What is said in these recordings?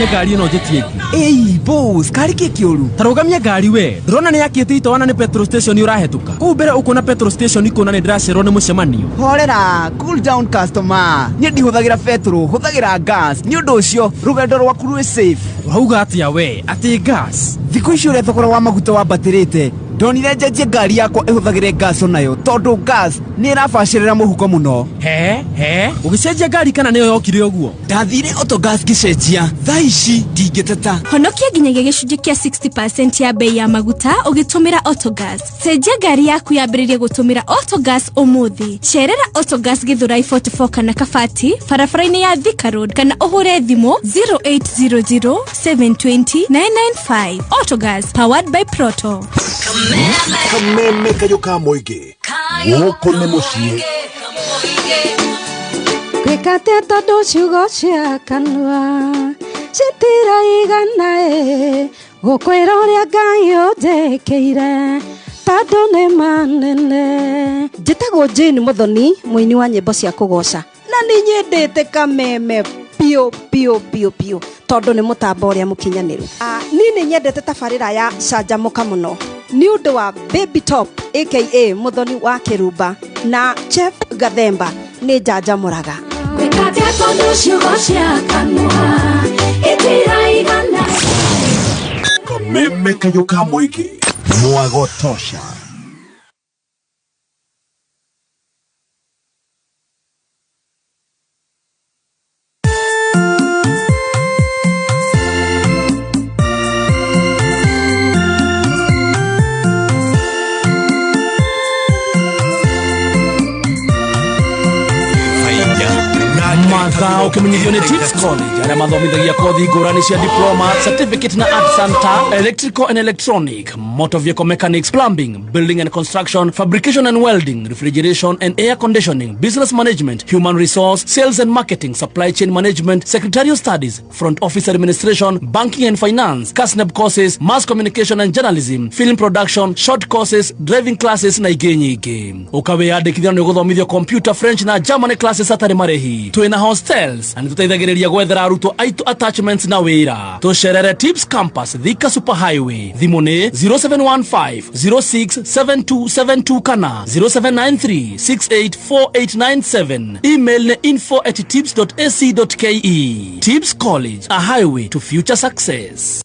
rũgamie ngari ĩno njĩtie ĩngĩ. Ĩĩ boss, kari kĩkĩũru. Ta rũgamia ngari we. Ndĩrona nĩ yakĩte itoana nĩ petrol station ũrahetũka. Kũu mbere ũkona petrol station ikona nĩ ndĩracererwo nĩ mũcemanio. Horera, cool down customer. Niĩ ndihũthagĩra petrol, hũthagĩra gas. Nĩ ũndũ ũcio, rũgendo rwaku rwĩ safe. Urauga atĩa we? Atĩ gas? Thikũ ici ũrĩa thogora wa maguta wambatĩrĩte, ndonire njenjie ngari yakwa ĩhũthagĩre gas onayo, tondũ gas nĩ ĩrabacĩrĩra mũhuko mũno. He? Ũgĩcenjia ngari kana nĩyo yokire ũguo? Ndathire Autogas ngĩcenjia, thaa ici ndingĩteta. Honokia nginyagia gĩcunjĩ kĩa 60% ya bei ya maguta ũgĩtũmĩra Autogas. Cenjia ngari yaku yambĩrĩrie gũtũmĩra Autogas ũmũthĩ. Cerera Autogas Githurai 44 kana Kabati, barabara-inĩ ya Thika Road, kana ũhũre thimũ 0800 720 995. Autogas, powered by Proto. Kameme kayo ka moige. Woko nĩ mũciĩ. Kwĩkate tondũ ciugo cia kanua citiraigana gũkwĩra ũrĩa Ngai ũnjĩkĩire tondũ nĩ manene. Njĩtagwo Jane Muthoni, mũini wa nyĩmbo cia kũgoca, na nĩ nyendete Kameme pio tondũ nĩ mũtambo ũrĩa mũkinyanĩru. Niĩ nĩ nyendete tabarĩra ya canjamũka mũno nĩ ũndũ wa Baby Top aka Muthoni wa Kĩrumba na Chef Gathemba nĩ njanjamũraga. Kwĩkate tondũ ciugo cia kanua itiraigana. Kameme kayo ka moige. Mwago tosha. Mazao kimenyithio ni Tips College. Ana mathomithagia kothi ngũrani cia diploma, certificate na art center, electrical and electronic, motor vehicle mechanics, plumbing, building and construction, fabrication and welding, refrigeration and air conditioning, business management, human resource, sales and marketing, supply chain management, secretarial studies, front office administration, banking and finance, CASNEB courses, mass communication and journalism, film production, short courses, driving classes na ingĩ nyingĩ. Ũkawĩyandĩkithia nĩ gũthomithio computer, French na German classes atarĩ marĩhi. Twĩna hostels, na nĩtũteithagĩrĩria gwethera arutwo aitũ attachments na wĩra. Tũcerere Tips Campus, Thika Superhighway. Thimũ nĩ 0715 067272 kana 0793 684897. Email nĩ info@tips.ac.ke. Tips College, a highway to future success.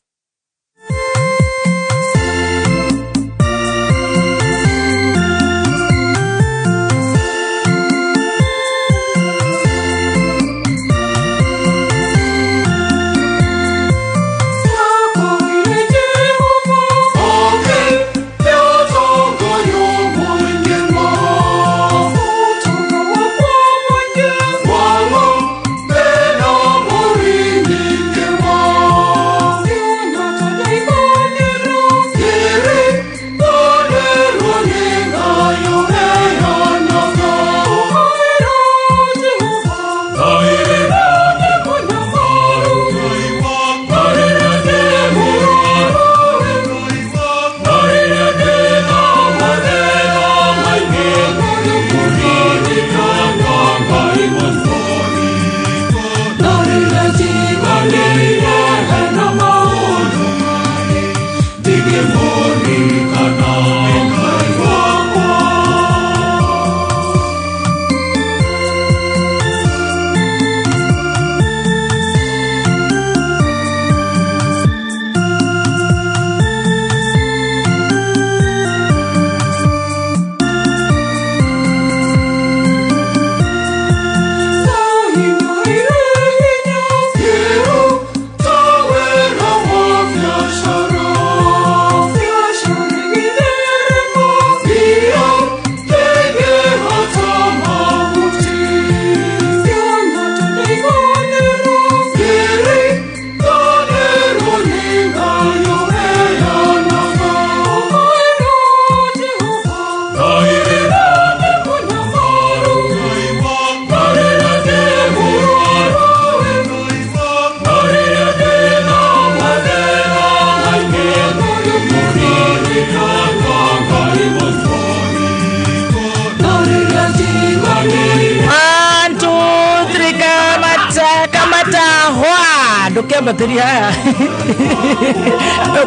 weke bateri haya.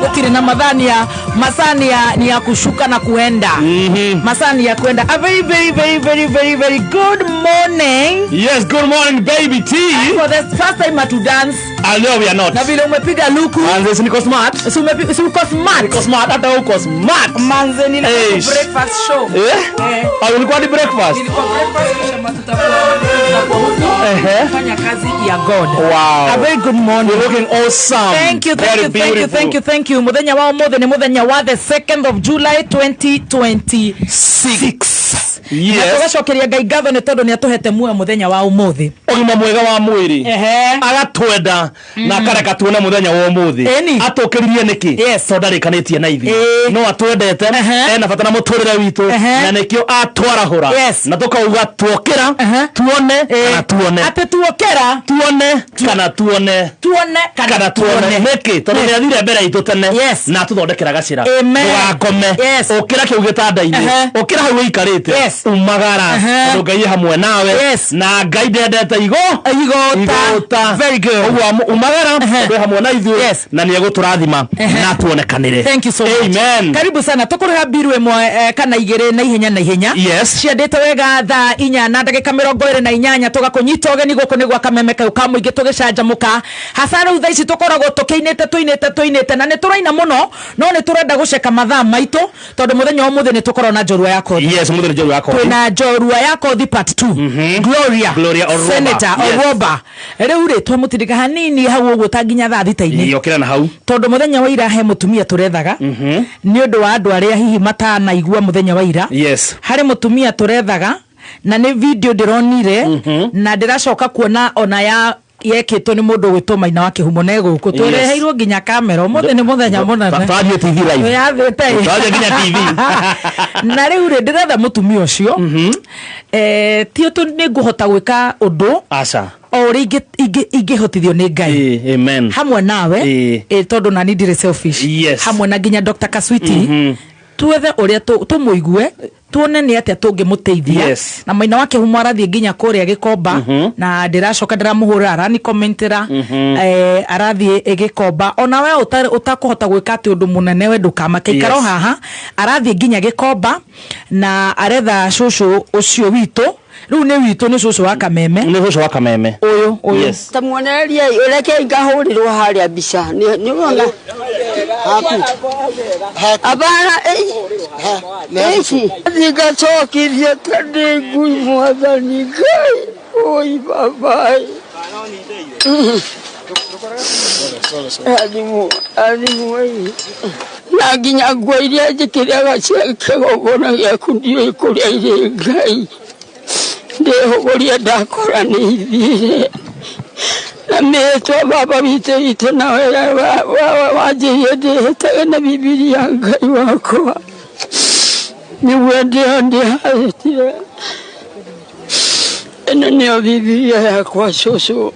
Gutire na masani ni ya kushuka na kuenda. Masani ya kuenda. A very good morning. Yes, good morning baby T. For the first time to dance. I know we are not. Na vile umepiga luku. Manze niko smart. Uko smart. Niko smart hata uko smart. Manze ni breakfast show. Ulikuwa ni breakfast. Nilikuwa breakfast kisha tutakuwa fanya kazi ya God. Wow. A very good morning. You're looking awesome. Thank you. Muthenya wa mothe ni muthenya wa the 2nd of July 2026. Yes. Tugacokeria Ngai ngatho ni tondu ni atuhete muoyo muthenya wa umuthi. Ogima mwega wa mwiri. Agatwenda na kareka tuone muthenya wa umuthi. Atokiririe niki? Yes. Tondarikanĩtie na ithi. No atwendete ena bata na muturire witu na nikio atwarahura. Na tukauga tuokera tuone kana tuone. Ate tuokera tuone kana tuone. Kana tuone. Niki tondu ni athire mbere itu tene na tuthondekera gacira. Ndugakome. Okira kiu gitanda-ini. Okira hau ikarite. Umagara tondu Ngai hamwe nawe na Ngai ndendete igota. Very good. Umagara tondu hamwe na ithuĩ na ni eguturathima na tuonekanire. Thank you so much. Amen. Karibu sana tukuriha biru imwe kana igere na ihenya. Yes. Ciendete wega thaa 4 na ndagika 28 tugakunyita ogeni guku ni gwa kameme kau ka muingi tugicanjamuka hasara utha ici tukoragwo tukiinite na ni turaina muno no ni turenda guceka mathaa maitu tondu muthenya umuthi ni tukorwo na njorua yako. Yes, muthenya njorua yako. Twina njorua yako the part 2. Gloria Oroba. Senator Oroba. Riu ri twamutindika hanini hau uguo tanginya thaa thita-ini. Yokira na hau. Tondu muthenya wa ira he mutumia turethaga. Ni undu wa andu aria hihi matana igua muthenya wa ira. Yes. Hari mutumia turethaga na ni video ndironire na ndiracoka kuona ona yekitwo ni mundu gwitwo Maina wa Kihumo na guku twereheirwo nginya kamera muthe ni muthenya munene Radio TV live yathite nginya TV na riu ri ndiretha mutumia ucio ti tu ni nguhota gwika undu aca o ri ingihotithio ni Ngai. Amen. Hamwe nawe tondu na ni ndire selfish. Hamwe na nginya Dr. Kaswiti tuwethe uria tumuigue tuone ni atia tungimuteithia na Maina wa Kihumo arathie nginya kuria Gikomba na ndiracoka ndiramuhura arani commentera arathie Gikomba ona we utakuhota gwika ati undu munene we ndukamake ikaro haha arathie nginya Gikomba na aretha cucu ucio witu riu ni witu ni cucu wa Kameme uyu tamuonereria ureke ngahurirwo haria mbica ni wona abana eishi thingacokithie tandi ngui mwathani Ngai oi babai adimu na nginya nguo iria njikiriaga cia kigongona giaku ndiũĩ kũrĩa irĩ Ngai ndihugurie ndakora ni ithire na metwa baba witũ na wanjĩrie ndĩhĩtage na Bibilia Ngai wakwa nĩguo ndĩhandĩhĩtire ĩno nĩyo Bibilia yakwa cũcũ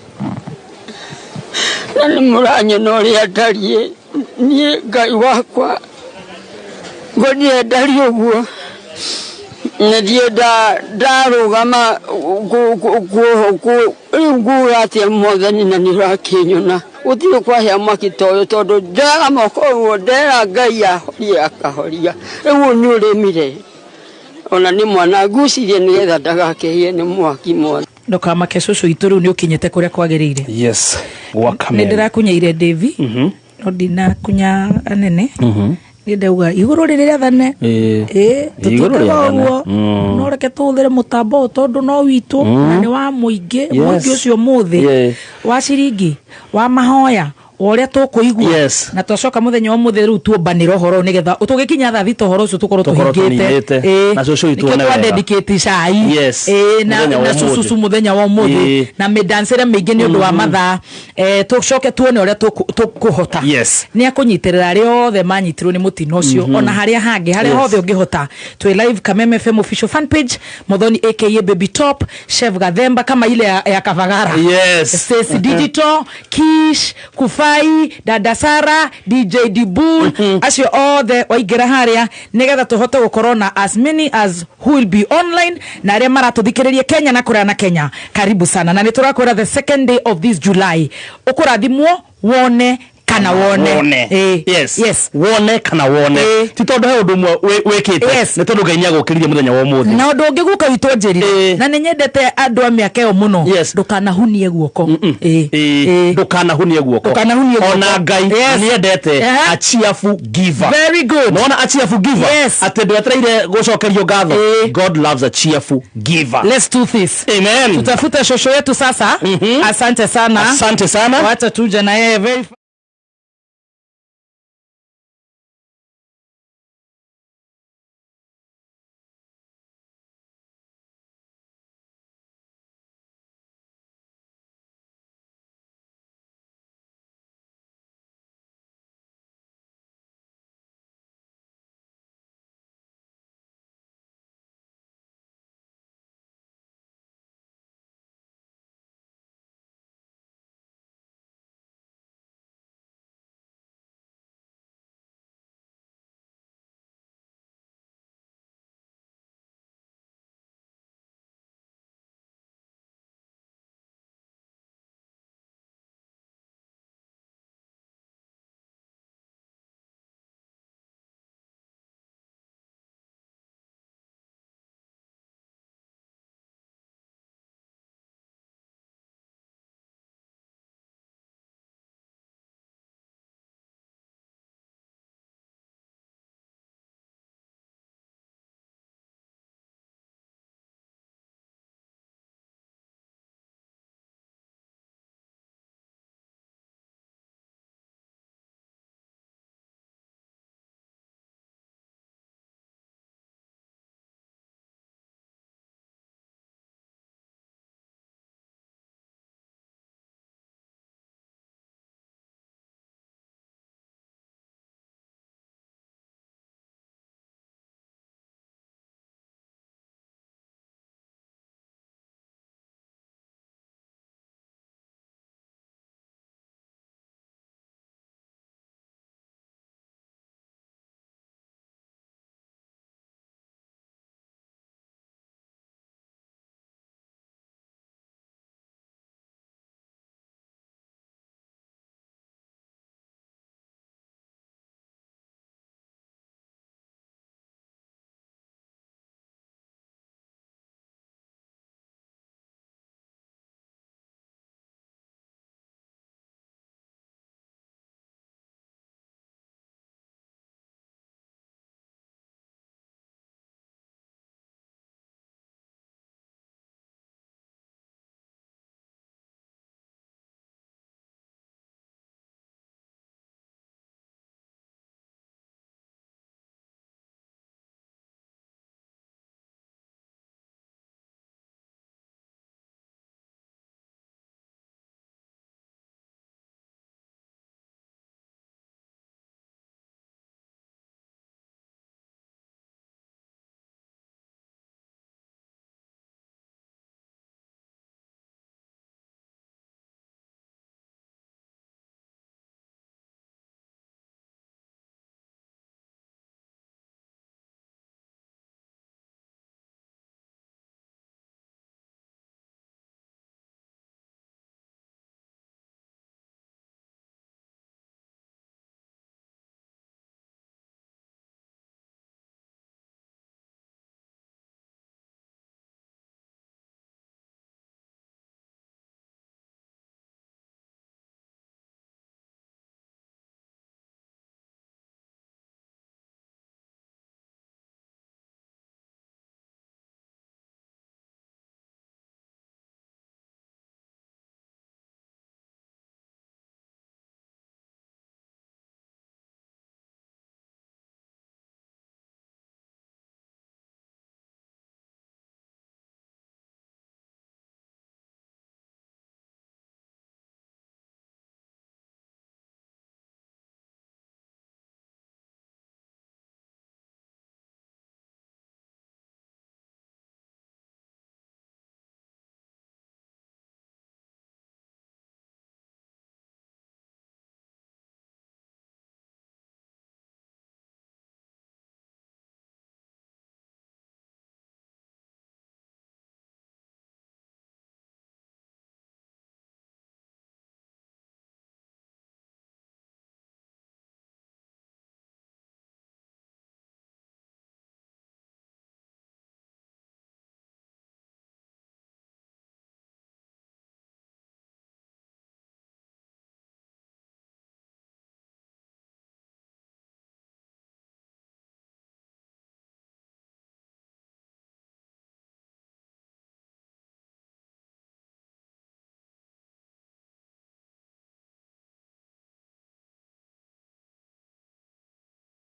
na nĩ mũranyona ũrĩa ndariĩ niĩ Ngai wakwa ngonire ndari ũguo na ndienda ndarugama nguga atia mwathani na nĩũrakinyona gũtirĩ kwahĩa mwaki ta ũyũ tondũ ndera moko ũguo ndera Ngai ahorie akahoria rĩu nĩ ũrĩmire ona nĩ mwana ngucirie nĩgetha ndagakĩhie nĩ mwaki mwana ndukamake cucu itu riu ni ukinyete kuria kwagirire. Yes. Wakamene. Ndirakunyaire Devi. No ndina kunya anene. Ndauga iguru ririria thane tutugwo no reke tuthire mutambo tondu no witu na ni wa muingi muingi ucio muthi wa ciringi wa mahoya oria tukuigua na twacoka muthenya wa mutheru tuombanira horo nigetha utugikinya tha thito horo ucio tukorwo tuhingite na cucu itu na dedicate cai na cucu muthenya wa muthi na midancere mingi ni undu wa mathaa tucoke tuone oria tukuhota ni akunyitirira ri othe manyitirwo ni mutino ucio ona haria hangi haria hothe ungihota twi live Kameme FM official fan page Muthoni aka Baby Top Chef Gathemba kama ile ya Kavagara Stacy Digital Kish Kufa Dada Sara DJ Dibul acio othe waingira haria nigetha tuhote gukorwo na as many as who will be online na aria maratuthikiriria Kenya na kuria na Kenya. Karibu sana na niturakwira the second day of this July ukurathimwo wone kana wone. Yes. Wone kana wone. Ti tondu he undu mwe wikite. Ni tondu Ngai niagukiririe muthenya wa umuthi. Na undu ungi guka witwo njirire. Na ni nyendete andu a miaka yo muno. Ndukanahunie guoko. Ndukanahunie guoko. Ona Ngai niendete a cheerful giver. Very good. Naona a cheerful giver. Ati ndwetereire gucokerio ngatho. God loves a cheerful giver. Let's do this. Amen. Tutafute shosho yetu sasa. Asante sana. Wacha tuje na yeye very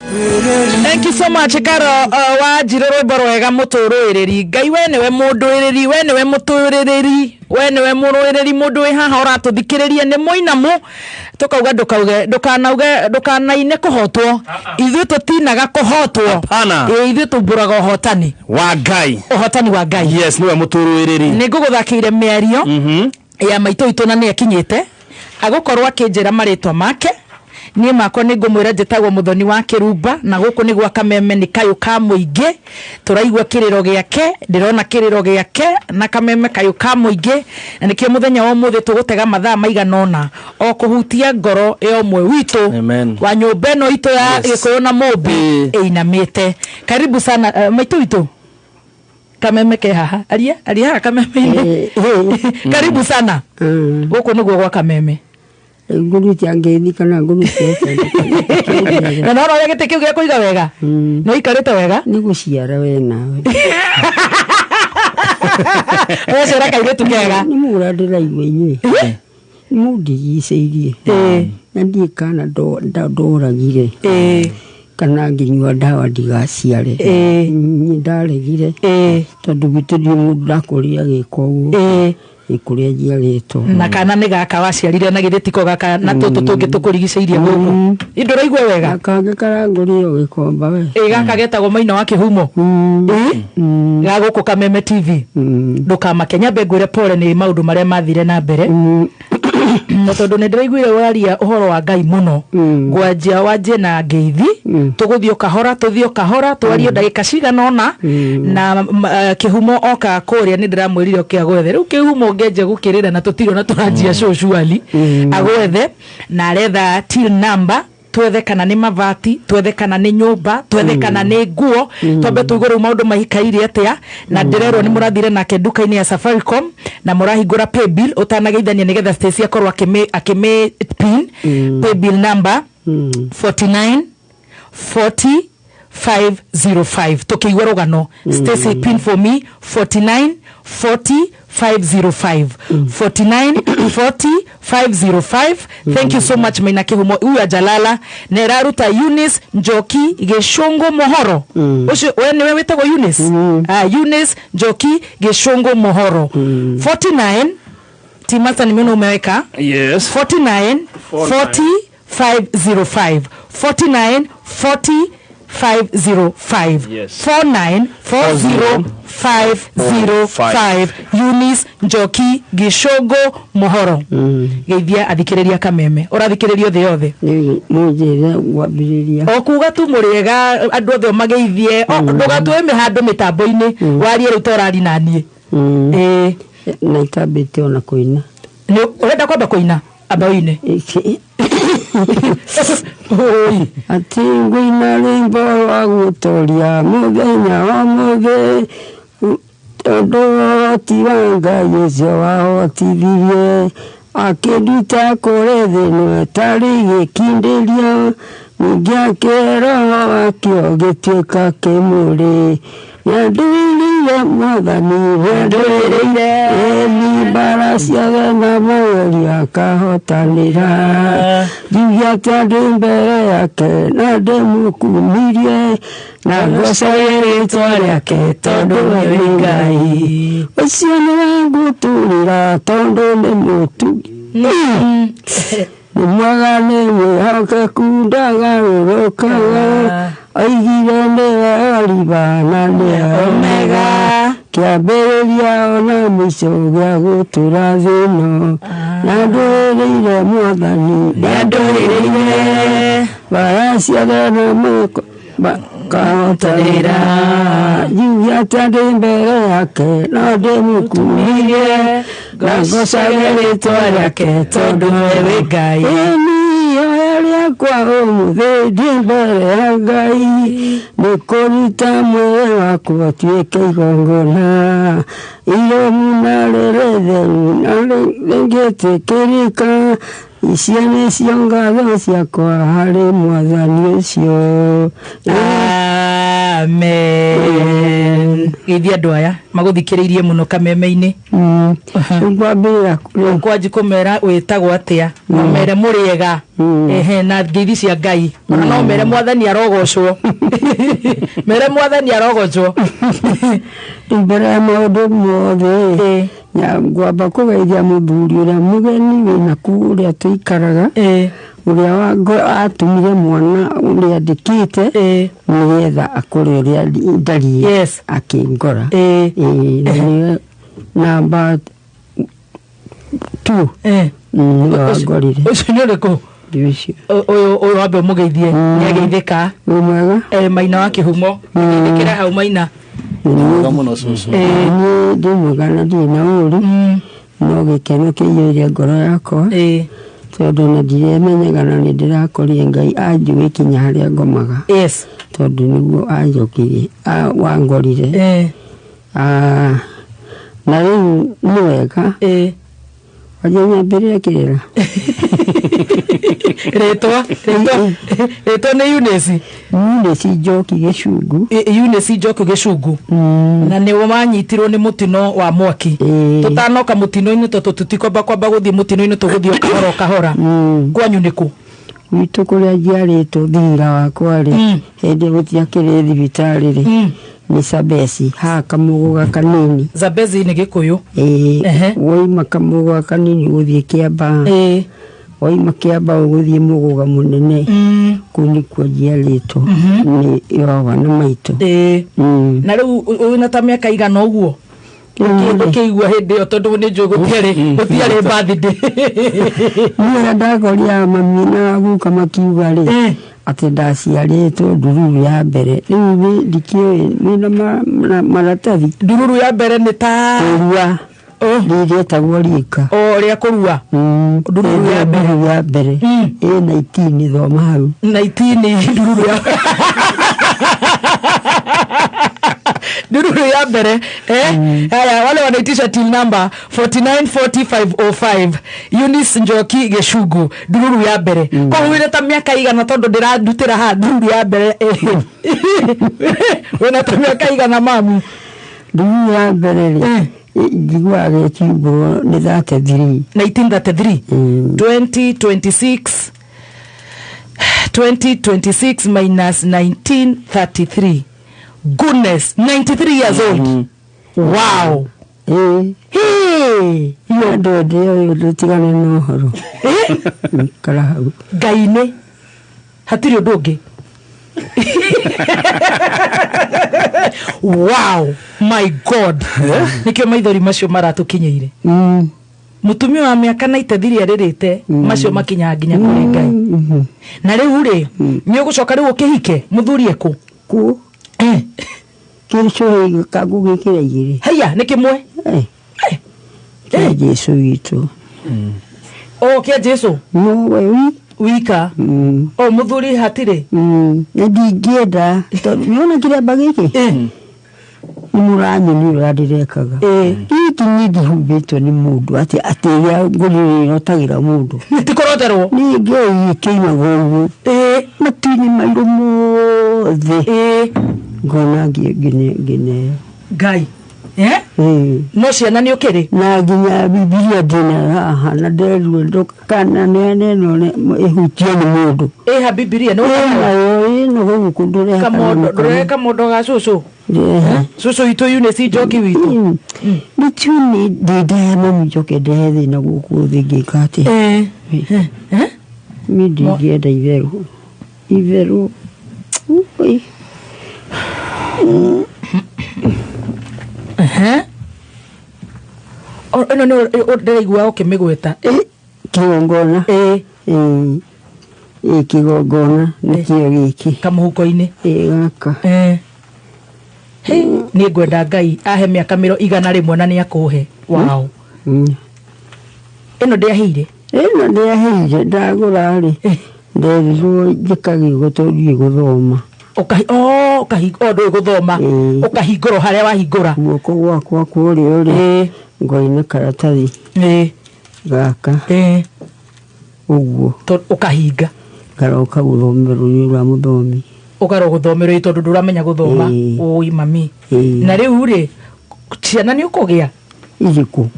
Thank you so much Karo wa jiroro borwega muturuiriri ngai we niwe munduiriri we niwe mutuiriri we niwe muruiriri mundu wi haha uratuthikiriria ni muinamu tukauga ndukanaine kuhotwo ithu tutinaga kuhotwo ithu tumburaga uhotani wa ngai yes niwe muturuiriri ninguguthakiire miario ya maito ituna ni akinyite agukorwa akinjira maritwa make ni mako ningumwira njitagwo muthoni wa Kirumba na guku ni gwa Kameme ni kayu ka muingi turaigwa kiriro giake ndirona kiriro giake na Kameme kayu ka muingi na nikio muthenya wa muthi tugutega mathaa maiganona o kuhutia ngoro yomwe witu wa nyumba no ito ya Gikuyu na Mobi einamite karibu sana maitu witu Kameme ke haha aria Kameme karibu sana guku ni gwa Kameme nguru tiangethi kana nguru ciake na no roya gite kiu gya kuiga wega no ikarite wega ni guciara we nawe wewe raka ile tukega ni muradira igwenye ni mudigiceirie na ndikana ndoragire kana nginywa ndawa ndigaciare ni ndaregire tondu bitudi mundu ndakuria giko ikuria jiarito na kana ni gaka waciarire na githitiko gaka na tutu tungi tukurigiceirie guku induraigwe wega kange karangurio gikomba we gaka getagwo Maina wa Kihumo ga guku Kameme TV ndukamakenya mbengwire pole ni maundu maria mathire na mbere no tondu ni ndiraiguire waria uhoro wa Ngai muno ngwanjia wanje na ngeithi tuguthio kahora twario ndagika ciganona na Kihumo oka kuria ni ndiramwirire kiagwethe riu Kihumo ngeje gukirira na tutiro na turanjia socially agwethe na aretha till number twethe kana ni mavati twethe kana ni nyumba twethe kana ni nguo twambe tuiguru maundu mahikaire atia na ndirerwo ni murathire nake duka-ini ya Safaricom na murahingura pay bill utanageithania nigetha Stacy akorwa akime pin pay bill number 49 40 505 tukiigwa rugano Stacy pin for me 49 40 505 49 40 505. Thank you so much Maina Kihumo uya Jalala neraruta Eunice Njoki Gishongo Mohoro ucio wewe wetagwo Eunice Eunice Njoki Gishongo Mohoro 49 Timata nimeno umeweka yes 49 40 505 49 40 505 yes 4940 Eunice Njoki Gishogo Mohoro geithia athikiriria Kameme urathikiririo the yothe mujira gwambiriria okuga tu muriega andu othe mageithie ndugatweme handu mitambo-ini warie ru torari nanie na itabite ona kuina ni urenda kwamba kuina abaine ati ngwina rimbo wa gutoria muthenya wa muthe tondu tiranga Yesu wahotithirie akiruta kuri thĩ tari gikindiria ningĩ roho wakio gĩtuĩka kĩmũrĩ nĩandũĩrĩire Mwathani nĩandũĩrĩire mbara ciothe na maweri akahotanĩra njuge atĩ ndĩ mbere yake na ndĩmũkumirie na ngocagie rĩĩtwa rĩake tondũ we nĩ Ngai ũcio nĩwangũtũũrĩra tondũ nĩ mũtugi nĩ mwega nĩ mwĩhokeku ndagarũrũkaga oigire nĩwe Oliva na nĩwe Omega kĩambĩrĩria ona mũico gĩa gũtũũra thĩ ĩno na ndũĩrĩire Mwathani nĩandũĩrĩire mbara ciothe na moko kahotanĩra njuge atĩ ndĩ mbere yake no ndĩmũkumirie na ngocagie rĩĩtwa rĩake tondũ we wĩ Ngai ihoya rĩakwa ũmũthĩ ndĩ mbere ya Ngai nĩ kũruta mwĩrĩ wakwa ũtuĩke igongona irũmu na rĩrĩ theru na rĩngĩtĩkĩrĩka icio nĩcio ngatho ciakwa harĩ Mwathani ũcio amen geithia andu aya maguthikiriirie muno kameme-ini ngwambira kwanji kumera witagwo atia mere muriega na ngeithi cia Ngai ona no mere mwathani arogocwo mere mwathani arogocwo mbere ya maundu mothe ngwamba kugeithia muthuri uria mugeni wina kuria tuikaraga uria atumire mwana uria andikite nigetha akore uria ndarie akingora namba 2 ngorire ucio ni uriku uyu wambe mugeithie ni ageithika mwega Maina wa Kihumo ndikira hau Maina muno susu ndimugana ndina uri no gikeno kiiyuria ngoro yakwa tondu na ndiremenyaga na ndirakoria Ngai anjuge kinya haria ngomaga tondu niguo anjokirie wangorire na riu ni wega wajenya mbere kirira Reto ni Eunice Njoki Gicungu Eunice Njoki Gicungu na ni wanyitirwo ni mutino wa mwaki tutanoka mutino-ini tutikomba kwamba guthie mutino-ini tuguthie kahora kwanyu niku witu kuria njiaritwo thira wakwa ri hindi gutiakire thibitari ri ni Zabesi ha kamuguga kanini Zabesi ni Gikuyu woima kamuguga kanini guthie Kiamba woima Kiamba guthie muguga munene kuni kwa njiaritwo ni yoga na maitu na riu wina ta miaka igana uguo ukigwa hindi yo tondu ni njugu gutiari birthday ni ndagoria mami na guka makiuga ri ati ndaciaritwo ndururu ya mbere riu ndikio wina maratathi ndururu ya mbere ni ta rua ndirie tagwo rika ria kurua ndururu ya mbere 19 thoma hau 19 ndururu ya ndururu ya mbere haya wale wanaitisha till number 4940505 Eunice Njoki Gicungu ndururu ya mbere kwa wile ta miaka igana tondu ndiradutira ha ndururu ya mbere wena ta miaka igana mamu ndururu ya mbere jigwa getibo ni 33 1933 2026 minus 1933 goodness 93 years old wow hey you do de tigana no horo kala hau gaine hatiri odoge wow my god nikio maithori macio maratukinyeire mutumia wa miaka 93 aririte macio makinya nginya kuri Ngai na riu ri ni ugucoka riu ukihike muthurie ku kirisho kagugi kiragire haya ni kimwe Jesu witu kia Jesu no we wika muthuri hatire ndingienda niona kile bagiki murani ni radirekaga iki nidi humbitwo ni mundu ati ya ngurire notagira mundu tikoroterwo ni ngei kiima gogo matini mairu mothe ngona gine Ngai no ciana ni ukiri na nginya Biblia ndina haha na nderuo ndokana nene no ihutio ni mundu ha Biblia no no gukundure kamondo ga cucu cucu itu Eunice Njoki witu nituni ndida mami Njoki ndethi na guku thingika ati mi ndingienda iveru no no ndeigua ukimigweta kigongona kigongona nikio giki kamuhuko-ini gaka ni ngwenda Ngai ahe miaka 100 na ni akuhe wow ino ndiahire ndagura ri nderirwo njikagi guturie guthoma ndå guthoma ukahingũrwo haria wahingũra guoko gwakwa kũrĩa uri ngoine karatathi gaka ũguo ukahinga ngaroka gũthomera rũrĩrĩ rwa mũthomi ukaro guthomero itondu nduramenya guthoma oi mami na riu ri ciana ni ukugia iriku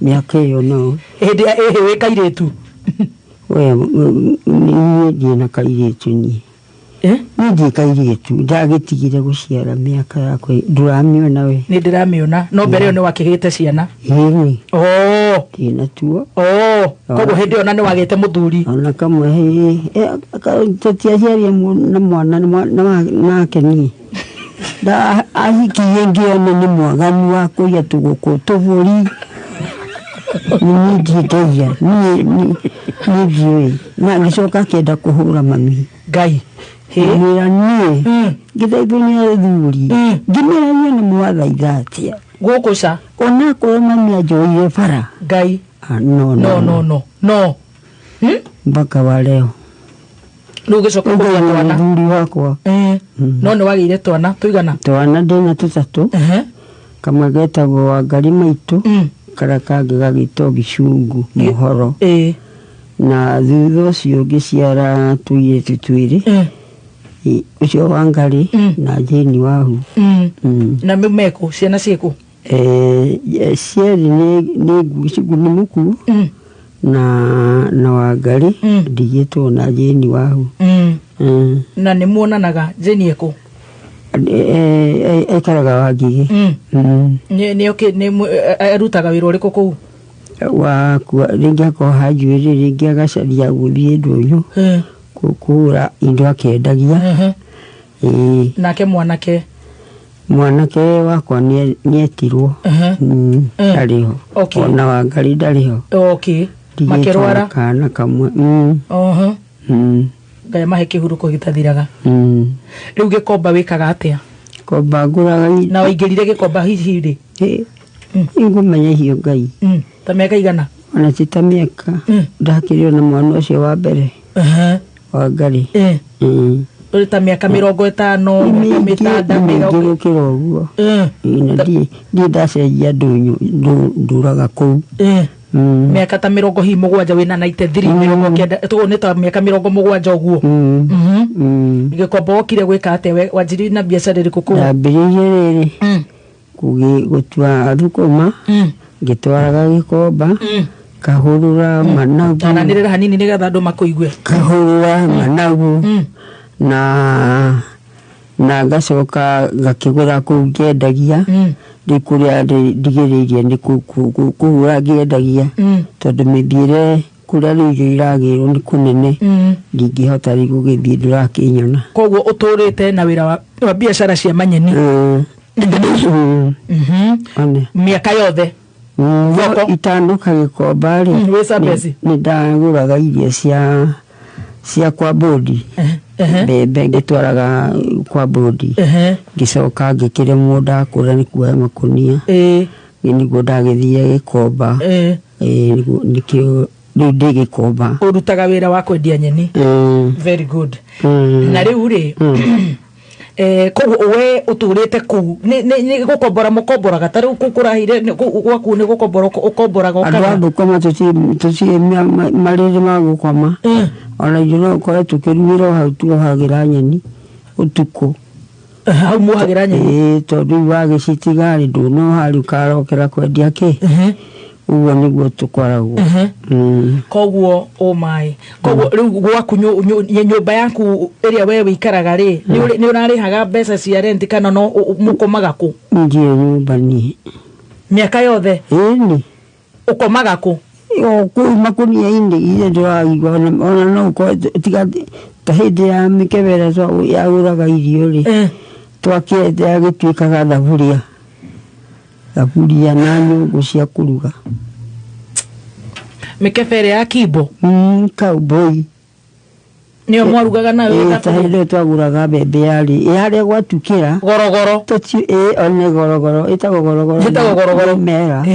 miaka iyo no we kairetu we ni ndina kairetu ni ndi kairetu ndagitigire guciara miaka yakwa nduramiona we ni ndiramiona no mbere yo ni wakigite ciana ni tina tuo kogo hindi ona ni wagite muthuri ona kamwe tatiaciaria na mwana nake ni da ahikiye ngiona ni mwaganu wa kuya tuguku tuvuri ni nditeia ni biwe na ngicoka kenda kuhura mami ngai mira ni githaithania thuri ngimera ni mwatha ithatia gukuca ona ko mami ajoire bara ngai no mpaka wa leo nugicoka kugwa twana thuri wakwa no ni wagire twana tuigana twana ndina tutatu kamwe getagwo wa ngari maitu kara kangi gagitwo gicungu muhoro na thutha ucio ngiciara tuiretu twiri ucio wa ngari na Jeni wahu na mimeko ciana ciku cieri ni guciguni muku na wa ngari ndigitwo na Jeni wahu na ni muonanaga Jeni eko ekaraga wa ngigi ni okay ni arutaga wiro riko ku wa ringia ko hajuire ringia gacaria guthie ndunyu kukura indo akendagia nake mwanake wakwa ni etirwo ariho ona wa ngari ndariho makirwara kana kamwe ngai mahe kihuruko gitathiraga riu gikomba wikaga atia komba nguraga na waingirire gikomba hihi ri ingumenya hiyo ngai ta miaka igana ona cita miaka ndakirio na mwana ucio wa mbere wa ngari uri ta miaka 50 mitanda kiroguo ina di ndacenjia nduraga kuu miaka ta 70 wina 93 to ni ta miaka 70 uguo gikomba wokire gwika ate wanjiri na biacara ri kuku ndambiririe riri gutua thukuma ngitwaraga gikomba kahurura managu tananirira hanini nigetha andu makuigue kahurura managu na gacoka gakigura ku ngendagia ndikuria ndigiririe ni kuhura ngendagia tondu mithiire kuria riu iragirwo ni kunene ndingihota riu githii ndurakinyona koguo uturite na wira wa biacara cia manyeni miaka yothe itanuka gikomba ri ni ndaguraga irio cia kwa bodi bebe ngitwaraga kwa bodi ngicoka ngikire munda kura ni kuoya makunia niguo ndagithie gikomba nikio riu gikomba urutaga wira wa kwendia nyeni very good na riu ri koguo we uturite ku ni gukombora mukombora gatari kukurahire gwaku ni gukombora ukomboraga ukara andu koma tuci mariri magukoma ona ijoro kore tukiruira hau tuhagira nyeni utuku hau muhagira nyeni tondu wagicitigari nduno hari ukarokera kwendia ki uguo niguo tukwaragwo koguo my koguo riu gwaku nyumba yaku iria we wikaraga ri ni urarihaga mbeca cia rent kana no mukomaga ku ngie nyumba ni miaka yothe ni ukomaga ku ku makunia indi ile ndiraigwa ona no ko tiga ta hindi ya mikebera so ya uraga irio ri twakete agitwikaga thaburia na nyungu cia kuruga mikebere ya kibo cowboy ni mwarugaga nawe tahinde twaguraga bebe yari gwatukira gorogoro tuti one gorogoro itago gorogoro mera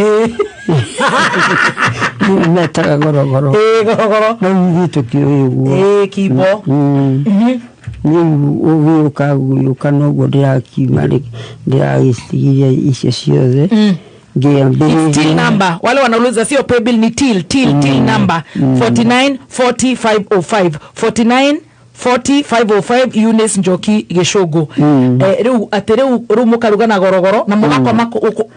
meta gorogoro no tukio uguo kibo ni uviuka no godirakimariki ndiragiciria icio ciothe till number wale wanauliza sio pay bill ni till number 49 40 505 49 40505 Eunice Njoki Gicungu riu atireu mukaruga na gorogoro na mugakoma koguo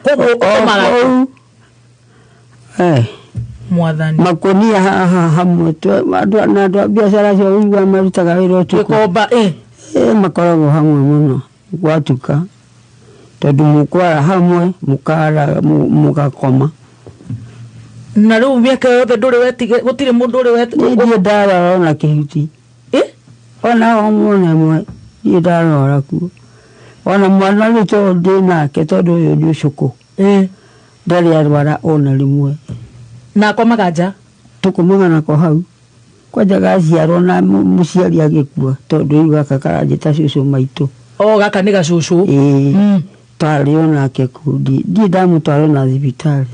mwathani makonia hamwe andu biashara cio uigua marutaga wira utuku komba makoragwo hamwe muno gwatuka tondu mukwara hamwe mukara mugakoma na riu miaka yothe nduri wetige gutire mundu uri wetige ndara ona kihuti ona omone mwe ndara ku ona mwana rito ndinake tondu uyu ni ucuku ndari arwara ona rimwe na kwa magaja tukumugana ko hau kwaja gaciarwo na muciari agikua tondu iga kakaraje ta cucu maitu gaka ni gacucu twari onake kundi ndi ndamutwara na thibitari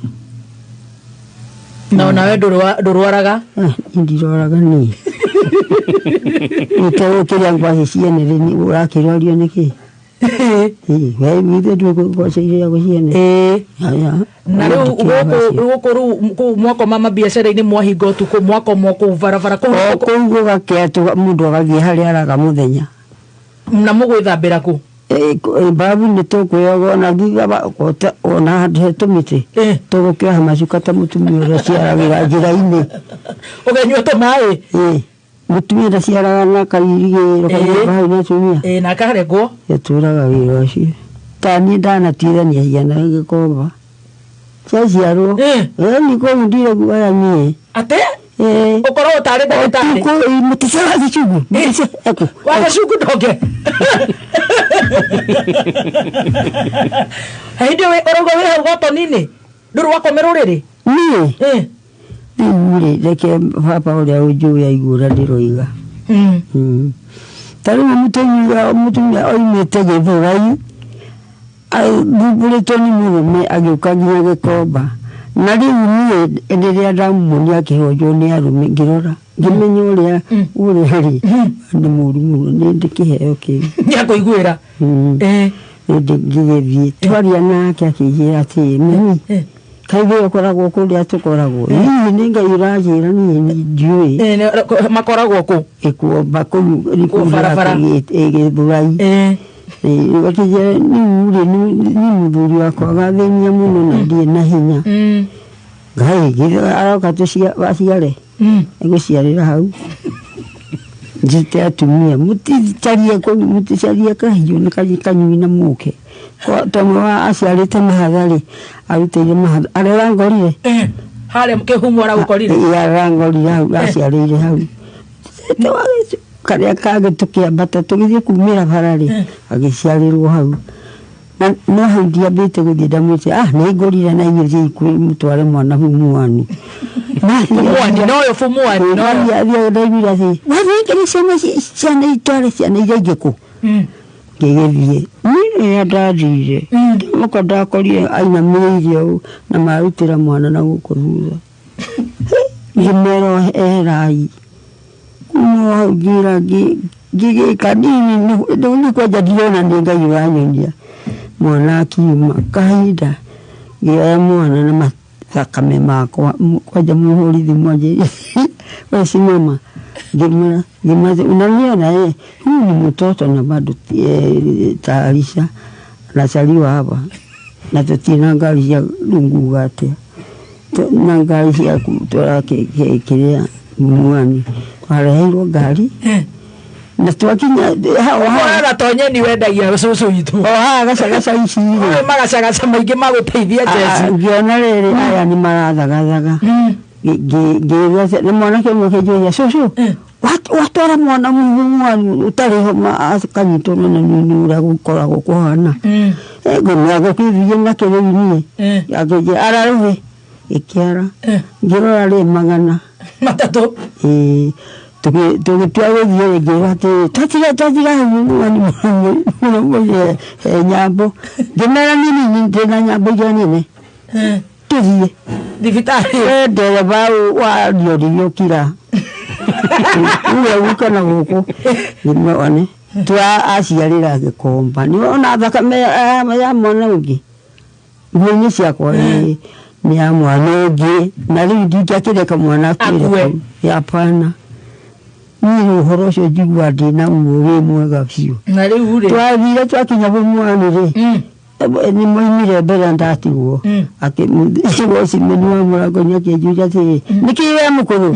na nawe ndurwaraga ndirwaraga ni utawo kiria ngwaci ciene ni urakirorio niki wewe mide nduko kwa sheria kwa ciene na riu guku mwako mama biashara ini mwahingo tuku mwako moko barabara ko gaketu mundu agathie hari araga muthenya na mugwithambira ku babu ni tukwiyoga na giga bakota ona hande tumite tugukioha macuka ta mutumia uria ciaragira njira-ini ugenyua tumai mutumia uria ciaraga na kairigiro kana hau na tumia na karegwo yaturaga wira ucio tani ndanatirania hiana gikomba ciaciarwo niko ndire guaya nie ate ukorwo utari ndagitari ko mutisara gicugu eko waga cugu ndoge Haidio we orogo we hau goto nini nduru wakomero riri ni ni leke papa uria uju ya igura ndiroiga tari mutumia oimete githurai bubule toni murume agiukagia gikomba na riu nie enderea ndamuonia kihojo ni arume ngirora ngimenya uria uri ni murumu ni ndikiheo ki ni akuiguira ngigethie twaria nake akijira ati mimi kaige ukoragwo kuria tukoragwo ni ngai urajira ni njui makoragwo ku ikuomba ku barabara egithurai wakijira ni muthuri wakwa gathenia muno na ndie na hinya ngai githa aroka tucia waciare eguciarira hau njite atumia muticarie kahiũ nĩ kanyui na mũke tomwe wa aciarĩte mahathari arutĩire mahatha ararangorire harĩa kĩhumo aragũkorire ararangorire hau aciarĩire hau karĩa kangĩ tũkĩambata tũgĩthiĩ kumĩra bararĩ agĩciarĩrwo hau no hau ndiambĩte gũthiĩ ndamwĩte nĩ ngorire na inyuĩ kwĩ mũtware mwana humuani Fumuani no fumuani no ya ndaigura thi wathingire ciana itware ciana iria ingĩ kũ ngĩgĩthiĩ niĩ ndathire mũko ndakorire ainamĩrĩire na marutĩra mwana na gũkũ thutha ngĩmera erai no hau ngira ngĩgĩka nini nĩ kwanja ndirona nĩ ngai wanyonia mwana akiuma kahinda ngĩoya mwana na thakame makwa kwaja muhurithi mmoja wasimama gimaze unaniona huyu ni mtoto na bado taalisha nasaliwa hapa na tutina gari ya lungu gate na gari ya kutoa kelea muani wale hilo gari na twakinya hawa tonye ni wendagia cucu itu gacaga ici magacaga maingĩ magũteithia Jesu ngiona rĩrĩ aya ni marathagazaga ngĩgĩra na mwana kĩmwe kĩnjũria cucu watwara mwana mũmwana ũtarĩ homa akanyitwo na nini ũrĩa gũkoragwo kũhana ngĩmwĩra gũkĩthiĩ na kĩrĩu-inĩ akĩnjĩra ararũhe ĩkĩara ngĩrora rĩ magana matatũ tugĩtua gũthiĩ ngĩra atĩ twatiga mwana nyambo ngĩmera nini ndĩna nyambo iria nene tũthiĩ thibitarĩ ndereba wariũririo kira uwe gũkana gũkũ ngĩmone aciarĩra gĩkomba nĩwona thakame ya mwana ũngĩ nguo-inĩ ciakwa nĩ ya mwana ũngĩ na rĩu ndingĩakĩreka mwana akue hapana ni uhoro ucio njigua ndina muoyo mwega biũ na rĩu rĩ twathire twakinya bũmwani rĩ ni moimire mbere ndatigwo akĩmuthi menua mũrango-inĩ akĩnjuria atĩrĩ nĩkĩ we mũkũrũ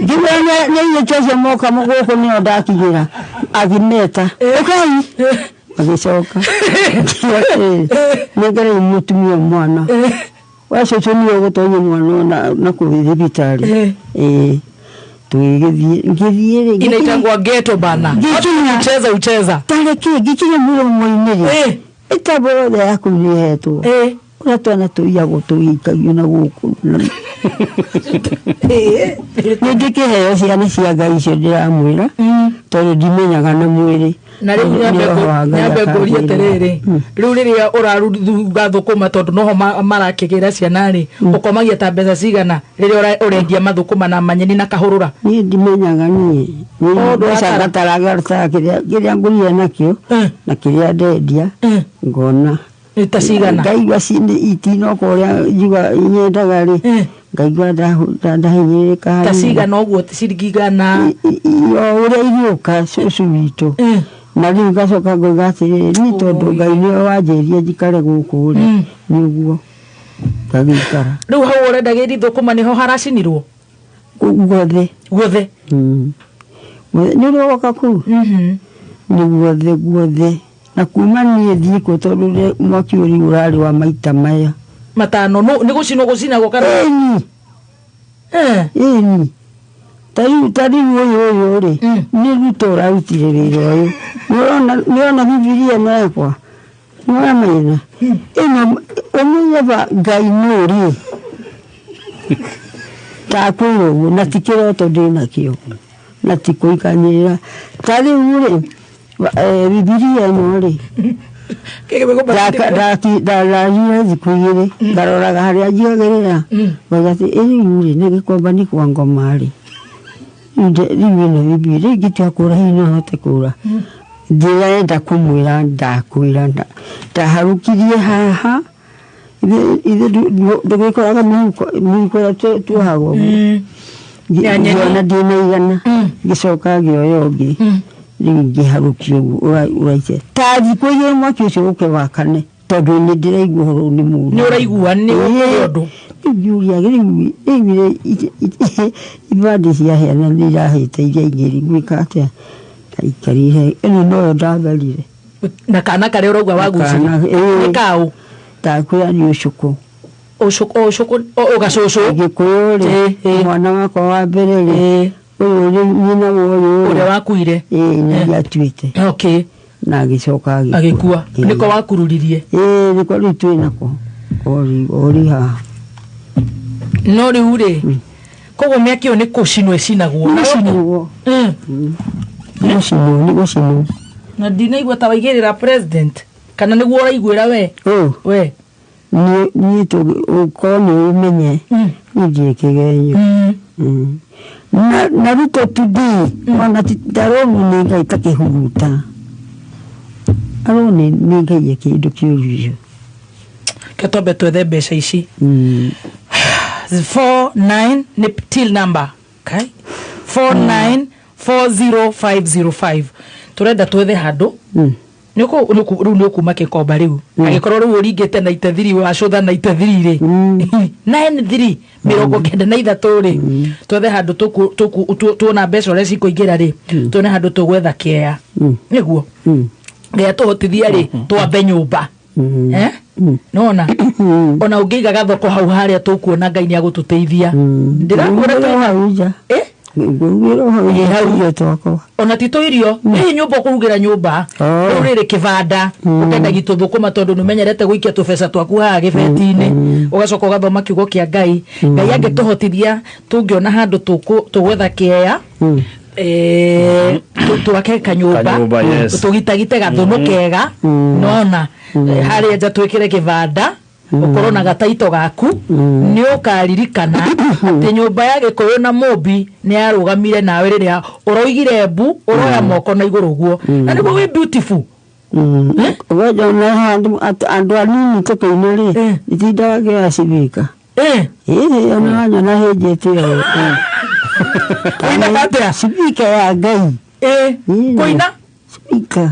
ngiuga nĩ irio cio moka gũkũ nĩo ndakinyĩra agĩmeta ũkai agĩcoka nĩngerei mũtumia mwana wacoco nĩwe gũtonya mwana na kũrĩ thibitarĩ ngĩthiĩ inaitangwa ghetto bana ucheza tareke ngikinya mũromo-inĩ rĩ ĩtambo yothe yaku nĩhetwo ũrĩa twana tũiyagwo tũgĩikagio na gũkũ nĩngĩkĩheo ciana cia Ngai icio ndĩramwĩra tondũ ndimenyaga na mwĩrĩ na rĩu nyambe ngũrie atĩrĩrĩ rĩu rĩrĩa ũrarutha thũkũma tondũ noho marakĩgĩra ciana rĩ ũkomagia ta mbeca cigana rĩrĩa ũrendia mathũkũma na manyeni na kahũrũra niĩ ndimenyaga niĩ mbeca gataraga kĩrĩa ngũrire nakĩo na kĩrĩa ndendia ngona ta cigana ngaigua itinoka ũrĩa njuga nyendaga rĩ ngaigua ndahinyĩrĩka ta cigana ũguo ciringi igana ũrĩa iriũka cũcũ witũ na rĩu ngacoka ngoiga atĩrĩrĩ nĩ tondũ Ngai nĩwe wanjĩrire njikare gũkũ rĩ nĩguo ngagĩikara rĩu hau ũrendagĩria thũkũma nĩho haracinirwo guothe nĩ ũroka kũu nĩ guothe na kuma niĩ thiĩ tondũ mwaki ũrĩ ũrarĩ wa maita maya matano nĩ gũcinagwo kana ĩni tariũ ũyũ rĩ nĩ ruto ũrarutire wĩra ũyũ nĩona bibilia ĩno yakwa nĩwamenya ĩno ũmenyeba Ngai nũrĩ takwĩra ũguo na ti kĩroto ndĩnakĩo na tikũikanĩrĩra tarĩu rĩ bibilia ĩno rĩ ndararire thikũ igĩrĩ ngaroraga harĩa njiagĩrĩra ngauga atĩ rĩu rĩ nĩ gĩkomba nĩ kwa ngoma rĩ rĩu ĩno bibilia ingĩtua kũra hihi no hote kũra ndĩrenda kũmwĩra ndakwĩra ndaharũkirie haha ithe ndũgĩkoraga mĩhuko ĩrĩa tuohagwo ngĩona ndĩnaigana ngĩcoka ngĩoya ũngĩ rĩu ngĩharũkia ũguo ũraice ta thikũ igĩrĩ mwaki ũcio ũke wakane tondũ nĩ ndĩraigua ũhoro nĩ mũru nĩ ũraigua nĩ ũndũ ngiuria rĩu ibandĩ ciaheana nĩ irahĩte iria ingĩri gwĩka atĩa aikarire ĩno noyo ndatharire na kana karĩa ũrauga wagucirie nĩ kaũ ndakwĩra nĩ ũcũkũ ũgacũcũ Gĩkũyũ rĩ mwana wakwa wa mbere rĩ ũyũ rĩ nyina woyũ ũrĩa wakuire nĩ atuĩte okay na agĩcoka agĩkua nĩko wakururirie nĩko rĩu twĩnako ori haha no rĩu rĩ koguo mĩaki ĩyo nĩ kũcinwo ĩcinagwo nĩ gũcinwo na ndinaigua ta waigĩrĩra president kana nĩguo ũraiguĩra we niĩ ũkorwo nĩ ũmenye nĩ ndiĩ kĩgerio na Ruto today ona ndaroni nĩ Ngai takĩhuruta aroni nĩ Ngai kĩndũ kĩũru ketombe twethe mbeca ici 49 nĩ till number okay 4940505 turenda twethe handũ rĩu nĩ kuma gĩkomba rĩu agĩkorwo rĩu ũringĩte na itethiri wacũtha na itethiri rĩ 93 93 rĩ twethe handũ tuona mbeca ũrĩa cikũingĩra rĩ tuone handũ tũgwetha kĩea nĩguo gĩa tũhotithia rĩ twambe nyũmba nona ona ũngĩiga gathoko hau harĩa tũkuona Ngai nĩ agũtũteithia ndĩrakwĩra ona tito irio hii nyumba kurugĩra nyumba rĩu rĩrĩ kĩbanda ũkenda gĩtũthũkũma tondũ nĩmenyerete gũikia tũbeca twaku haha gĩbeti-inĩ ũgacoka ũgathoma kiugo kĩa Ngai Ngai angĩtũhotithia tũngĩona handũ tũgwetha kĩea twake kanyũmba tũgitagite gathũnũ kega nona harĩa nja twĩkĩre kĩbanda ukorwo na gataito gaku ni ukaririkana ati nyumba ya Gĩkũyũ na Mũmbi ni yarũgamire nawe rĩrĩa ũroigire mbu ũroya moko na igũrũ guo na nĩguo wĩ beautiful wewe na andũ anini tũkĩina rĩ itindaga gĩacibika ona wanya na hĩnjĩte Kuina katea speaker ya Ngai. Kuina speaker.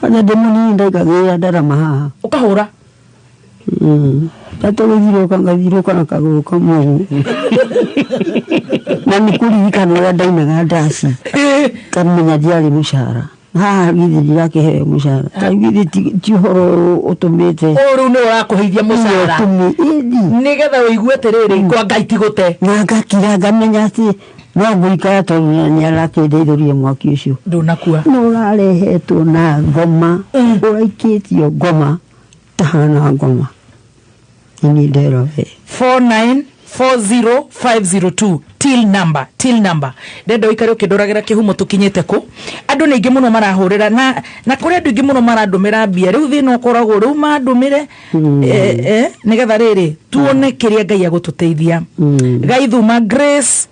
Ana demoni ndagagira ndarama haha. Ukahura. Tato githiro kana kaguru kamwe. Na nikuri kana ndainaga ndasi. Kamenya diari mushara. Githi ndirakihe mushara. Githi ti horo utumite. Uru ni urakuhithia mushara. Nigetha uigue tiriri kwa Ngai tigute. Na ngakira ngamenya ati no nguikara tondu niarakindeithirie mwaki ucio. Ndunakua. No urarehetwo na ngoma. Uraikitio ngoma. Tahana ngoma. Ini ndero 4940502 till number ndendo ikare ukinduragira kihumo tukinyite ku andu ningi muno marahurira na kuri andu ingi muno marandumira mbia riu thina ukoragwo riu mandumire nigetha riri tuone kiria Ngai agututeithia Gaithuma Grace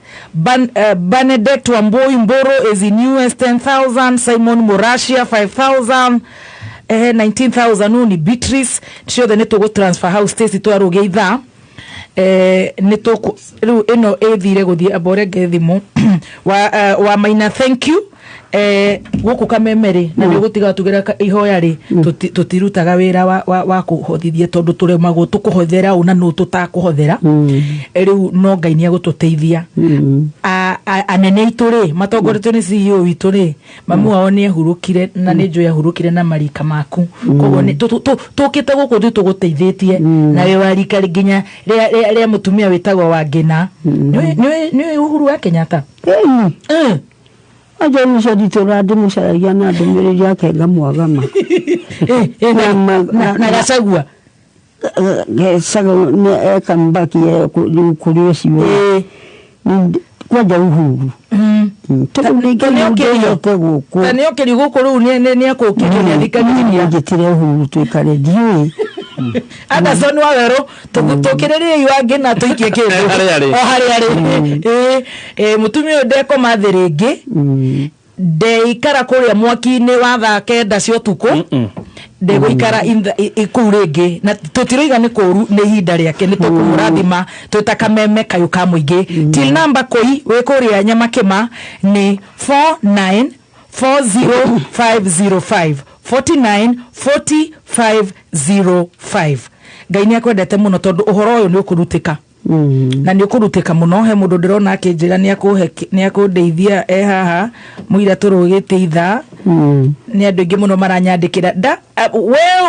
Benedict Wamboi Mboro is in US 10,000 Simon Murashia 5,000 19,000 uni Beatrice ciothe ni tugu transfer house Stacy twarugia itha ni tuku riu ino ethire guthie abore ngethimu wa maina thank you guku kamemeri na ni gutiga tugira ihoya ri tutirutaga wira wa kuhothithia tondu turi magu tukuhothera una no tutakuhothera riu no Ngai ni agututeithia anene ituri matongoretwe ni CEO witu ri mamu wao ni ahurukire na ni njoya ahurukire na marika maku koguo ni tukite guku ndi tuguteithĩtie na we warika nginya ria mutumia witagwo Wangina ni Uhuru wa Kenyatta aja mushaditora ndimusharagia na ndumiri yake ngamwagama na Gachagua Gachagua ni ekambaki kurio siwe kwaja Uhuru Tani okeri guku riu ni akukirio ni thikaniria ngitire Uhuru twikare ndiwe Anderson Waweru tukiririe Wangina tuikie kindu hari mutumia ndeko mathiringi ndeikara kuria mwaki-ini wa thaa kenda cio tuku ndegũikara ikuringi na tutiroiga ni kuru ni hinda riake ni tukumurathima twita kameme kayu ka muingi till number koi we kuria Nyamakima ni 4940505 4940505 Ngai ni akwendete muno tondu uhoro uyu ni ukurutika na ni ukurutika muno he mundu ndirona akinjira ni akundeithia haha muira turugite itha ni andu ingi muno maranyandikira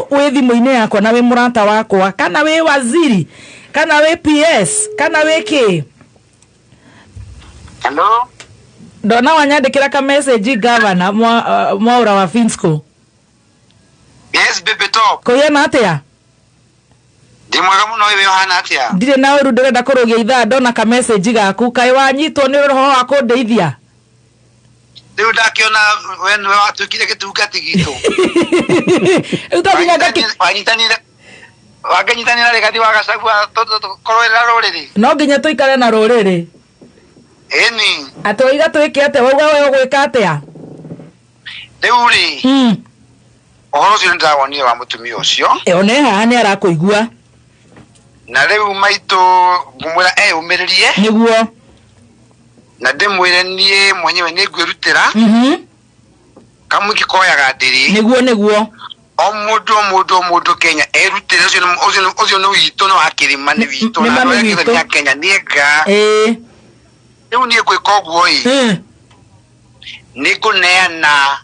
we thimu-ini yakwa na we murata wakwa kana we waziri kana we PS kana we ki hello ndona wanyandikira ka message governor Mwaura wa Finsco. Yes baby top koyena atia ndimwaga muno wewe hana atia ndire nawe ru ndirenda kurugia itha ndona ka message gaku kai wanyitwo ni roho wa kundeithia riu ndakiona we watukire gitungati gitu utabinya gaki waganyitanira regati wa Gachagua korwera ruriri no nginya tuikare na ruriri eni atoiga twike atia wauga we gwika atia riu ri ohoro cio ndawonire wa mutumia ucio one haha ni arakuigua na riu maitu ngumwira umiririe niguo na ndimwire nie mwenyewe ni ngwirutira kamwe kikoyaga ndiri niguo o mundu Kenya erutire ucio ni witu no akirima ni witu na ni Kenya ni nga riu ni gwika uguo ni kuneana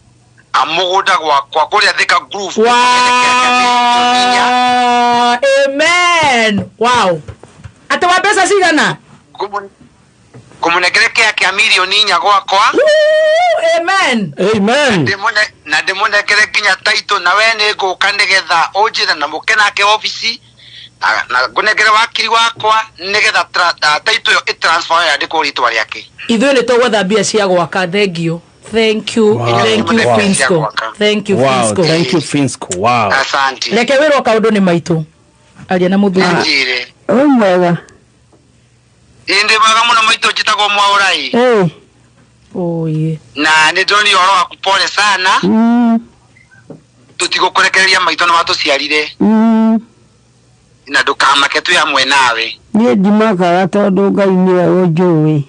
amugunda gwakwa kuria Thika Group amen wow ate wa pesa cigana kumunengerekea kia milioni 4 gwakwa amen na ndimunengere nginya taito na we ni nguka nigetha unjitha na mukenake ofisi na ngunengere wakiri wakwa nigetha taito yo transfer ya ndiko ritwa riake ithuĩ nĩ tũgwetha mbia cia gwaka thengio thank you Finsco thank you Finsco wow asante reke wĩrwo kaũndũ nĩ maitũ aria na mũthuri mwega indi mwaga muno maitũ njitagwo Mwaurai oye na nĩ ndoni oro waku pole sana tutigukurekereria maitũ na watuciarire na ndukamake tu hamwe nawe niĩ ndimakaga tondũ Ngai nĩwe ũnjũĩ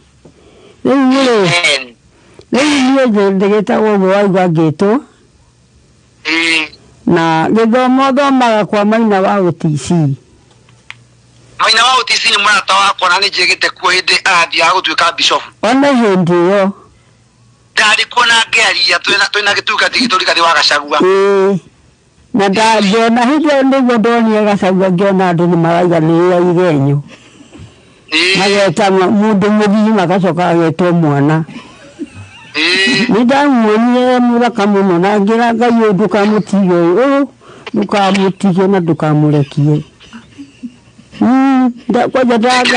Niĩ ndĩgĩtagwo Mũwaiga Ngĩtũ. Na gĩthomo thomaga kwa Maina wa UTC. Maina wa UTC nĩ mũrata wakwa na nĩ njĩgĩte kuo hĩndĩ athiaga gũtuĩka bishop. Ona hĩndĩ ĩyo. Ndarĩ kuona ngĩaria twĩna gĩtungati gĩtũrikathi wa Gachagua. Na ndangĩona hĩndĩ ĩyo nĩguo ndonire Gachagua ngĩona andũ nĩ maraiganĩrĩra igenyo. Mageta mũndũ mũthii magacoka agetwo mwana. Nĩndamuonire mũthaka mũno na ngĩra Ngai ũyũ ndũkamũtige ũyũ, ndũkamũtige na ndũkamũrekie. Kwanja ndaga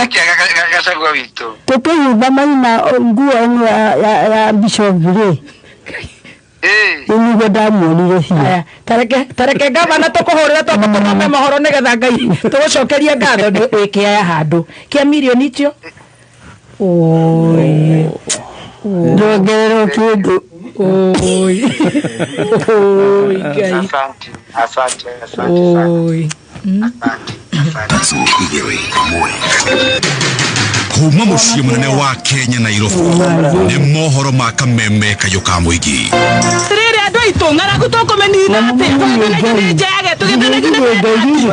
Gachagua witũ. Tũkĩhumba Maina nguo ĩno ya Bishop rĩ. Nĩguo ndamuonire biũ. Tareke gavana tũkũhũrĩra tũkũtũma mohoro nĩgetha Ngai tũgũcokerie ngatho wĩkĩaya handũ kĩa mirioni icio. Oi. Ndongererwo kĩndũ. Oi. Oi Ngai. Asante. Oi. Kuma muciĩ munene wa Kenya Nairobi nĩ mohoro ma kameme kayũ ka mũingĩ. Tirĩrĩ andũ aitũ ng'aragu tũkũmenina atĩ tũgĩthenegene njage tũgĩthenegene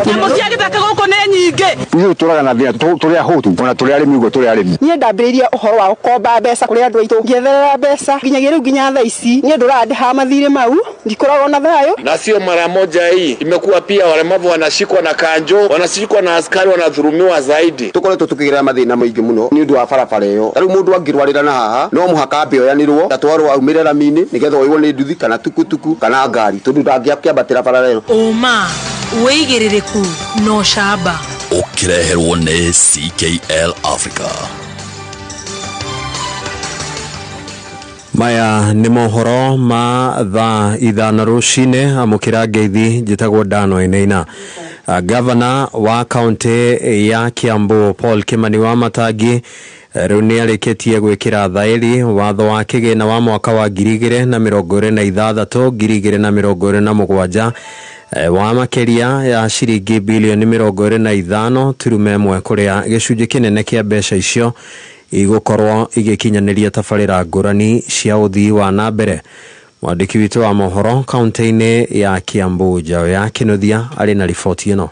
nyamũ cia gĩthaka gũkũ nĩ nyingĩ. Ithuĩ tũraga na thĩna tũrĩ ahũtu ona tũrĩ arĩmi ũguo tũrĩ arĩmi. Niĩ ndambĩrĩirie ũhoro wa gũkomba mbeca kũrĩ andũ aitũ ngĩetherera mbeca nginyagia rĩu nginya thaa ici niĩ ndũrandiha mathirĩ mau ndikoragwo na thayũ. Na sio mara moja hii, imekuwa pia walemavu wanashikwa na kanjo, wanashikwa na askari, wanadhulumiwa zaidi. Tukoretwo tukĩgerera mathĩna maingĩ mũno nĩ ũndũ wa barabara ĩyo. Rĩu mũndũ angĩrwarĩra na haha no mũhaka mbĩoyanĩrwo atwarwo aumĩre rami-inĩ nĩgetha woywo nĩ nduthi kana tukutuku kana ngari tondũ ndangĩakĩambatĩra barabara ĩyo. Ũma wĩigĩrĩrĩku no camba ũkĩreherwo nĩ CKL Africa. Maya nĩ mohoro ma thaa ithano rũcinĩ amũkĩra ngeithi njĩtagwo Dano Eneina. Governor wa kaunti ya Kiambu Paul Kimani Wamatangi rĩu nĩ arĩkĩtie gwĩkĩra thaĩri watho wa kĩgĩna wa mwaka wa 2026 2027 wa makĩria ya ciringi bilioni 25 turume ĩmwe kũrĩa gĩcunjĩ kĩnene kĩa mbeca icio igũkorwo igĩkinyanĩria tabarĩra ngũrani cia ũthii wa na mbere. Mwandĩki witũ wa mohoro kaunti-inĩ ya Kiambu Njaũ ya Kĩnuthia arĩ na riboti ĩno.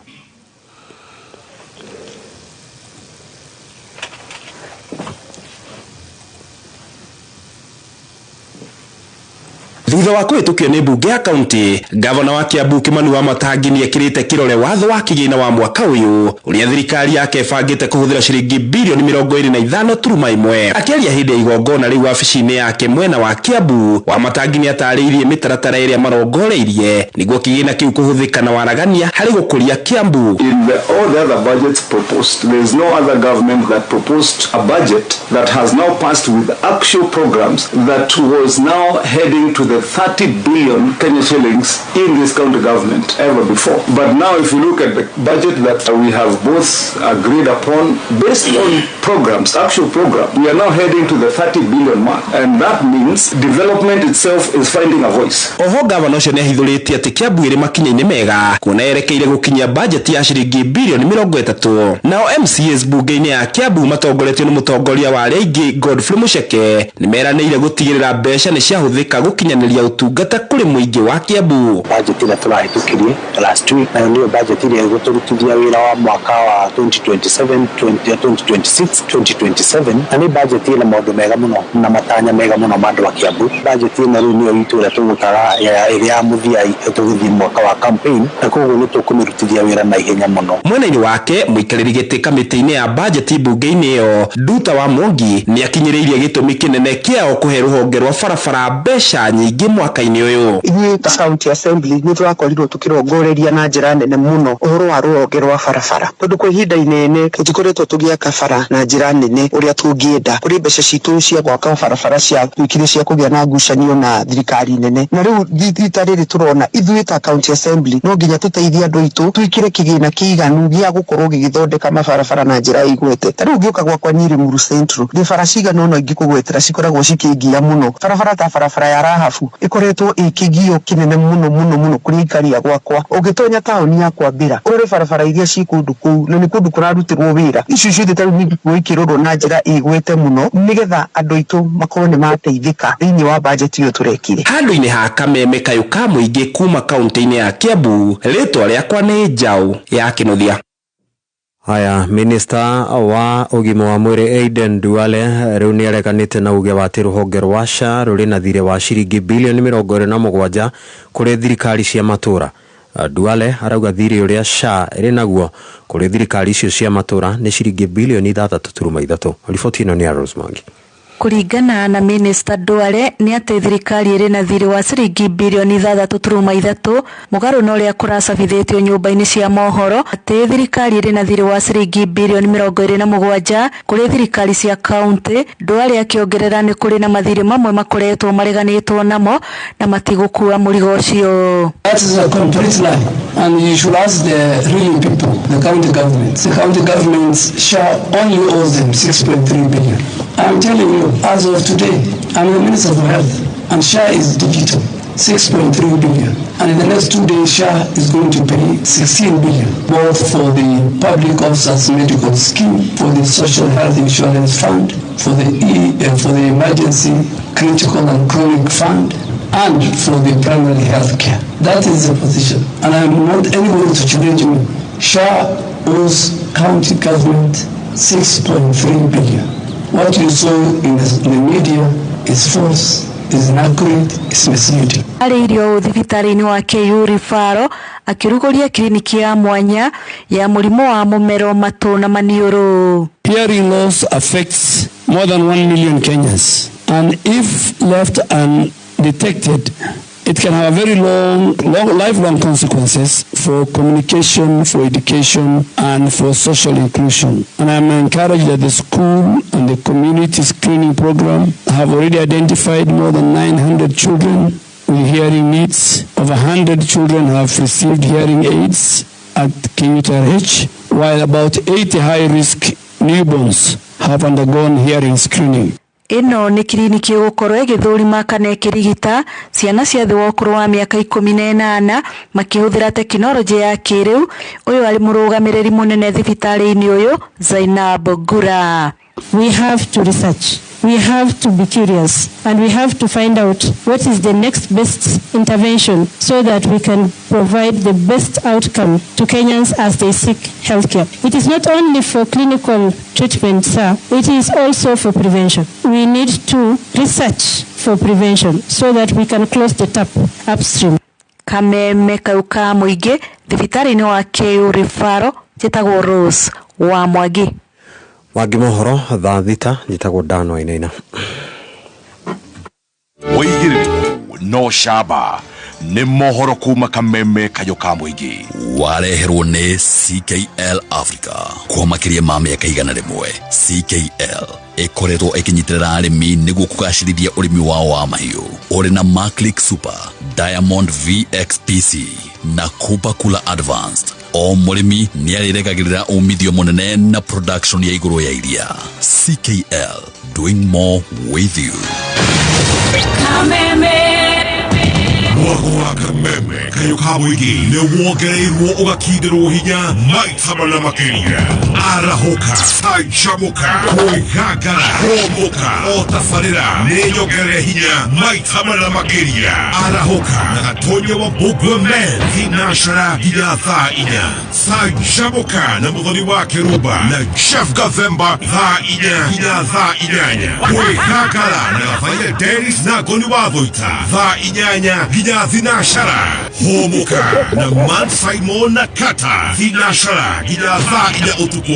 Thutha wa kũhĩtũkio nĩ mbunge ya kaunti, gavana wa Kiambu Kimani Wamatangi nĩ ekĩrĩte kĩrore watho wa kĩgĩna wa mwaka ũyũ ũrĩa thirikari yake ĩbangĩte kũhũthĩra ciringi bilioni 25 turuma ĩmwe. Akĩaria hĩndĩ ya igongona rĩu wabici-inĩ yake mwena wa Kiambu, Wamatangi nĩ atarĩirie mĩtaratara ĩrĩa marongoreirie nĩguo kĩgĩna kĩu kũhũthĩka na waragania harĩ gũkũria Kiambu. In all the other budgets proposed, there is no other government that proposed a budget that has now passed with actual programs that was now heading to the 30 billion Kenya shillings in this county government ever before. But now if you look at the budget that we have both agreed upon based on programs, actual programs, we are now heading to the 30 billion mark, and that means development itself is finding a voice. Oho gavana ũcio nĩ ahithũrĩtie atĩ Kiambu ĩrĩ makinya-inĩ mega kuona yerekeire gũkinyia bajeti ya ciringi bilioni 30. Nao MCAs bunge-inĩ ya Kiambu matongoretio nĩ mũtongoria wa Rĩngĩ Godfrey Muceke nĩ meranĩire gũtigĩrĩra mbeca nĩ ciahũthĩka gũkinyanĩria ũtungata kũrĩ mũingĩ wa Kiambu. Budget ĩrĩa tũrahĩtũkirie last week na nĩyo budget ĩrĩa ĩgũtũrutithia wĩra wa mwaka wa 2027 2026 2027 na nĩ budget ĩna maũndũ mega mũno na matanya mega mũno ma andũ a Kiambu. Budget ĩno rĩu nĩyo itũ ĩrĩa tũgũtara ĩrĩa ya mũthia tũgũthiĩ mwaka wa campaign na koguo nĩ tũkũmĩrutithia wĩra na ihenya mũno. Mwena-inĩ wake mũikarĩri gĩtĩ kamĩtĩ-inĩ ya budget bunge-inĩ ĩyo Nduta wa Mwangi nĩ akinyĩrĩirie gĩtũmi kĩnene kĩao kũhe rũhonge rwa barabara mbeca nyingĩ mwaka-inĩ ũyũ. Ithuĩ ta county assembly nĩ tũrakorirwo tũkĩrongoreria na njĩra nene mũno ũhoro wa rũhonge rwa barabara tondũ kwa ihinda inene tũtikoretwo tũgĩaka bara na njĩra nene ũrĩa tũngĩenda kũrĩ mbeca citũ cia gwaka barabara cia twĩkire cia kũgĩa na ngucanio na thirikari nene. Na rĩu thita rĩrĩ tũrona ithuĩ ta county assembly no nginya tũteithie andũ aitũ twĩkire kĩgĩna kĩiganu gĩa gũkorwo gĩgĩthondeka mabarabara na njĩra igwete. Ta rĩu ngĩũka gwakwa Nyĩrĩ Muru Central bara cigana ũna ingĩkũgwetera cikoragwo cikĩngia mũno. Barabara ta barabara ya Rahabu gikoretwo ikigio kinene muno kuri ikaria gwakwa ugitonya taoni ya kwambira urore barabara iria ci kundu kuu na ni kundu kurarutirwo wira icio ciothe taru ni gwikirwo na njira igwete muno nigetha andu aitu makorwo ni mateithika thiini wa budget iyo turekire handu-ini ha Kameme Kayũ ka Mũingĩ kuma kaunti-ini ya Kiambu. Ritwa riakwa ni Njau ya Kinuthia. Haya, Minister wa ugima wa mwiri Aden Duale riu ni arekanite na uge wa rũhonge rwa SHA rũrĩ na thirĩ wa ciringi bilioni 27 kũrĩ thirikari cia matura. Duale arauga thirĩ ũrĩa SHA ĩrĩ naguo kũrĩ thirikari icio cia matura nĩ ciringi bilioni 3.3. Riboti ĩno ni ya Rosemary. Kuringana na Minister Duale ni ati thirikari iri na thiri wa ciringi bilioni 3.3 mugaru no ria kuracabithitio nyumba-ini cia mohoro ati thirikari iri na thiri wa ciringi bilioni 27 kuri thirikari cia county. Duale akiongerera ni kuri na mathiri mamwe makoretwo mareganitwo namo na matigukua murigo ucio. That is a complete lie and you should ask the real people, the county governments. The county governments SHA only owes them 6.3 billion. I'm telling you, as of today, I'm the Minister for Health and SHA is digital, 6.3 billion. And in the next 2 days, SHA is going to pay 16 billion, both for the public officers medical scheme, for the social health insurance fund, for the emergency critical and chronic fund, and for the primary health care. That is the position. And I want anybody to challenge me. SHA owes county government 6.3 billion. What you saw in the media is false, is inaccurate, is misleading. Alirio thibitari-ini wa KU Rifaro akirugoria kliniki ya mwanya ya murimo wa mumero matu na maniuru. Hearing loss affects more than 1 million Kenyans, and if left undetected, it can have very lifelong consequences for communication, for education, and for social inclusion. And I'm encouraged that the school and the community screening program have already identified more than 900 children with hearing needs. Over 100 children have received hearing aids at KUTRH, while about 80 high-risk newborns have undergone hearing screening. Ino ni kliniki gukorwo igithurima kana ikirigita ciana cia thi wa ukuru wa miaka 18 makihuthira teknoloji ya kiriu. Uyu ali murugamiriri munene thibitari-ini uyu Zainab Gura. We have to research, we have to be curious, and we have to find out what is the next best intervention so that we can provide the best outcome to Kenyans as they seek healthcare. It is not only for clinical treatment, sir, it is also for prevention. We need to research for prevention so that we can close the tap upstream. Kameme Kayũ ka Mũingĩ thibitari-ini wa KU Rifaro njitagwo Rose wa Mwangi. Wangi mohoro thaa thita njitagwo Dan Wainaina. Waigĩrĩrĩku no shaba nĩ mohoro kuma Kameme Kayũ ka Mũingĩ wareherwo nĩ CKL Africa kwa makĩria ma mĩaka 100. CKL ĩkoretwo ĩkĩnyitĩrĩra arĩmi nĩguo kũgacĩrithia ũrĩmi wao wa mahiũ. Ũrĩ na Maclick Super, Diamond VXPC na Cooper Cooler Advanced. O mũrĩmi nĩ arĩregagĩrĩra umithio mũnene na production ya igũrũ ya iria. CKL, doing more with you. Mwako wa Kameme Kayũ ka Mũingĩ nĩ wongereirwo ũgakindĩrwo hinya maita mana makĩria. Arahoka, canjamũka, kwĩgangara, homoka, o tabarĩra nĩ nyongere hinya maita mana makĩria. Arahoka na gatonye wa Bugweme thinacara nginya thaa 4. Canjamũka na mũthoni wa Kĩrumba na Chef Gathemba thaa 4 nginya thaa 8. Kwĩgangara na Gathaiya Dennis na Ngoni wa Thũita thaa 8 nginya thinashara. Homoka na Man Simon na Kata thinashara nginya thaa 4 utuku.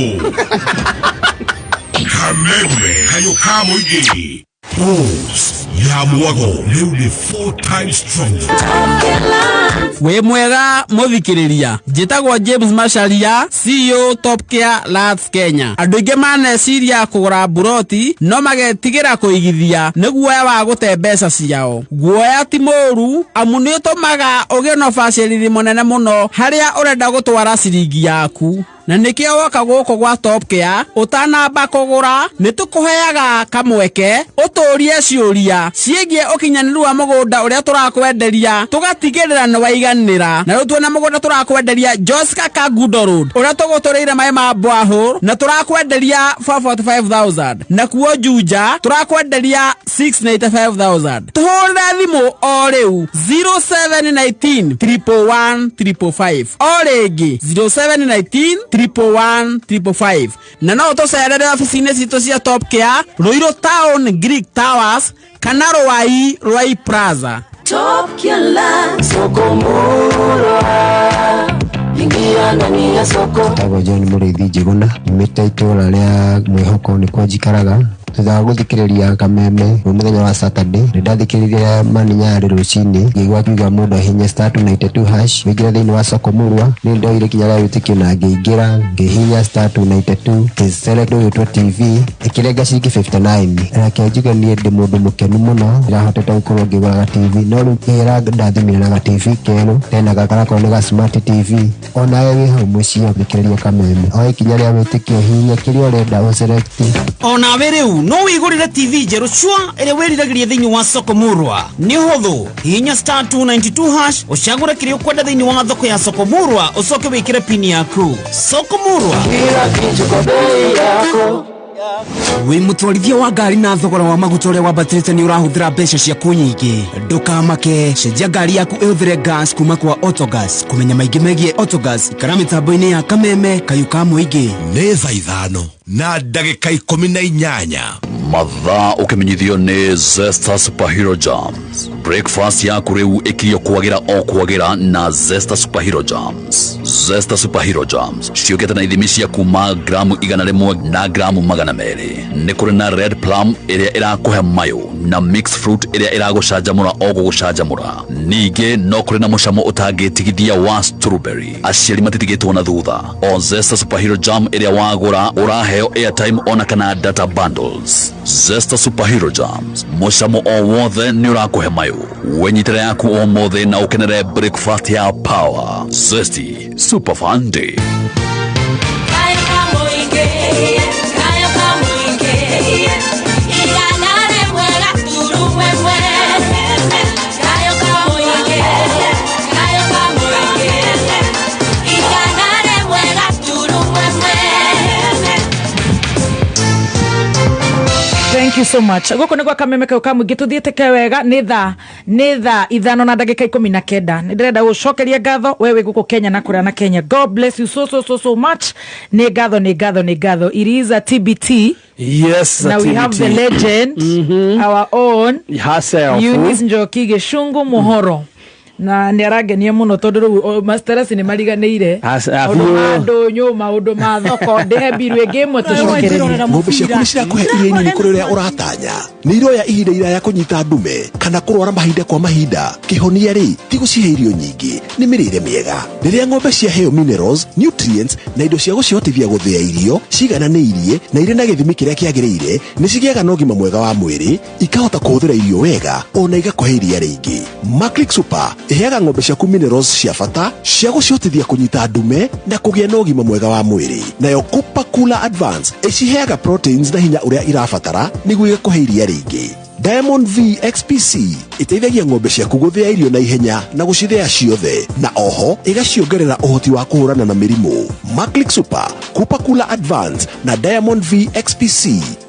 Kameme Kayũ ka Mũingĩ. Pulse ya mwago rĩu nĩ 4 times stronger. We mwega muthikiriria njitagwo James Macharia, CEO Top Care Labs Kenya. Andu ingi maneciria kugura buroti no magetigira kuigithia niguoya wa gute mbeca ciao. Guoya ti moru amu ni utumaga ugie no facility munene muno haria urenda gutwara ciringi yaku. na nikio woka guko gwa Top Care utanamba kugura nitukuheaga kamweke uturie ciuria ciegie ukinyaniru wa mugunda uria turakwenderia tugatigirira ni waiganira na rutwe na mugunda turakwenderia Joska Kagudo Road uria tugutureire mai ma Bwahur na turakwenderia 445,000 na kuo Juja turakwenderia 695,000 tuhurira thimu o riu 0719 111 555 o ringi 0719 111 555 na no tucerere ofisini citu cia Top Care Ruiru Town Greek Towers kana Ruai Plaza. Top Care Sokomurwa ingia ndani ya soko. Tagwa John Mureithi Njiguna nimete itura ria mwihoko ni kwa jikaraga thutha guthikiriria kameme muthenya wa Saturday ndathikiriria maninyari rucini ngigwa kiuga mundu hinya *292# wingira thiini wa Sokomurwa ni ndoire kinyaga witikio na ngiingira ngihinya *292 select Uyutwa TV ikirenga ciringi 59 rake njuga ni ndi mundu mukenu muno irahotete gukorwo ngigura TV no riu ngira ndathimira na TV kero tena gakara ko ni smart TV ona wewe hau mucio thikiriria kameme o ikinya ria witikio hinya kirio renda o select ona wewe no wigurire TV jeru shwa ere weriragirie thiini wa Sokomurwa ni huthu hinya *292# ucagure kirio kwenda thiini wa thoko ya Sokomurwa ucoke wikire pini yaku Sokomurwa kila kitu kwa bei yako. Wi mutwarithia wa ngari na thogora wa maguta uria wambatite ni urahuthira mbeca ciaku nyingi ndukamake cenjia ngari yaku ihuthire gas kuma kwa Autogas kumenya maingi megie Autogas ikara mitambo-ini ya kameme kayuka muingi ni thaa 5 na ndagika 18 mathaa ukimenyithio ni Zesta Superhero Jams. Breakfast yaku riu ikirio kwagira na Zesta Superhero Jams. Zesta Superhero Jams ciukite na ithimi cia kuma gramu 100 na gramu 200. Ni kuri na red plum iria irakuhe mayo na mixed fruit iria iragucanjamura gucanjamura. Ningi no kuri na mucamo utangitigithia wa strawberry aciari matitigitwo na thutha. O Zesta Superhero Jam iria wagura uraheo airtime ona kana data bundles. Zesta Superhero Jams mucamo o wothe ni urakuhe mayo wenyitire yaku o mothe na ukenere breakfast ya power. Zesty Super Fun Day. Thank you so much. Goko nigwa kameme kayo kamwingi tuthiete kewega ni tha 5 na ndagika 19 ndirenda gucokeria ngatho wewe guko Kenya na kuria na Kenya. God bless you so much. Ni ngatho it is a TBT. Yes, now we have the legend our own herself Eunice Njoki Gicungu Muhoro na nĩarangenia mũno tondũ rĩu masterasi nĩ mariganĩire andũ nyũma ũndũ ma thoko ndehembirwo ĩngĩ ĩmwe tũcokererie ng'ombe ciaku nĩ cirakũhe iria nyinyi kũrĩ ũrĩa ũratanya nĩ iroya ihinda iraya kũnyita ndume kana kũrwara mahinda kwa mahinda kĩhonia rĩ ti gũcihe irio nyingĩ nĩ mĩrĩre mĩega rĩrĩa ng'ombe ciaheo minerals nutrients na indo cia gũcihotithia gũthĩa irio cigananĩirie na irĩ na gĩthimi kĩrĩa kĩagĩrĩire nĩ cigĩaga na ũgima mwega wa mwĩrĩ ikahota kũhũthĩra irio wega ona igakũhe iria rĩingĩ. Maclick Super iheaga ng'ombe ciaku minerals cia bata cia gũcihotithia kũnyita ndume na kũgĩa na ũgima mwega wa mwĩrĩ. Nayo Cooper Cooler Advance iciheaga proteins na hinya ũrĩa irabatara nĩguo igakũhe iria rĩingĩ. Diamond V XPC iteithagia ng'ombe ciaku gũthĩa irio na ihenya na gũcithĩa ciothe na oho igaciongerera ũhoti wa kũhũrana na mĩrimũ. Maclick Super, Cooper Cooler Advance na Diamond V XPC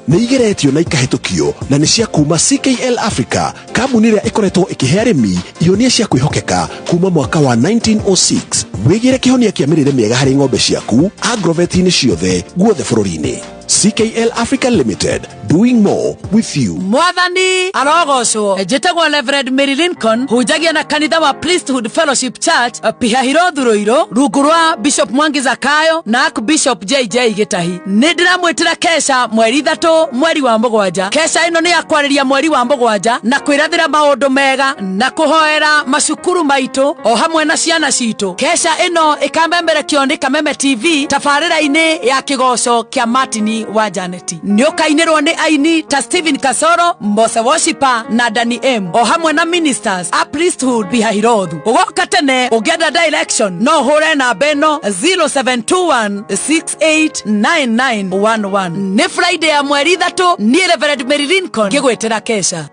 nĩ igeretio na ikahĩtũkio na nĩ cia kuma CKL Africa, kambuni ĩrĩa ĩkoretwo ĩkĩhe arĩmi ihonia cia kwĩhokeka kuma mwaka wa 1906. Wĩgĩre kĩhonia kĩa mĩrĩre mĩega harĩ ng'ombe ciaku agrovet-inĩ ciothe guothe bũrũri-inĩ. CKL Africa Limited, doing more with you. Mwathani arogocwo njĩtagwo Reverend Mary Lincoln hujagia na kanitha wa Priesthood Fellowship Church Pihahiro Thuruiro rungu rwa Bishop Mwangi Zakayo na Archbishop JJ Gitahi. Nĩ ndĩramwĩtĩra kesha mweri 3 mweri wa Mũgwanja. Kesha ĩno nĩ yakwarĩria mweri wa Mũgwanja na kwĩrathĩra maũndũ mega na kũhoera macukuru maitũ o hamwe na ciana citũ. Kesha ĩno ĩkamemerekio nĩ Kameme TV tabarĩra-inĩ ya kĩgoco kĩa Martin wa Janeti. Nĩũkainĩrwo nĩ aini ta Stephen Kasoro, Mbose Worshipper na Danny M, o hamwe na ministers a Priesthood Bihahirothu. Ũgoka tene ũngĩenda direction no hũre namba ĩno 0721689911. Nĩ Friday ya mweri 3, niĩ Reverend Mary Lincoln ngĩgwĩtĩra kesha.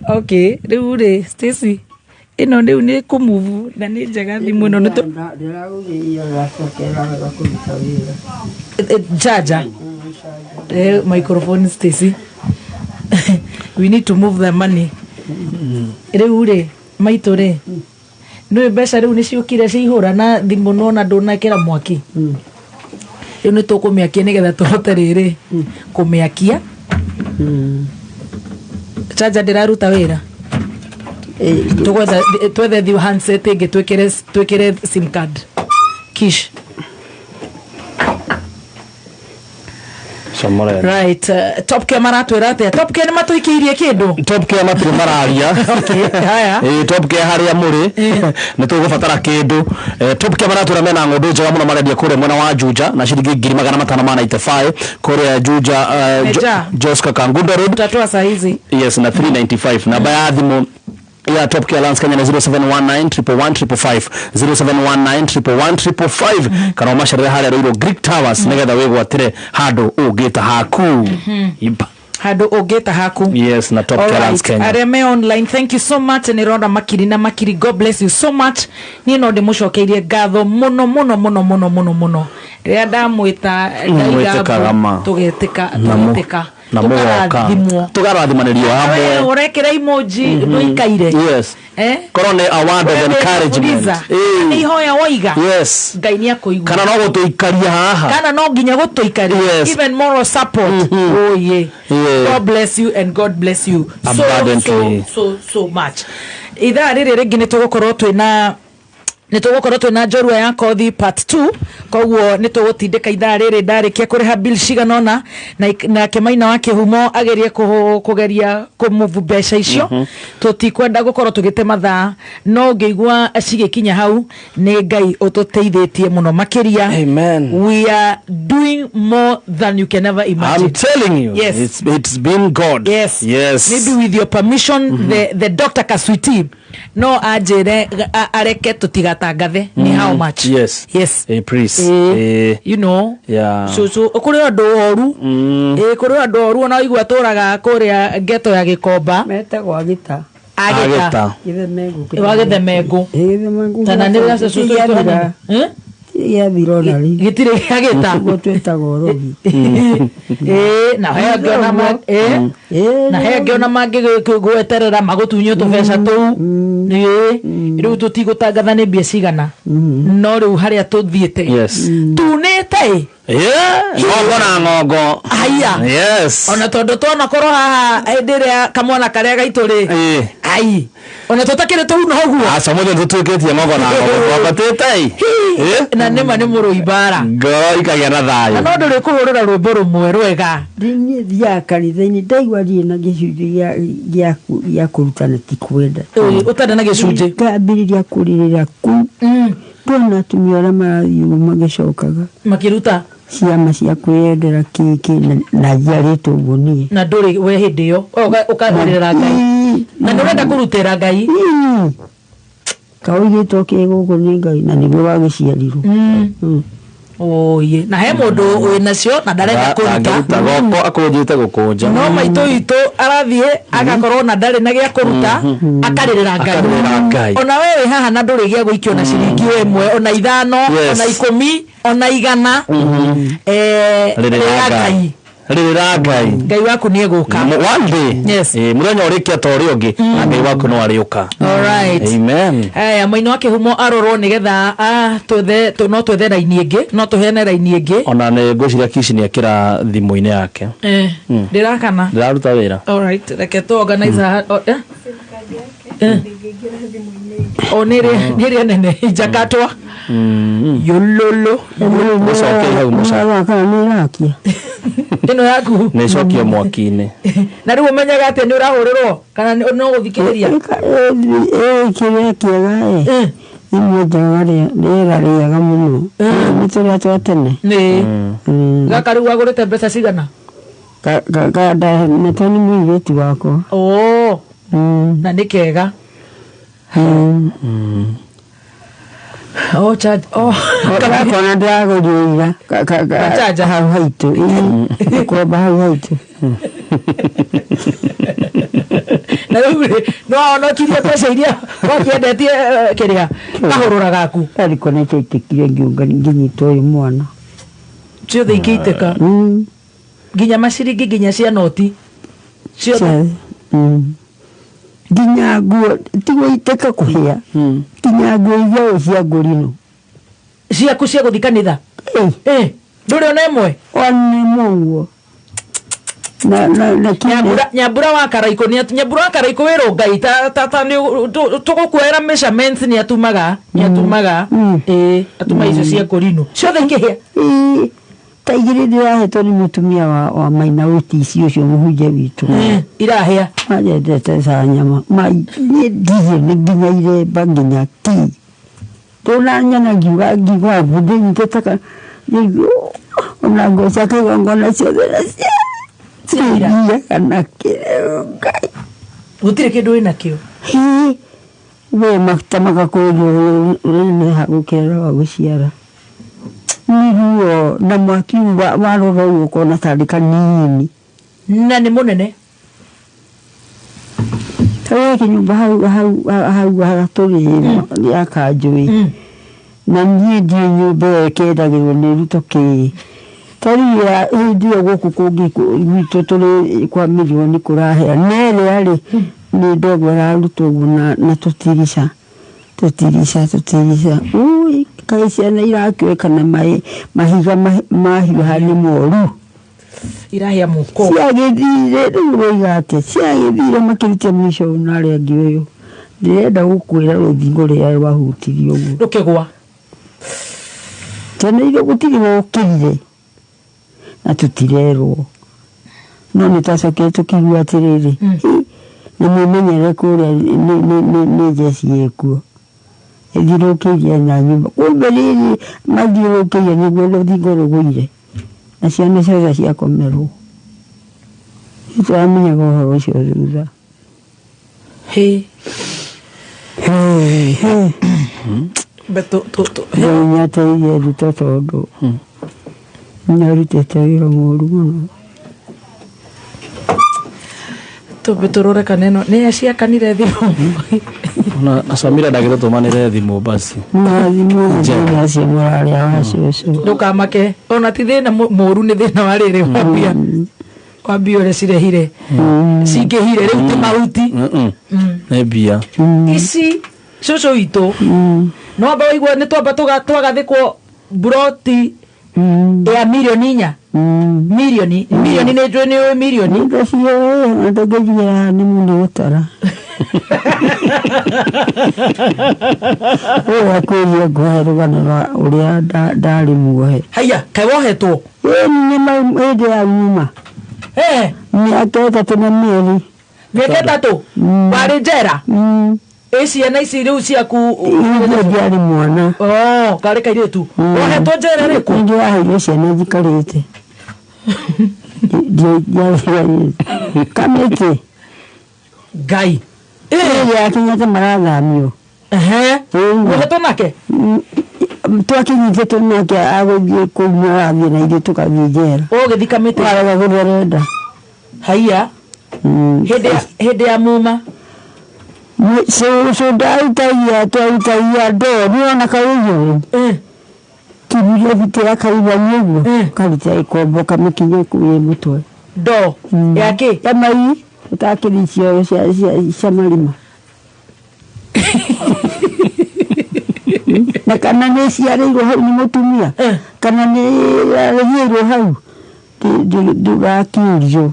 Okay, rĩu rĩ Stacy ino rĩu nĩ kũmove na nĩ njega thimũ ĩno nĩ charger microphone Stacy. We need to move the money. Rĩu rĩ maitũ rĩ nĩ mbeca rĩu nĩ ciũkire cihũra na thimũ nona ndũnekera mwaki. Rĩu nĩ tũkũmĩakia nĩgetha tũhote rĩrĩ kũmĩakia. Charger ndĩraruta wĩra. Twethe the handset ĩngĩ twĩkĩre sim card. Kish. Right, Top Care maratwĩra atĩa? Top Care nĩ matũikĩirie kĩndũ? Top Care matirĩ mararia. Haya. Top Care harĩa mũrĩ nĩ tũgũbatara kĩndũ. Top Care maratwĩra mena ng'ondu njega mũno marendia kũrĩa mwena wa Juja na ciringi 595 kũrĩa Juja Joska Kangundo Road. Tutatoa saa hizi. Yes, na 395. Namba ya thimũ ya Top Care Alliance Kenya 07191155 07191155 kana umasharira harĩa Ruiru Greek Towers negetha wĩgwatĩre handũ ũngĩta haku. Handũ ũngĩta haku. Yes, na Top Care Alliance Kenya. Areme online, thank you so much. Nĩ Ronda Makiri na Makiri, God bless you so much. Niĩ no ndĩmũcokeirie ngatho mũno. Rĩrĩa ndamwĩta tũgetĩka na mũgoka tũgarathimanĩrio hamwe ũrekĩra emoji ndũikaire. Yes, korone a word of encouragement. Nĩ ihoya woiga. Yes, Ngai nĩ akũigua. kana no gũtũikaria haha kana no nginya gũtũikaria. Even moral support. Oh yeah. God bless you and God bless you so much. Ithaa rĩrĩ rĩngĩ nĩ tũgũkorwo twĩna njorua ya kothi part 2 koguo nĩ tũgũtindĩka ithaa rĩrĩ ndarĩkia kũrĩha bill ciganona na Kĩmaina wa Kĩhumo agerie kũgeria kũmove mbeca icio. Tũtikwenda gũkorwo tũgĩte mathaa no ngĩigua cigĩkinya hau nĩ Ngai ũtũteithĩtie mũno makĩria. Amen. We are doing more than you can ever imagine. I'm telling you. Yes. It's been God. Yes. Maybe with your permission the Dr. Kaswiti no ajere areke tutigatangathe ni how much. Yes. Priest. You know. Yeah. So kuri andu oru kuri andu oru na igwa turaga kuria geto ya Gikomba metagwo Agita Wagethemengu tana nĩ rasa susu ya vironali gitire Agita gotwetagwo rogi na hege ona mangi gweterera magutunyo tubeca tu riu tutigũtangatha nĩ mbia cigana no riu haria tuthiĩte tunĩte ngongo aya. Yes, ona tondu twana korwo haha hĩndĩ kamwana karĩa gaitũ rĩ ai ona tutakĩrĩ tuhu no guo aca mũthĩ tutwĩkĩtie ngongo na ngongo twambatĩte na nĩma nĩ mũrũibara ngoro ikagĩa na thayũ na no ndũrĩ kũhũrĩra rwĩmbo rũmwe rwega. Ndinĩ thia kanitha-inĩ ndaigua thiĩ na gĩcunjĩ gĩa kũrutana ti kwenda ũtarĩ na gĩcunjĩ ngambĩrĩria kũrĩrĩra ku ndona atumia arĩa marathiĩ magĩcokaga makĩruta ciama cia kwĩyendera kĩkĩ na njiarĩtwo ũguo niĩ na ndũrĩ we hĩndĩ ĩyo ũkarĩrĩra Ngai na ndũrenda kũrutĩra Ngai kaũigĩtwo kĩgũkũ nĩ Ngai na nĩguo wagĩciarirwo. Oye na he mũndũ wĩnacio na ndarenda kũruta goko akũnjĩte gũkũnja no maitũ itũ arathiĩ agakorwo na ndarĩ na gĩa kũruta akarĩrĩra Ngai. Ona wewe haha na ndũrĩ gĩa gũikio na ciringi ĩmwe ona 5 ona 10 ona 100 rĩrĩra Ngai. Ngai waku nĩ egũka one day. Yes. Mũthenya ũrĩkia ta ũrĩa ũngĩ na Ngai waku no arĩũka. All right. Amen. Maina wa Kĩhumo arorwo nĩgetha no twethe raini ĩngĩ no tũheane raini ĩngĩ ona nĩ ngwĩciria Kishi nĩ ekĩra thimũ-inĩ yake ndĩrakana ndĩraruta wĩra. All right, reke tu organize nĩrĩa nene ijakatwa yololo mũcoke hau mũcoke ĩno yaku nĩ icokio mwaki-inĩ na rĩu ũmenyaga atĩ nĩ ũrahũrĩrwo kana no gũthikĩrĩria kĩrĩa kĩega Ni jawari rĩega mũno. Nĩ tũrĩa twa tene. Nĩ. Gaka rĩu wagũrĩte mbeca cigana? Gada nĩ toni mũirĩtu wakwa. Oo. Na nĩ kega. Charge. Kona ndagũrĩra. Charge hau haitũ. Kwamba hau haitũ. Na rĩu no kiria pesa iria wakiendetie kĩrĩa kahũrũra gaku. Ariko nĩ tũitikire nginyitwo ũyũ mwana. Ciothe ikĩitĩka. Nginya maciringi nginya cia noti. Ciothe. Nginya nguo tigũitĩka kũhĩa. Nginya nguo iria cia ngũrino. Ciaku cia gũthiĩ kanitha? Ndũrĩ ona ĩmwe? Ona ĩmwe ũguo. Nyambura wa Karaiko Nyambura wa Karaiko wĩrũngai ta tũgũkuoera measurements nĩ atumaga atuma icio cia kũrino ciothe ikĩhĩa. Ta igĩrĩ ndĩrahetwo nĩ mũtumia wa Maina Ũtisi ũcio mũhunjia witũ. Irahĩa. Majendete za nyama. Ndiye nĩ nginya iremba nginya ki. Tũna nyana ngiuga mbũndĩ nyitĩtaka. Ona ngoca kĩgongona ciothe nacio. Gũtirĩ kĩndũ wĩna kĩo. We maguta magakũrio nĩ hagũkera wa gũciara. Nĩruo na mwaki warora ũguo ũkona tarĩ kanini. Na nĩ mũnene. Tawe kĩnyũmba hau hagatũrĩ ya Kanjũĩ. Na niĩ ndiĩ nyũmba ĩyo ĩkendagĩrwo nĩ Ruto kĩ. Taria ndio gũkũ kũngĩ gwitũ tũrĩ kwa milioni kũrahĩa nere arĩ nĩ ndogo ararutwo na tũtirica ui kai ciana irakĩoeka na mahiga mahiũha nĩ moru irahĩa mũko ciagĩthire rĩu roigate ciagĩthire makĩrutia mĩico narĩa angĩ ũyũ ndĩrenda gũkwĩra rũthingo rĩa wahutirio ũguo rũkĩgwa tene irio gũtirĩ gũkĩrire na tutirerwo no nĩ tacokire tũkigua atĩrĩrĩ nĩ mwĩmenyere kũrĩa nĩ jeci ĩkuo ĩthiũrũkĩirie na nyũmba kumbe rĩrĩ mathiũrũkĩire nĩguo rũthingo rũgũire na ciana ciothe ciakomerwo nĩtũramenyaga ũhoro ũcio thutha nĩateithie Ruto tondũ nĩarutĩte wĩra mũru mũno tũrore kaneno nĩ aciakanire thimũ na Samira ndagĩtũtũmanĩre thimũ basi thimũ acio mũrarĩa wa cũcũ ndũkamake ona ti thĩna mũru nĩ thĩna wa rĩrĩ wa mbia ũrĩa cirehire cingĩhire rĩu ti mahuti nĩ mbia ici cũcũ witũ no amba waigua nĩ twamba twagathĩkwo buroti ya milioni 4 milioni nĩ njũĩ nĩ milioni ndangĩthiĩra nĩ mũno gũtara ũyũ akwĩria ngũhe rũgano rwa ũrĩa ndarĩ muohe haya kaĩ wohetwo hĩndĩ ya nyuma mĩaka ĩtatũ na mĩeri mĩaka ĩtatũ warĩ njera ciana ici rĩu ciaku ndiarĩ mwana karĩ kairĩtu wohetwo njera rĩkũ nĩndĩraheire ciana njikarĩte kamĩtĩ Ngai yakinyĩte marathamio wohetwo nake twakinyithĩtwo nake agũthiĩ kũu marathiĩ na ithuĩ tũgathiĩ njera ũgĩthi kamĩtĩ waraga gũtherenda haiya hĩndĩ ya muma twarutagia ndoo nĩwona kaũguo kibiria bitĩra kaiba nĩguo karuta ikombo kamĩkinya kuĩ mũtwe ndoo yake ya mai ũtakĩri cioro cia marima na kana nĩ ciarĩirwo hau nĩ mũtumia kana nĩ arĩhĩirwo hau ndũgakĩũrio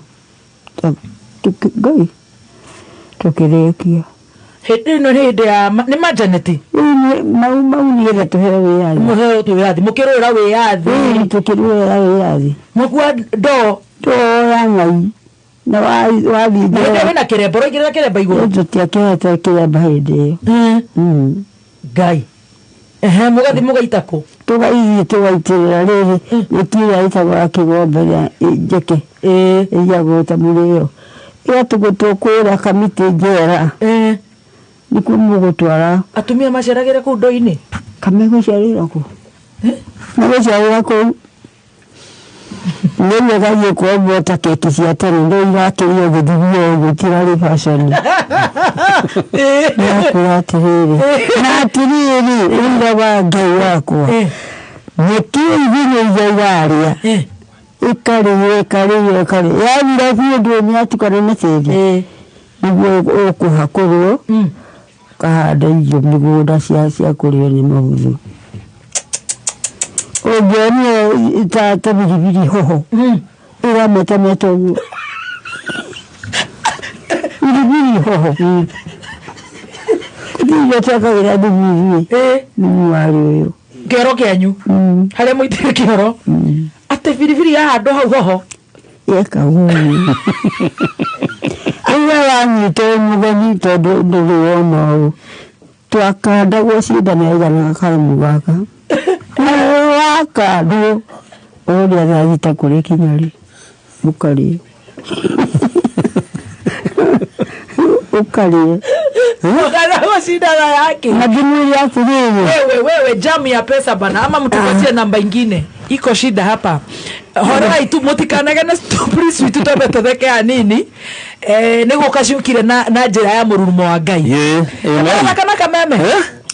Ngai tũkĩrĩkia hĩndĩ ĩno nĩ hĩndĩ ya nĩ majaneti mau nĩgetha tũheo wĩyathi mũheo wĩyathi mũkĩrũĩra wĩyathi tũkĩrũĩra wĩyathi mũkua ndoo ya ngai na wathiĩ wĩna kĩrembo roigĩrĩra kĩremba igũrũ tũtiakĩhete kĩremba hĩndĩ ĩyo Ngai mugathi mugaita ku tugaitirira riri nyekira itagwa kigombe ya njeke iyagota murio yatugutukwira kamiti njera nikuo mugutwara atumia maceragire ku ndoini kamegucerira ku nagucerira ku nene gaye kuomba taketi cia tene ndo irakirio githibio gutirari fashion na atiriri unda wa ngai wakwa nyekio ithino izairaria ikari yabira bindo nyatukana na tiri niguo ukuhakorwo kahanda irio migunda cia kurio ni mahuthu ogeni tata bibiri hoho ira meta ugu bibiri hoho ndiyo taka ira bibiri ni mwari kero kenyu hale muitire kero ate bibiri ya ando hau hoho eka huyu ira wanyite mugani todo nduwono twakanda gocida na igana karamu gaka wakadu oria thagita kuri kinyari mukari ukari ukara shida yake madini ya furiri wewe jamu ya pesa bana ama mtupatie namba nyingine iko shida hapa hora itu motikanage na please witutobe totheke anini nego kashukire na njira ya mururumo wa ngai kana kameme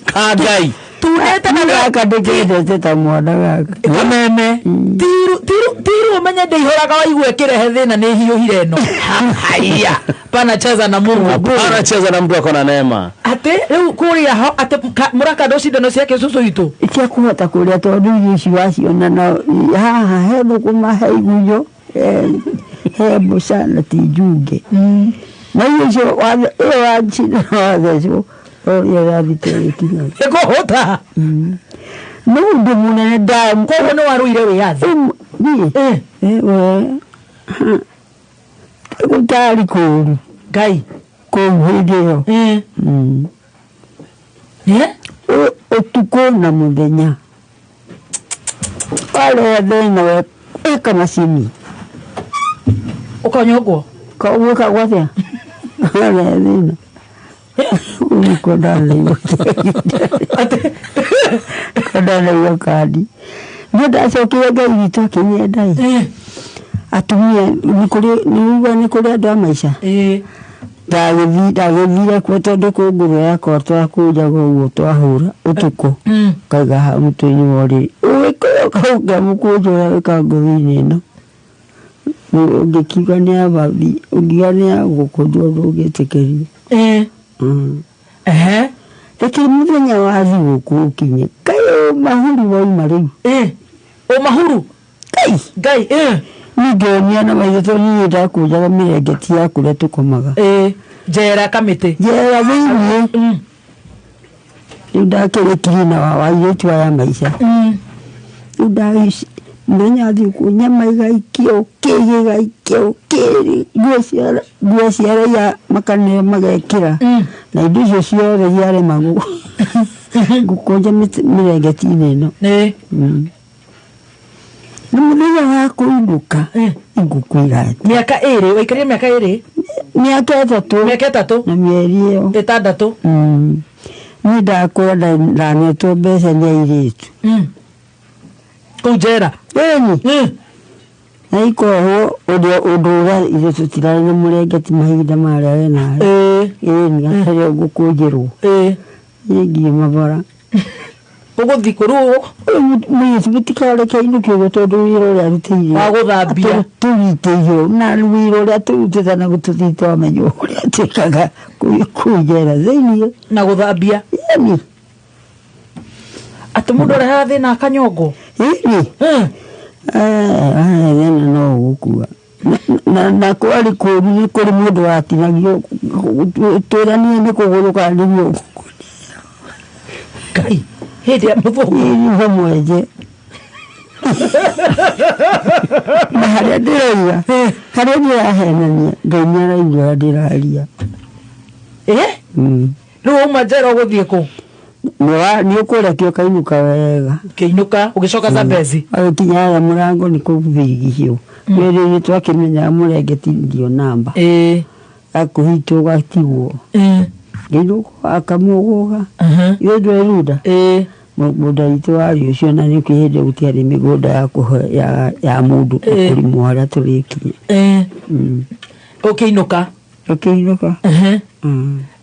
ka ngai tuneta na akadekede teta mwana gaka kameme tiru menya ndehoraga waigwe kirehe thina ni hiuhire no haya pana cheza na Mungu pana cheza na mtu akona neema ate riu kuria ho ate muraka doshida no ciake cucu itu ikia kuhota kuria tondu ici waciona na haha hebo kuma heiguyo hebo sana tijunge na hiyo wa chini wazo oria gathite kinya eko hota no ndu munene da ko no waruire we yazi utari kuru ngai kuhidio utuko na muthenya wale thina we eka macini ukanyogwo kawuka gwathia wale thina uko ndani kadale yakadi ndio asokiwa ngai itoke ndai atumia ni kuri ndo maisha ndagithire kwa tondu kunguru yakwa twakuja guo twahura utuko kaiga ha mutini wori ukauga mukujura wikangurine no ngikiga ni abathi ungigani ya gukundwa ndugitekeria lakini muthenya wa thiguku ukinye kayo mahuru wa imariu o mahuru ngai ningenia na maitho ni ndakujaga mirengeti ya kuria tukomaga jera kamite jera thini ndakirikiri na waitu ya maisha ndaishi menya thiku nyama igaikio kiri guociara ya makane magekira na indo icio ciothe yare magu gukonja mirengeti neno Numuliza wako induka ngukwira miaka 2 waikaria miaka 2 miaka 3 na mieri iyo 6 ni ndakwenda ndanetwo mbeca ni iritu kujera na ikoho udura ile tutirana na murengeti mahinda maria wena ni akario gukujirwo yegi mabara uguthi kuru mwisi bitikare kaino kyo tondu wiro ria rutire wa guthambia turiteyo na wiro ria turuteta na gututhito amenyo ria tikaga kujera zaini na guthambia yani atumundu reha thina akanyongo nena no gukua na kwari kuri mundu watinagio twiranie ni kuguruka ndio kai hedi ya muthuku ni mweje na haria ndiraia haria ndirahenania ndonyara igua ndiraria riu uma njera guthie ku ni ukura kio kainuka wega kiinuka ugicoka Zambezi kinyara murango ni kuvigihio mwere ni twakimenya murengeti ndio namba akuhito gatigwo ngiruko akamugoga yedwe ruda muda itwari ucio na ni kwihinde gutiari migunda ya mundu kuri mwara turiki ukiinuka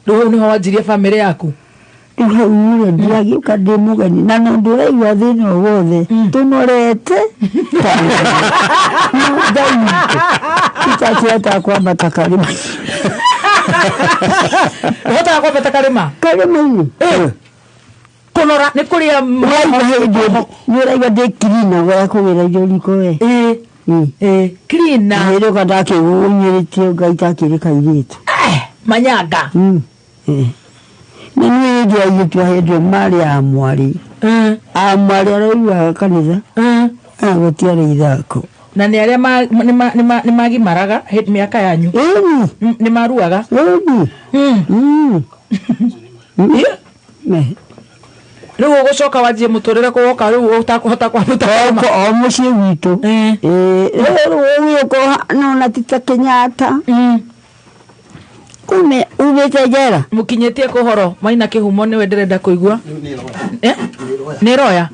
Ndio ni hawajiria family yaku ule ndiagiuka ndi mugeni na no nduraigwa thina wothe tunorete tutakiata kwamba takarima hota kwamba takarima kunora ni kuria nduraigwa ndi kirina wa kuwira joliko we kirina ndio kadake unyiritie gaita kirika iritu manyanga nani ndio yitu hede mali amwali amwali araiwa kanisa agutiare ithako na ni aria ni magi maraga hit miaka yanyu ni maruaga riu ugucoka wajie muturire kuwoka riu utakuhota kwaruta o mucii witu riu ko no na tita Kenyatta ubete jera mukinyetie kuhoro maina kihumo ni wenderenda kuigua ni roya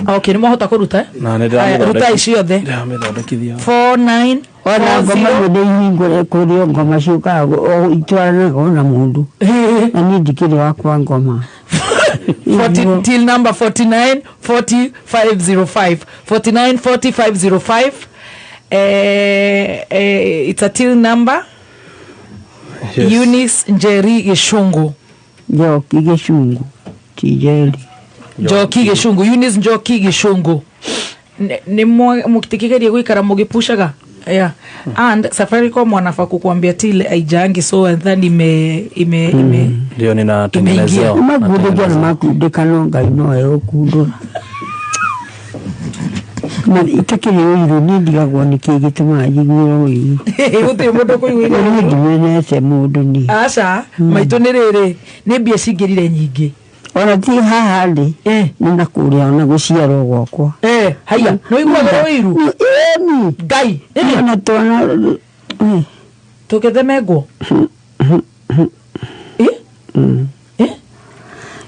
okay ni mohota kuruta na ne ndamira ruta icio the ndamithondekithia 49 ona ngoma ndi hingure kurio ngoma ciuka o itwarana ona mundu na ni ndikiri wakwa ngoma 40 till number 49 40505 49 40505 it's a till number. Yes. Eunice Njeri Gishungu. Njoki Gishungu. Tijeli. Njoki Gishungu. Eunice Njoki Gishungu. Ni mukitikigeria gwikara mugipushaga. Yeah. And Safaricom wanafa kukuambia tile aijangi so and then ime ndio ninatengenezea. Magudu jana makude kanonga inoe okudura. Na itakiri uyu nindiga gwani kigituma yigiro uyu uti mundu kuigwira ni menete mundu ni aca maitu ni riri ni mbia cingirire nyingi ona ti haha ndi nina kuria ona guciarwo gwakwa haya no igwa wiru ngai ona tona tukethemegwo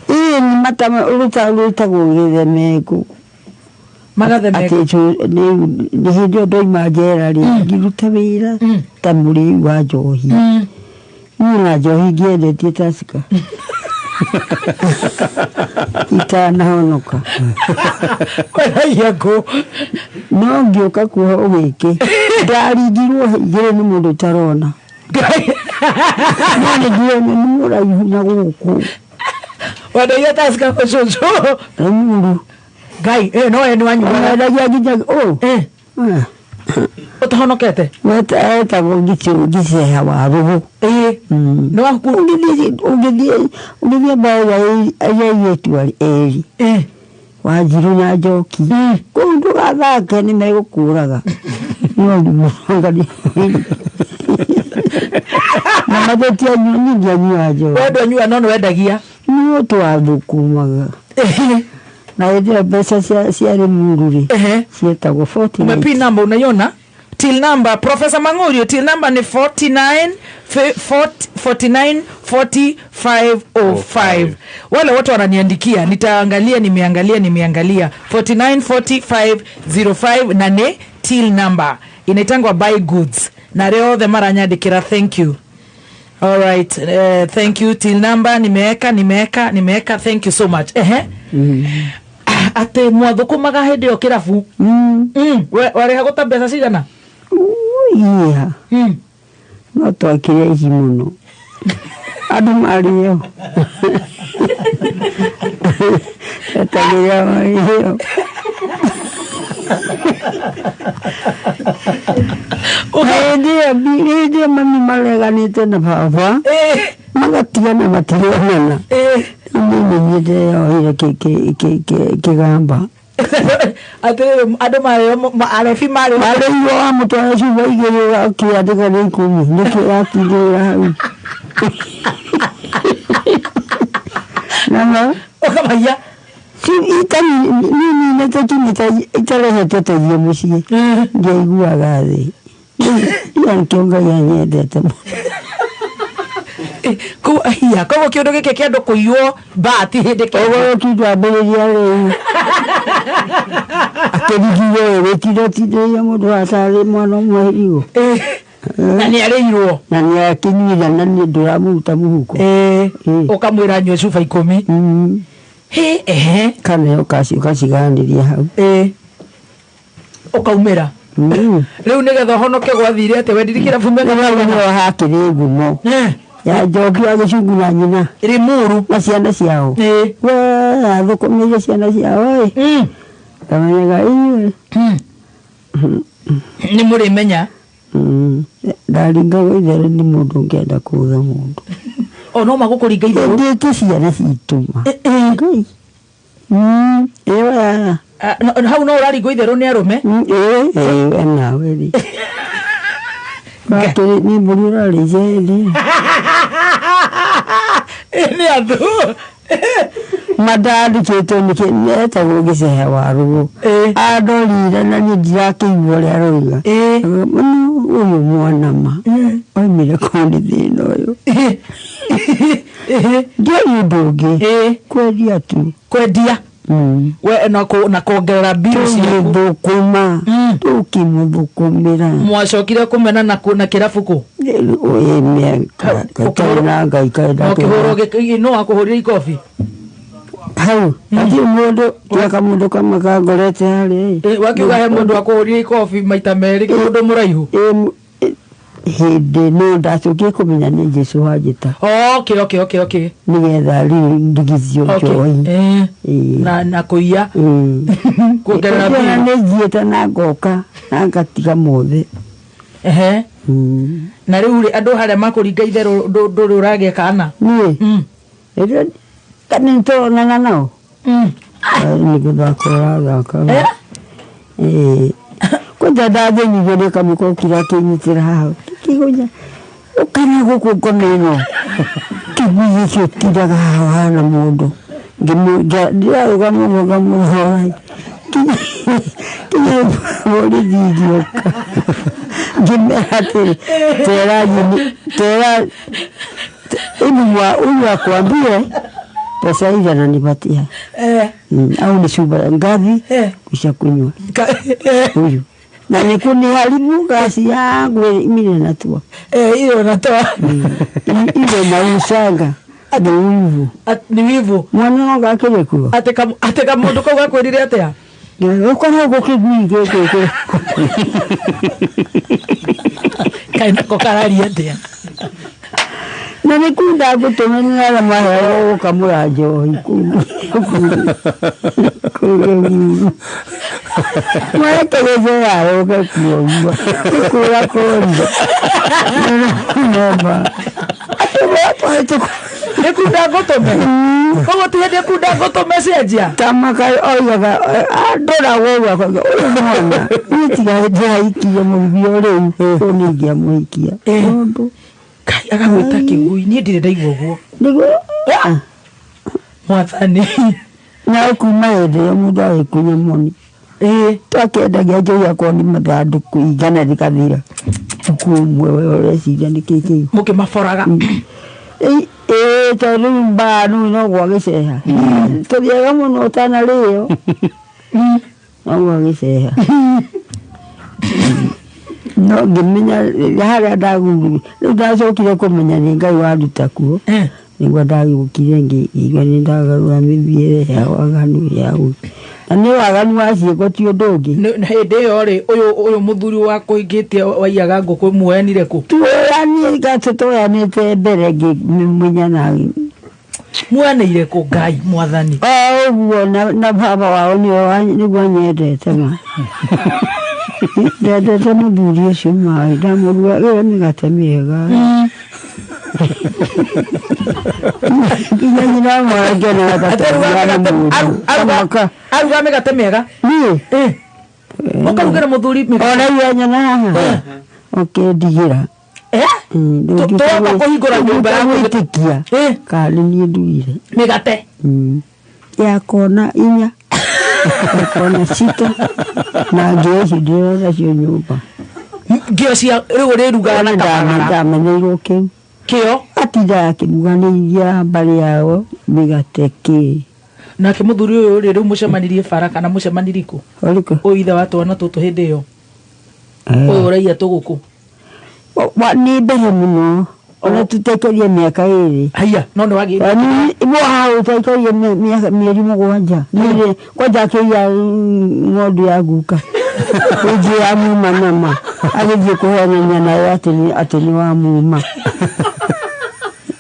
ni matama uruta gugithemegwo magathemegwo ati ni hindio ndoima njera ri ngiruta wira ta muri wa njohi na njohi ngiendetie tasika itanahonoka yako no ngioka kuha ugiki ndaringirwo igire ni mundu tarona nani ndio ni muraihu na guku wada yatasika kwa jojo mundu gai no eni wanyu ndagia gija utahonokete weta gise hawa ruhu no aku ungithie bawa yetu ali wajiru na njoki kundu gathake ni megukuraga no ndimugani na mathetia nyoni ndia nyajo wedo nyua nono wendagia no twathukumaga na ile pesa cia mururi cietagwo 40 umepi number unaiona till number Professor Mangurio till number ni 494505 wale wote wananiandikia nitaangalia nimeangalia 494505 na ne till number inaitangwa buy goods na leo the mara nyandikira thank you. All right, thank you till number nimeweka thank you so much ate mwathukumaga hindi yo kirabu wari haguta mbeca cigana no twakire ici muno andu mario etagira mario ndio mami maleganite na baba magatiana matirionana mimi ndio ile kigamba ate ado arefi mari yo mutwa shu waigere akiandika ni kumi niki akigera Ukamaya. Itani nini natakinita italehe tete yemushi. Ngeigua gathi. Yan kionga yanyendete mo. Ko ahia ko kiondo gike kiando kuiyo bati hinde ke ogo kitu aberia le akebigiyo wetiro tide mundu atari mwana mwerigo nani areirwo nani akinyira nani nduramuta muhuko ukamwira nywe cuba 10 kana ukasigandiria hau ukaumira riu nigetha honoke gwathire ate wendirikira fume na hakiri ngumo ya joki agicungu na nyina iri muru na ciana ciao we athukumire ciana ciao kamenyaga inywe ni muri menya ndaringa ithere ni mundu ngenda kuga mundu no magukuringa ithere ndike ciana cituma ngai ewa hau no uraringa ithere ni arume nawe ri bakiri ni muri urarije ni andu madadi cheto nikeneta gugiceha waru adorire na ni ndirakiigua ria roiga uyu mwana ma oimire kundi thina uyu ndio ndungi kwendia tu kwendia we na kuongerera bill ciaku thukuma tukimuthukumira mwacokire kumena na kirafuku miaka katana ngai kaenda no akuhurira ikofi hau ati mundu tuaka mundu kama kangorete hari wakiuga he mundu akuhurira ikofi maita meri mundu muraihu hindi no ndacokie kumenya ni Jesu wajita okay nigetha ri ndigithio njoi na kuia kuongerera bill ni njiete na ngoka na ngatiga mothe na riu andu haria makuringa itherũ ndũrĩ ũragĩa kana ni kani tuonana nao niguthakũrathaka kwenda ndathĩnyithĩrie kamũko kira kĩnyitĩra hau kĩgunya ũkana gũkũ ngomeno kĩgunyĩ kĩo tindaga hahana mũndũ ndirarũga mũno ngamũhora kinya borithi ngĩũka ngĩmera atĩrĩ tera imwa uyu akwambie pesa hizo nanipatia au ni shuba ngapi kisha kunywa huyu na nikuniharibu kazi yangu mimi natua hiyo natoa ile mausanga ni wivu mwana wangu akilekuwa ateka mundu kwa kwirire atia uko na gukigwige kaina kokarari atia na nikunda gutumenya na mahero kamura njohi mwana keleze yaro kakuwa kura kondo namba nikunda gutome kogo tiende kunda gutome cenjia tamaka oigaga ndora wowa kwa mwana nitiga ndaikia mubio riu ningia muikia tondu kai agagwita kigui ni ndire ndaigua guo niguo mwathani na kuma hende mundu agikunya moni twakendagia njoi akwa ni mathanduku igana rikathira kumwe ureciria ni kiki mukimaboraga tondu mbanu no gwagiceha tuthiaga muno utanario no gwagiceha no ngimenya haria ndaguru riu ndacokire kumenya ni ngai wanduta kuo niguo ndagukire ngigua ni ndagarura mithiire ya waganu yau na ni waganu waciĩko ti ũndũ ũngĩ hĩndĩ ĩyo rĩ ũyũ mũthuri wakũ ingĩtie waiyaga ngũkũ muoyanire kũ tuoyanie tũtoyanĩte mbere ngĩmenya nawe muoyanĩire kũ ngai mwathani ũguo na baba wao nĩguo nyendete ma ndendete mũthuri ũcio maĩ ndamũrua ĩyo mĩgate mĩega kinya nyina mwange na gataruga mũndũ aruga mĩgate mĩega ũkarugĩra mũthuri ona yanya na haha ũkĩndigĩra Tuoka kuhingura nyumba yako tikia kali ni nduire migate ya kona inya ya kona sita na ngezi ndio nacio nyumba ngio cia riu riruga na kabara ndameneirwo kio atida akiruganiria mbari yao migate ki na kimuthuri uyu riu mucemanirie bara kana mucemaniriku oliko oithe wa twana tutu hindi iyo uyu raia tuguku wa ni mbere muno ona tutekerie miaka iri haya no ni wagi ibo hao tutekerie miaka mieri mugwanja nire kwaja kia ng'ondu ya guka uji ya muma nama agithie kuhenya na atini wa muma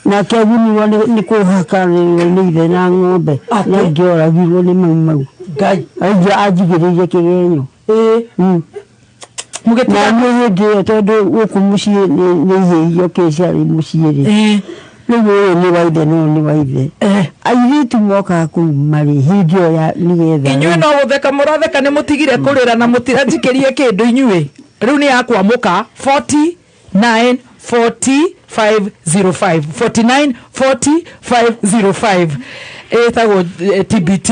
na kevuni ni kuhaka ni ithe na ng'ombe na ngioragirwo ni mau ngai ajigiririe kigenyo mugetiga na ndio todo guku mucie ni hiyo kesha muciiri niwe ni waithe no ni waithe airitu moka ku mari hidio ya nigetha inywe no gutheka muratheka ni mutigire kurira na mutirajikirie kindu inywe riu ni yakwa muka 49 4505 49 4505 etagwo TBT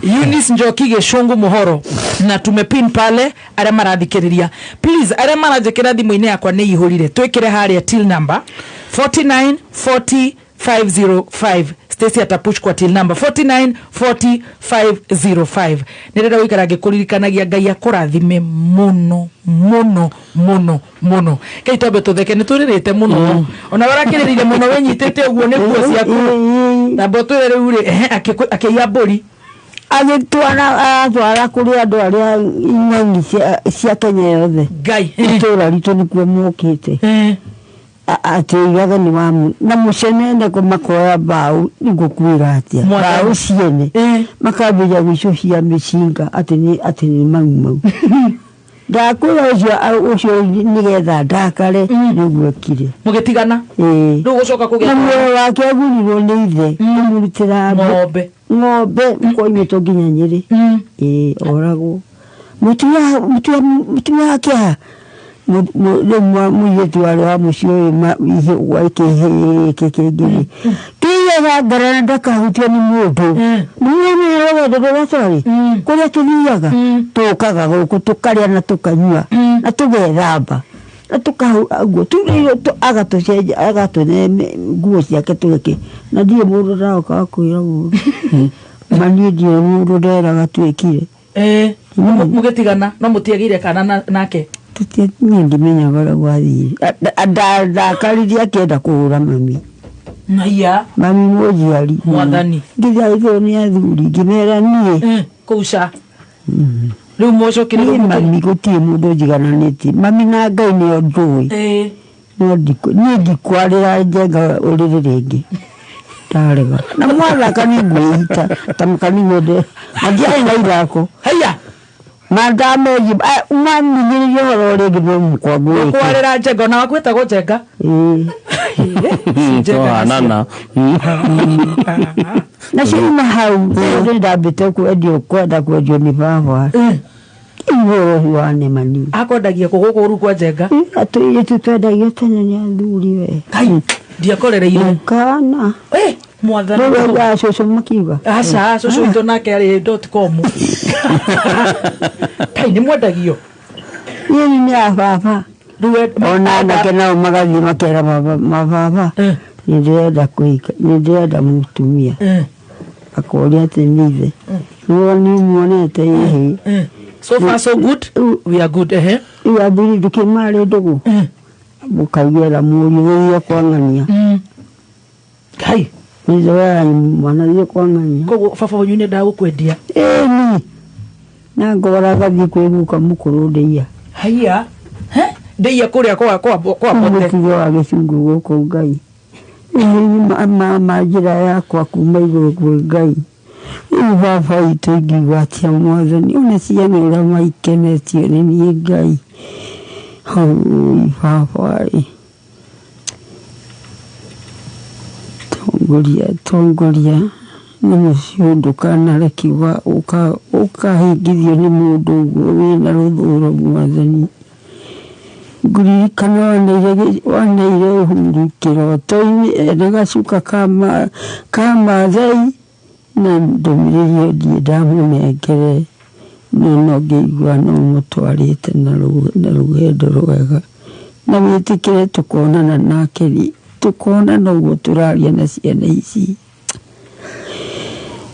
Eunice Njoki Gicungu Muhoro na tumepin pale aria marathikiriria please aria marajikira thimu-ini yakwa ni ihurire twikire haria till number 49 4505 Stacy atapush kwa till number 49 4505 nirenda guikara ngikuririkanagia Ngai akurathime muno muno muno muno kai tobe tutheke nituririte muno ona warakirire muno wenyitete uguo ni kuo ciaku na botu riu ri akiya mburi agitwara kuri andu aria ing'ang'i cia Kenya yothe Ngai itura ritu nikuo mukite ati yaga ni wamu na mucenene ko makoya bau nigukwira atia bau ciene makabija gwicocia micinga ati ni mau ndakura ucio nigetha ndakare niguokire mugitigana riu gucoka kugia muoyo wake agurirwo ni ithe kumurutira ng'ombe mkoimito nginya Nyeri oragwo mutumia wake muyetu wale wa mucio kekegiri tiyaga ngarana ndakahutia ni mundu niwe ndogo sorry kuria tuthiaga tukaga guku tukaria na tukanyua na tugethamba na tukahuguo turiyo agatucenja agatune nguo ciake tugeke na ndiye mundu ndaoka kwira mundu mani ndiye mundu nderaga twikire mugetigana no mutiagire kana nake ndimenya bara gwathire ndakariria kenda kuhura mami naiya mami mujiari mwathani ngizaitho ni athuri ngimera nie kuca riu mocokire mami gutie mundu njigananiti mami na Ngai ni ondui no ndikwarira njenga uriri ringi tarega na mwathaka ni ngwita tamkani ngode agiai na irako haya Madame mami ni yoro rege mukwago kwarira njenga na wakwita gujenga njenga nana na shima hau ndio ndabite ku edio kwenda ku edio ni baba iwo wane mani akondagia kugukuru kwa njenga atuye tutwendagia tene ni athuri we kai ndiakorereire kana mwathani wewe coco makiuga aca coco ito nake ari .com kai ni mwendagio yini ni baba ona nake nao magathi makera baba ndirenda kuika ndirenda mutumia akoria tenize ni muonete ihi so far so good we are good ya biri dukimare ndugu mukagera muri yo kwangania kai nizoea mwana yo kwangania kogo fafa wanyune dawo kwendia ni na ngora gathi kweguka mukuru ndeia haya ndeia kuria kwa bote ndio agicungu guko Ngai majira yakwa kuma iguru kwa Ngai baba itogi gwatia mwathani una ciana ira maikenetio ni Ngai baba tongoria ni muciundu kana rekiwa ukahingithio ni mundu wina ruthuro mwathani nguri kana wanaire uhuru kiroto-inĩ ena gacuka kama thai na ndũmĩrĩri ndiĩ ndamũnengere no ngĩigua no mũtwarĩte na rũgendo rwega na wĩtĩkĩre tũkonana nake tũkonana ũguo tũraria na ciana ici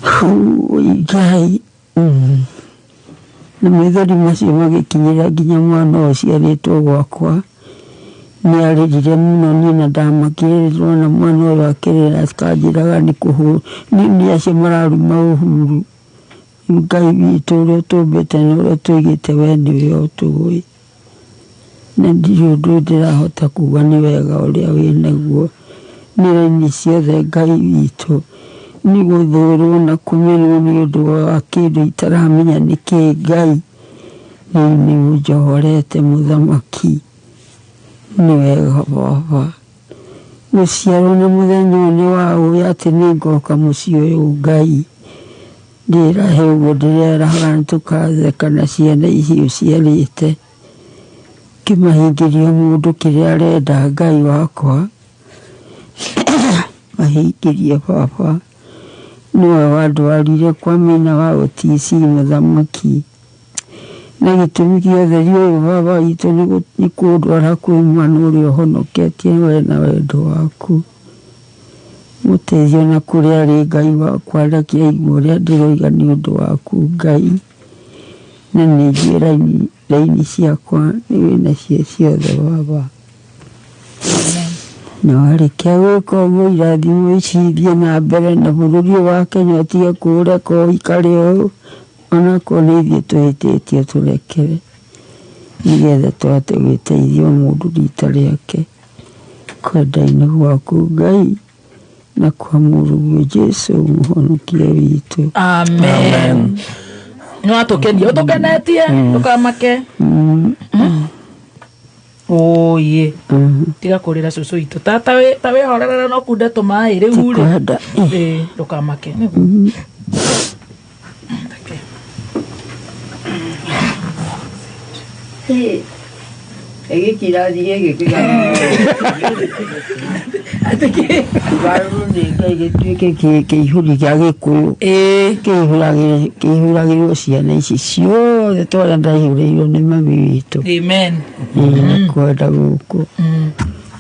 Ngai na maithori macio magĩkinyĩra nginya mwana ũciarĩtwo gwakwa nĩ arĩrire mũno niĩ na ndamakĩrĩrwo na mwana ũyũ akĩrĩra akanjĩraga nĩ acio mararuma ũhuru Ngai witũ ũrĩa ũtũmbĩte na ũrĩa tũigĩte we nĩwe ũtũĩ na ndirĩ ũndũ ndĩrahota kuga nĩ wega ũrĩa wĩnaguo nĩ raini ciothe Ngai witũ nĩ gũthũrwo na kũmenwo nĩ ũndũ wa kĩndũ itaramenya nĩkĩ Ngai nĩ ũnjohorete mũthamaki nĩ wega baba gũciarwo na mũthenya ũyũ nĩ wa ũĩ atĩ nĩ ngoka mũciĩ ũyũ Ngai ndĩrahe ũguo ndĩreraga tũkatheka na ciana ici ũciarĩte kĩmahingĩrio mũndũ kĩrĩa arenda Ngai wakwa mahingĩrie baba nĩwe wandwarire kwa mina wa OTC mũthamaki na gĩtũmi gĩothe ũyũ baba witũ nĩ kũndwara kwĩ mwana ũrĩa ũhonoketie we na wendo waku mũteithio na kũrĩa arĩ Ngai wakwa reke aigue ũrĩa ndĩroiga nĩ ũndũ waku Ngai na nĩ njĩra raini ciakwa nĩ wĩnacio ciothe baba na warĩkia gwĩka ũguo irathimo ici ithiĩ na mbere na bũrũri wa Kenya ũtige kũreka ũikare ũũ onakorwo nĩ ithuĩ twĩhĩtĩtie tũrekere nĩgetha tũhote gwĩteithia mũndũ rita rĩake kwenda-inĩ gwaku Ngai na kwa mũrũguo Jesũ mũhonokia witũ amen no atũkenia ũtũkenetie ndũkamake oye tiga kũrĩra cũcũ itũ tata wĩhorerera no kunda tũmaĩ rĩu rĩ ndũkamake Egĩkirathi gĩtuĩke kĩihũri gĩa Gĩkũyũ kĩihũragĩrwo ciana ici ciothe twarĩa ndaihũrĩirwo nĩ mami witũ kwenda gũkũ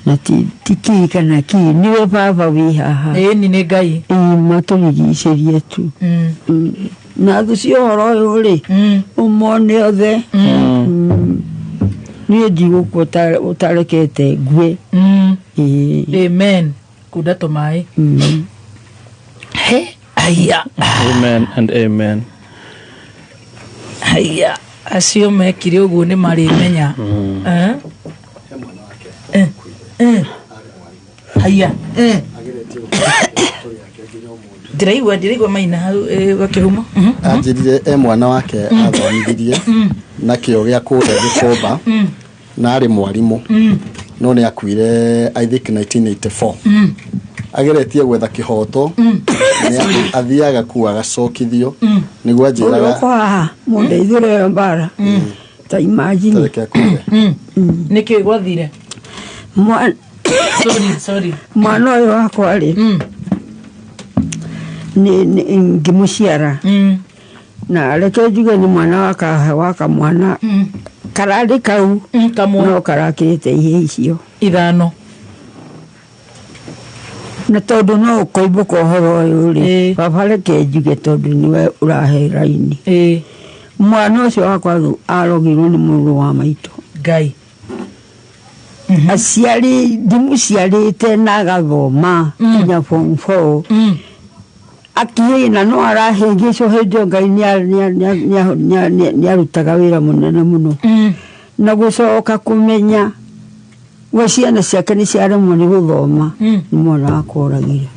na ti kii kana kii nĩwe baba wĩ haha ĩni nĩ Ngai matũrigicĩrie tu na thũ cia ũhoro ũyũ rĩ ũmone othe niĩ ndigũkũ ũtarekete ngue amen kunda tũmaĩ aya amen and amen aya acio mekire ũguo nĩ marĩmenya aya ndĩraigua maina hau gakĩhuma anjĩrire mwana wake athomithirie na kĩo gĩa kũrĩa Gĩkomba na arĩ mwarimũ no nĩ akuire I think 1984 ageretie gwetha kĩhoto nĩ athiaga kuwa gacokithio nĩguo anjĩraga mũndeithũre mbara ta imagine nĩkĩ gwathire sorry mwana ũyũ wakwa rĩ ngĩmũciara na reke njuge nĩ mwana waka mwana kararĩ kau no karakĩrĩte ihĩ icio 5 na tondũ no ũkoimbũka ũhoro ũyũ rĩ baba reke njuge tondũ nĩwe ũrahe raini mwana ũcio wakwa arogirwo nĩ mũrũ wa maitũ Ngai ndĩmũciarĩte na agathoma nginya form 4 akĩhĩna no arahĩngĩcwo hĩndĩ Ngai nĩ arutaga wĩra mũnene mũno na gũcoka kũmenya we ciana ciake nĩ ciaremwo nĩ gũthoma nĩ mwana wakwa ũragire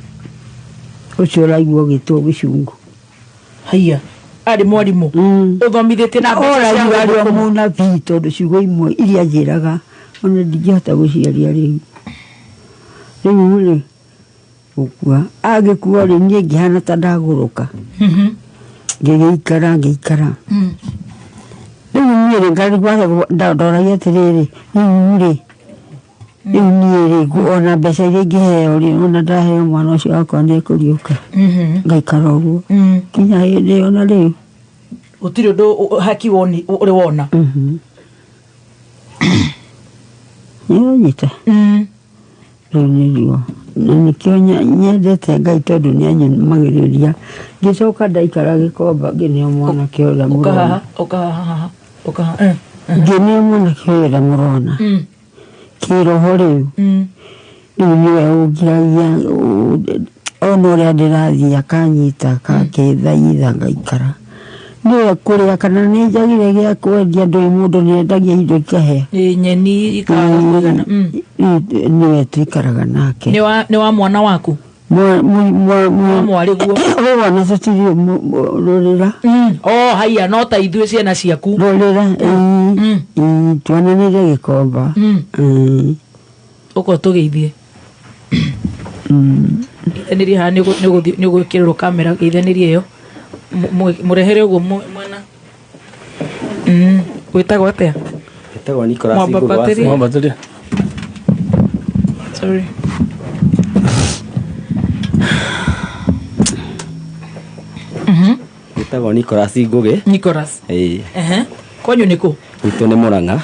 ũcio ũraigua gĩtwo Gĩcungu haiya arĩ mwarimũ ũthomithĩtie na ũraigua arĩ o mũnabii tondũ ciugo imwe iria njĩraga ona ndingĩhota gũciaria rĩu rĩ gũkua agĩkua rĩ niĩ ngĩhana ta ndagũrũka ngĩgĩikara niĩ ngari gwatha ndoragia atĩrĩrĩ rĩu-rĩ ona mbeca iria ingĩheo rĩ ona ndaheo mwana ũcio wakwa nĩ ekũriũka ngaikara ũguo kinya hĩndĩ ĩyo na rĩu gũtirĩ ũndũ haki ũrĩ wona nĩũnyita rĩu nĩruo na nĩkĩo nyendete Ngai tondũ nĩanyamagĩrĩria ngĩcoka ndaikara gĩkomba ngĩneo mwanake ũrĩa mũrona ngĩneo mwanake ũrĩa mũrona kĩroho rĩu rĩu nĩwe ũngiragia ona ũrĩa ndĩrathiĩ akanyita akakĩthaitha ngaikara nĩwe kũrĩa kana nĩnjagire gĩa kwendia ndũĩ mũndũ nĩendagia indo ikahĩa nyeni ikagana nĩwe tuikaraga nake nĩ wa mwana waku mwarĩguo wana tũtirĩ rũrĩra haiya no ta ithuĩ ciana ciaku rũrĩra twananĩre gĩkomba ũko tũgeithie ithanĩrie haha nĩ ũgwĩkĩrĩrwo kamera ithanĩrie ĩyo mũrehere ũguo mwena gwĩtagwo atĩa gwĩtagwo Nicholas Ngũgĩ sorry gwĩtagwo Nicholas Ngũgĩ Nicholas kwanyu nĩ kũ gwitũ nĩ Mũrang'a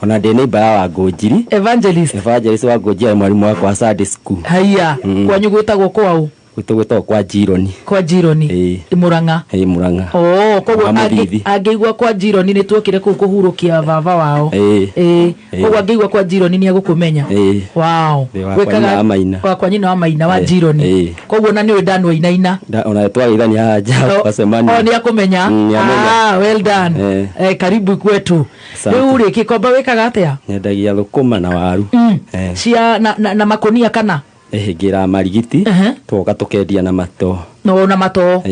ona ndĩ neighbor ya Wangũnjiri Evangelist Wangũnjiri mwarimũ wakwa Sunday school haiya kwanyu gwĩtagwo kwao gwĩtagwo kwa Jironi Mũrang'a Mũrang'a koguo angĩigua kwa Jironi nĩ tuokire kũu kũhurũkia baba wao koguo angĩigua kwa Jironi nĩ agũkũmenya wakwa nyina wa Maina wa Jironi koguo na nĩwe Dan Wainaina ona twageithania haha nja kwacemania nĩ akũmenya well done karibu kwetu rĩu rĩ gĩkomba wĩkaga atĩa nyendagia thũkũma na waru cia na makonia kana ngĩra marigiti twoka tũkendia na mato na mato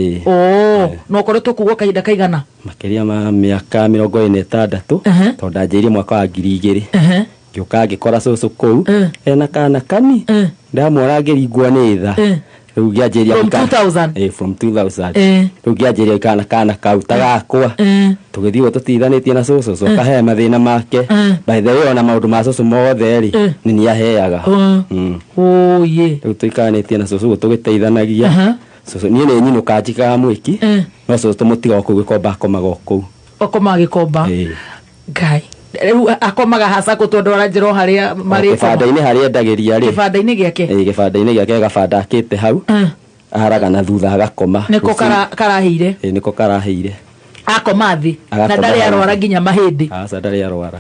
no koretwo kuguo kahinda kaigana makĩria ma mĩaka 26 tondũ ndanjĩirie mwaka wa 2000 ngĩũka ngĩkora cũcũ kũu ena kana kani ndamwona ngĩringwo nĩ tha rĩu ngĩanjĩria from 2000 rĩu ngĩanjĩria kana kau ta gakwa tũgĩthiĩ ũguo tũtithanĩtie na cũcũ akahe mathĩna make by the way ona maũndũ ma cũcũ mothe rĩ nĩ nĩaheaga rĩu tũikanĩtie na cũcũ ũguo tũgĩteithanagia cũcũ niĩ nĩ nyinũka njikaga mwĩki no cũcũ tũmũtiga kũu gĩkomba akomaga kũu akomaga gĩkomba Ngai rĩu akomaga hasa kũtondũ aranjĩrwo harĩa marĩ kĩbanda-inĩ harĩa endagĩria rĩ kĩbanda-inĩ gĩake kĩbanda-inĩ gĩake gabanda akĩte hau aharaga na thutha agakoma nĩko karahĩire nĩko karahĩire akoma thĩ na ndarĩ arwara nginya mahĩndĩ aca ndarĩ arwara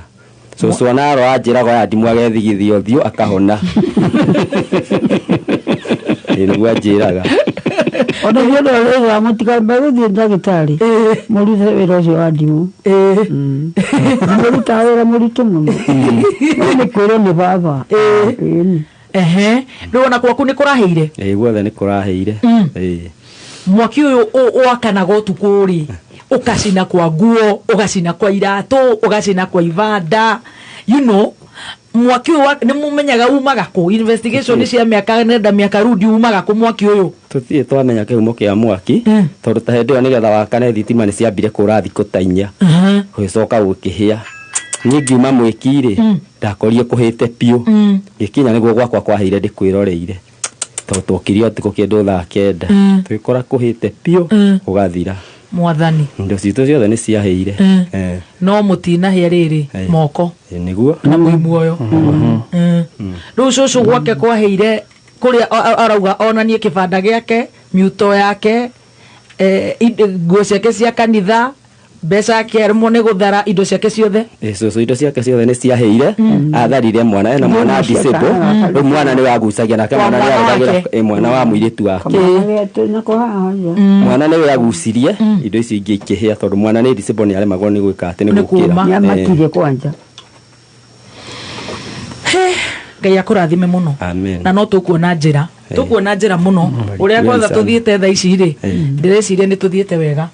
cũcũ ona arwara njĩraga ya ndimũ agethigithia ũthiũ akahona nĩguo anjĩraga ona nĩũndũ wĩra mũtikambe gũthiĩ ndagĩtarĩ mũrute wĩra ũcio wa ndimũ mũrutaga wĩra mũritũ mũno nĩ kwĩrwo nĩ baba rĩu ona gwaku nĩ kũrahĩire guothe nĩ kũrahĩire mwaki ũyũ wakanaga ũtukũ rĩ ũgacina kwa nguo ũgacina kwa iratũ ũgacina kwa ibanda mwaki ũyũ nĩ mũmenyaga umaga kũ investigation cia mĩaka rudi umaga kũ mwaki ũyũ tũtirĩ twamenya kĩhumo kĩa mwaki tondũ ta hĩndĩ ĩyo nĩgetha wakane thitima nĩ ciambire kũra thikũ ta 4 gũgĩcoka gũkĩhĩa niĩ ngiuma mwĩki-rĩ ndakorire kũhĩte piũ gĩkinya nĩguo gwakwa kwahĩire ndĩkwĩroreire tondũ twokirio ũtukũ kĩndũ thaa 9 twĩkora kũhĩte piũ gũgathira mwathani indo citũ ciothe nĩ ciahĩire no mũtinahĩa rĩrĩ moko nĩguo na mwĩ muoyo rĩu cũcũ gwake kwahĩire kũrĩa arauga onanie kĩbanda gĩake miuto yake nguo ciake cia kanitha mbeca yake arimo nĩ gũthara indo ciake ciothe cũcũ indo ciake ciothe nĩ ciahĩire atharire mwana ena mwana disable rĩu mwana nĩ wagucagia nake mwana nĩ aragĩra mwana wa mũirĩtu wake mwana nĩ wagucirie indo icio ingĩ ikĩhĩa tondũ mwana nĩ disable nĩ aremagwo nĩ gwĩka atĩ nĩ gũkĩra nĩamakire kwanja Ngai akũrathime mũno na no tũkuona njĩra mũno ũrĩa kwatha tũthiĩte tha ici rĩ ndĩreciria nĩ tũthiĩte wega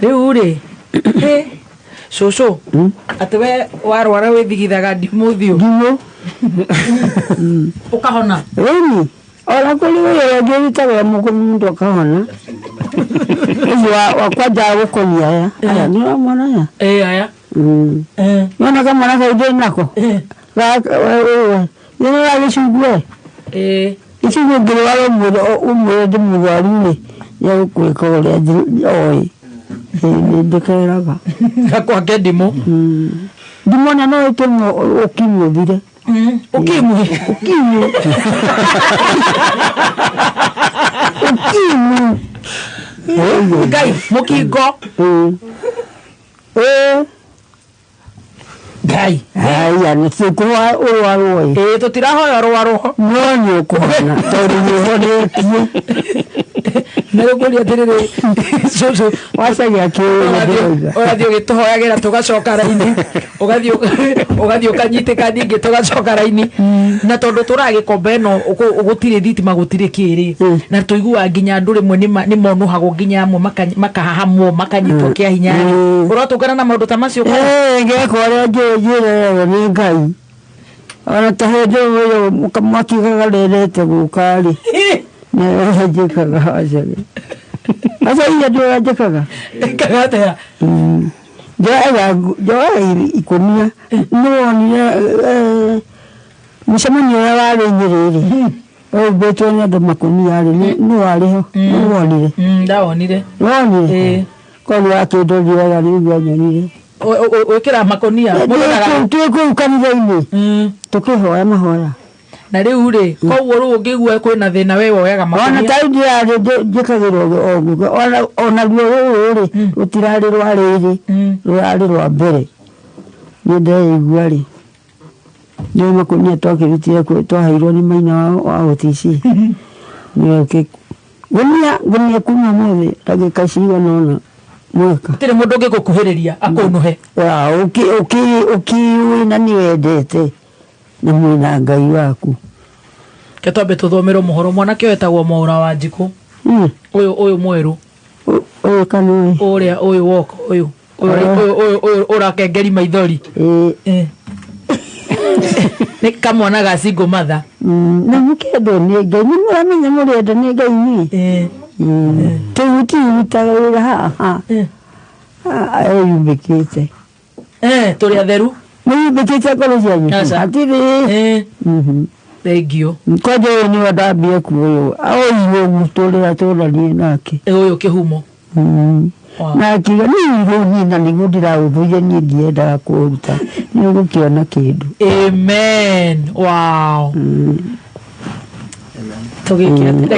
rĩu rĩ cũcũ atĩ we warwara wĩthigithaga ndimũ thiũ ũkahona ona kũrĩ wĩra ũngĩ wĩtagwo mũndũ akahona wa kwaja gukonia aya ni mwana ya aya mwana kama mwana kaide nako wewe yeye alishugwe ikigo ngiro walo umwe de mugwarune ya kwekole oi ndekeraga kwa kedimo dimona no itomo okimwe bire ukimwe Gai, mukingo. Gai. Aya, nsikwa uwaroi. Tutirahoya ruwaro. Nonyo kuhana. Tori yuhone. Nagukuri atirire. Soso wasa ya kiwe. Orathio gituhoyagira tugacoka raini. Ugathio kanyite kaningi tugacoka raini. Na tondu turagikomba no ugutire thitima gutire kiri. Na tuigua nginya ndure mwe ni monuhago nginya amwe makahahamwo makanyitwo kia hinya. Uratungana na maundu ta macio kwa. Ngekora njire ni Ngai. Ona tahede uyo mukamaki gagarerete gukari. Na hajikaga hajage. Asa iya ndio hajikaga. Kagate ya. Joa ikonia. No ni musemanyo wale nyiriri. Beto nya ndo makonia ari no wariho. No wonire. Ndawonire. Wonire. Kwa wake ndo ndiwa ni nyonire. Wikira makonia tuko kanitha-ini tukihoya mahoya na riu ri koguo ru ngigua kwina thina we woyaga makonia ona taidi ya njikagirwo oguo ona ruo ri rutirari rwariri rwari rwa mbere ni ndeigua ri ni makonia twakirutire twaheirwo ni maina wa OTC ni oke gunia kuma mothe ndagika cigana mweka tire mundu ngigukuhiriria akunuhe uki wina ni wendete na mwina Ngai waku ketwambe tuthomero muhoro mwanake wetagwo Mwaura wa Njiku uyu mweru uyu kanui uria uyu woko uyu urakengeri maithori ni kamwana ga single mother na mukendo ni Ngai ni muramenya murenda ni Ngai ni tuti utawira ha ayubikite turi atheru muyubikite kolo cyanyu atiri thengio kwaje ni wadabie kuyo au iwe mutorera toranie nake uyu kihumo na kiga ni na ningo ndirauthuye ni ndienda kuruta ni gukiona kindu amen wow tugikira ni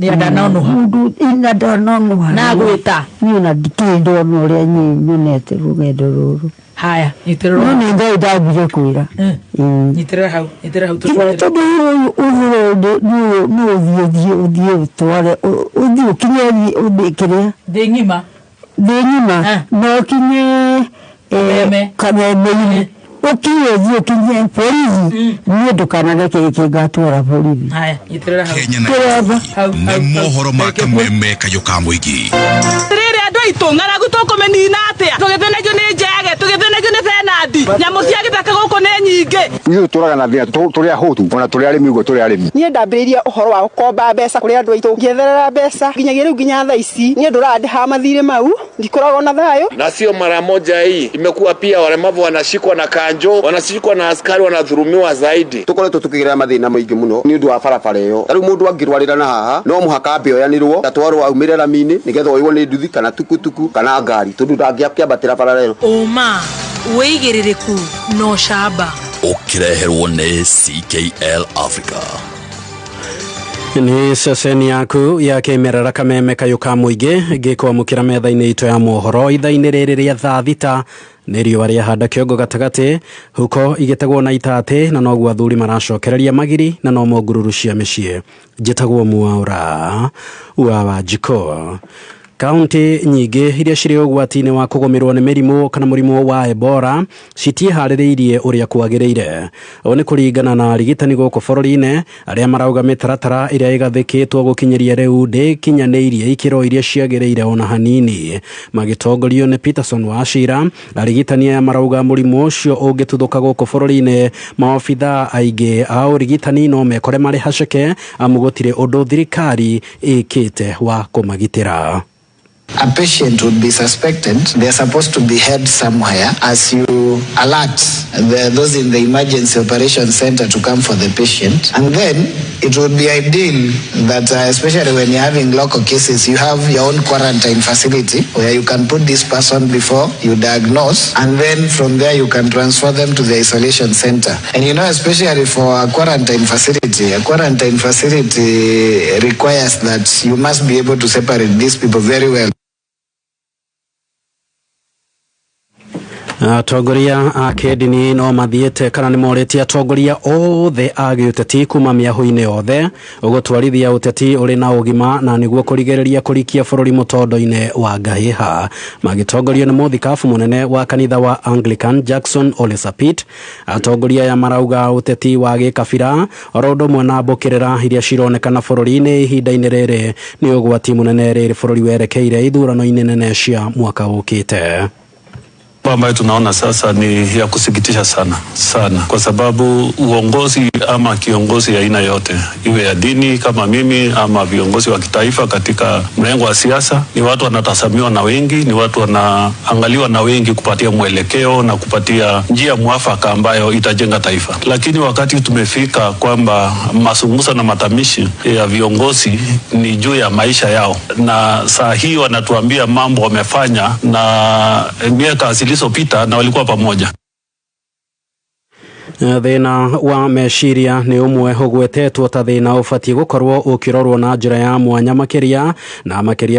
adanonuha ina danonuha na gwita ni na dikindo no ria nyonete rugendo ruru haya niterero ni Ngai ndabire kwira niterero hau tondu uthie tware uthie ukinye udikire thingima no kinye kameme ukiye kinye polisi ni dukana kingatwara polisi haya niterero hau Kenya na mohoro makameme kayo kamuigi andu aitu ng'aragu tukumenina atia tugithenegio ni njege tugithenegio ni Fernandi nyamu cia githaka guku ni nyingi ithu turaga na thina turi ahutu ona turi arimi ugo turi arimi nie ndambiriria uhoro wa gukomba mbeca kuri andu aitu ngietherera mbeca nginyagia riu nginya thaa ici nie nduradiha mathire mau ndikuraga na thayo na sio mara moja hii imekuwa pia walemavu wanashikwa na kanjo wanashikwa na askari wanadhulumiwa zaidi tukoretwo tukigira mathina maingi muno ni undu wa barabara iyo riu mundu angirwarira na haha no muhaka mbioyanirwo atwarwo aumire ramini nigetha oiwo ni nduthi kana tukutuku kana ngari tondu ndangiakiambatira barabara iyo uma uigiririku no shaba ukireherwo ni CKL Africa ni ceceni yaku ya kimerera kameme kayo ka muingi gikwamukira metha-ini itu ya mohoro itha-ini riri ria thaa thita ni riua ria handa kiongo gatagati huko igetagwo na itate na noguo athuri maracokereria magiri na no mogururu cia micii njitagwo Mwaura wa Njiko Kaunti nyingĩ iria cirĩ ũgwati-inĩ wa kũgũmĩrwo nĩ mĩrimũ kana mũrimũ wa Ebola citiĩharĩrĩirie ũrĩa kwagĩrĩire. O nĩ kũringana na arigitani gũkũ bũrũri-inĩ arĩa marauga mĩtaratara ĩrĩa ĩgathĩkĩtwo gũkinyĩria rĩu ndĩkinyanĩirie ikĩro iria ciagĩrĩire ona hanini. Magĩtongorio nĩ Peterson Wachira, arigitani aya marauga mũrimũ ũcio ũngĩtuthũka gũkũ bũrũri-inĩ, maobitha aingĩ a ũrigitani no mekore marĩ haceke amu gũtirĩ ũndũ thirikari ĩkĩte wa kũmagitĩra. A patient would be suspected, they are supposed to be held somewhere as you alert those in the emergency operation center to come for the patient. And then it would be ideal that especially when you're having local cases, you have your own quarantine facility where you can put this person before you diagnose, and then from there you can transfer them to the isolation center. And you know, especially for a quarantine facility requires that you must be able to separate these people very well. Atongoria a kĩndini no mathiĩte kana nĩ morĩtie atongoria othe a gĩũteti kuma mĩahũ-inĩ yothe gũtwarithia ũteti ũrĩ na ũgima na nĩguo kũrigĩrĩria kũrikia bũrũri mũtondo-inĩ wa ngahĩha. Magĩtongorio nĩ mũthikabu mũnene wa kanitha wa Anglican Jackson Ole Sapit. Atongoria aya marauga ũteti wa gĩkabira oro ũndũ ũmwe na mbũkĩrĩra iria cironekana bũrũri-inĩ ihinda-inĩ rĩrĩ nĩ ũgwati mũnene rĩrĩ bũrũri werekeire ithurano-inĩ nene cia mwaka ũkĩte. Ambayo tunaona sasa ni ya kusikitisha sana, kwa sababu uongozi ama kiongozi ya aina yote, iwe ya dini kama mimi ama viongozi wa kitaifa katika mrengo wa siasa, ni watu wanatazamiwa na wengi, ni watu wanaangaliwa na wengi kupatia mwelekeo na kupatia njia mwafaka ambayo itajenga taifa. Lakini wakati tumefika kwamba mazungumzo na matamishi ya viongozi ni juu ya maisha yao, na saa hii wanatuambia mambo wamefanya na miaka zilizopita na walikuwa pamoja. Thina wa meciria nĩ ũmwe ũgwetetwo ta thĩna ũbatiĩ gũkorwo ũkĩrorwo na njĩra ya mwanya makĩria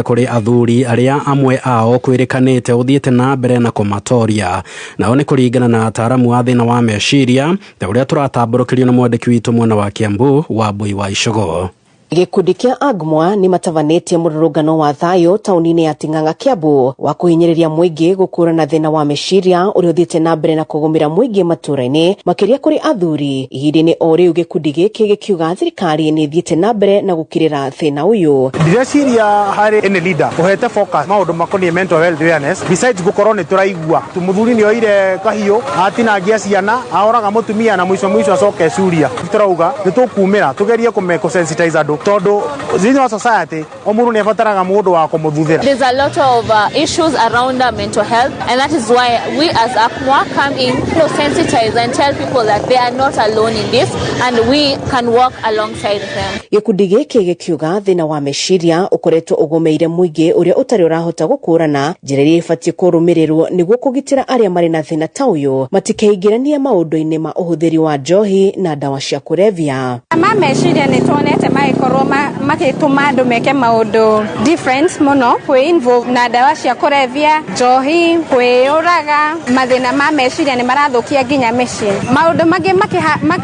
kũrĩ athuri arĩa amwe ao kwĩrĩkanĩte ũthiĩte na mbere na kũmatoria. Nao nĩ kũringana na ataaramu a thĩna wa meciria ta ũrĩa tũratambũrũkĩrio na mwandĩki witũ mwena wa Kiambu Wambui wa Icũgũ. Gikundi kia Agmwa ni matavanĩtie mũrũrũngano wa thayũ taũni-inĩ ya Ting'ang'a Kiambu wa kũhinyĩrĩria mũingĩ gũkũrana thĩna wa meciria ũrĩa ũthiĩte na mbere na kũgũmĩra mũingĩ matũra-inĩ makĩria kũrĩ athuri. Ihinda-inĩ o rĩu gĩkundi gĩkĩ gĩkiuga thirikari nĩ ĩthiĩte na mbere na gũkirĩra thĩna ũyũ. Ndĩreciria harĩ any leader ũhete focus maũndũ makoniĩ mental health awareness besides gũkorwo nĩ tũraigua mũthuri nĩ oire kahiũ atinangia ciana ahoraga mũtumia na mũico acoke Suria. Tũrauga nĩ tũkumĩra tũgerie kũmecensitize andũ tondu zino society omuru ne fataraga mũndũ wa kũmũthuthĩra. There's a lot of issues around mental health, and that is why we as Agmwa come in to sensitize and tell people that they are not alone in this and we can walk alongside them. Gikundi gĩkĩ gĩkiuga thĩna wa meciria ũkoretwo ũgũmĩire mũingĩ ũrĩa ũtarĩ ũrahota gũkũrana njĩra iria ibatiĩ kũrũmĩrĩrwo nĩguo kũgitĩra arĩa marĩ na thĩna ta ũyũ matikeingĩranie maũndũ-inĩ ma ũhũthĩri wa njohi na ndawa cia kũrebia. Meciria nĩ tuonete magĩkorwo makĩtũma andũ meke maũndũ different mũno kwĩ involve na ndawa cia kũrebia, njohi, kwĩyũraga. Mathĩna ma meciria nĩ marathũkia nginya mĩciĩ. Maũndũ mangĩ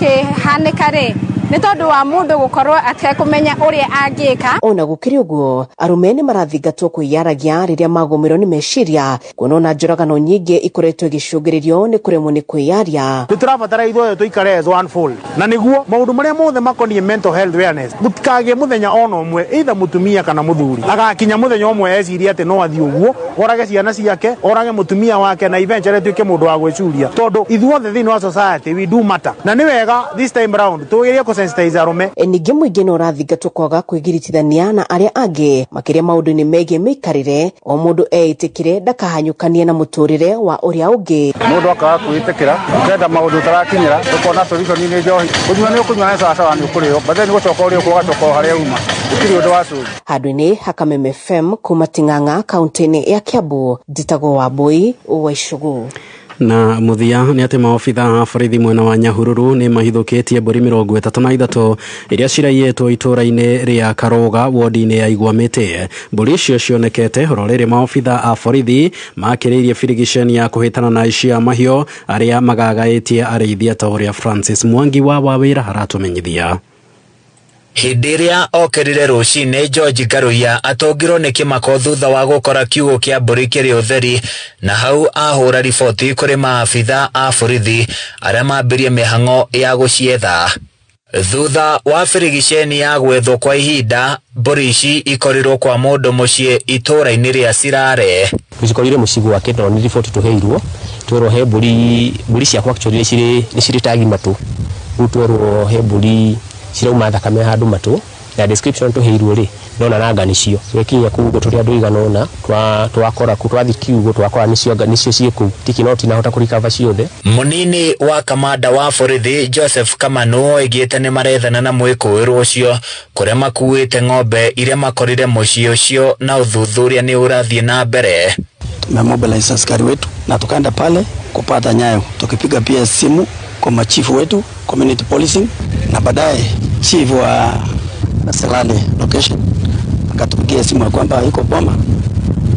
makĩhanĩka rĩ nĩ tondũ wa mũndũ gũkorwo atekũmenya ũrĩa angĩka. Ona gũkĩrĩ ũguo, arũme nĩ marathingatwo kwĩyaragia rĩrĩa magũmĩrwo nĩ meciria, kuona ona njũragano nyingĩ ikoretwo igĩcũngĩrĩrio nĩ kũremwo nĩ kwĩyaria. Nĩ tũrabatara ithuothe tũikare as one fold, na nĩguo maũndũ marĩa mothe makoniĩ mental health awareness gũtikagĩe mũthenya ona ũmwe either mũtumia kana mũthuri agakinya mũthenya ũmwe eciria atĩ no athiĩ ũguo orage ciana ciake, orage mũtumia wake na eventually atuĩke mũndũ wa gwĩcuria, tondũ ithuothe thĩinĩ wa society we do matter. Na nĩ wega this time round tũgerie ningĩ mũingĩ no ũrathingatwo kwaga kwĩgiritithania na arĩa angĩ makĩria maũndũ-inĩ megiĩ mĩikarĩre, o mũndũ eitĩkĩre ndakahanyũkanie na mũtũrĩre wa ũrĩa ũngĩ. Mũndũ akaga kwĩtĩkĩra ũkenda maũndũ ũtarakinyĩra ũkona solution nĩ njohi ũnyua nĩ ũkũnyua sawa nĩ ũkũrĩo baadaye nĩ gũcoka ũrĩa ũgacoka harĩa uma ũkiri ũndũ wa cũri. Handũ-inĩ ha Kameme FM kuma Ting'ang'a kaunti-inĩ ya Kiambu, njĩtagwo Wambui wa Icũgũ. Na muthia nĩ atĩ maobitha a borithi mwena wa Nyahururu nĩ mahithũkĩtie mbũri 33 iria ciraiyĩtwo itũra-inĩ rĩa Karoga wodi-inĩ ya Igwamĩtĩ. Mbũri icio cionekete oro rĩrĩ maobitha a borithi makĩrĩirie birigiceni ya kũhĩtana na aici a mahiũ arĩa magagaĩtie arĩithia ta ũrĩa Francis Mwangi wa Wawĩra haratũmenyithia. Hindi iria okerire rucini George Garuya atongirwo ni kimako thutha wa gukora kiugo kia mburi kiri utheri na hau ahura riboti kuri maabitha a borithi aria mambirie mihango ya gucietha. Thutha wa firigiceni ya gwethwo kwa ihinda, mburi ici ikorirwo kwa mundu mucii itura-ini ria Sirare. Tucikorire muciĩ gwake no ni riboti tuheirwo twirwo he mburi ciakwa actually ni ciri tagi matu twirwo he mburi cirauma thakame handu matu na description tuheirwo ri nona nanga nicio wekinya kugo turi andu igana ona twakora kutwathi kiugo twakora nicio ciku tikinoti na hota kurikava ciothe. Munini wa kamanda wa borithi Joseph Kamanu oigite ni marethana na mwikuiro ucio kuria makuite ng'ombe iria makorire muciĩ ucio na uthuthuria ni urathie na mbere. Tumemobilize askari wetu na tukaenda pale kupata nyayo, tukipiga pia simu kwa machifu wetu community policing, na baadaye chief wa Selale location akatupigia simu ya kwamba iko boma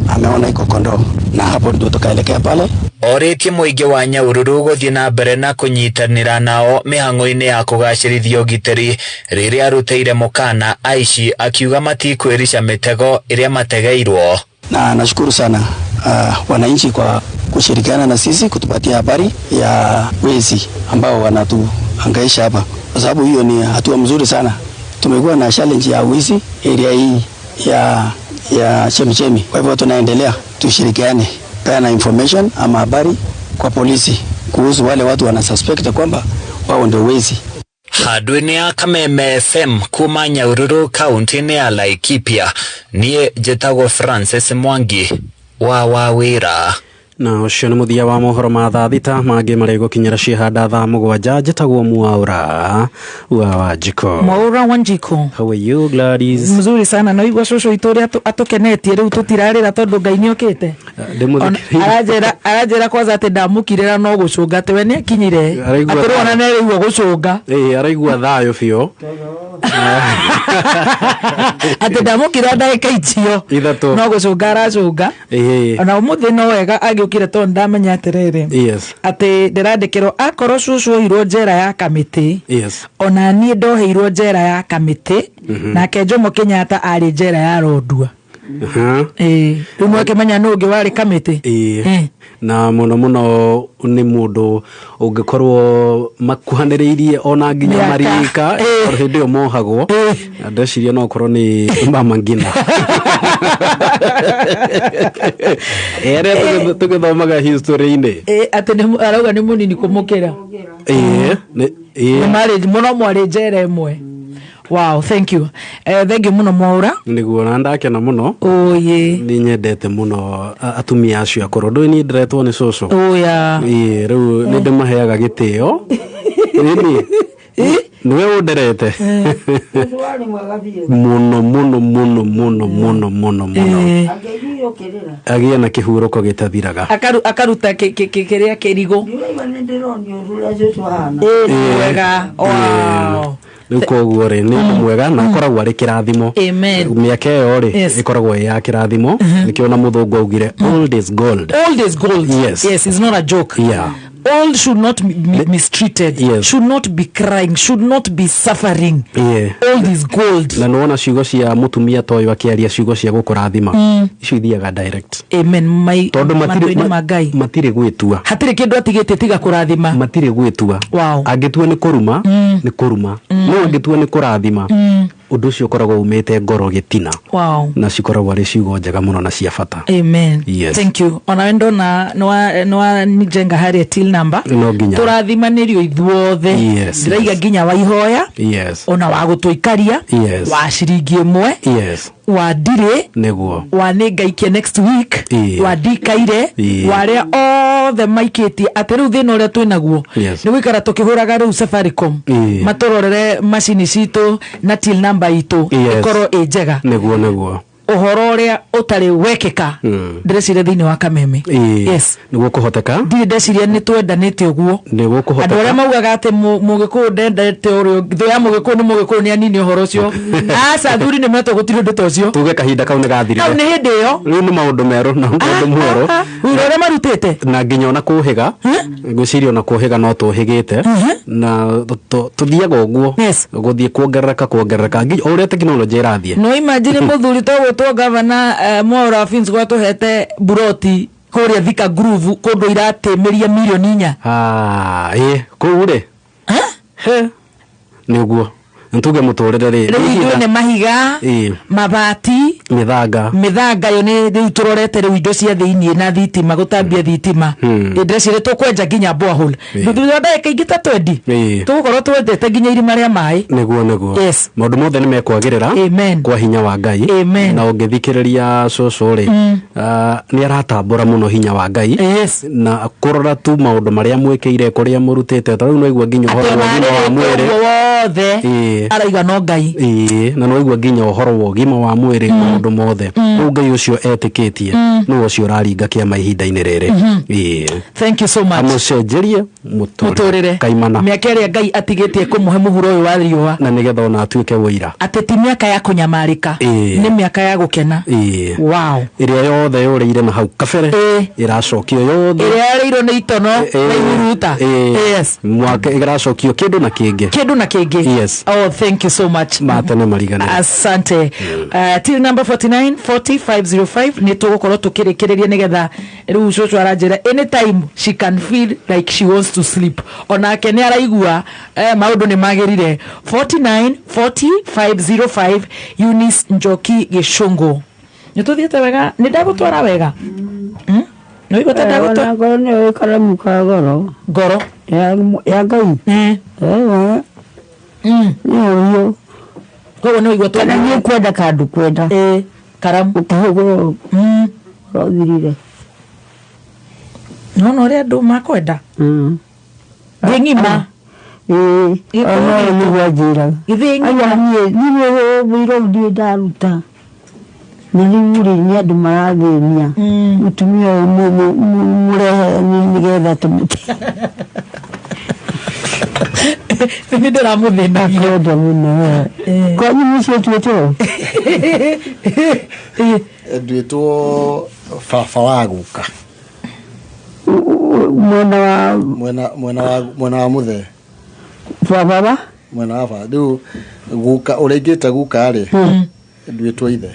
ameona iko kondoo, na hapo ndio tukaelekea pale. Oritie muingi wa Nyahururu guthie na mbere na kunyitanira nao mihango-ini ya kugacirithia ugitiri riria aruteire mukana aici akiuga matikwirisha mitego iria mategeirwo. Na nashukuru sana wananchi kwa kushirikiana na sisi kutupatia habari ya wezi ambao wanatuhangaisha hapa, kwa sababu hiyo ni hatua mzuri sana. Tumekuwa na challenge ya wizi area hii ya Chemichemi, kwa hivyo tunaendelea tushirikiane, peana information ama habari kwa polisi kuhusu wale watu wana suspect kwamba wao ndio wezi. Handũ-inĩ ya Kameme FM kuma Nyahururu kaunti-inĩ ya Laikipia, niĩ njĩtagwo Francis Mwangi wa Wawĩra. Na ucio nĩ muthia wa mohoro ma thaa thita mangĩ marĩ gũkinyĩra ciĩhanda thaa mũgwanja. Njĩtagwo Mwaura wa Wanjiko. Mwaura Wanjiko. How are you Gladys? Mzuri sana na igwa cũcũ itũrĩa atukenetie rĩu tũtirarĩra tondũ Ngai nĩokĩte. Arajĩra kwanza atĩ ndamũkirĩra no gũcũnga atĩ we nĩakinyire atũrona nĩrĩigua gũcũnga. Araigua thayũ biũ. Atĩ ndamũkirĩra ndagĩka icio no gũcũnga aracũnga. Ona ũmũthĩ no wega agĩũkire tondũ ndamenya atĩrĩrĩ atĩ ndĩrandĩkĩrwo akorwo cũcũ oirwo njera ya Kamĩtĩ, ona niĩ ndoheirwo njera ya Kamĩtĩ, nake Jomo Kenyatta arĩ njera ya Rondua. Rĩu mwakĩmenya nũ ũngĩ warĩ Kamĩtĩ. Na mũno nĩ mũndũ ũngĩkorwo makuhanĩrĩirie ona nginya marika hĩndĩ ĩyo mohagwo, ndeciria no korwo nĩ Mama Ngina. Tũgĩthomaga history-inĩ atĩ arauga nĩ mũnini kũmũkĩra. Mũno mwarĩ njera ĩmwe. Wow, thank you. Thank you muno Mwaura. Niguo na ndakena muno. Ni nyendete muno atumia acio akoro. Ndũ ni ndiretwo ni cũcũ. Rĩu nĩ ndĩmaheaga gĩtĩo. Niwe ũnderete. Muno. Agĩa na kĩhurũko gĩtathiraga. Akaruta kĩrĩa kĩrigo. Wega. Wow. Nĩkoguo rĩ nĩ mwega na akoragwo arĩ kĩrathimo. Mĩaka ĩyo rĩ ĩkoragwo ya kĩrathimo. Nĩkĩo na mũthũngũ augire old is gold. Old is gold. Yes, it's not a joke. Old should not be mistreated, should not be crying, should not be suffering. Old is gold. Na nuona ciugo cia mutumia toyo akiaria ciugo cia gukurathima icio ithiaga direct. Amen. Tondu matire gwitua, hatire kindu atigite tiga kurathima, matire gwitua. Angitua ni kuruma ni kuruma, no angitua ni kurathima undu ucio ukoragwo umite ngoro gitina. Na cikoragwo ari ciugo njega muno na cia bata. Amen. Thank you. Ona wendo na no nijenga hari till number turathimanĩrio ithuothe. Ndĩraiga nginya wa ihoya, ona wa gũtũikaria, wa ciringi ĩmwe, wa ndirĩ nĩguo, wa nĩngaikia next week, wa ndikaire, wa arĩa othe maikĩtie atĩ rĩu thĩna ũrĩa twĩnaguo nĩ gũikara tũkĩhũraga rĩu Safaricom matũrorere macini citũ na till number itũ ĩkorwo ĩ njega. Nĩguo uhoro uria utari wekeka ndrecire thiini wa Kameme. Yes, niguo kuhoteka ndi ndeciria ni twendanite uguo niguo kuhoteka andu aria maugaga ati mugiku ndendete urio thu ya mugiku ni mugiku ni anini uhoro ucio aca thuri ni meto gutiri undu ta ucio tuge kahinda kau ni gathirire kau ni hindi yo riu ni maundu meru na maundu mweru uria marutite na nginya ona kuhiga ngwiciria ona kuhiga no tuhigite na tuthiaga uguo guthie kuongerereka nginya uria teknology irathie no imagine muthuri to gutwo governor Mwaura Fins gwatuhete buroti kuria Thika Groove kundu iratimiria milioni 4 kuu ri niguo ntuge muturire ri riu ne mahiga mabati mithanga yo ni riu turorete riu indo cia thiini na thitima gutambia thitima ndrecire tukwenja nginya borehole thutha ndagika ingi ta 20 tugukorwo twendete nginya irima ria mai niguo maundu mothe ni mekwagirira kwa hinya wa Ngai na ungithikiriria cucu ri ni aratambura muno hinya wa Ngai na kurora tu maundu maria mwikire kuria murutite ta riu no igua nginya uhoro wa gima wa mwiri wothe araiga no Ngai na no igua nginya uhoro wa gima wa mwiri maundu mothe Ngai ucio etikitie no ucio raringa kiama ihinda-ini riri thank you so much amucenjerie muturire kaimana miaka iria Ngai atigitie kumuhe muhuro uyu wa riua na nigetha ona atuike wira ati ti miaka ya kunyamarika ni miaka ya gukena wow iria yothe yuriire na hau kabere iracokio yothe iria yareirwo ni itono na ihuruta mwaka iracokio kindu na kingi yes oh thank you so much matene marigana asante till number 494005 ni tugukorwo tukirikiriria nigetha riu cucu aranjira anytime she can feel like she wants to sleep onake ni araigua maundu ni magirire 494005 Eunice Njoki Gicungu nituthiete wega ni ndagutwara wega no igota ndagutwara ngoro ni wikara muka ngoro ya Ngai niyo koguo no igota kana ni kwenda kandu kwenda karamu ukahugwo rothirire no ria andu makwenda ngima ono ni gwajira aya ni wiro ndi daruta niliuri ni andu marathenia mutumia murehe nigetha tumuti ni ndira muthina kwenda muno kwa ni mucio tueto ndwitwo baba wa guka mwena wa muthe baba mwena wa baba riu guka urengite guka ri ndwitwo ithe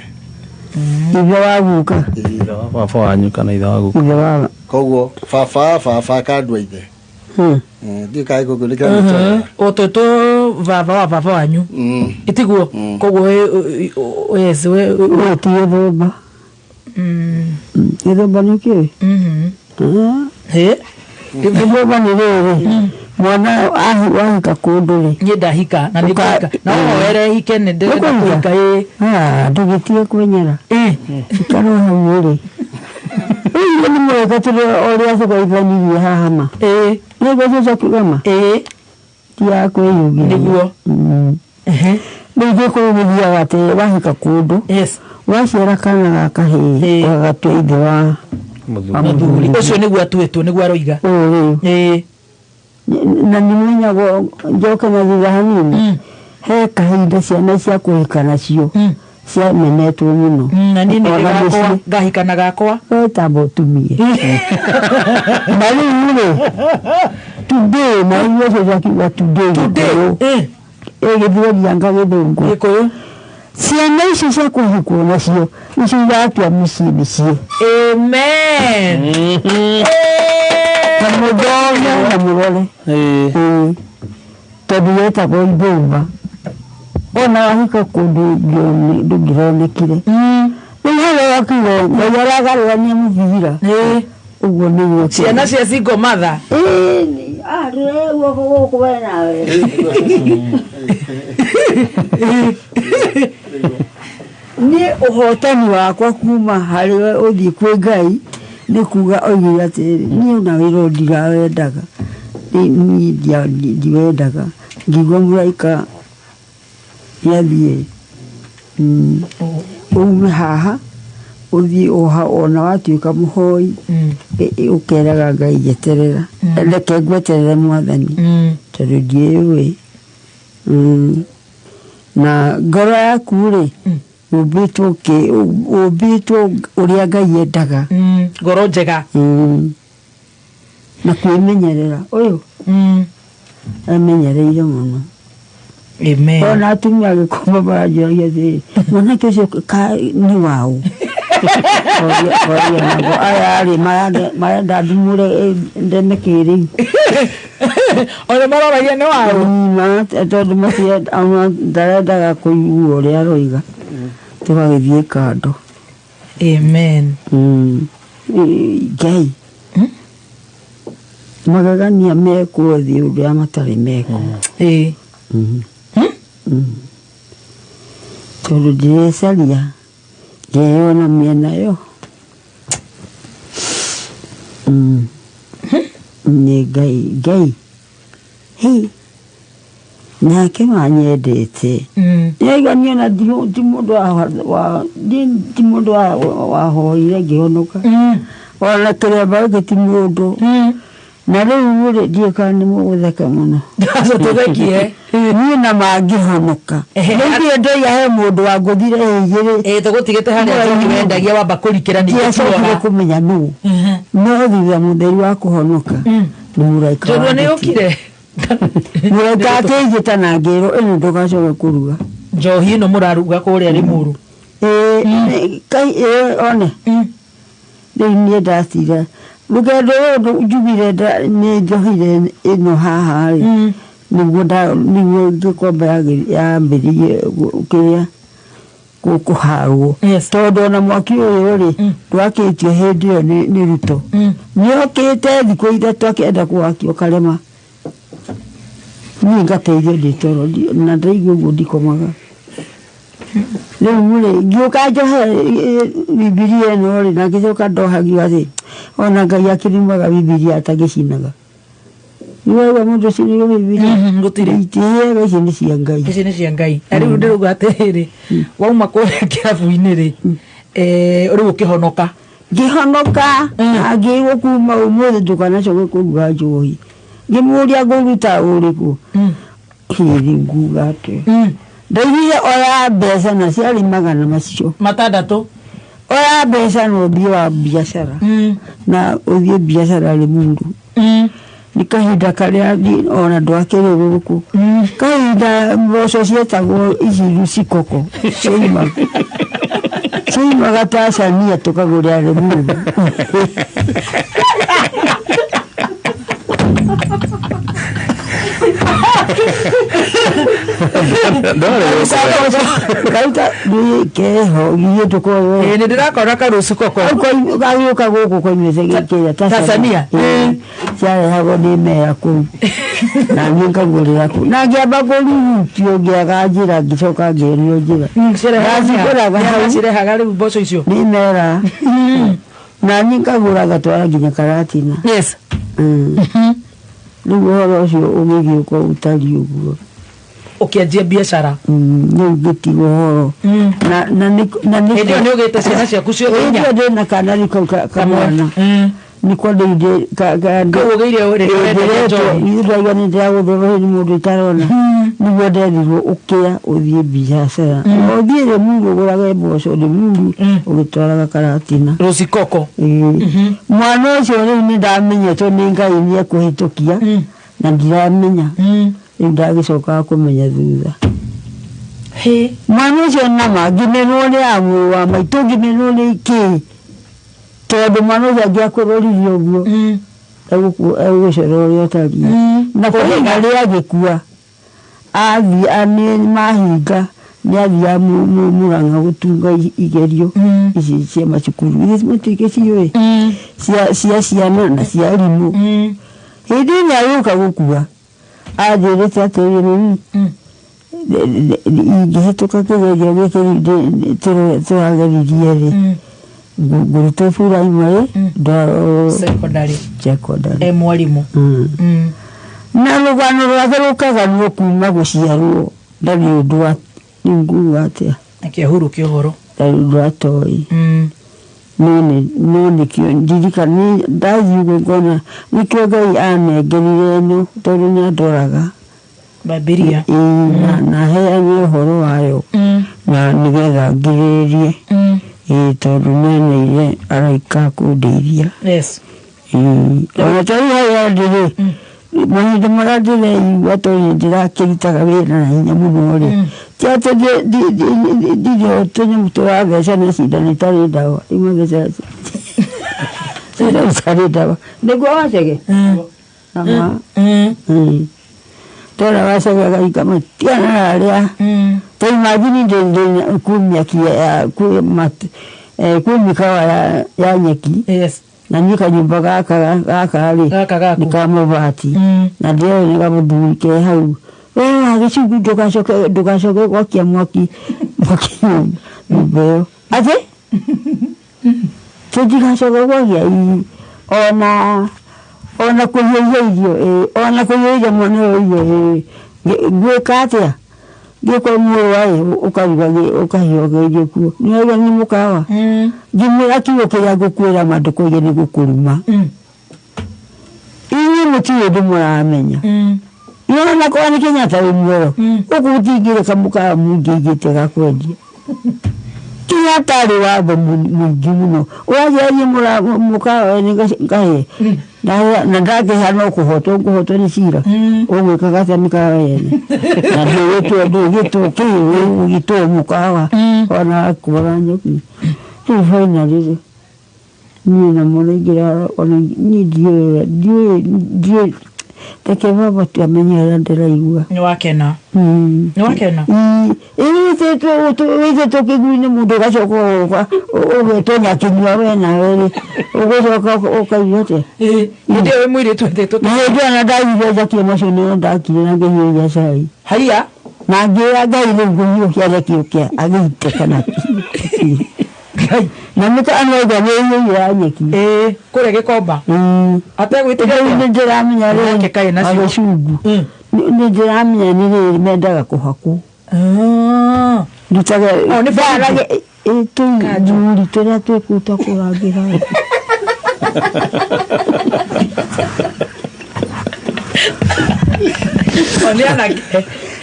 ithe wa guka ithe wa baba wanyu kana ithe wa guka ithe wa koguo baba kandwa ithe ndikai kugulikira ototo baba wa baba wanyu itiguo koguo yes we tiye thomba thomba niki thomba ni riri mwana ahika kundu ri ni ndahika na ndika na were hike ni ndenda kuhika ndugitie kwenyera ikaro hau ri ni mwega tuli oria thugaithanirie hahama nego cyo kigama tia kwiyugi niguo ndio kurudia wate wahika kundu wacera kana gakahi wagatwe ithe wa muthuri ucio niguo atwetwo niguo aroiga na nimenyago njoke na thutha hanini he kahinda ciana cia kuhika nacio cia menetwo muno na nini ngahikana gakwa tambo tumie bali yule today na hiyo za today githiro yanga githungu gikuyu ciana icio cia kuhikwo nacio icio iratwa miciĩ amen na mũndũ na mũrore tondũ wetagwo ibumba ona wahika kundu ndungironekire niho wakigo ndaragarania muthira uguo niguo ciana cia single mother uguo kuwe nawe ni uhotani wakwa kuma hariwe uthii kwi Ngai ni kuga oigire atiri ni una wiro ndirawendaga ni ndiwendaga ngigwa muraika yathie ume haha uthi oha ona watuika muhoi ukeraga Ngai jeterera ndeke gweterera mwathani tondu ndiwe na ngoro yaku ri ubitwo uria Ngai endaga ngoro njega na kwimenyerera uyu amenyereire muno. Amen. Ona atumia agikoma baranjiragia thiri mwanake ucio ni wau ayari marenda ndumure ndemekiri ona maroragia ni wau tondu macio ndarendaga kuigua uria aroiga tugagithie kando. Amen. Ngai magagania mekwo thi uria matari mekwo tondu ndirecaria ngeona miena yo nĩ Ngai nake manyendete nĩaigania na ti mũndũ wahoire ngĩhonoka ona kĩremba gĩkĩ ti mũndũ na rĩu rĩ ndiĩka nĩ mũgũtheka mũno tũgekie niĩ na mangĩhonoka rĩu ndĩendagia he mũndũ wangũthire igĩrĩ tũgũtigĩte harĩa tũkĩwendagia wamba kũrikĩra ningĩ kũmenya nũ no thutha mũtheri wa kũhonoka nĩ mũraika tondũ nĩ ũkire mũraika akĩnjĩta na ngĩrwo ĩno ndũgacoke kũruga njohi ĩno mũraruga kũrĩa Limuru one rĩu niĩ ndacira rũgendo rũrũ njugire nĩ njohire ĩno haha rĩ nĩguo ngĩkomba yambĩrĩrie kĩrĩa kũharwo tondũ ona mwaki ũyũ rĩ ndwakĩtio hĩndĩ ĩyo nĩ Ruto nĩokĩte thikũ ithatũ akĩenda kũwakio karema niĩ ngateithio ndĩ toro na ndaigua ũguo ndikomaga rĩu rĩ ngĩũka njohe Bibilia ĩno rĩ na ngĩcoka ndohagio atĩ ona Ngai akĩrimaga Bibilia atagĩcinaga niwaiga mũndũ ũcinĩirwo Bibilia gũtirĩ itiaga ici nĩ cia Ngai ici nĩ cia Ngai na rĩu ndĩrauga atĩrĩrĩ wauma kũrĩa kĩrabu-inĩ rĩ rĩu ũkĩhonoka ngĩhonoka na ngĩigua kuma ũmũthĩ ndũkanacoke kũruga njohi ngĩmũria ngũruta ũrĩkũ hĩrĩ nguga atĩ ndaigire oya mbeca na ciarĩ magana macio matandatũ oya mbeca na ũthiĩ wa biacara na ũthiĩ biacara Limuru nĩ kahinda karĩa ona ndwakĩrũrũkũ kahinda mboco cietagwo ici cikoko cioimaga Tanzania tũkagũrĩra Limuru kauta keho gĩtũko nĩ ndĩrakona karucu koko gagĩũka gũkũ koimĩte gĩkĩrĩa Tanzania ciarehagwo nĩ mea kũu na niĩ ngagũrĩra kũu na ngĩamba kũrutio ngĩaga njĩra ngĩcoka ngĩerio njĩra cirehaga rĩu mboco icio nĩ mera na niĩ ngagũra gatwara nginya Karatina rĩu ũhoro ũcio ũgĩgĩũka ũtari ũguo ũkĩanjia biacara rĩu ngĩtigwo ũhoro hĩndĩ ĩyo nĩ ũgĩte ciana ciaku ciothe inya ndĩna kana rĩu kamwana nĩko ndĩire kau ũgĩire ndaiga nĩ ndĩragũthorwo nĩ mũndũ itarona nĩguo nderirwo ũkĩa ũthiĩ biacara ũthiĩ Limuru ũgũrage mboco Limuru ũgĩtwaraga Karatina rũcikoko mwana ũcio rĩu nĩ ndamenyetwo nĩ Ngai nĩ ekũhĩtũkia na ndiramenya rĩu ndagĩcokaga kũmenya thutha mwana ũcio nama ngĩmenwo nĩ amũ wa maitũ ngĩmenwo nĩ kĩ tondũ mwana ũcio angĩakũroririe ũguo egũgũcora ũrĩa ũtariĩ na kũrĩa rĩa agĩkua athiĩ mahinga nĩ athiaga Mũrang'a gũtunga igerio ici cia macukuru iria matuĩke ciũĩ cia ciana na cia arimũ hĩndĩ ĩrĩa agĩũka gũkua anjĩrĩte atĩrĩrĩ ingĩhĩtũka kĩgerio gĩkĩ tũrageririe rĩ ngũrutwo primary secondary mwarimũ na rũgano rwake rũkaganwo kuma gũciarwo ndarĩ ũndũ wa nguga atĩa kĩahurũkia ũhoro Ratoi. None kio ndirikani ndathi gukona nikio Ngai anengerire no tondu ni andoraga Bibilia na heane horo wayo na nigetha ngiririe tondu neneire araika kundeithia. Yes. Ona tari haya ndiri mahinda maria ndireigua tondu ndirakirutaga wira na hinya muno ri tiate ndirio tunyamu turatheca na cindano itari ndawa imageca cindano itari ndawa niguo wacege tora wacege agaika matiana aria toimagini ndi kumia kia kumikawa ya nyeki. Yes. Na nika nyumba gaka nikamubati na ndio nikamudhuike hau agicigu ndugacoke gwakia mwaki nyumba ati tujigacoke gwakia ona kuhiia irio ona kuhiia mwana irio gwika atia giko muwae ukahioga irio kuo niyo ni mukawa ngimwira kiugo kiria ngukwira mandukuge ni gukuruma ini mutiwe ndumuramenya yona nakwa ni Kenyatta umwero ukutigire kamuka mungigite gakwendia Kenyatta ri wabo mungi muno waje mura mukawa ni gahe na ndage hano kuhoto ni sira ogwe kagata mikawa yene na ndio wetu kiwe gito mukawa ona kubaranya ki finally ni na monigira ona ni dio tekeva batu amenyera ndiraigua ni wakena ni wakena iwe to kiguine mundu gacoko ogetonya kinywa wena wele ogocoka okaiyote ndio we mwire twende ndio na dai za kiemashoni ndakire na ngehiyo ya sai haya na ngira ngai nguyo kia kia agite kana na muka anoga wewe ya nyeki kure gikomba ategwitiria ndiramenya reke kai na cio ndiramenya ni mendaga kuhaku ndutaga ni bara tu juri tena twekuta kurangira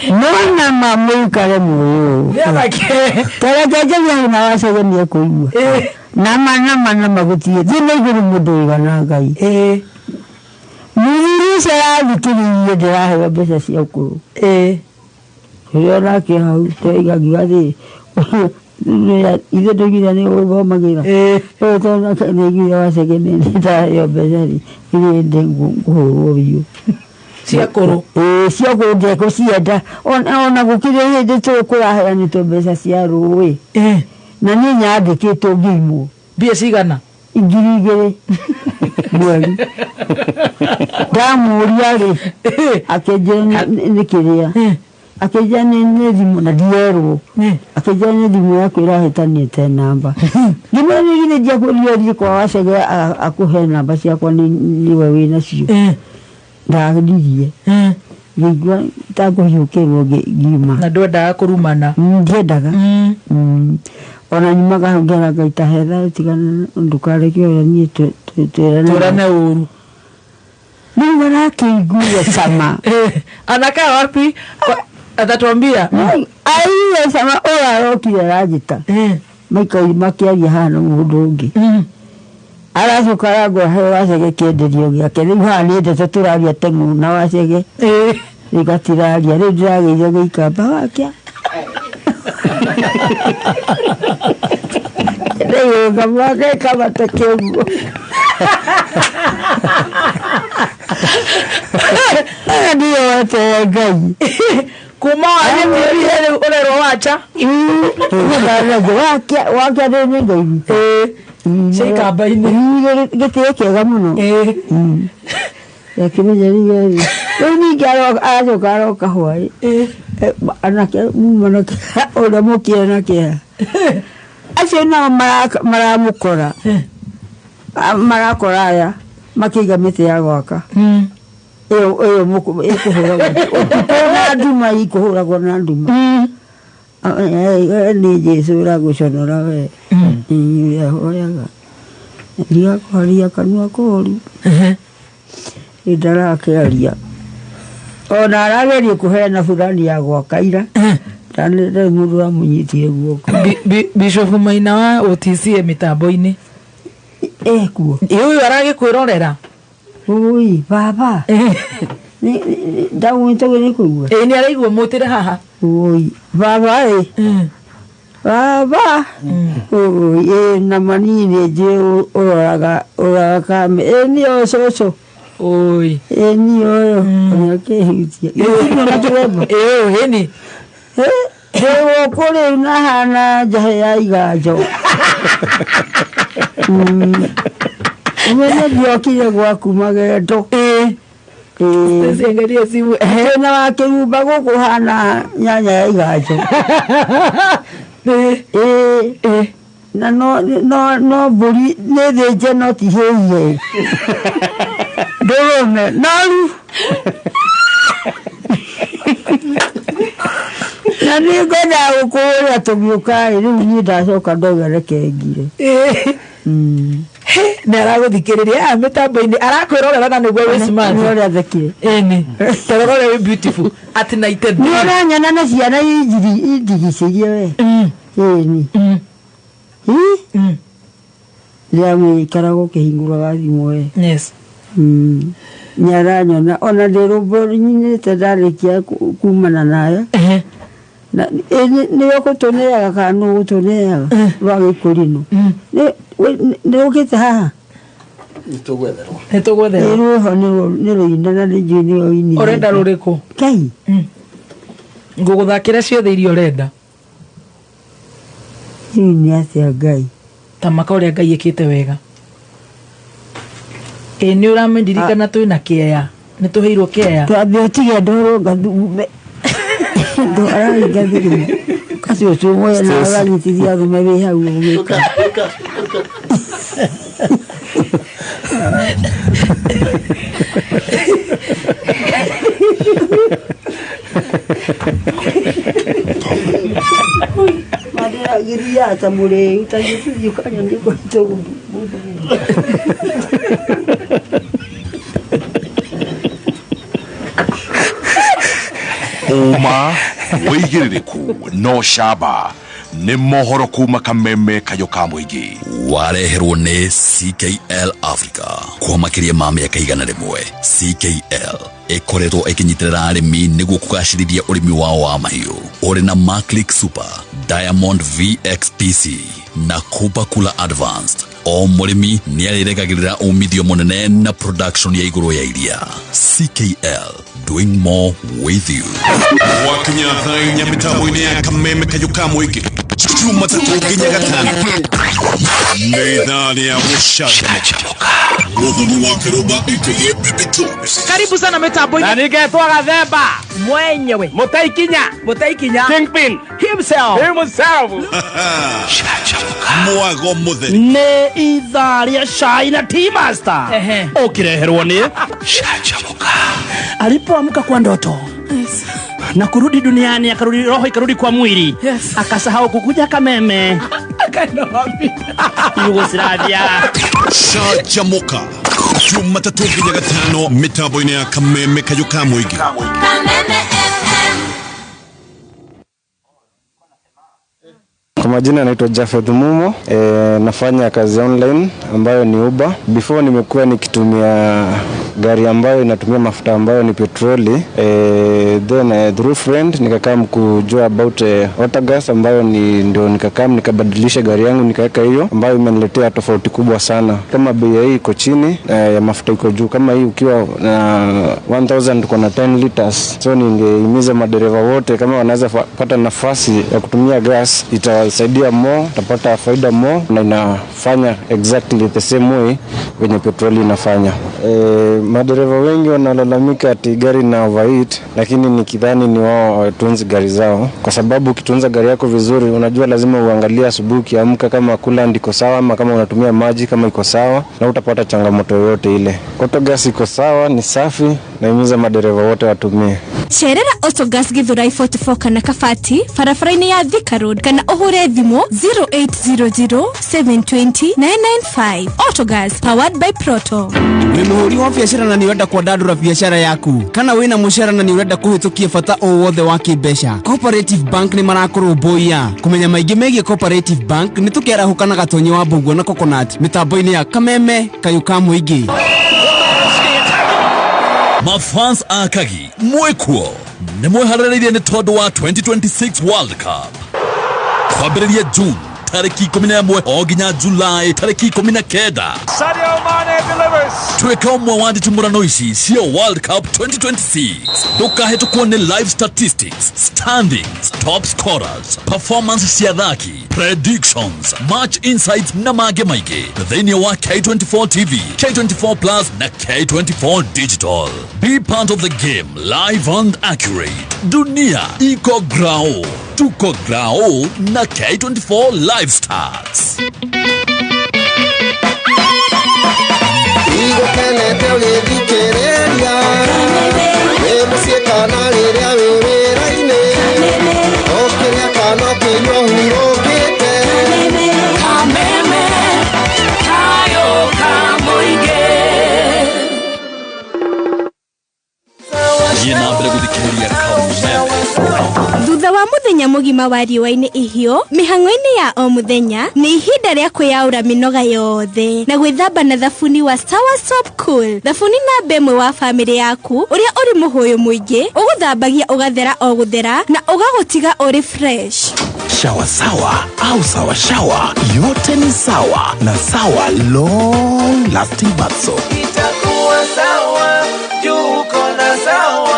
Mwana mamu kare muyo. Tara jaja na wasege ni kuigwa. Nama magutie. Zime guru mudo igana ngai. Muri sara bitiri yedra he besa cia ukuru. Yora ke hau te igagigathi. Ile dogira ni ogo magira. To na ne gira wasege ni ta yo besari. Ile dengu biyo. Ciakuru ciakuru ndeko cienda ona gukire hindi tukurahe ni to mbeca cia ruwi na ni nyandikitwo ngimu mbia cigana ingirigire mweri ndamuria ri akenjira ni kiria akenjira ni thimu na ndierwo akenjira ni thimu yako irahetaniete namba ngimani gine dia kuria kwa wacege akuhe namba ciakwa ni we wina cio ndagirie ngigwa takuhiukirwo ngima na ndwendaga kurumana ndiendaga ona nyumaga ngera gaita hetha tigana ndukareke oya nie turane uru ni wanakiigua sama anakaa wapi atatuambia aiyo sama oya rokire rajita makiaria hana mundu ungi aracoka ngo he wacege kienderio giake riu haha ni ndete turaria tengu na wacege igatiraria riu ndirageire gĩikamba wakia ndĩgĩũka mwaka ĩkamate kĩguo ndiyo wete Ngai kuma wanyemire urero wacha wakia ndĩ nĩ Ngai cikamba-inĩ gĩtĩo kĩega mũno yakĩmenyerire rĩu ningĩ aracoka aroka hwaĩ anake mumanake ũrĩa mũkire na kĩeha acio nao maramũkora marakora aya makĩiga mĩtĩ ya gwaka ĩyo ĩkũhũragwo na nduma ikũhũragwo na nduma ni Jesu raguconora we ya hoyaga ndia kwaria kanua koru idarakiaria ona arageria kuheana fulani ya gwakaira tanire mundu amunyitire guoko Bishop Maina wa OTC mitambo-ini kuo uyu aragikwirorera ui baba ni ndagwitoge ni kuigua ni araigua mutire haha ui baba baba ui na manini je uraga kame ni ososo ui ni oyo nyake hitia ni na turebo heni Dewo kule unahana jahe ya igajo. Umene biokile kwa kumageto. Sengeria simu. Na wakiruba gukuhana nyanya ya igajo. Na no buri netheje no tiheye. Dorome naru. Na ni ngoda ukuria tubyukai riu ni ndacoka ndogere kengire na araguthikiriria mitambo-ini arakwirorera na niguo wi smart ni uri athekire ni tororore wi beautiful at night ni uranyana na ciana indigicirie we ni ria mwikara gukihinguraga thimu we yes nyaranyona ona ndirumburinite ndarikia kumana nayo na ni yokutoneaga kana gutoneaga rwa gikurino ni ukite haha nitugwetherwa ho ni ruinda na ni jini oini urenda ruriku kai nguguthakira ciothe irio urenda ni atia ngai tamaka uria ngai ikite wega ni uramendirikana twina kieya ni tuheirwo kieya twambe utige ndoro ngathume ndo araingathume kacio cumwe na aganyitithia rume wi hau ugika madera giria tamure utagitithio kanya ndiko itogu Uma wigiririku no shaba nĩ mohoro kuma kameme kayo ka mũingĩ wareherwo nĩ CKL Africa kwa makĩria ma mĩaka 100 CKL ĩkoretwo ĩkĩnyitĩrĩra arĩmi nĩguo kũgacĩrithia ũrĩmi wao wa mahiũ ũrĩ na Maclick Super, Diamond VXPC na Cooper Cooler Advanced. O mũrĩmi nĩ arĩregagĩrĩra umithio mũnene na production ya igũrũ ya iria. CKL, doing more with you. wakinya thainya mĩtambo-inĩ ya kameme kayo ka mũingĩ Jumatatu nginya Gatano nĩ ithaa rĩa gũcanjamũka mũthuri wa kĩrũmba karibu sana mitambo-ini na ningetwa Gathemba mwenyewe Mutaikinya Kingpin himself mwago mũtheri nĩ ithaa rĩa cai na Tea Master ũkĩreherwo nĩ Canjamũka. Alipoamka kwa ndoto na kurudi duniani, akarudi roho ikarudi kwa mwili, akasahau kukuja Kameme Yugoslavia. Canjamũka Jumatatu nginya Gatano mitambo-inĩ ya kameme kayo ka mũingĩ. Kwa majina naitwa Jafeth Mumo, nafanya kazi online ambayo ni Uber. Before nimekuwa nikitumia gari ambayo inatumia mafuta ambayo ni petroli. Then through friend nikakaa kujua about autogas ambayo ndio nikakaa nikabadilisha gari yangu nikaweka hiyo ambayo imeniletea tofauti kubwa sana. Kama bei hii iko chini, ya mafuta iko juu. Kama hii ukiwa na 1000 uko na 10 liters. So ningehimiza madereva wote kama wanaweza pata nafasi ya kutumia gas itasaidia more, utapata faida more na inafanya exactly the same way wenye petroli inafanya. Madereva wengi wanalalamika ati gari na overheat, lakini nikidhani ni wao watunzi gari zao, kwa sababu ukitunza gari yako vizuri unajua lazima uangalie asubuhi ukiamka kama coolant iko sawa ama kama unatumia maji kama iko sawa, na utapata changamoto yoyote ile. Autogas iko sawa, ni safi, na himiza madereva wote watumie. Cerera Autogas Githurai 44 kana Kabati barabara-inĩ ya Thika Road kana uhure thimo 0800720995. Autogas powered by Proto. Ni muhuri wa biashara na niwenda kuandandura biashara yaku kana wina mushara na niwenda kuhitukia bata o wothe wa kibesha. Cooperative Bank ni marakurumbuia kumenya maingi megie Cooperative Bank ni tukera hukana gatonyi wa Mbugua na Coconut mitambo-ini ya Kameme Kayuka Muingi. Mafans akagi mwekuo ni mweharĩrĩirie nĩ tondũ wa 2026 World Cup kwambĩrĩria June tariki 11 o nginya July tariki 19. Sadio Mane delivers. Tweka ũmwe wa nditimũrano ici cia World Cup 2026. Ndũkahĩtũkwo nĩ live statistics, standings, top scorers, performance cia athaki, predictions, match insights na mangĩ maingĩ thĩinĩ wa K24 TV, K24 Plus na K24 Digital. Be part of the game, live and accurate. Dunia iko grao, tuko grao na K24 Live Stars. Thutha wa muthenya mugima wa riũa-inĩ ihiũ, mĩhang'o-inĩ ya o muthenya nĩ ihinda rĩa kwĩyaũra mĩnoga yothe na gwĩthamba na thabuni wa Sawa Soap Cool. Thabuni namba ĩmwe wa famĩlĩ yaku ũrĩa ũrĩ mũhũyũ mũingĩ ũgũthambagia ũgathera o gũthera na ũgagũtiga ũrĩ fresh. Shower Sawa au Sawa Shower, yote ni sawa na Sawa long lasting bath soap. Itakuwa sawa, juko na sawa.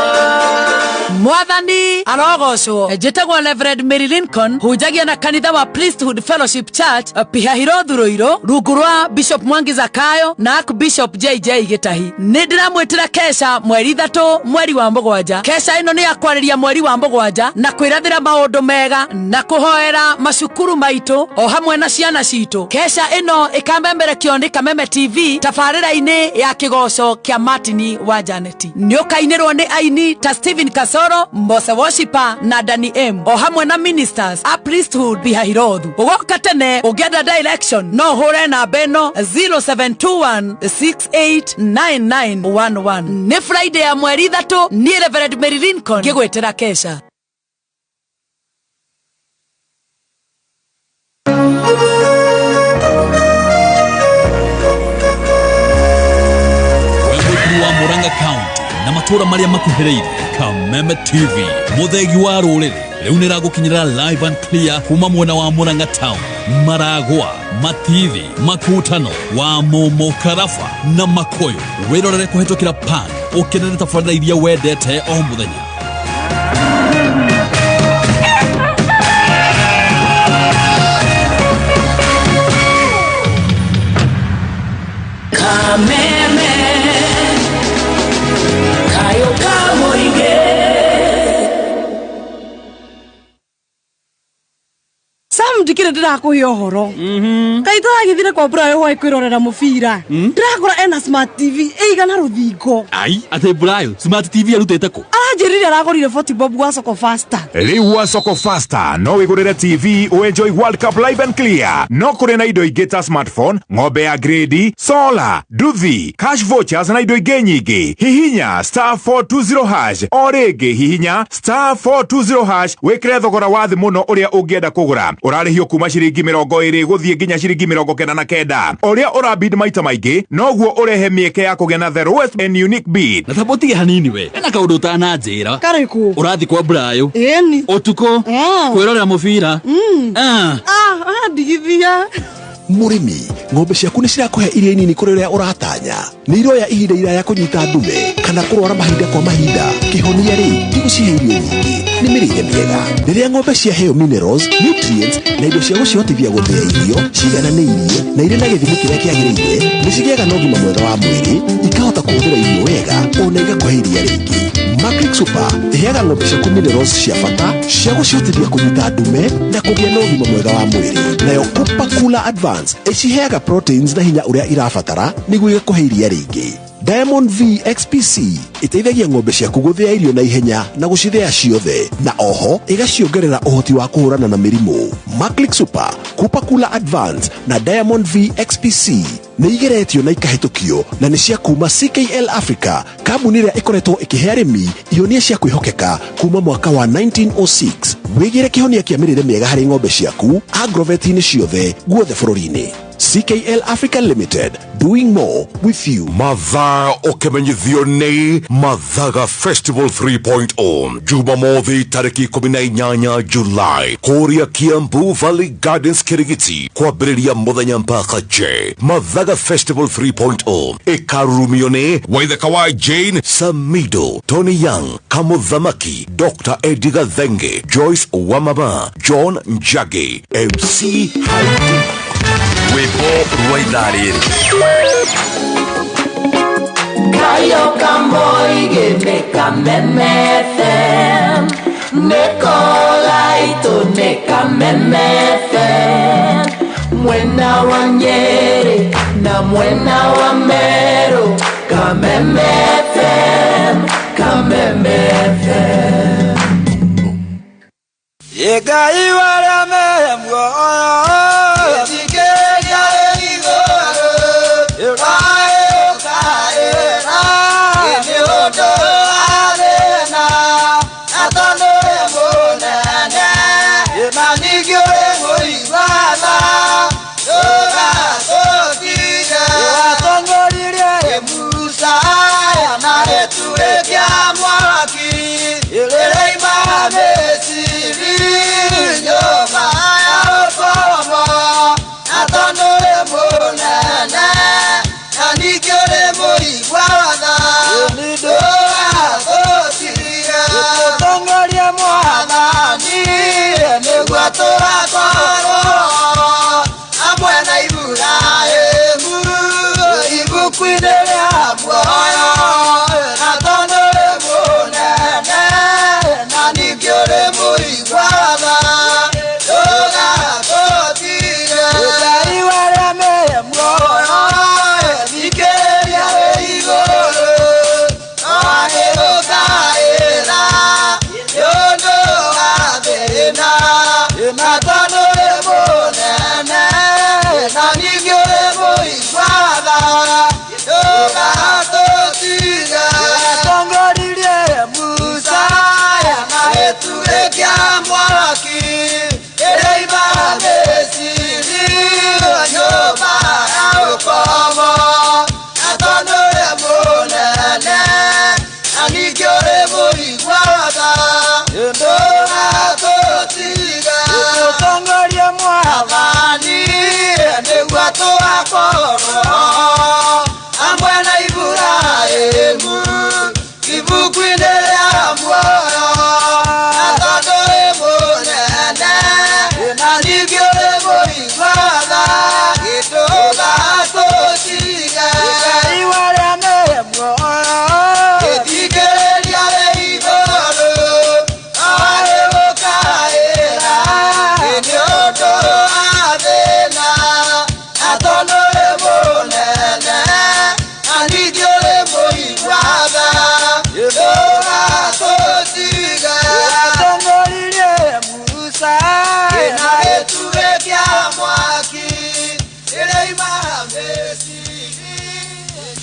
Mwathani arogocwo njĩtagwo Reverend Mary Lincoln hujagia na kanitha wa Priesthood Fellowship Church Pihahiro Thuruiro rungu rwa Bishop Mwangi Zakayo na Archbishop JJ Gitahi. Nĩ ndĩramwĩtĩra kesha mweri 3 mweri wa Mũgwanja. Kesha ĩno nĩ ya kwarĩria mweri wa Mũgwanja na kwĩrathĩra maũndũ mega na kũhoera macukuru maitũ o hamwe na ciana citũ. Kesha ĩno ĩkamemberekio nĩ Kameme TV tabarĩra-inĩ ya kĩgoco kĩa Martin wa Janet. Nĩ ũkainĩrwo nĩ aini ta Stephen Kasoro, Mbose Worshiper na Danny M o hamwe na ministers a Priesthood Bihahirothu. Ũgoka tene ũngĩenda direction no hũre namba ĩno 0721689911. Nĩ Friday ya mweri 3 niĩ Reverend Mary Lincoln ngĩgwĩtĩra kesha. wa Murang'a County na matura maria makuhĩrĩirie Kameme TV muthegi wa rũrĩrĩ rĩu nĩragũkinyĩra live and clear kuma mwena wa Murang'a Town, Maragwa, Matithi, Makutano, wa Momo, Karafa na Makoyo. Wĩrorere kũhetũkĩra pan ũkenere tabarĩra iria wendete o mũthenya. Kameme Kayuka Muingi. Sam ndikire ndirakuhe uhoro. Kaito agithire kwa Brayo wa kwirorera mubira. Ndirakora ena Smart TV eigana ruthingo. Ai, ate Brayo, Smart TV arutete ko. Anjirire aragorire 40 bob wa Soko Faster. Riu wa Soko Faster no wigurire TV uenjoy World Cup live and clear. No kure na indo ingĩ ta smartphone, ng'ombe ya grade, solar, nduthi, cash vouchers na indo ingĩ nyingĩ. Hihinya *420# o rĩngĩ hihinya *420# wĩkĩre thogora wa thĩ mũno ũrĩa ũngĩenda kũgũra. Ũrarĩhio kuma ciringi 20 gũthiĩ nginya ciringi 99. Ũrĩa ũrabid maita maingĩ noguo ũrehe mĩeke ya kũgĩa na the lowest and unique bid. Na tabotige hanini we. Ena kaũndũ ũtananjĩra. Kariku. Ũrathi kwa Brayo. Eni. Ũtukũ. Kwĩrorera mũbira. Ndigithia. Murimi, ng'ombe ciaku nĩ cirakũhe irio nini kũrĩ ũrĩa ũratanya. Nĩ iroya ihinda iraya kũnyita ndume kana kũrwara mahinda kwa mahinda. Kĩhonia rĩ, tigũcihe irio nyingĩ. Nĩ mĩrĩre mĩega. Rĩrĩa ng'ombe ciaheo minerals, nutrients na indo cia gũcihotithia gũthĩa irio ciigananĩirie na irĩ na gĩthimi kĩrĩa kĩagĩrĩire, nĩ cigĩaga na ũgima mwega wa mwĩrĩ, ikahota kũhũthĩra irio wega ona igakũhe iria rĩingĩ. Matrix Super ĩheaga ng'ombe ciaku minerals cia bata cia gũcihotithia kũnyita ndume na kũgĩa na ũgima mwega wa mwĩrĩ. Nayo Cooper Cooler Advance ĩciheaga proteins na hinya ũrĩa irabatara nĩguo igakũhe iria rĩingĩ. Diamond V XPC iteithagia ng'ombe ciaku guthia irio na ihenya na gucithia ciothe, na oho igaciongerera uhoti wa kuhurana na mirimu. Maclick Super, Kupa Kula Advance na Diamond V XPC nĩ igeretio na ikahetũkio na nĩ cia kuma CKL Africa, kambuni ĩrĩa ĩkoretwo ĩkĩhe arĩmi ihonia cia kwĩhokeka kuma mwaka wa 1906. Wĩgĩre kĩhonia kĩa mĩrĩre mĩega harĩ ng'ombe ciaku agrovet-inĩ ciothe guothe bũrũri-inĩ. CKL Africa Limited, doing more with you. Mathaa ũkĩmenyithio nĩ Mathaga Festival 3.0 Jumamothi tarĩki 18 Julai kũrĩa Kiambu Valley Gardens Kirigiti kwambĩrĩria mũthenya mpaka je. Mathaga Festival 3.0 ĩkarumio nĩ Waithaka wa Jane, Samido, Tony Young, Kamuthamaki, Dr. Edgar Thenge, Joyce Wamama, John Njagi, MC Haiti. Wimbo Rwaithariri Kayo kamoi gene kamemefem Nekola ito ne kamemefem Mwena wa Nyeri na mwena wa Meru Kamemefem Kamemefem Yega iwara meyamgo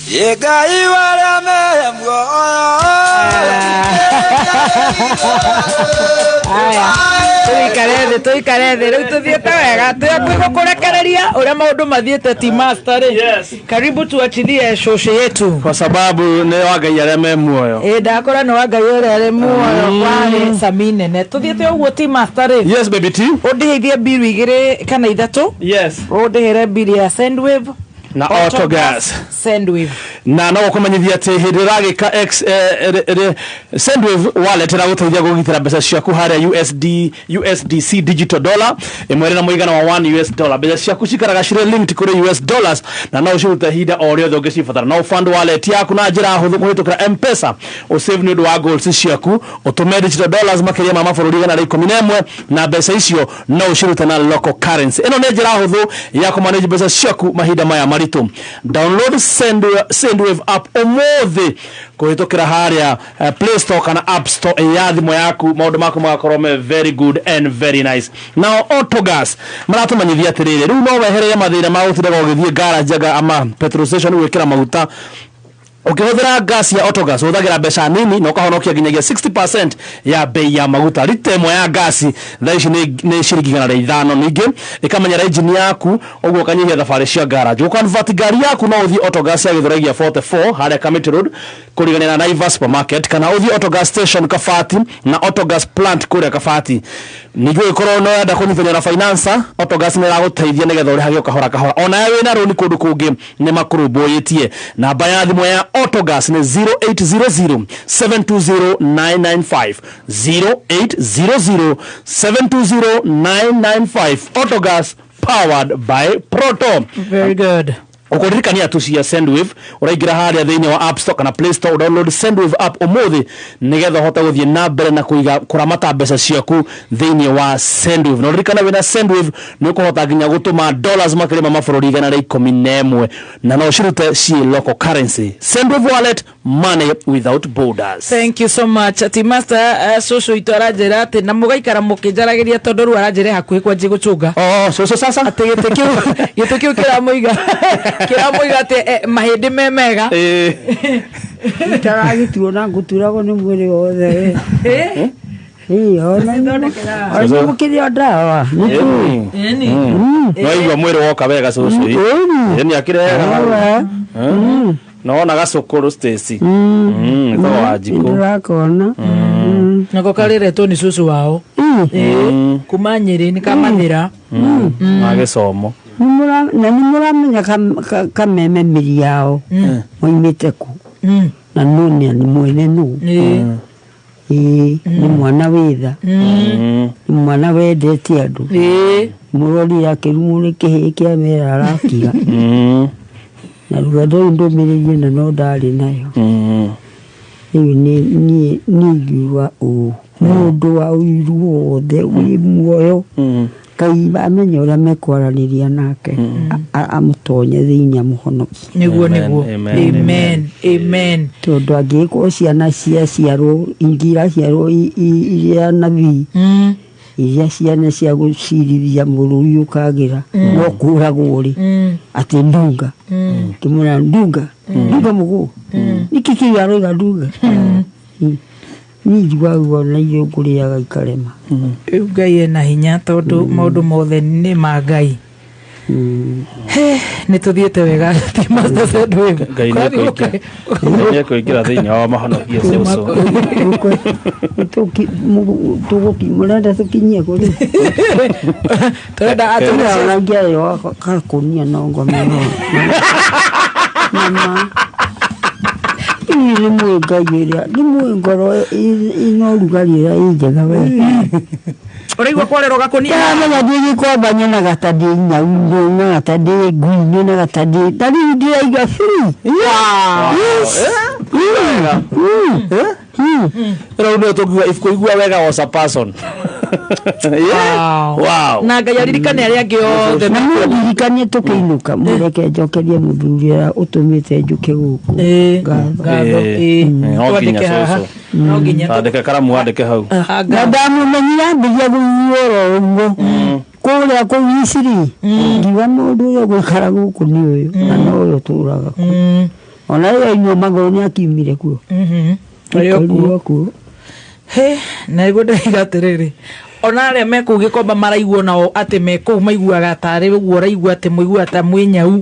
Yega iwara meyamgo Aya, tuikarete riu tuthiete wega tuyakwiko kurekereria uria maundu mathiete ti master karibu tuachilie shoshe yetu kwa sababu ni wagai aria me muoyo ndakora ni wagai uria ari muoyo kwani saminene tuthiete uguo ti master yes baby t undihithie biru igiri kana ithatu yes undihere biru ya Sendwave na Autogas Sendwave na no kumenyithia ati hindi ragika x Sendwave wallet ra guteithia gugitira mbeca ciaku haria USDC digital dollar imwe na muigana wa $1 mbeca ciaku cikaraga cire linked kuri US dollars na no uciruta hinda o riothe ungicibatara no fund wallet yaku na njira huthu kuhitukira M-Pesa o save ni undu wa goals ciaku utume digital dollars makiria ma mabũrũri igana rĩa 11 na mbeca icio no uciruta na local currency ino ni njira huthu ya kumanage mbeca ciaku mahinda maya mari witũ. Download Sendwave app ũmũthĩ kũhĩtũkĩra harĩa Play Store kana App Store ya thimũ yaku. Maũndũ maku magakorwo me very good and very nice. Now Autogas maratũmenyithia atĩrĩrĩ, rĩu no wehereire mathĩna ma gũtindaga ũgĩthiĩ garage ama petrol station gwĩkĩra maguta. Ukihũthĩra gas ya Autogas ũhũthagĩra mbeca nini na ũkahonokia nginyagia 60% ya bei ya maguta. Lita ĩmwe ya gas thaa ici nĩ ciringi 500. Ningĩ ĩkamenyera engine yaku, ũguo ũkanyihia thabarĩ cia garage. Ũkonvert gari yaku no ũthiĩ Autogas ya Gĩthũragia 44 harĩa Kamiti Road kũrigania na Naivas Supermarket, kana ũthiĩ Autogas station Kabati na Autogas plant kũrĩa Kabati. Ningĩ ũkorwo no yenda kũnyitithania na finance, Autogas nĩ ĩragũteithia nĩgetha ũrĩhage kahora kahora. Ona wewe wĩna rũni kũndũ kũngĩ nĩ makũrũmbũyĩtie. Namba ya thimũ ya Autogas ni 0800-720-995 0800-720-995. Autogas powered by Proto. Very good. Ukoririkania tu cia Sendwave uraingira haria thĩinĩ wa App Store kana Play Store, download Sendwave app ũmũthĩ nigetha ũhote gũthiĩ na mbere na kũramata mbeca ciaku thĩinĩ wa Sendwave. Na uririkana wĩna Sendwave nĩ ũkũhota nginya gũtũma dollars makĩria ma mabũrũri 111 na no cirute ci local currency. Sendwave wallet, money without borders. Thank you so much. Ati master Soso itarajera ati na mugaikara mukijaragiria tondu ru arajere hakuhi kwa nji gucunga. Soso sasa ati gĩtũkĩu kĩramũiga ati mahĩndĩ me mega. Taragĩtuo na ngũturagwo nĩ mwĩrĩ wothe. Ona mũkĩrĩa ndawa. No igua mwĩrĩ woka wega Soso. Ni akĩrega. No na gacukuru Stacy. Ito wajiko. Ndakona. Nako kareretwo ni Soso wao. Kuma Nyeri ni kamathira. Agĩcomo. Na nĩmũramenya kameme mĩri yao moimĩte ku na nũnĩa nĩ mwene nũ nĩ mwana wĩtha nĩ mwana wendete andũ mũrori akĩrumwo nĩ kĩhĩ kĩa mera arakiga na rũgendo rũu ndũmĩrĩirie na no ndarĩ nayo rĩu niĩ ingiuga ũũ mũndũ wa ũiru wothe wĩ muoyo Ngai amenya ũrĩa mekwaranĩria nake amũtonye thĩinĩ amũhonokie. Nĩguo. Amen. Tondũ angĩkorwo ciana ciaciarwo ingira ciarwo iria nabii iria ciana cia gũcirithia mũrũi ũkagĩra no kũragwo rĩ atĩ ndunga kĩmũra ndunga mũgũ nĩkĩ kĩaroiga ndunga nĩjiguaga na iyo ngũrĩaga ikarema. Ngai ena hinya tondu maũndũ mothe nĩ ma Ngai. Nĩ tũthiĩte wega ti master Sendwave. Ngai nĩ kũingĩra thĩinĩ wa mahonokia Soso. Mũrenda tũkinyie kũrĩ. Tũrenda atũrangia yo kakũnia na ngoma mama ni mwĩngagĩra nĩ mwĩngoro inorugarĩra njega we ũraigua kwarerwo gakonia menya ndĩgĩkomba nyona gatandĩ nyau na gatandĩ ngui na gatandĩ tari ndĩraiga Rĩu nĩ tũkiuga kũigua wega was a person. Wow. Na Ngai aririkane arĩa angĩ othe na mũririkanie tũkĩinũka mũreke njokerie mũthuri ũrĩa ũtũmĩte njũke gũkũ. No nginya andĩke karamu andĩke hau. Na ndamumenyia mbĩria gũiũrwo ũguo kũrĩa kũu Misiri ngiuga mũndũ ũyũ gũikara gũkũ nĩ ũyũ na no ũyũ tũraga kuo. Ona rĩo inyuo magũrũ nĩ akiumire kuo. Kuo. Na iguo ndaiga atĩrĩrĩ ona arĩa mekũu Gĩkomba maraigua nao atĩ mekũu maiguaga tarĩ ũguo ũraigua atĩ mũigua ta mwĩnyau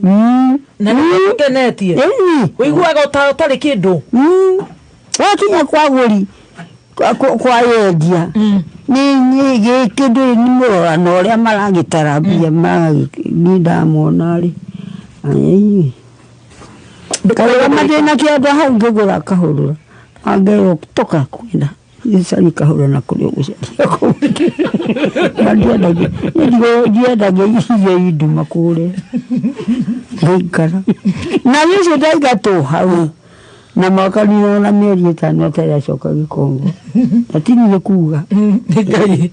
na nĩgũkenetie ũiguaga ũtarĩ kĩndũ wakinya kwa gũri kwa yendia nĩ kĩndũ nĩ mũrorano ũrĩa maragĩtarambia nĩ ndamona rĩ karĩga mathĩna kĩandũ hau ngĩgũra kahũrũra angĩrwo toka kwenda Isani kahũra na kũrĩa gũcaria kũu. Ndiendagia icio induma kũrĩa. Ngaikara. Na icio ndaigatũ hau. Na mwaka nĩona mĩeri 5 ataracoka Gĩkongo. Atini kuuga. Ngai.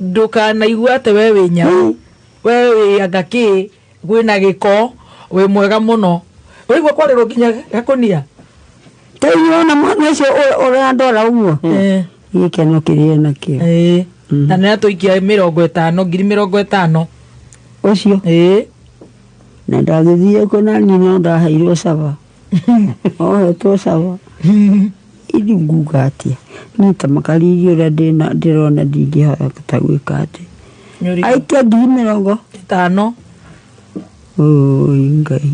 Ndũkanaigua atĩ we wĩ nyau. We wĩ agaki gwina giko we mwega muno urigwa kwarero nginya gakonia tayona mwana cio ora ndora uguo gikeno kirie nakio na nä atåikia 50,000 ucio na ndagithie kuna nino ndaheirwo sava ohetwo sava ili ngugatia nita makaririo ria ndirona ndingĩhota gwĩka atĩ aikia 50,000 ngai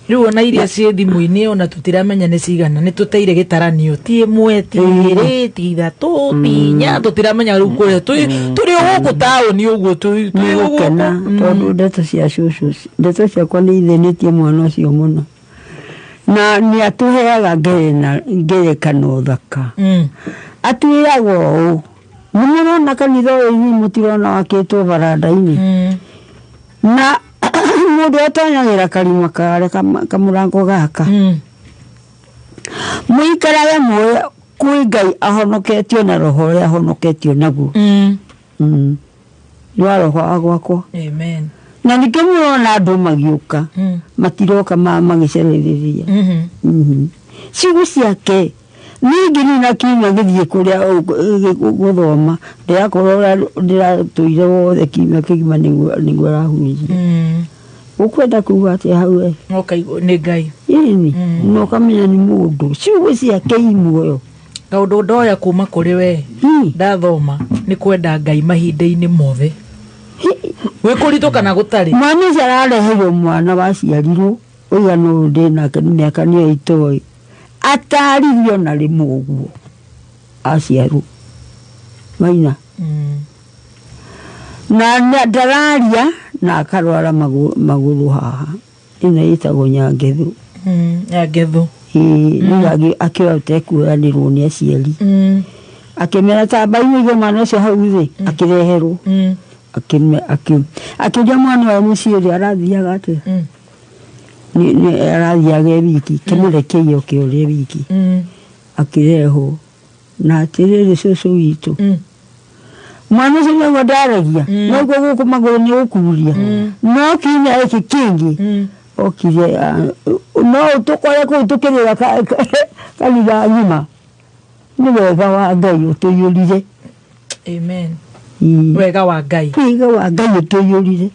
riu ona iria ciĩ thimũ-inĩ ona tũtiramenya nĩ cigana nĩ tũteire gĩtaranio ti ĩmwe ti igĩrĩ ti ithatũ ti inya tũtiramenya rĩu kũrĩa tũrĩ gũkũ taũni ũguo twĩgũkena tondũ ndeto cia cũcũ ndeto ciakwa nĩ ithĩnĩtie mwana ũcio mũno na nĩ atũheaga ngerekano thaka atwĩraga ũũ nĩmũrona kanitha ũyũ mũtirona wakĩtwo baranda-inĩ na mũndũ atonyagĩra karima kare kamũrango gaka mũikarage muoyo kwĩ Ngai ahonoketio na roho ũrĩa ahonoketio naguo nĩ wa roho wa gwakwa na nĩkĩo mũrona andũ magĩũka matiroka magĩcerithĩria ciugo ciake ningĩ nina kiumia gĩthiĩ kũrĩa gũthoma ndĩrakorwo ndĩratũire wothe kiumia kĩgima nĩguo arahunjia ukwenda kuga atĩ hau nĩ Ngai no kamenya nĩ mũndũ ciugo ciake imuoyo kaũndũ ndoya kuma kũrĩ we ndathoma nĩ kwenda Ngai mahinda-inĩ mothe gwĩ kũritũ kana gũtarĩ mwana ũcio arareheirwo mwana waciarirwo ũigana ũyũ ndĩnake nĩ mĩaka nĩyo itoĩ ataririo na rĩmwe ũguo aciarwo maina na ndararia na akarwara magũrũ haha ĩno ĩtagwo nyangethu nĩgĩ akĩoya ũtekuoyanĩrwo nĩ aciari akĩmera tamba-inĩ igũ mwana ũcio hau thĩ akĩreherwo akĩũria mwana wa mũciĩ ũrĩa arathiaga atĩa arathiaga wiki kĩmũrekeio kĩũrĩa wiki akĩrehwo na atĩrĩrĩ cũcũ witũ mwana ũcio nĩguo ndaragia noguo gũkũ magũrũ nĩ ũkuria no kinya gĩkĩ kĩngĩ okire no ũtũkore kũu tũkĩrĩra kanitha ng'ima nĩ wega wa Ngai ũtũiyũrire wega wa Ngai ũtũiyũrire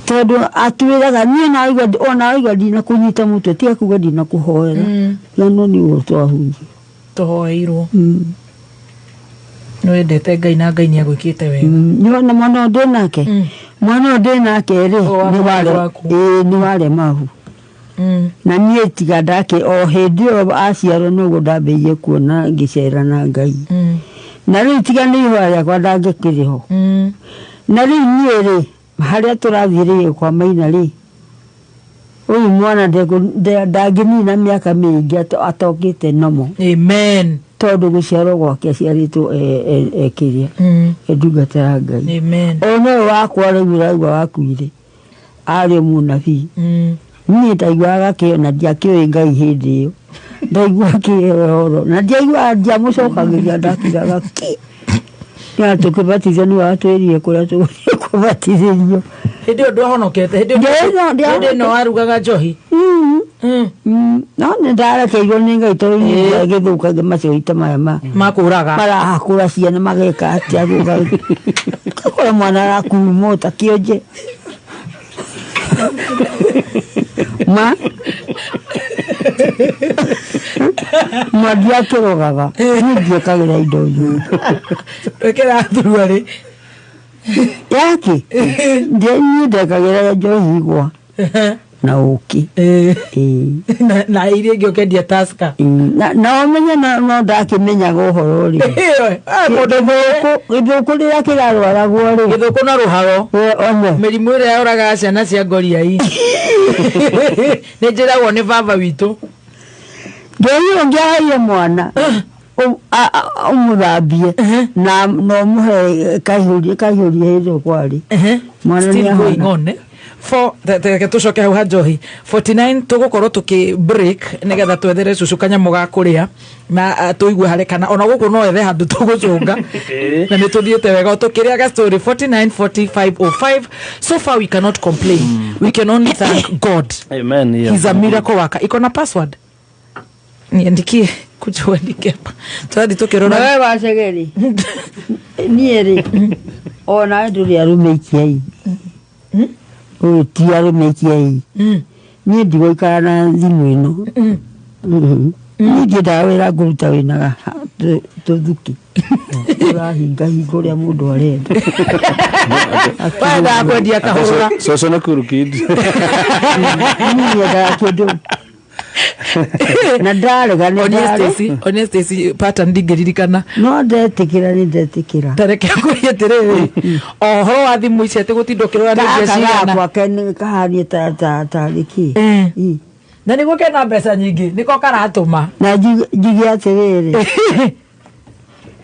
tondũ atwĩraga niĩ naigua ndinakũnyita mũtwe tiga kuga ndinakũhoera no nĩguo twahunjia tũhoeirwo nĩ wendete Ngai na Ngai nĩ agwĩkĩte wega nĩwona mwana ũndĩ nake mwana ũndĩ nake nĩ waremahu na niĩ tiga ndake o hĩndĩ ĩyo aciarwo noguo ndambĩirie kuona ngĩcera na Ngai na rĩu tiga nĩ ihũa rĩakwa ndangĩkĩrĩ ho na rĩu niĩ harĩa tũrathiĩ rĩ kwa Maina rĩ ũyũ mwana ndangĩnina mĩaka mĩingĩ atokĩte nomo tondũ gũciarwo gwake aciarĩtwo ekĩrĩa ndungata ya Ngai ũyũ wakwa rĩu ũraigua wakuire arĩ mũnabii niĩ ndaiguaga kĩo na ndiakĩũĩ Ngai hĩndĩ ĩyo ndaigua kĩoro na ndiamũcokagĩria ndakiraga ya tũkĩbatithio nĩ watwĩrire kũrĩa tũgũthiĩ kũbatithĩrio hĩndĩ ĩyo ndwahonokete hĩndĩ ĩno warugaga njohi no nĩ ndarekeirwo nĩ Ngai tondũ nĩ gĩthũkange macoite maya makũraga marahakũra ciana mageka atĩa gũkora mwana arakumota kĩonje ndiakĩrogaga ndiĩkagĩra indo nyingĩ wekĩra thuruarĩ yake niĩ ndekagĩra njohi igwa na ũkĩ na iria ingĩ ũkendia Tusker na ũmenye no ndakĩmenyaga ũhoro rĩ gĩthũkũ rĩrĩa kĩrarwaragwo rĩ gĩthũkũ na rũharo mĩrimũ ĩrĩa yoraga ciana cia ngoriai nĩ njĩragwo nĩ baba witũ ngai ũngĩaheire mwana ũmũthambie na ũmũhe kaihũrie hĩndĩ kwarĩ mwana nĩ ahona teke tucoke hau Njohi 49 tugukorwo tuki break nigetha twethere cucu kanyamu ga kuria na tuigue hare kana ona guku no ethe handu tugucunga na ni tuthiete wega tukiriaga story 49 45 05 so far we cannot complain we can only thank God. Amen. Yeah. He's a miracle worker. Iko na password niandikie kujua nikepa twadi tukirona wewe wacegeri nieri ona nduri arumekia hii ti arumekia hii ni ndigoikara na thimu ino ni ngenda wira nguruta winaga tuthuki urahinga hingo ria mundu arenda wenda kwendia kahura soso na kurukid ni ngenda kindu na ndaregane honestly pattern ndingiririkana no ndetikira tareke kuria tiriri ohoro wa thimu ici ati gutindukirwa ni ciana kwa kene kahani tariki na niguo kena mbeca nyingi niko karatuma na njigi atiriri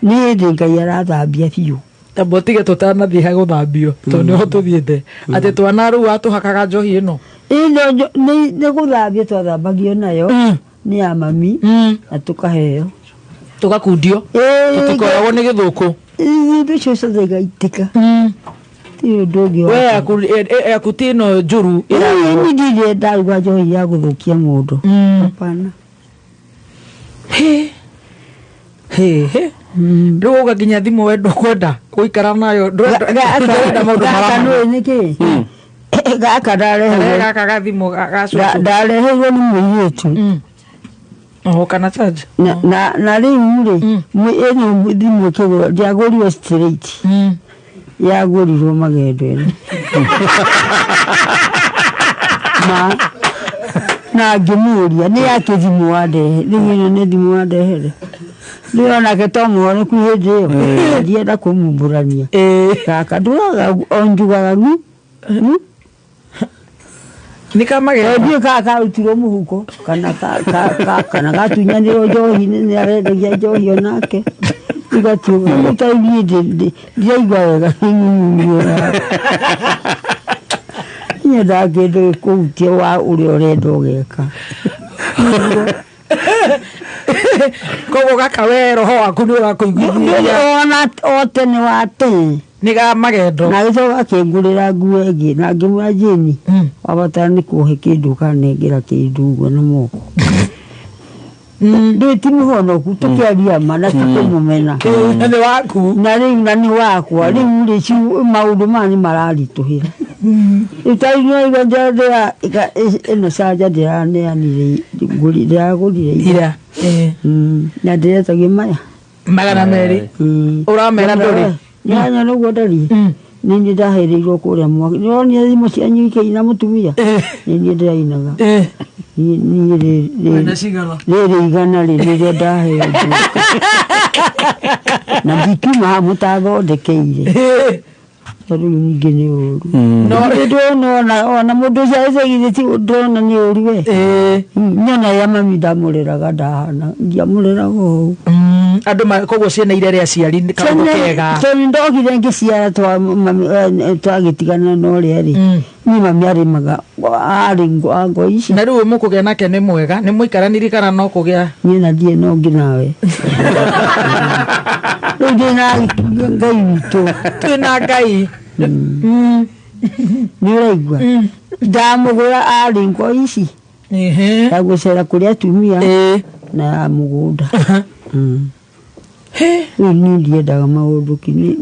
ni ndingai arathambia biu tabotige tutanathi ha guthambio to niho tuthiete ati twana ru atuhakaga njohi ino ino ni guthambia twathambagio nayo ni ya mami na tukaheo tugakundio tutikoyagwo ni githuku ndu cio thegaitika tiyo ndogi we akutino njuru ni ndire ndaruga njohi ya guthukia mundu hapana riu ugakinya thimu wendo kwenda guikara nayo ndenda maundu marano niki gaka ndarehe gaka gathimu gacucu ndareheirwo ni muiritu kana charge na riu ri ino thimu kigura ndiagurirwo straight yagurirwo magendo ino na ngimuria ni yake thimu wandehe riu ni thimu wandehere ndio na ketomo ni kuhije ndienda kumumburania kaka nduraga onjugaga ngu ni kama ndio kaka utiro muhuko kana gatunyaniro njohi ni arendagia njohi onake igatu utaibie ndiaigwa wega ni ndagende kuutia wa uri urenda ugeka kogo gaka we roho waku ni urakuiguithia ona otene wate ni ga magendo na gicoka kingurira nguo ingi na ngimwa jini abatara ni kuhe kindu kanengira kindu guo na moko ndi ti muhonoku tukiaria mana tukumumena ni waku na riu na ni wakwa riu ri ci maundu mani mararituhira itainyo igonjera ino saja ndiraneanire ngurire ira na ndiretagia maya magana meri uramera nduri nyanya no godari nini ndaherirwo kuria mwaki nyonia thimu cia nyike ina mutumia nini ndirainaga ni re igana riri ndaheo na ndikima mutathondekeire tori nyingi ni uru no ona mundu caicagithe ti ndona ni uru we nyona ya mami ndamureraga ndahana ndiamureraga uu andu koguo ciana iria ciari ni kaundu kega toni ndogire ngiciara twagitigana no riari ni mami arimaga ari ngo ici na riu mukugia nake ni mwega ni muikaraniri kana no kugia nyina ndie no nginawe ndina ngai witu twina ngai ni uraigua ndamugura ari ngo ici ya gucera kuria atumia na mugunda ni ndiendaga maundu kini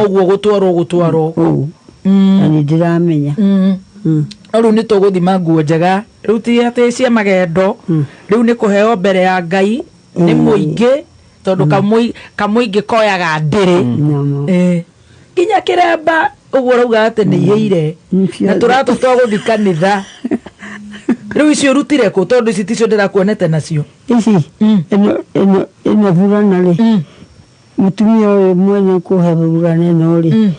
uguo gutwarwo na ni ndiramenya riu ni tuguthima nguo njega riu ti ati cia magendo riu ni kuheo mbere ya ngai ni muingi tondu kamuingi koyaga ndiri nginya kiremba uguo rauga ati ni iire na turatu twaguthi kanitha riu icio rutire ku tondu ici ticio ndirakuonete nacio ici ino burana ri mutumia uyu mwene kuhe burana ino ri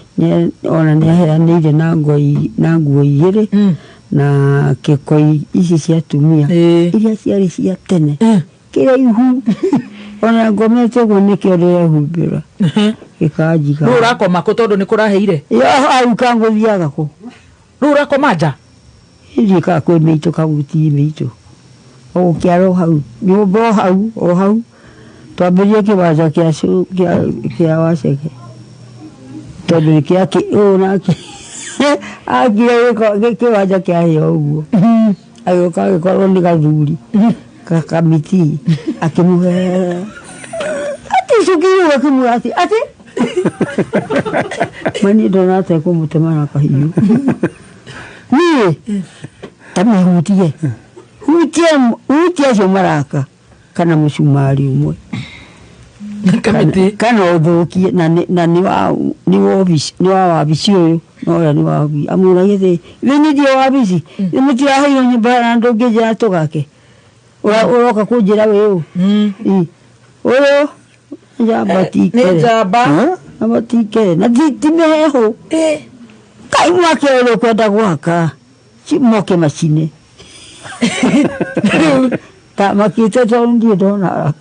ona ni aheanire na nguo igiri na kikoi ici cia tumia iria ciari cia tene kiraihu ona ngomete guo nikio ndirehumbira gikanjiga no urakoma ku tondu ni kuraheire yo au kanguthiaga ku Rura komaja. Ili ka kwe meito kabuti meito. O kiaro hau. Nyumba hau, o hau. Twambirie kiwanja kia Waseke. Tondu kia ki ona ki. Agire kiwanja kia hiyo uguo. Ayoka gĩkorwo nĩ gathuri kakamiti akimuhe ati cukire akimuhe ati mani ndonate kumutema na kahiũ niĩ tamĩhutie hutie acio maraka kana mũcumari ũmwe kana ũthũkie na nĩ wa wabici ũyũ no ya ni wabi amura yete wini dio wabici nimutira hayo nyumba na ndongeje atogake uroka kunjira wewe oyo jabatike ni jaba abatike na timeho kai mwake ole kwenda gwaka chimoke machine ta makite to ndio dona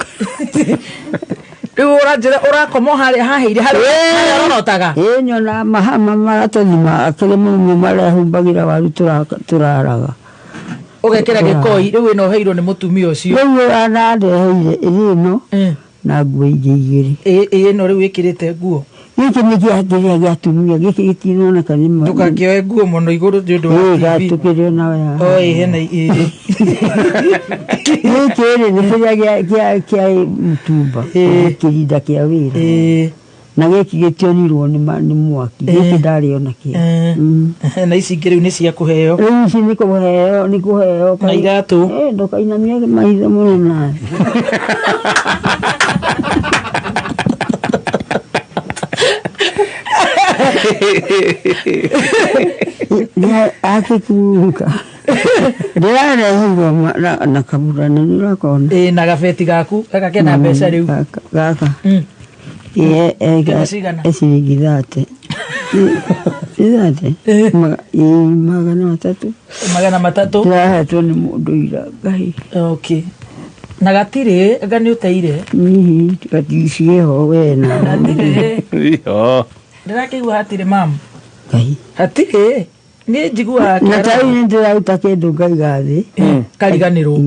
urakomo haheire harotaga nyona mahama maratonima akele mumara humbagira waru turaraga ugekera gikoi riu ino heiro ni mutumia ucio riu anande heire ino na nguo igiri ino riu ikirite nguo giki ni gĩa atumia giki gitinoneka ni mwe ndukakioe nguo muno iguru nĩ ũndũ wa TV gatukĩrio nawe oi hena ĩrĩ giki nĩ kĩrĩa mtumba kĩrinda kĩa wĩra na giki gĩtionirwo nĩ mwaki giki ndarĩona kĩo na ici ingĩ rĩu nĩ cia kũheo rĩu ici nĩ kũheo na iratũ ndokainamia maitho mũno nawe akikuruka ndĩrarehirwo na kaburana nĩũrakona na gabeti gaku gaka kena mbeca rĩu gaka ciringi 30 magana matatũ ndĩrahetwo nĩ mũndũ ira ngai okay na gatirĩ anga nĩ ũteire gaticiĩho we na ndĩrakĩigua hatirĩ mamu ngai hatirĩ nĩ njiguaga na tarĩu nĩ ndĩraruta kĩndũ ngaiga thĩ kariganĩrwo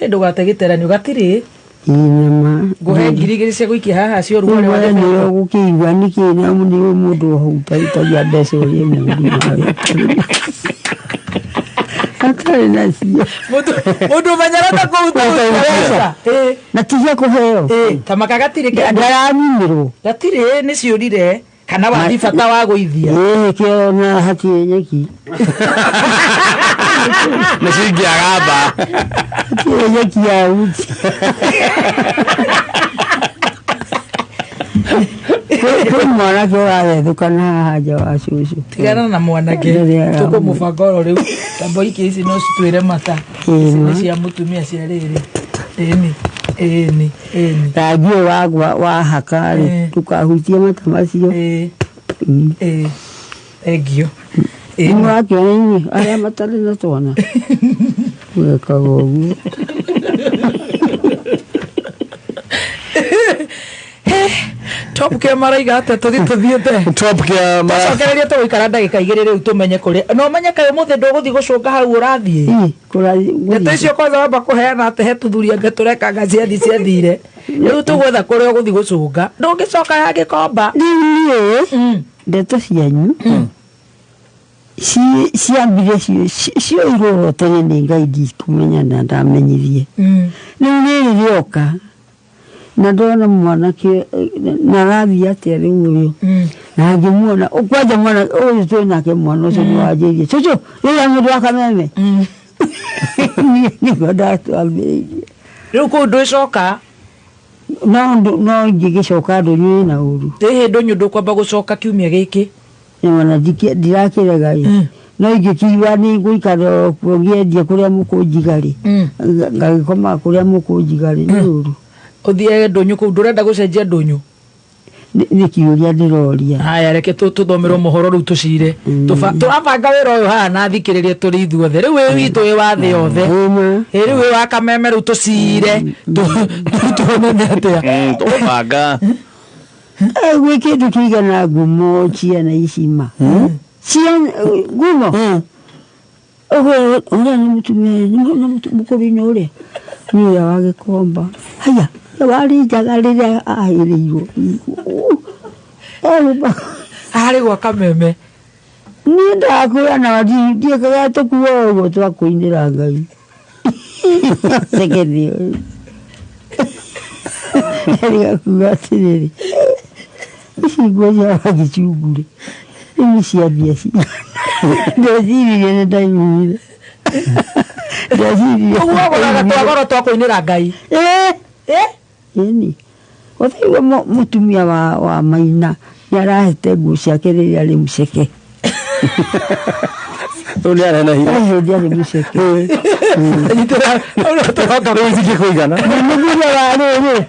hĩndĩ ũgate gĩteranio gatirĩ ngũhe 2,000 cia gũikia haha cio ruo rwa nĩ ũgũkĩigua nĩkĩ na nĩ mũndũ hutagia mbeca ũrĩa mũndũ atarĩ nacio mũndũ manyarata kũruta mbeca na ticia kũheo ta maka gatirĩ ndaraminĩrwo gatirĩ nĩ ciũrire kana wathi bata wa gũithia kĩo na hatirĩ nyeki nĩ cingĩagamba hatirĩ nyeki ya uti kwĩ mwanake ũrarethũkana haha nja wa cũcũ tigana na mwanake tũkũmũbanga oro rĩu tambo iki ici no citwĩre mata ici nĩ cia mũtumia cia rĩrĩ ĩni rangi ũyũ wahaka-rĩ ndũkahutie mata macio engio nĩwakĩona inyuĩ arĩa matarĩ na twana gwĩkaga ũguo top kia maraiga ate tuthiĩte top kia cokereria tũgũikara ndagĩka 2 rĩu tũmenye kũrĩa no menye kaĩ mũthĩ ndũgũthiĩ gũcũnga hau ũrathiĩ ndeto icio kwanza wamba kũheana ate he tuthuria ngatũrekanga ciathire rĩu tũgwetha kũrĩa ũgũthiĩ gũcũnga ndũngĩcoka ya gĩkomba niĩ ndeto cianyu ciambire cioirwo tene nĩ ngai ndikumenya na ndamenyithie rĩu nĩrĩ rĩoka na ndona mwanake na rathi atĩa rĩu ũyũ na ngĩmuona kwanja mwana ũyũ twĩ nake mwana ũcio nĩ wanjĩrie cũcũ rĩrĩa mũndũ wa kameme nĩguo ndatwambĩrĩirie rĩu kũu ndwĩcoka no ingĩgĩcoka ndũnyũ na ũru ĩ ndũnyũ ndũkwamba gũcoka kiumia gĩkĩ ona ndirakĩrega no ingĩkiuga nĩ ngũikara kuo ngĩendia kũrĩa mũkũnjiga-rĩ ngagĩkoma kũrĩa mũkũnjiga-rĩ nĩ ũru uthiage ndũnyũ kũu ndũrenda gũcenjia ndũnyũ nĩ kĩũria ndĩroria haya reke tũthomerwo mohoro rĩu tũcire tũrabanga wĩra ũyũ haha na thikĩrĩrie tũrĩ ithuothe rĩu wĩ witũ wĩ wa thĩ yothe rĩu wĩ wa kameme rĩu tũcire tuonane atĩa tũbanga gwĩ kĩndũ kĩigana ngumo ciana icima ngumo Ule ni mtume ule ni ya wage komba haya wali jagalile ahiriyo ari gwa kameme ni ndakura na ndiye kagato kuogo twakuinira Ngai sekedio Eri kugatiriri Ngoja wakichugule Mimi siabiasi Ndaziri yana daimire Ndaziri Twagoro twakuinira Ngai Yani Wathaiwa mutumia wa Maina Yarahete nguo ciake rĩrĩa arĩ mũceke Ule arena hiyo. Ndio ni msheke. Nitera unatoka rozi kikoigana. Mungu wale.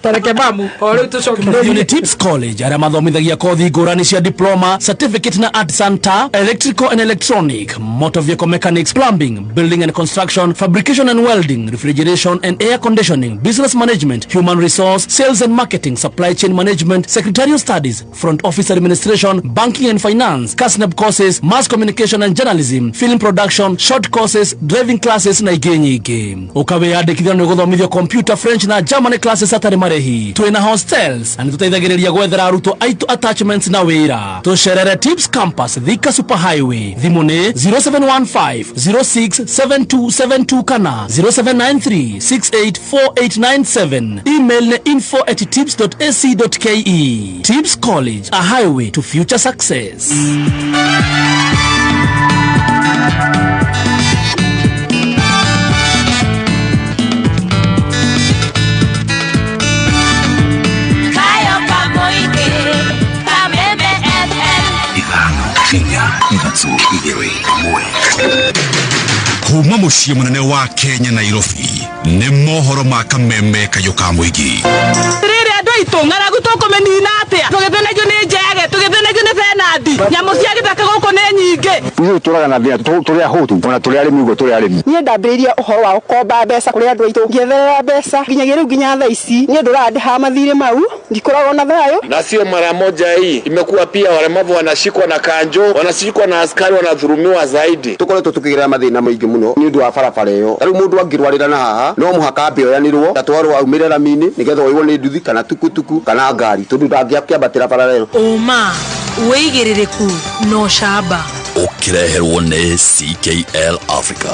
Tareke mamu. Ore tucoke. Unitips College ara mathomithagia kothi ngũrani cia diploma, certificate na art center, electrical and electronic, motor vehicle mechanics, plumbing, building and construction, fabrication and welding, refrigeration and air conditioning, business management, human resource, sales and marketing, supply chain management, secretarial studies, front office administration, banking and finance, CASNEB courses, mass communication and journalism, film production, short courses, driving classes na ingĩ nyingĩ. Ukawĩyandĩkithia nĩ gũthomithio computer, French na German classes atarĩ marĩhi. Twĩna hostels na nĩtũteithagĩrĩria gwethera arutwo aitũ attachments na wĩra. Tũcerere Tips Campus Thika Superhighway. Thimũ nĩ 0715 067272 kana 0793 684897. Email nĩ info@tips.ac.ke. Tips College, a highway to future success. Kuma muciĩ munene wa Kenya Nairobi nĩ mohoro ma kameme kayo ka mũingĩ. Rĩrĩ andũ aitũ ng'aragu tũkũmenina atĩa tũgĩthenagio nĩ njege tũgĩthenagio nĩ Bernard nyamũ cia gĩthaka gũkũ nĩ nyingĩ. Ithuĩ tũraga na thĩna tũrĩa hũtu ona tũrĩa arĩmi ũguo tũrĩa arĩmi. Niĩ ndambĩrĩria ũhoro wa gũkomba mbeca kũrĩ andũ aitũ ngĩetherera mbeca nginyagia rĩu nginya thaa ici niĩ ndũrandĩha mathirĩ mau ndikoragwo na thayũ. Na sio mara moja hii, imekuwa pia walemavu wanashikwa na kanjo, wanashikwa na askari, wanadhulumiwa zaidi. Tukoretwo tukĩgerera mathĩna maingĩ mũno nĩ ũndũ wa barabara ĩyo. Rĩu mũndũ angĩrwarĩra na haha no mũhaka ambĩoyanĩrwo atwarwo aumĩre rami-inĩ nĩgetha woiwo nĩ nduthi kana tukutuku kana ngari tondũ ndangĩambatĩra barabara ĩyo. Ũma wĩigĩrĩrĩku no camba. Ũkĩreherwo nĩ CKL Africa.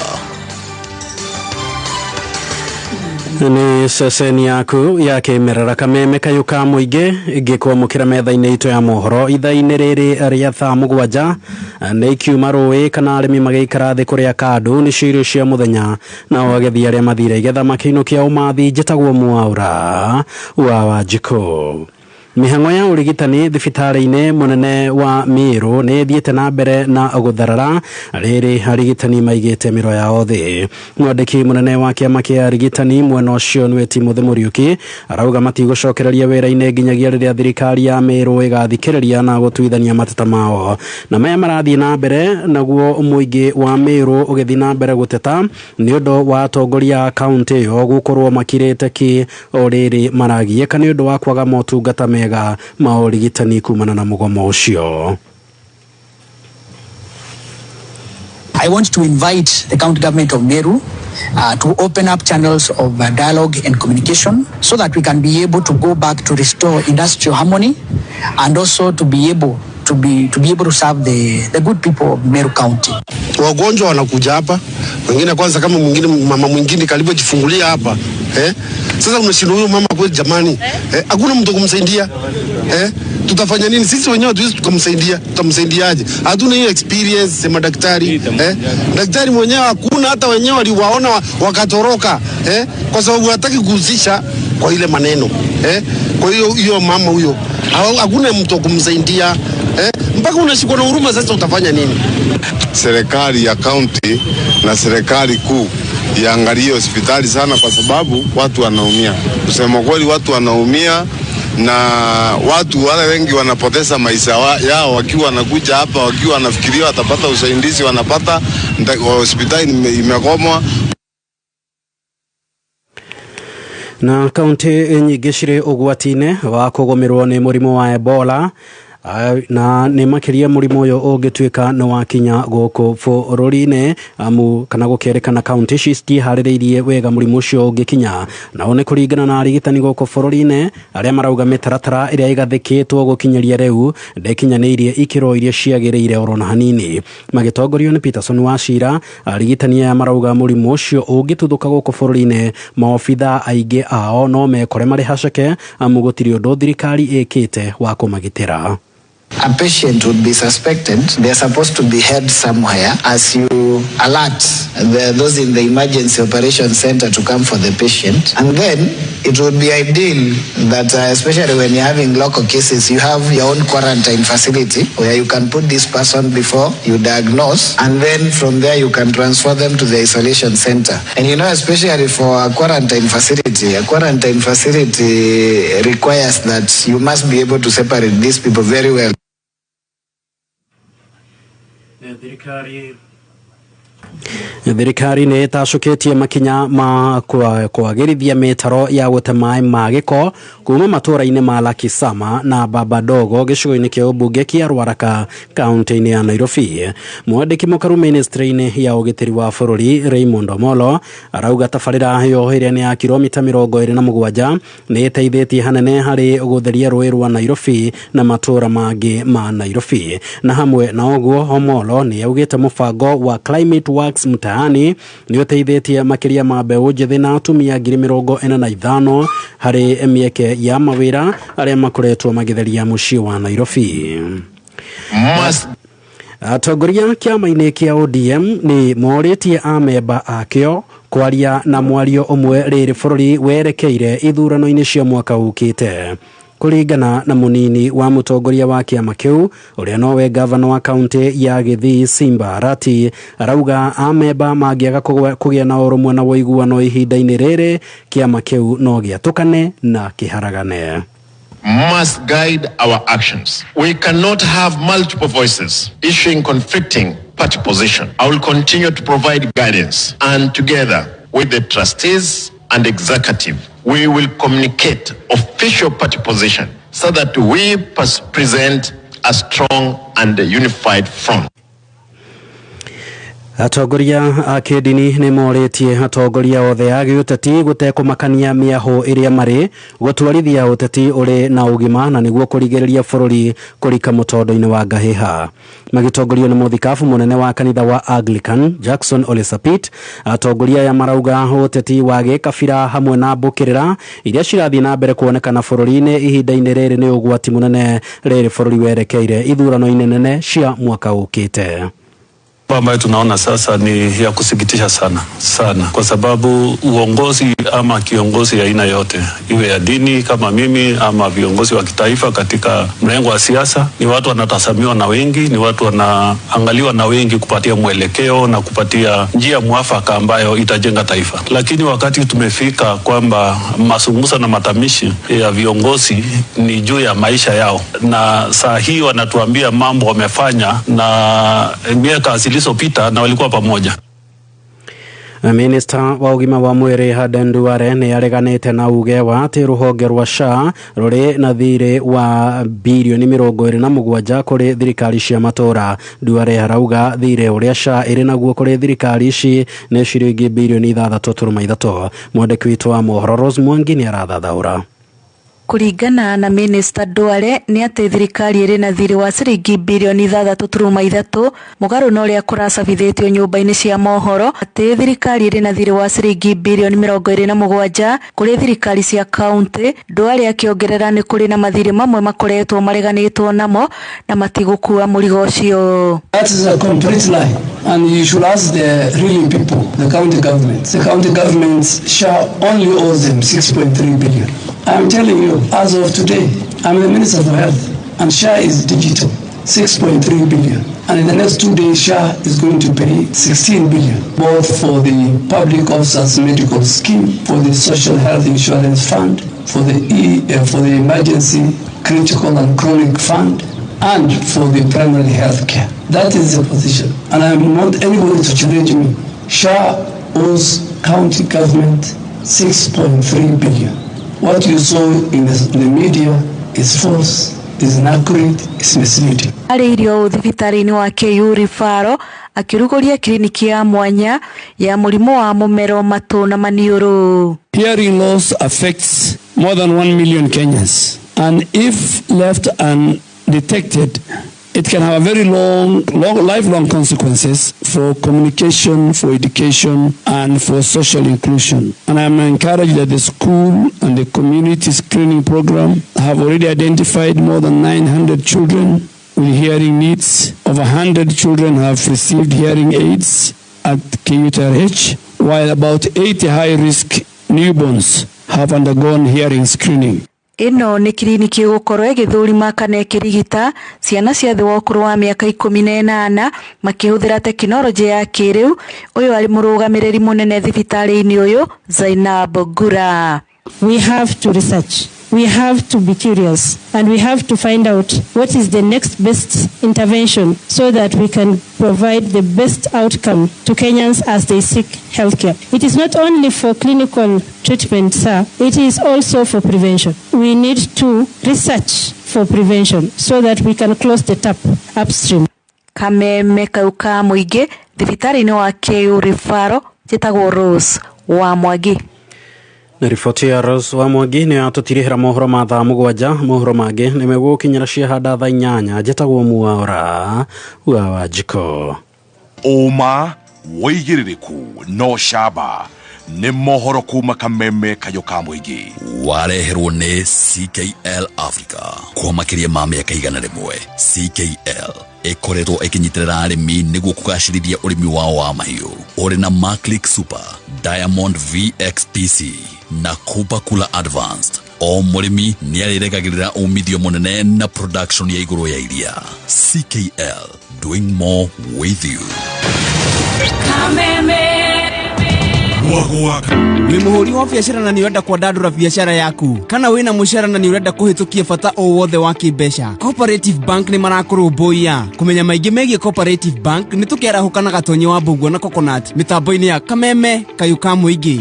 Ni ceceni yaku ya kĩmerera kameme kayo ka mũingĩ ngĩkwamũkĩra metha-inĩ itũ ya mohoro ithaa-inĩ rĩrĩ rĩa thaa mũgwanja nĩ ikiuma rũĩ kana arĩmi magĩikara thĩ kũrĩa kandũ nĩ cirio cia mũthenya nao agethi arĩa mathire igetha makĩinũkia ũmathi njĩtagwo Mwaura wa Wanjikũ. Mĩhang'o ya ũrigitani thibitarĩ-inĩ mũnene wa Meru nĩ thiĩte na mbere na gũtharara rĩrĩ arigitani maigĩte mĩro yao thĩ. Mwandĩki mũnene wa kĩama kĩa arigitani mwena ũcio nĩwe Timothy Mũriũki arauga matigũcokereria wĩra-inĩ nginyagia rĩrĩa thirikari ya Meru ĩgathikĩrĩria na gũtuithania mateta mao. Na maya marathiĩ na mbere naguo mũingĩ wa Meru ũgĩthiĩ na mbere gũteta nĩ ũndũ wa atongoria a kaũntĩ ĩyo gũkorwo makirĩte kĩ o rĩrĩ maragiĩka nĩ ũndũ wa kwaga motungata mega ma ũrigitani kumana na mũgomo ũcio. I want to invite the county government of Meru to open up channels of dialogue and communication so that we can be able to go back to restore industrial harmony and also to be able to serve the good people of Meru County. Wagonjwa wanakuja hapa, wengine kwanza kama mwingine mama mwingine kalipojifungulia hapa. Sasa unashindwa huyo mama kweli jamani. Hakuna mtu kumsaidia. Tutafanya nini? Sisi wenyewe tuwezi tukamsaidia. Tutamsaidiaje? Hatuna hiyo experience ya madaktari. Daktari mwenyewe hakuna, hata wenyewe waliwaona wakatoroka. Kwa sababu hataki kuhusisha kwa ile maneno. Kwa hiyo mama huyo hakuna mtu kumsaidia. Mpaka unashikwa na huruma. Sasa utafanya nini? Serikali ya kaunti na serikali kuu iangalie hospitali sana, kwa sababu watu wanaumia. Kusema kweli, watu wanaumia na watu wale wengi wanapoteza maisha yao wakiwa wanakuja hapa wakiwa wanafikiria watapata usaidizi, wanapata hospitali imegomwa. Na kaunti nyingĩ cirĩ ũgwati-inĩ wa kũgũmĩrwo nĩ mũrimũ wa Ebola na nä makä må rimå å yå å ngä tuä ka nä wakinya gå bå rå amu kana gå kerä kaunti ici citiharä rä irie wega må rimå å cio å ngä kinya nao nä kå ringana na arigitani gå kå bå rå ri-inä arä marauga mä taratara ä rä a igathä kä two gå kinyaria rä u ndekinyanä irie ikä ro iria ciagä rä ire orona hanini magä tongorio nä Peterson Wachira arigitani aya marauga må rimå å cio å ngä tuthå ka gå kå bå rå ri-inä maobitha aingä ao no mekore marä haceke amu gå tirä å ndå thirikari ä kä te wa kå magitä ra. A patient would be suspected. They're supposed to be held somewhere as you alert those in the emergency operation center to come for the patient. And then it would be ideal that, especially when you're having local cases, you have your own quarantine facility where you can put this person before you diagnose, and then from there you can transfer them to the isolation center. And especially for a quarantine facility requires that you must be able to separate these people very well. Thirikari nä ĩtacũkĩtie makinya ma kwagĩrithia mĩtaro ya gũte maĩ ma gĩko kuma matũũra-inĩ ma Lakisama na Babadogo gĩcigo-inĩ kĩa ũmbunge kĩa Ruaraka kaunti-inĩ ya Nairobi. Mwandĩki mũkaru ministry-inĩ ya ũgitĩri wa bũrũri Raymond Omolo arauga tabarĩra yo ĩrĩa nĩ ya kilomita 27 nĩ ĩteithĩtie hanene harĩ gũtheria rũĩ rwa Nairobi na matũũra mangĩ ma Nairobi. Na hamwe na ũguo Omolo nĩ augĩte mũbango wa Climate Works mtaani nĩ ũteithĩtie makĩria ma mbeũ njĩthĩ na atumia 45,000 harĩ mĩeke ya mawĩra arĩa makoretwo magĩtheria mũciĩ wa Nairobi. Atongoria kĩama-inĩ kĩa ODM nĩ morĩtie amemba akĩo kwaria na mwario ũmwe rĩrĩ bũrũri werekeire ithurano-inĩ cia mwaka ũkĩte. Kũringana na mũnini wa mũtongoria wa kĩama kĩu ũrĩa nowe gavana wa kaunti ya Gĩthii Simba Arati arauga amemba mangĩaga kũgĩa na ũrũmwe na ũiguano ihinda-inĩ rĩrĩ kĩama kĩu no gĩatũkane na kĩharagane. Must guide our actions. We cannot have multiple voices issuing conflicting party position. I will continue to provide guidance, and together with the trustees and executive, we will communicate official party position so that we present a strong and unified front. Atongoria a kĩndini nĩ morĩtie atongoria othe a gĩũteti gũtekũmakania mĩahũ ĩrĩa marĩ gũtwarithia ũteti ũrĩ na ũgima na nĩguo kũrigĩrĩria bũrũri kũrika mũtondo-inĩ wa ngahĩha. Magĩtongorio nĩ mũthikabu mũnene wa kanitha wa Anglican Jackson Ole Sapit, atongoria aya marauga ũteti wa gĩkabira hamwe na mbũkĩrĩra iria cirathiĩ na mbere kuonekana bũrũri-inĩ ihinda-inĩ rĩrĩ nĩ ũgwati mũnene rĩrĩ bũrũri werekeire ithurano-inĩ nene cia mwaka ũkĩte. Ambayo tunaona sasa ni ya kusikitisha sana kwa sababu uongozi ama kiongozi ya aina yote iwe ya dini kama mimi ama viongozi wa kitaifa katika mrengo wa siasa ni watu wanatazamiwa na wengi, ni watu wanaangaliwa na wengi kupatia mwelekeo na kupatia njia mwafaka ambayo itajenga taifa. Lakini wakati tumefika kwamba mazungumzo na matamishi ya viongozi ni juu ya maisha yao, na saa hii wanatuambia mambo wamefanya na miaka zilizopita na walikuwa pamoja. Minister wa ũgima wa mwĩrĩ Aden Duale nĩ areganĩte na uge wa atĩ rũhonge rwa SHA rũrĩ na thirĩ wa bilioni 27 kũrĩ thirikari cia matũũra. Duale arauga thirĩ ũrĩa SHA ĩrĩ naguo kũrĩ thirikari ici nĩ ciringi bilioni 6.3. Mwandĩki witũ wa mohoro Rose Mwangi nĩ arathathaũra. Kũringana na Minister Duale nĩ atĩ thirikari ĩrĩ na thirĩ wa ciringi bilioni 6.3 mũgarũ na ũrĩa kũracabithĩtio nyũmba-inĩ cia mohoro atĩ thirikari ĩrĩ na thirĩ wa ciringi bilioni 27 kũrĩ thirikari cia kaunti. Duale akĩongerera nĩ kũrĩ na mathirĩ mamwe makoretwo mareganĩtwo namo na matigũkua mũrigo ũcio. That is a complete lie, and you should ask the real people, the county governments. The county governments SHA only owes them 6.3 billion. I'm telling you, as of today, I'm the Minister for Health, and SHA is digital, 6.3 billion. And in the next 2 days, SHA is going to pay 16 billion, both for the Public Officers Medical Scheme, for the Social Health Insurance Fund, for the Emergency Critical and Chronic Fund, and for the primary health care. That is the position. And I want anybody to challenge me. SHA owes county government 6.3 billion. What you saw in the media is false. is inaccurate, is misleading. Alirio thibitarĩ-inĩ wa KU Rifaro akiruguria kliniki ya mwanya ya mũrimũ wa mũmero matũ na maniũrũ. Hearing loss affects more than 1 million Kenyans, and if left undetected, it can have a very lifelong consequences for communication, for education, and for social inclusion. And I'm encouraged that the school and the community screening program have already identified more than 900 children with hearing needs. Over 100 children have received hearing aids at KUTRH, while about 80 high-risk newborns have undergone hearing screening. Ino ni kliniki gukorwo igithurima kana ikirigita ciana cia thĩ wa ũkũrũ wa mĩaka 18 makihũthĩra tekinoronjĩ ya kĩrĩu. Uyu ari mũrũgamĩrĩri mũnene thibitarĩ-inĩ uyu Zainab Gura. We have to research. We have to be curious, and we have to find out what is the next best intervention so that we can provide the best outcome to Kenyans as they seek healthcare. It is not only for clinical treatment, sir. It is also for prevention. We need to research for prevention so that we can close the tap upstream. Kameme kauka muingi thibitarĩ-inĩ wa KU Rifaro jitagwo Rose wa Mwangi. Na riboti ya Rose wa Mwangi nĩ atutirihira mohoro ma thaa 7 mohoro mangĩ nĩ megũkinyira ciahanda thaa 8 njĩtagwo Muaura wa Jiko. Oma woigĩrĩrĩku no shaba nĩ mohoro kuma Kameme kayo ka mũingĩ wareherwo nĩ CKL Africa kwa makĩria ma mĩaka 100. CKL ĩkoretwo ĩkĩnyitĩrĩra arĩmi nĩguo kũgacĩrithia ũrĩmi wao wa mahiũ. Ũrĩ na Maclick Super, Diamond VXPC na Kubakula Advanced. O mũrĩmi nĩ arĩregagĩrĩra umithio mũnene na production ya igũrũ ya iria. CKL, doing more with you. Wĩ mũhũri wa biacara na nĩ ũrenda kwandandũra biacara yaku, kana wĩna mũcara na nĩ ũrenda kũhĩtũkia bata o wothe wa kĩmbeca, Cooperative Bank nĩ marakũrũmbũiya. Kũmenya maingĩ megiĩ Cooperative Bank nĩ tũkĩarahũka na gatonyi wa Mbũguo na Coconut mĩtambo-inĩ ya Kameme kayo ka mũingĩ.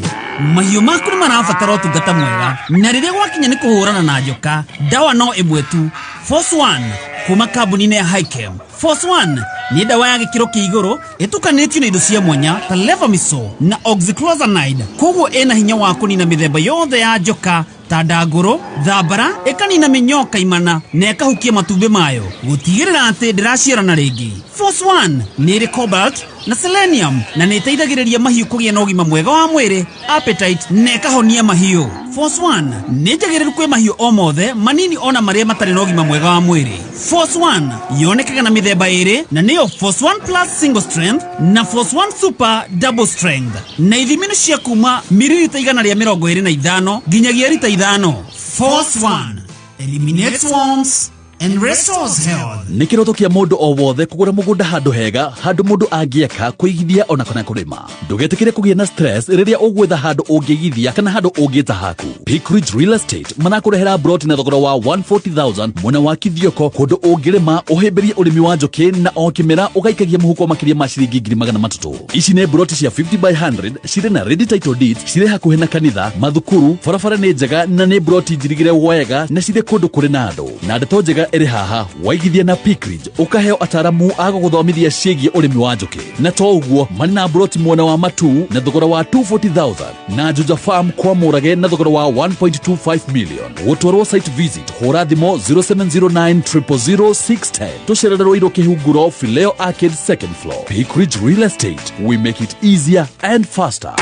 Mahiũ maku nĩ marabatara ũtungata mwega, na rĩrĩa gwakinya nĩ kũhũrana na njoka, dawa no ĩmwe tu. Force One kuma kambuni-inĩ ya Highchem. Force One ni dawa ya gĩkĩro kĩa igũrũ ĩtukanĩtio na indo cia mwanya ta Levamisole na Oxychloroquine, koguo ĩna hinya wa kũnina mĩthemba yothe ya njoka ta ndangũrũ, thambara, ĩkanina mĩnyoka imana na ĩkahukia matumbĩ mayo gũtigĩrĩra atĩ ndĩraciarana rĩngĩ. Force One nĩ ĩrĩ cobalt na selenium na nĩ ĩteithagĩrĩria mahiũ kũgĩa na ũgima mwega wa mwĩrĩ, appetite na ĩkahonia mahiũ. Force One nĩ njagĩrĩru kwĩ mahiũ o mothe manini ona marĩa matarĩ na ũgima mwega wa mwĩrĩ. Force One yonekaga na mĩthemba ĩrĩ na nĩyo Force One Plus Single Strength na Force One Super Double Strength, na ithimi nĩ cia kuma mililita 125 nginyagia lita 5. Force One eliminates worms and restores health. Nĩ kĩroto kĩa mũndũ o wothe kũgũra mũgũnda handũ hega, handũ mũndũ angĩeka kũigithia ona kana kũrĩma. Ndũgetĩkĩre kũgĩa na stress rĩrĩa ũgwetha handũ ũngĩigithia kana handũ ũngĩta haku. Peak Ridge Real Estate manakũrehera broti na thogora wa 140,000 mwena wa Kithioko, kũndũ ũngĩrĩma ũhĩmbĩrie ũrĩmi wa njũkĩ na o kĩmera ũgaikagia mũhuko makĩria ma ciringi 300,000. Ici nĩ broti cia 50 by 100 cirĩ na ready title deeds, cirĩ hakuhĩ na kanitha, mathukuru, barabara nĩ njega na nĩ broti njirigĩre wega na cirĩ kũndũ kũrĩ na andũ. Na ndeto njega ĩrĩ haha, waigithia na Peak Ridge ukaheo ataramu agũgũthomithia ciĩgiĩ ũrĩmi wa njũkĩ. Na to ũguo, marĩ na broti mwena wa Matu na thogora wa 240,000 na Juja Farm kwa Mũrage na thogora wa 1.25 million. Gũtwarwo site visit hũra thimo 0709 000 610. Tũcerere Rũirũ Kĩhunguro Phileo Arcade 2nd floor. Peak Ridge Real Estate, we make it easier and faster.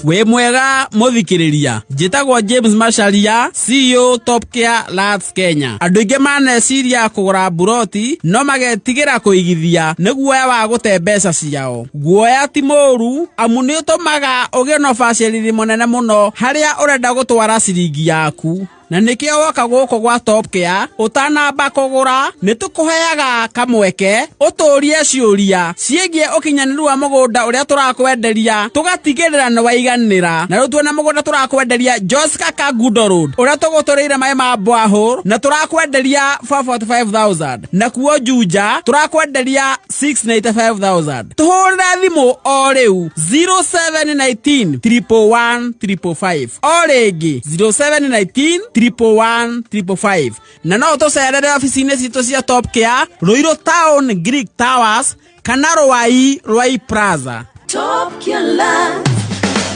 We mwega muthikiriria, njitagwo James Macharia, CEO Top Care Labs Kenya. Andũ aingĩ maneciria kũgũra buroti no magetigira kũigithia nĩguo wa gũte mbeca ciao. Guoya ti mũru, amu nĩ ũtũmaga ũgĩe na ũbacĩrĩri mũnene mũno harĩa ũrenda gũtwara ciringi yaku. na nikio woka guko gwa Top Care utanamba kugura nitukuheaga kamweke uturie ciuria ciegie ukinyaniru wa mugunda uria turakwenderia tugatigirira ni waiganira na rutwe mugunda turakwenderia Joska Kangundo Road uria tugutureire mai ma Bwahor na turakwenderia 445,000 na kuo Juja turakwenderia 695,000 tuhurira thimu o riu 0719 111 555 o ringi 0719 111 555 na no tucerere ofisini citu cia Top Care Ruiru Town Greek Towers kana Rwai Plaza. Top Care Live.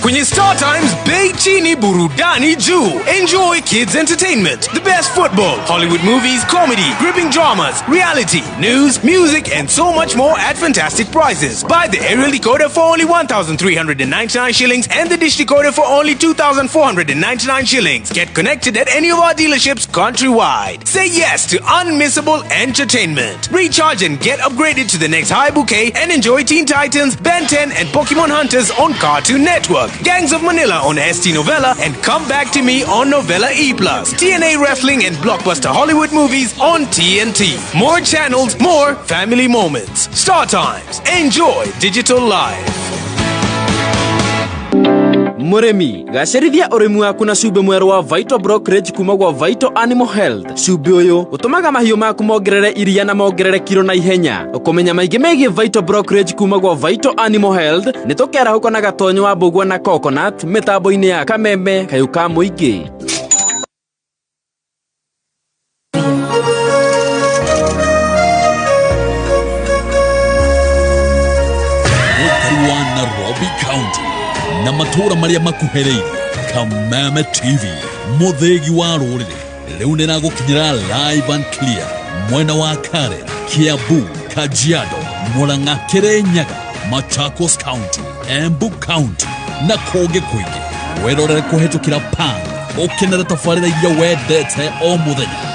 Kwenye Star Times, Bei Chini Burudani Juu. Enjoy kids entertainment, the best football, Hollywood movies, comedy, gripping dramas, reality, news, music, and so much more at fantastic prices. Buy the aerial decoder for only 1,399 shillings and the dish decoder for only 2,499 shillings. Get connected at any of our dealerships countrywide. Say yes to unmissable entertainment. Recharge and get upgraded to the next high bouquet and enjoy Teen Titans, Ben 10, and Pokemon Hunters on Cartoon Network. Gangs of Manila on ST Novella and Come Back to Me on Novella E+. TNA Wrestling and Blockbuster Hollywood movies on TNT. More channels, more family moments. Star Times. Enjoy digital life. Muremi, gacerithia urimi waku na cumbi mweru wa Vital Brokerage kuma gwa Vital Animal Health. Cumbi uyu utumaga mahiu maku mongerere iria na mongerere kilo na ihenya. Ukumenya maingi megie Vital Brokerage kuma gwa Vital Animal Health nitukera huko na gatonyo wa mbugua na coconut mitambo-ini ya Kameme kayuka muingi. Nairobi County na matura maria makuhereirie Kameme TV muthegi wa rurire riu nina gukinyira live and clear mwena wa Karera, Kiambu, Kajiado, Murang'a, Kirinyaga, Machakos County, Embu County na kungi kwingi. Werorere kuhetukira pan ukenera tafarira iria wendete o muthenya.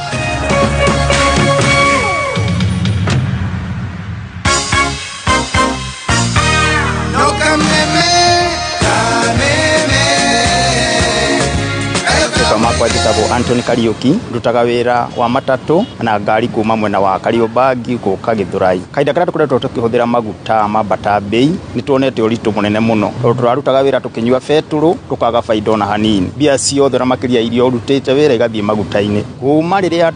Makwa jitagwo Anthony Kariuki, ndutaga wira wa matatu na ngari kuma mwena wa Kariobagi guka Githurai. Kaida kara tukoretwo tukihuthira maguta mambata bei nituonete uritu munene muno. Turarutaga wira tukinyua feturu tukaga faida na hanini. Bia ciothe na makiria irio urutite wira igathie maguta-ini. Kuma riria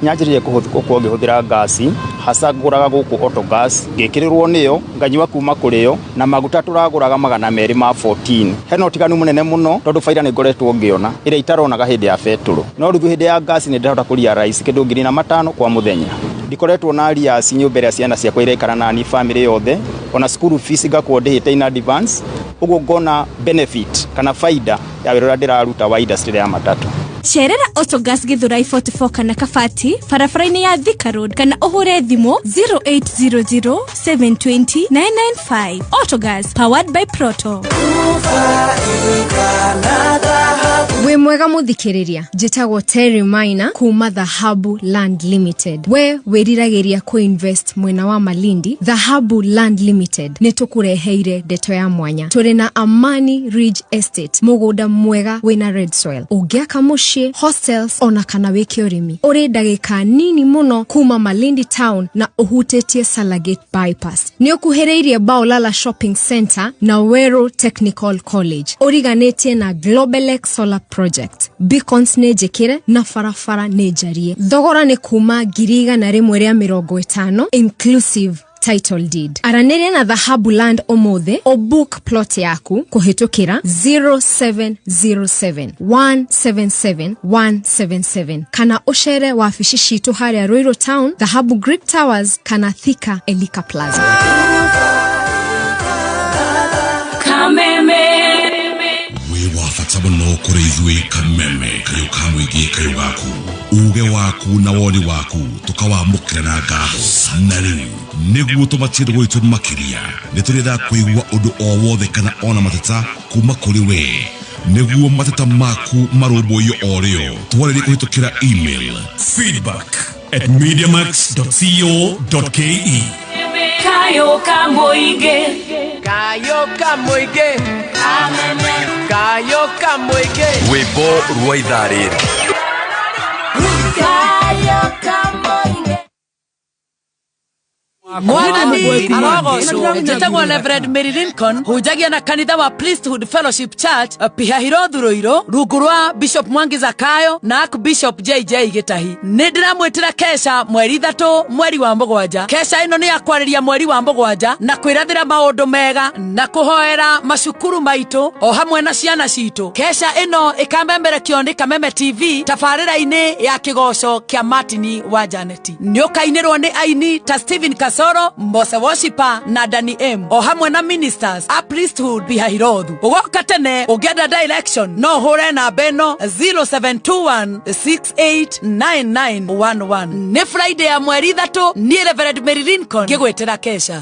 nyanjirire kuhuthira gasi hasa nguraga guku auto gas ngikirirwo niyo nganyua kuma kuriyo na maguta turaguraga 214. Heno tiganu munene muno tondu faida ni ngoretwo ngiona ira itaronaga hindi ya feturu. No riu hindi ya gas ni ndahota kuria rice kindu 5,000 kwa muthenya. Ndikoretwo na ria nyumba ya ciana ciakwa irekara na ni family yothe ona school fees ngakwo ndihite in advance ugo ngona benefit kana faida ya wira ndiraruta wa industry ya matatu. Cerera Autogas Githurai 44 kana Kabati barabara-ini ya Thika Road kana uhure thimu 0800-720-995. Autogas, powered by Proto. We mwega muthikiriria, njitagwo Terry Maina kuma Dhahabu Land Limited. We wiriragiria ku-invest mwena wa Malindi, Dhahabu Land Limited nitukureheire ndeto ya mwanya. Turi na Amani Ridge Estate, mugunda mwega wina red soil. Ugiaka mushi, hostels ona kana wiki urimi. Uri ndagika nini muno kuma Malindi Town na uhutetie Salagate Bypass. Ni ukuhereirie Baolala Shopping Center na Wero Technical College. Origanetie na Global X Solar Project. Beacons nejekire na farafara nejarie. Thogora ni kuma 150 inclusive title deed. Aranere na Dhahabu Land omothe o book plot yaku kuhitukira 0707-177-177 kana ushere wafishi shitu haria Ruiru Town, Dhahabu Greek Towers kana Thika Elika Plaza. Kameme Sabo no kore izwe Kameme kayo kamwigi kayo gaku uge waku na woni waku tukawa mukira na gatho nari niguo tumatire gwitu makiria niturida kuigwa undu o wothe kana ona matata kuma kuri we niguo matata maku marumbuyo orio twarire kuhitukira email feedback@mediamax.co.ke. Kayo kamoige Kameme Kayo kamoige Wimbo rwa ithariri Mwathani arogocwo njĩtagwo Reverend Mary Lincoln hunjagia na kanitha wa Priesthood Fellowship Church Pihahiro Thuruiro rungu rwa Bishop Mwangi Zakayo na Bishop JJ Gitahi. Nĩ ndĩramwĩtĩra kesha mweri 3 mweri wa Mũgwanja. Kesha ĩno nĩ yakwarĩria mweri wa Mũgwanja na kwĩrathĩra maũndũ mega na kũhoera macukuru maitũ o hamwe na ciana citũ. Kesha ĩno ĩkamemerekio nĩ Kameme TV tabarĩra-inĩ ya kĩgoco kĩa Martin wa Janeti. Nĩ ũkainĩrwo nĩ aini ta Stephen Kasoro, Mbose Worshiper na Danny M o hamwe na ministers a Priesthood Bihahirothu. Ugoka tene ugenda direction no hore na beno 0721689911. Ni Friday ya mweri 3 ni Reverend Mary Lincoln ngĩgwĩtĩra kesha.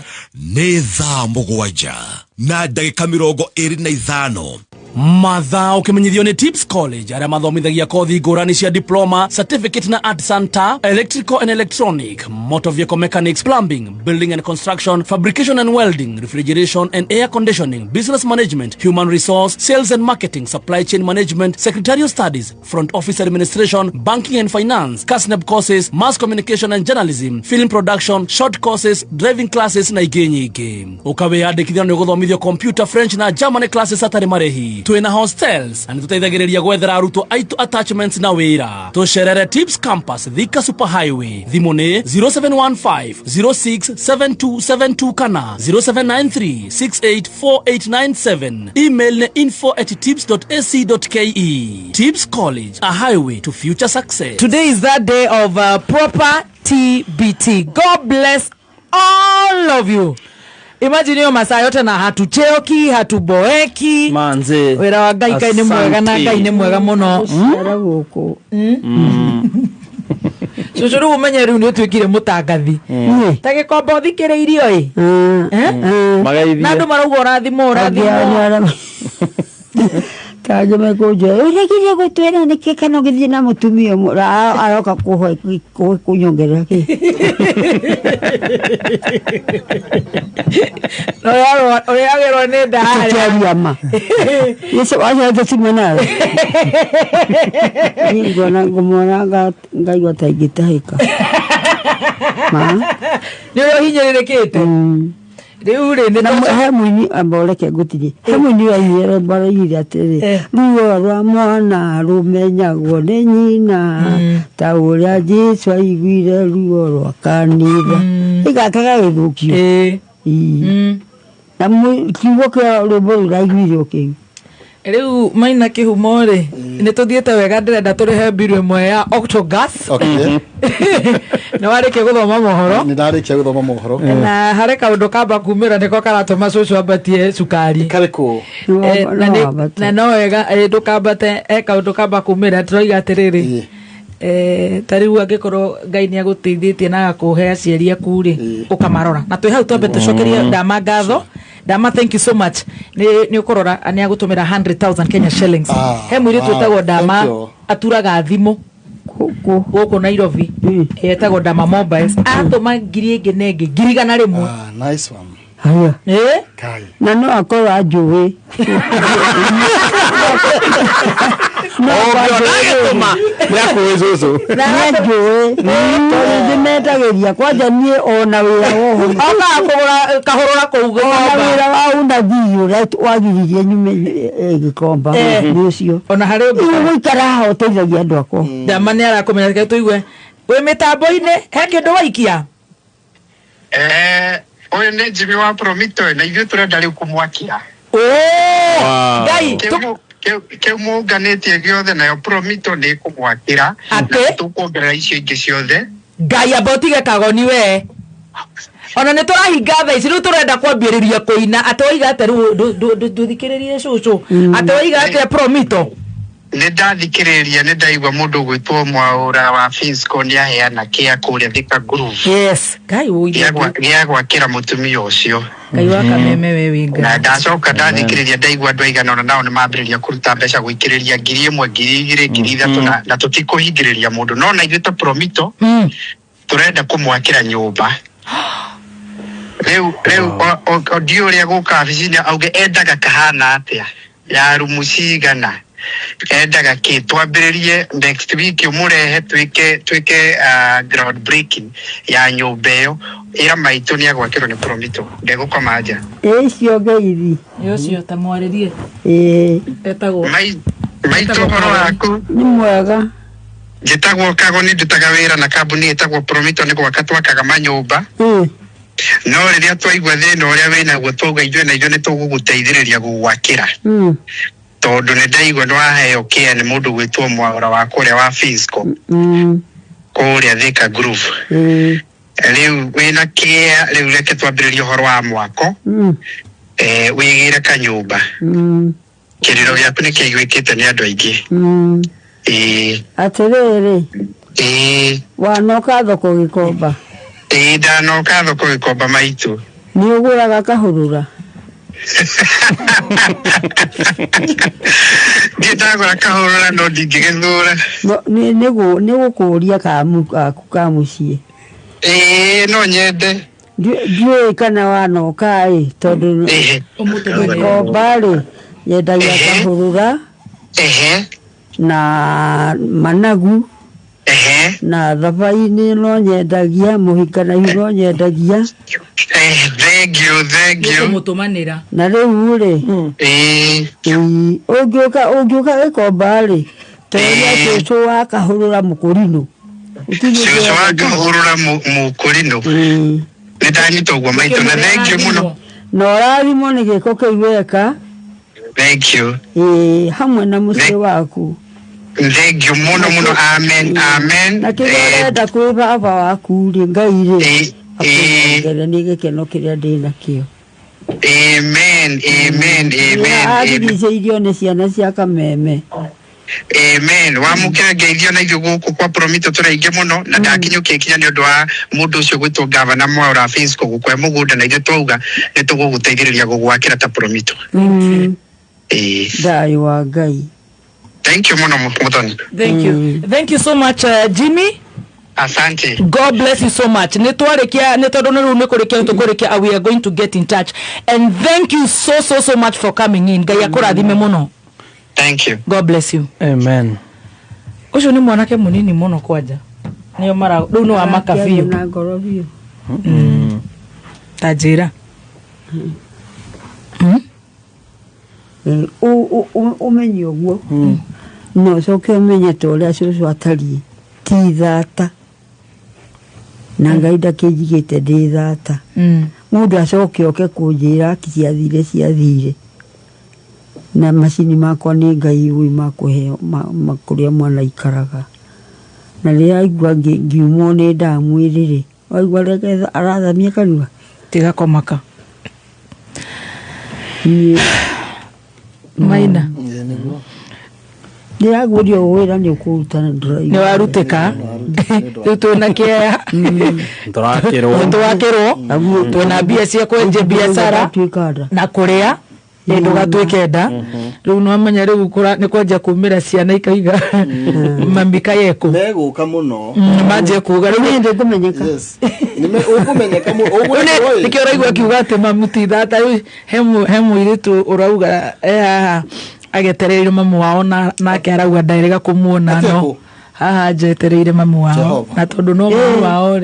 Nĩ thaa 7 na ndagĩka 25 mathaa ũkĩmenyithio nĩ Tips College arĩa mathomithagia kothi ngũrani cia diploma, certificate na art center, electrical and electronic, motor vehicle mechanics, plumbing, building and construction, fabrication and welding, refrigeration and air conditioning, business management, human resource, sales and marketing, supply chain management, secretarial studies, front office administration, banking and finance, CASNEB courses, mass communication and journalism, film production, short courses, driving classes na ingĩ nyingĩ. Ũkawĩyandĩkithia nĩ gũthomithio computer, French na German classes atarĩ marĩhi. Twina hostels na nĩtũteithagĩrĩria gwethera arutwo aitũ attachments na wĩra. Tũcerere Tips Campus Thika Super Highway. Thimũ nĩ 0715067272 kana 0793684897. Email nĩ info@tips.ac.ke. Tips College, a highway to future success. Today is that day of proper TBT. God bless all of you. Imagine yo masaa yote na hatucheoki, hatuboeki. Manze. Wera wa Ngai Ngai nĩ mwega na Ngai nĩ mwega mũno. Cucu rĩu ũmenye rĩu nĩ ũtuĩkire mũtangathi. Ta gĩkombo thikĩrĩirio na andũ marauga ũrathimwo. Kaje mekoje urekire gutwera nikekano githie na mutumia aroka kunyongera ki no yaro oyagero ne da ama yeso aja tsimana ni gona gomona ngai gotagitahika ma ni rohinyerekete Reure na hamwe amboleke gutiri hamwe ni ayere barayira tere ruo rwa mwana rumenyagwo nĩ nyina ta ũrĩa Jesu aiguire ruo rwa kanitha igakaga gĩthũkio na kiugo kĩa rwĩmbo rũraiguire ũkĩu Rĩu maina kĩhumo rĩ nĩ tũthiĩte wega ndĩrenda tũrĩhe mbiru ĩmwe ya Octogas. Na warĩkia gũthoma mohoro. Nĩ ndarĩkia gũthoma mohoro. Na harĩ kaũndũ kamba kumĩra nĩko karatũma cũcũ ambatie cukari. Karĩkũ? Na no wega ndũkambate kaũndũ kamba kumĩra tũroiga atĩrĩrĩ. Tariu angĩkorwo Ngai nĩ agũteithĩtie na agakũhe aciari aku rĩ ũkamarora. Na twĩ hau twambe tũcokerie Ndama ngatho. Dama, thank you so much. Ni ukorora ani agutumira 100,000 Kenya shillings. He mwiri twetagwo Dama aturaga thimo gũkũ Nairobi. Etagwo Dama Mobiles. Atũma ngiri ĩngĩ na ĩngĩ ngiri igana rĩmwe. Nice one. Haya. Na no akorwo ajũĩ. No agĩtũma nĩakũĩcũcũ nĩajũĩ tondũ metagĩria kwanja niĩ ona wĩra woho oka kahũrũra kũu wĩra wa unathii ũrĩa wagiririe nyume gĩkomba nĩ ũcio ona harĩ gũikara haha ũteithagia andũ akwa Ndama nĩ arakũmenya reke tũigue wĩ mĩtambo-inĩ he kĩndũ waikia Oye nĩ Jimmy wa Promito na ithuĩ tũrenda rĩu kũmwakia Ngai kĩu mũnganĩtie gĩothe nayo Promito nĩ kũmwakĩra na tũkuongerera icio ingĩ ciothe Ngai amba ũtige kagoni we ona nĩ tũrahinga thaa ici rĩu tũrenda kwambĩrĩria kũina atĩ waiga atĩ rĩu ndũthikĩrĩrie cũcũ atĩ waiga atĩ Promito nĩ ndathikĩrĩria nĩ ndaigua mũndũ gwĩtwo Mwaũra wa Finsco nĩ aheana kĩa kũrĩa Thika Groove. Yes, Ngai ũige gĩa gwakĩra mũtumia ũcio. Ngai wa Kameme we winga. Na ndacoka ndathikĩrĩria ndaigua andũ aigana ona nao nĩ mambĩrĩria kũruta mbeca gũikĩrĩria ngiri ĩmwe ngiri igĩrĩ ngiri ithatũ na tũtikũhingĩrĩria mũndũ no na ithuĩ ta Promito tũrenda kũmwakĩra nyũmba. Rĩu ndiũ ũrĩa gũka wabici-inĩ auge endaga kahana atĩa ya rumu cigana endaga kä twambĩrĩrie next week mũrehe twĩke ground breaking ya nyũmba ĩyo ĩra maitũ nĩ agwakĩrwo nĩ Promito ndegũkoma nja icio ngeithi yocio ta mwarĩrie etagwo maitũ ũhoro waku nĩ mwega njĩtagwo Kago nĩ ndutaga wĩra na kambuni ĩtagwo Promito nĩ gwaka twakaga manyũmba no rĩrĩa twaigua thĩna ũrĩa wĩnaguo twauga ithuĩ na ithuĩ nĩ tũgũgũteithĩrĩria gũgwakĩra tondũ nĩ ndaigua nĩ waheo kĩa nĩ mũndũ gwĩtwo Mwaũra wa kũrĩa wa Fisco kũrĩa Thika Groove rĩu wĩna kĩa rĩu reke twambĩrĩrie ũhoro wa mwako wĩgĩre kanyũmba kĩrĩro gĩaku nĩ kĩiguĩkĩte nĩ andũ aingĩ atĩrĩrĩ wanoka thoko Gĩkomba ndanoka thoko Gĩkomba maitũ nĩ ũgũraga kahũrũra ndĩtagũra kahũrũra no ndingĩgĩthũra nĩ gũkũria ka mũciĩ no nyende ndiũĩ kana wanoka tondũ Gĩkomba yendagia kahũrũra na managu na thabai-inĩ no nyendagia mũhikanahi no nyendagia thengiũ mũtũmanĩra na rĩu ũngĩũka Gĩkomba toria cũcũ wa kahũrũra mũkũrinũ cũcũ wa kahũrũra mũkũrinũ nĩ ndanyita ũguo maitũ na thengiũ mũno na ũrathimwo nĩ gĩko kĩu weka thengiũ hamwe na mũciĩ waku thengiũ mũno mũno amen na kĩrĩa ũrenda kwĩ baba waku Ngai nĩ gĩkeno kĩrĩa ndĩ nakĩo amen arigicĩirio nĩ ciana cia kameme wamũkĩra ngeithio na ithuĩ gũkũ kwa Promito tũraingĩ mũno na ndakinyũkia ikinya nĩ ũndũ wa mũndũ ũcio gwĩtwo Gavana Mwaũra wa Fisco gũkũhe mũgũnda na ithuĩ twauga nĩ tũgũgũteithĩrĩria gũgwakĩra ta Promito thayũ wa Ngai. Thank you muno Muthoni. Thank you so much Jimmy. Asante. God bless you so much. Netwarekia netodone ru nekurikia tukurikia we are going to get in touch and thank you so much for coming in. Ngai akurathime muno. Thank you. God bless you. Amen. Ucio ni mwanake munini muno kwanja. Niyo mara ru no amaka biu. Na gorobio. Tajira. Umenye ũguo no coke umenye ta ũrĩa cũcũ atariĩ ti thata na Ngai ndakĩnjigĩte ndĩ thata mũndũ acoke oke kũnjĩra ciathire na macini makwa nĩ Ngai ũĩ makũheo kũrĩa mwana ikaraga na rĩrĩa aigua ngiumwo nĩ ndamwĩrĩ waigua reke arathamia kanua tiga komaka Maina ndĩragũria wĩra nĩ ũkũrutana drive nĩ warutĩka rĩu twĩna kĩeya tũrakĩrwo twĩna mbia cia kwenja biacara na kũrĩa ndũgatuĩke nda rĩu no amenya rĩu nĩ kwenja kumĩra ciana ikaiga mamika yeko megũka mũno manjie kuga rĩu nĩ ngũmenyeka ũkũmenyeka nĩkĩo ũraigua akiuga atĩ mamuti thata he mũirĩtu ũrauga haha agetereire mamu wao nake arauga ndarega kumuona no haha njetereire mamu wao na tondũ no mamu wao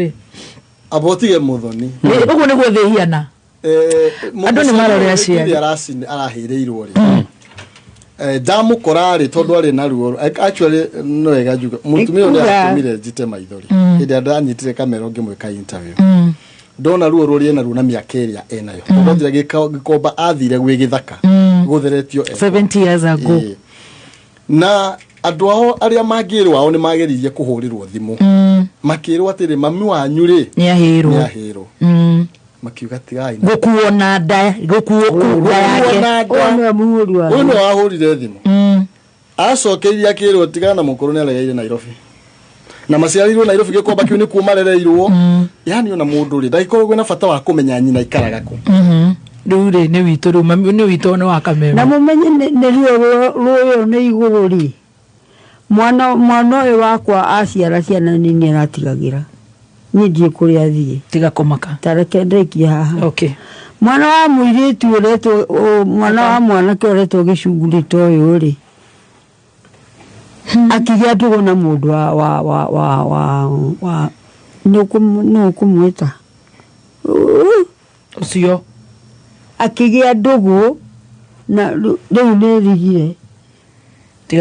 abotige Muthoni ũguo nĩguo thĩ hiana andũ nĩ marorera ciana arahĩrĩirwo ndamũkora tondũ arĩ na ruo actually no wega njuga mũtumia ũrĩa aratũmire njite maithori hĩndĩ ndanyitire kamera ngĩmwĩka interview ndona ruo rũrĩ na ruo na mĩaka ĩrĩa enayo tondũ Gĩkomba athire gwĩ gĩthaka gũtheretio 70 years ago na andũ ao arĩa mangĩrwo ao nĩ mageririe kũhũrĩrwo thimũ makĩrwo atĩrĩ mami wanyu nĩ ahĩrwo makiuga tigai gũkuona nda yake ũyũ nĩ wahũrire thimũ acokeirie akĩrwo tigana na mũkũrũ nĩ aregeire Nairobi na maciarirwo Nairobi Gĩkomba kĩu nĩ kuuma arereirwo yani ona mũndũ ndagĩkoragwo na bata wa kũmenya nyina ikaraga kũ rĩu nĩ witũ rĩu mami nĩ witũ nĩ wa Kameme na mũmenye nĩ ruo nĩ igũrũ mwana ũyũ wakwa aciara ciana nini aratigagĩra niĩ ndiĩ kũrĩa athiĩ tiga kũmaka tareke ndaikie haha okay mwana wa mũirĩtu ũretwo mwana wa mwanake ũretwo Gĩcungurĩ ta ũyũ akigĩa ndũgũ na mũndũ wa no kumwĩta ũcio akigĩa ndũgũ na rĩu nĩ rigire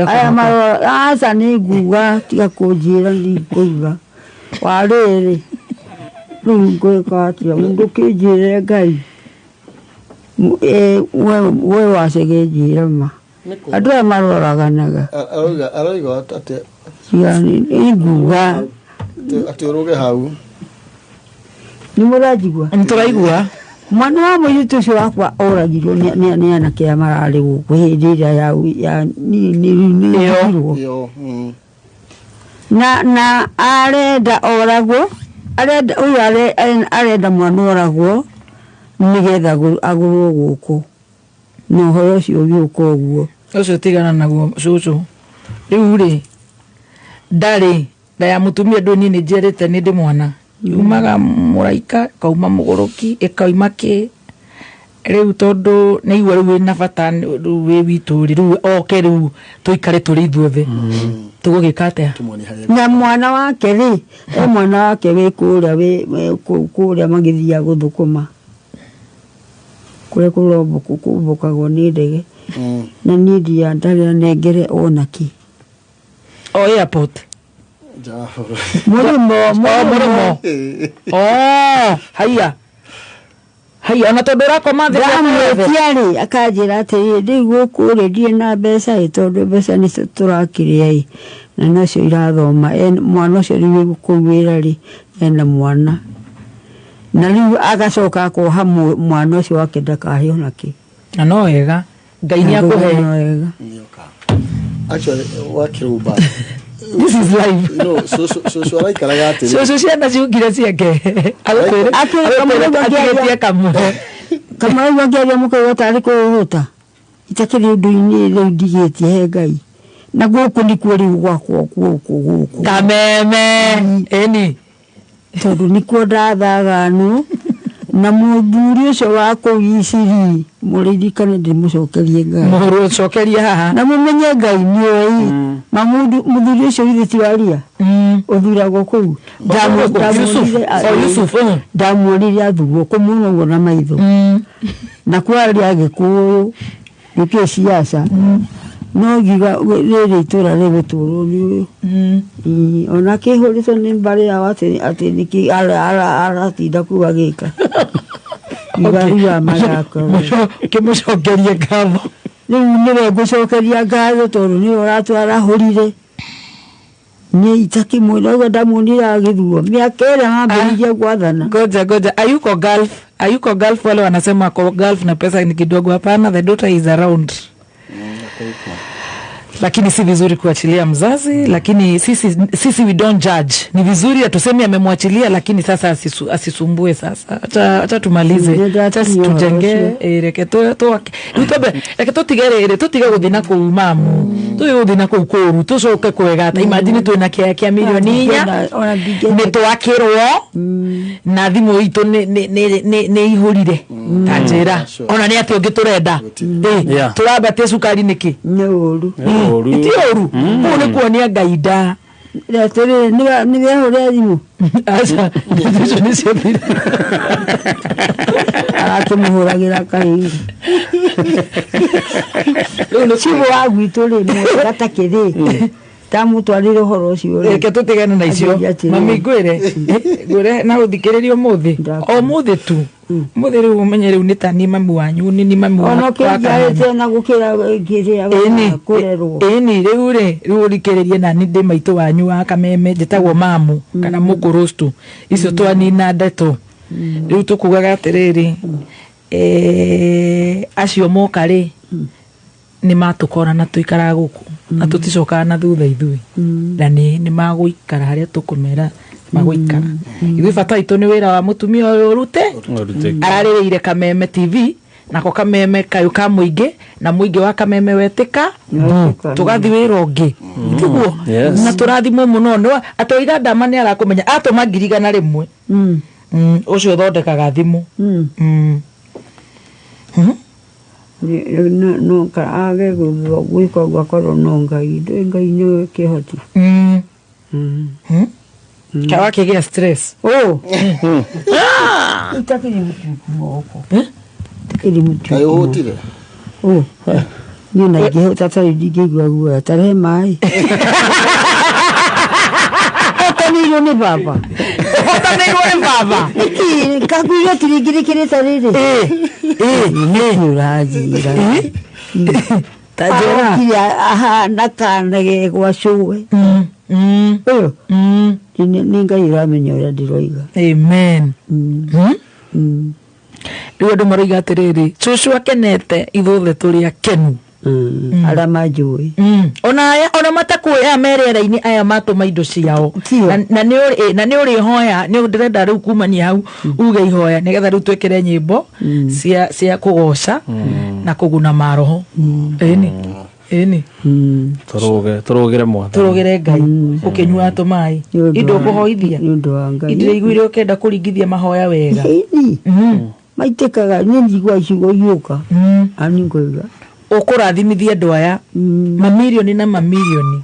aya marora aca nĩ nguga tiga kũnjĩra ndikũruga warĩrĩ rĩu ngwĩka atĩa mũndũ kĩnjĩre Ngai we wacegĩnjĩra ma andũ aya maroraganaga aroiga atĩ nĩ nguga atĩ ũrũge hau nĩ mũranjigua nĩtũraigua mwana wa mũirĩtu ũcio wakwa oragirwo nĩ anake aya mararĩ gũkũ hĩndĩ ĩrĩa nĩirwo na arenda oragwo ũyũ arenda mwana oragwo nĩgetha agũrwo gũkũ na ũhoro ũcio ũgĩũka ũguo ũcio tigana naguo cũcũ rĩu rĩ ndarĩ nda ya mũtumia ndũ niĩ nĩnjĩrĩte nĩ ndĩ mwana yumaga mũraika kauma mũgũrũki ĩkauma kĩ rĩu tondũ nĩ igua rĩu wĩna bata rĩu wĩ witũ rĩu oke rĩu tũikare tũrĩ ithuothe tũgũgĩka atĩa na mwana wake rĩ mwana wake wĩ kũrĩa magĩthiaga gũthũkũma kũrĩa kũmbũkagwo nĩ ndege na niĩ ndarĩ nengere onaki o airport mũrĩmo haiya ona tondũ ũrakoma ndamwĩtiarĩ akanjĩra atĩrĩ rĩu gũkũ rĩ ndirĩ na mbeca tondũ mbeca nĩ tũrakĩrĩa na nacio irathoma mwana ũcio rĩu gũkũ wĩra rĩ ena mwana na rĩu agacoka akoha mwana ũcio wake ndakahe onakĩ na no wega Ngai nĩakũhe actually wakĩrumba this is life so araikaraga atĩ so ciana ciugire ciake agĩtia kamwe kamwe ngĩaria mũkauga tarĩ kũhũta itakĩrĩ ũndũ-inĩ rĩu ndigĩtie he Ngai na gũkũ nĩkuo rĩu gwakwo gũkũ kameme ĩni tondũ nĩkuo ndathaganwo na mũthuri ũcio wa kũu Isiri mũririkane ndĩmũcokerie Ngai mũcokerie haha na mũmenye Ngai nĩoĩ mũthuri ũcio githĩ ti waria ũthuragwo kũu ndamuonire athurwo kũmuona ũguo na maitho na kwaria Gĩkũyũ nĩkĩo ciaca no ngiuga rĩrĩ itũra rĩgũtũrwo nĩ ũyũ ona kĩhũrĩtwo nĩ mbarĩ yao atĩ nĩkĩ aratinda kuga gĩka igarua maraka kĩmũcokerie ngatho rĩu nĩwe ngũcokeria ngatho tondũ nĩwe ũratwara hũrire nĩ itakĩmwĩra ũguo ndamuonire agĩthuo mĩaka ĩrĩa mambĩrĩirie gwathana ngoja ayuko Gulf wale wanasema kwa Gulf na pesa ni kidogo hapana the daughter is around lakini si vizuri kuachilia mzazi lakini sisi we don't judge ni vizuri atuseme amemwachilia lakini sasa asisumbue sasa acha tumalize acha tujenge reketo tiga guthina ku mamu tuguthina ku kuru tucoke kwega ta imagine twina kia milioni 4 ni twakirwo na thimu itu ni ihurire tanjira ona ni ati ungi turenda turabate sukari niki ni uru iti uru une kuonia Ngaida Ratere ni hore thimu acha ni cio akĩmũhũragĩra kahinda rĩu nĩ ciugo wa gwitũ rĩ gatakĩrĩ tamũtwarĩre ũhoro ũcio reke tũtigane na icio mami ngwĩre na ũthikĩrĩrie ũmũthĩ tu mũthĩ rĩu ũmenye rĩu nĩ ta ni mami wanyu ni mami wa ona kĩnjarĩte na gũkĩra ngĩrĩa kũrerwo ĩni rĩu rĩu ũthikĩrĩrie na ni ndĩ maitũ wanyu wa Kameme njĩtagwo mamu kana mũkũrũstu icio twanina ndeto rĩu tũkugaga atĩrĩrĩ acio moka rĩ nĩ matũkora na tũikara gũkũ na tũticokaga na thutha ithuĩ na nĩ magũikara harĩa tũkũmera magũikara ithuĩ bata itũ nĩ wĩra wa mũtumia ũyũ ũrute ararĩrĩire Kameme TV nako Kameme kayũ ka mũingĩ na mũingĩ wa Kameme wetĩka tũgathi wĩra ũngĩ tiguo na tũrathimwo mũno no atoiga ndama nĩ arakũmenya atũma 100 ũcio thondekaga thimũ no ka age gwiko gwakorwo no ngai nĩ kĩhoti kawa kĩgĩa stress itakĩrĩ moko itakĩrĩ mtu ayotire niĩ na ingĩhota tarĩ ndingĩigua guoya tarehe maĩ Hotanĩirwo nĩ baba kakuire kĩringĩrĩkĩrĩte rĩrĩ nĩ ũranjira tajora ahana kanage gwacũwe nĩ ngai ũramenya ũrĩa ndĩroiga amen rĩu andũ maroiga atĩrĩrĩ cũcũ akenete ithuothe tũrĩ akenu arĩa manjũĩ ona matakuoya merĩera-inĩ aya matũma indo ciao na nĩ ũrĩhoya nĩ ndĩrenda rĩu kumania hau uge ihoya nĩgetha rĩu twĩkĩre nyĩmbo cia kũgoca na kũguna maroho ĩni tũrũgĩre mwathani tũrũgĩre ngai ũkĩnyua tũmaĩ indo ũkũhoithia ndĩraiguire ũkenda kũringithia mahoya wega maitĩkaga nĩ njigua icigo iũka ani ngoiga ũkũrathimithia andũ aya mamirioni na mamirioni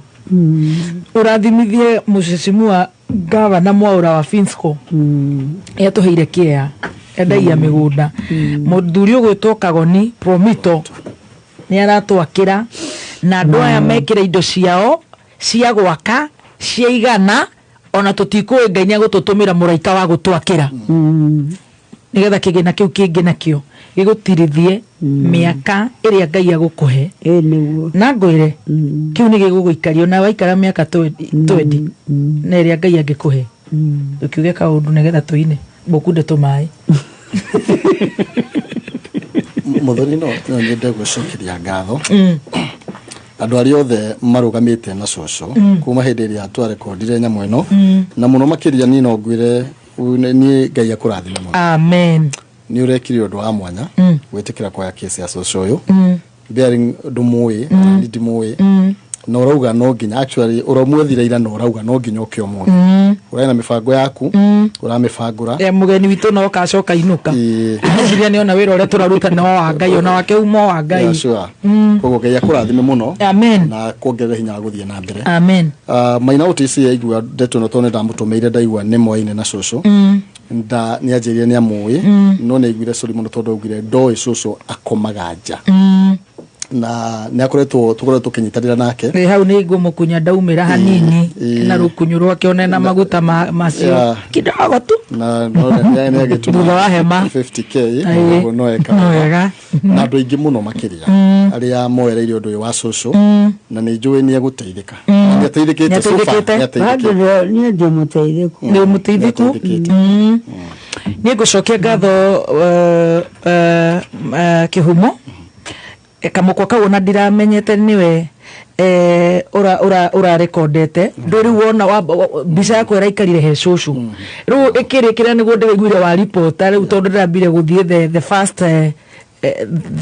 ũrathimithie mũcicimu wa gavana Mwaũra wa Finsco etũheire kĩea endagia mĩgũnda mũthuri ũgwĩtwo Kagoni Promito nĩ aratwakĩra na andũ aya mekĩra indo ciao cia gwaka ciaigana ona tũtikũĩ Ngai nĩagũtũtũmĩra mũraika wa gũtwakĩra nĩgetha kĩgĩna kĩu kĩngĩ nakĩo gĩgũtirithie mĩaka ĩrĩa Ngai agũkũhe na ngwĩre kĩu nĩ gĩgũgũikario na waikara mĩaka 20 na ĩrĩa Ngai angĩkũhe ũkiuge kaũndũ nĩgetha tũine mbũkunde tũmaĩ mũthoni no nyende gwĩcokeria ngatho andũ arĩa othe marũgamĩte na cũcũ kuma hĩndĩ ĩrĩa twarekondire nyamũ ĩno na mũno makĩria niĩ no ngwĩre niĩ Ngai akũrathime mũno amen nĩ ũrekire ũndũ wa mwanya gwĩtĩkĩra kwa kesi ya cũcũ ũyũ bearing ndũmũĩ ndimũĩ na ũrauga no nginya actually ũramwethira ira na ũrauga no nginya ũkĩ ũmũthĩ ũraina mĩbango yaku ũramĩbangũra mũgeni witũ no kacoka inuka nĩciria nĩona wĩra ũrĩa tũraruta no wa Ngai ona wake umo wa Ngai koguo Ngai akũrathime mũno amen na kuongerera hinya wa gũthiĩ na mbere amen Maina Otisi yaigua ndeto no tone ndamũtũmĩire ndaigua nĩ moine na cũcũ nda nĩ anjĩrire nĩ amũĩ no nĩ aiguire cũri mũno tondũ augire ndoĩ cũcũ akomaga nja na nĩ akoretwo tũkĩnyitanĩra nake hau nĩ ngũmũkunya ndaumĩra hanini na rũkunyu rwake one na maguta macio kidogo tu na nĩ agĩtuma wa hema 50k ũguo no eka na andũ aingĩ mũno makĩria arĩa moereire ũndũ ũyũ wa cũcũ na nĩ njũĩ nĩ agũteithĩka nĩ ateithĩkĩte nĩ ndĩmũteithĩku nĩ mũteithĩku nĩ ngũcokia ngatho kĩhumo kamũkwa kau ona ndiramenyete niwe ũrarekondete ndũrĩ wona mbica yakwa ĩraikarire he cũcũ rĩu ĩkĩrĩkĩra nĩguo ndĩraiguire wa ripota rĩu tondũ ndĩrambire gũthiĩ the first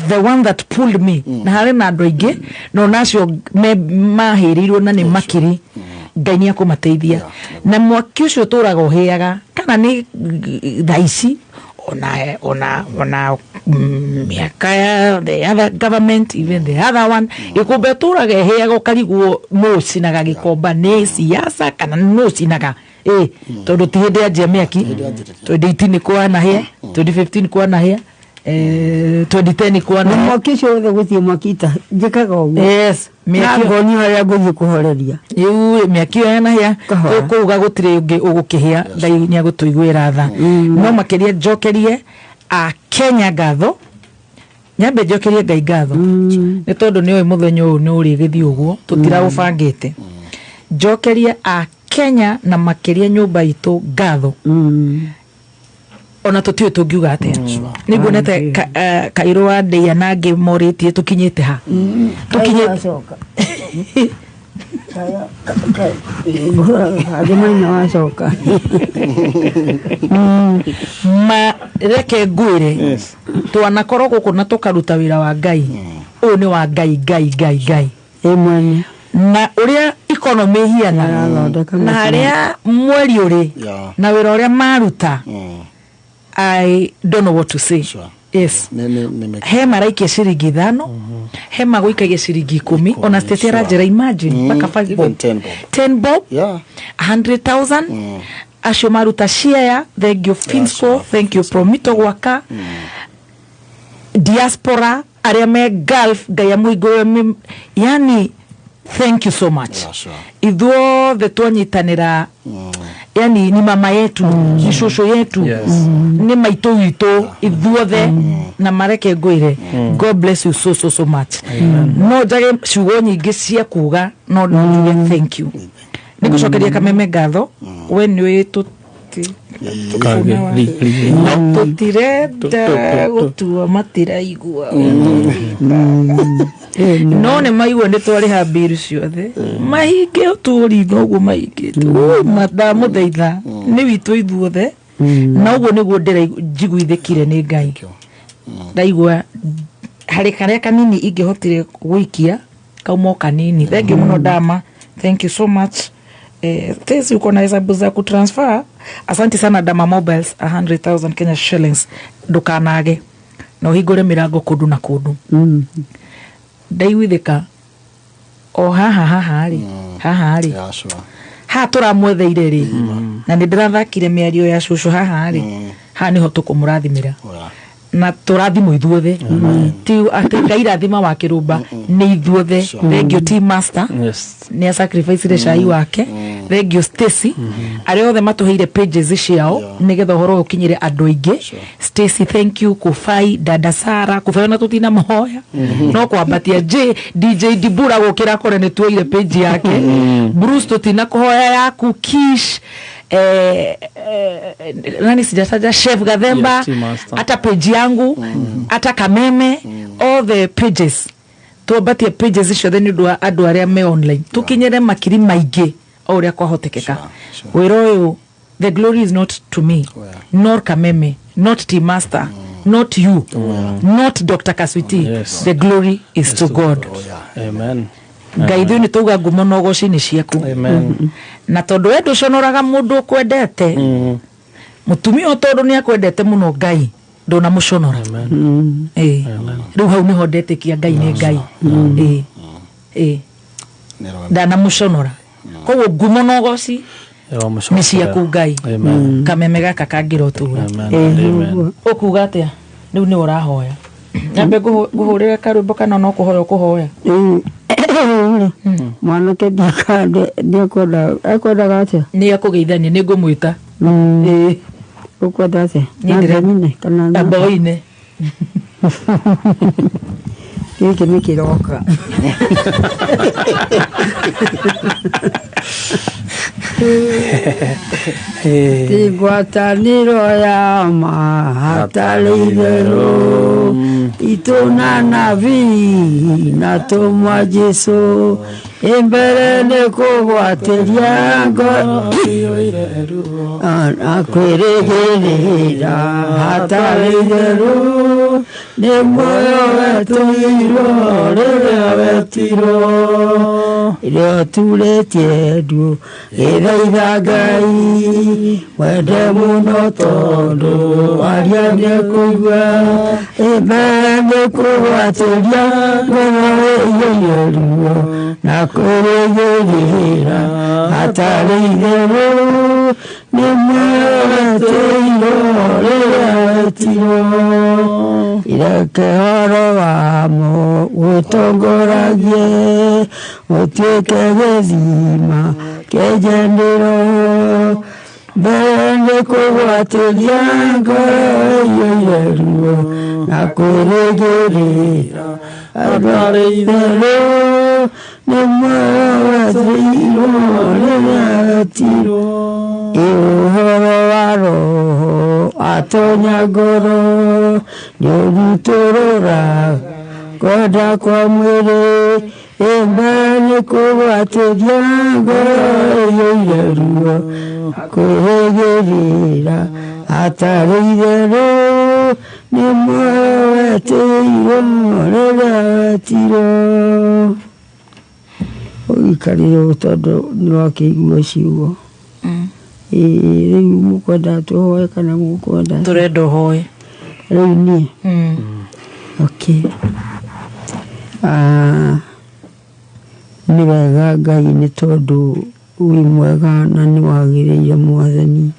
the one that pulled me na harĩ na andũ aingĩ no nacio mahĩrĩirwo na nĩ makiri Ngai nĩ akũmateithia na mwaki ũcio tũraga ũhĩaga kana nĩ thaici ona miaka ya the other government even the other one ikumbe tũraga ehĩaga ũkarigwo no cinaga gĩkomba nĩ siasa kana no cinaga tondũ ti hĩndĩ anjia mĩaki 2018 nĩ kwanahĩa 2015 kwanahĩa 2010 kwana mwaki ũcio wothe gũthiĩ mwaki ta njĩkaga ũguo yes na ngoni harĩa ngũthiĩ kũhoreria rĩu mĩaki ĩyo yanahĩa kuuga gũtirĩ ũngĩ ũgũkĩhĩa Ngai nĩ agũtũiguĩra tha no makĩria njokerie a Kenya ngatho nyambe njokerie Ngai ngatho nĩ tondũ nĩ oĩ mũthenya ũyũ nĩ ũrĩgĩthiĩ ũguo tũtiraũbangĩte njokerie a Kenya na makĩria nyũmba itũ ngatho ona tũtiũĩ tũngiuga atĩa nĩnguonete Kairũ wa Ndĩia na angĩ morĩtie tũkinyĩte ha Maina wacoka reke ngwĩre twanakorwo gũkũ na tũkaruta wĩra wa Ngai ũyũ nĩ wa Ngai mwene na ũrĩa economy hiana na harĩa mweri ũrĩ na wĩra ũrĩa maruta I don't know what to say Yes. He maraikia ciringi 5, he magũikagia ciringi 10, ona state ranjera imagine baka 5 bob. 10 bob. Yeah. 100,000. Acio maruta share, thank you Finsco, thank you Promito gwaka. Diaspora aria me Gulf gaya muigo yani thank you so much. Ithuothe twanyitanira yani ni mama yetu, ni shosho yetu, ni maito wito ithuothe na mareke ngwire. God bless you so much. No jage ciugo nyingi cia kuga no njuge thank you. Nigucokeria Kameme ngatho we ni tutirenda gutua matiraigua no ne maigua ni twariha bill ciothe mahinge uturi noguo mahingite madamu theitha ni witu ithuothe na uguo niguo njiguithikire ni Ngai ndaigua hari karia kanini ingihotire guikia kaumo kanini. Thank you muno Dama, thank you so much. Tezi uko na hesabu za kutransfer. Asante sana Dama Mobiles, 100,000 Kenya shillings. Ndukanage na uhingure mirango kundu na kundu. Ndaiwithika o haha ari ha turamwetheire ri na ndirathakire miario ya shushu haha ari ha niho tukumurathimira na turathimo ithuothe ti ati Ngai rathima wa kirumba ni ithuothe. Thank you Team Master, ni sacrifice re cai wake. Thank you Stacy, aria othe matuheire pages ciao nigetha horo ukinyire andu aingi. Stacy, thank you. Kufai, Dada Sara, Kufai na tutina mahoya no kwambatia DJ Dibura gukira kore ni tuire page yake. Bruce tutina kuhoya yaku. Kish nani sijataja, Chef Gathemba, ata page yangu, ata Kameme, all the pages tuambatie pages icio theni andu aria me online tukinyere makiri maige oria kwahotekeka. Wiro the glory is not to me, nor Kameme, not Team Master, not you, not Dr. Kaswiti. The glory is to God. Amen. Ngai thu ni tuga ngumo no gocini ciaku. Na tondu we nduconoraga mundu kwendete mutumia tondu ni akwendete muno Ngai ndona muconora. Riu hau niho ndetikia Ngai ni Ngai. Ndana muconora koguo ngumo no goci ni ciaku Ngai. Kameme gaka kangira utura ukuga atia riu ni urahoya nyambe nguhurire karwimbo kana no kuhoya kuhoya mwanake ndiakwenda gatia ni akugeithania ni ngumwita ukwenda atia ndiremine kana aboine giki ni kiroka Tigwataniro ya mahatalidero itona navi na tomwa Jesu embere ne kugwatiria ngo akweregerera hatalidero ne moyo wetuiro rere wetiro ilo tuletie du iraitha Ngai wende muno tondu aria ne kuigua ebene kugwatiria ngoyo na kuregerera hatalidero ne moyo wetuiro ireke wamo utongoragie utuike githima kigendero mbere kugwatiria ngoyo na kuregerera hatalidero ne moyo wetuiro ihoro wa roho atonya ngoro niuruturura kwenda kwa mwiri embani kugwatiria ngoyo ireruo kuregerera hatalidero ni moyo wetuiro wetiro uikarire tondu niwakiigua ciugo riu mukwenda tuhoe kana mukwenda turenda hoye rĩu niĩ okay nĩ wega Ngai nĩ tondũ wĩ mwega na nĩ wagĩrĩire Mwathani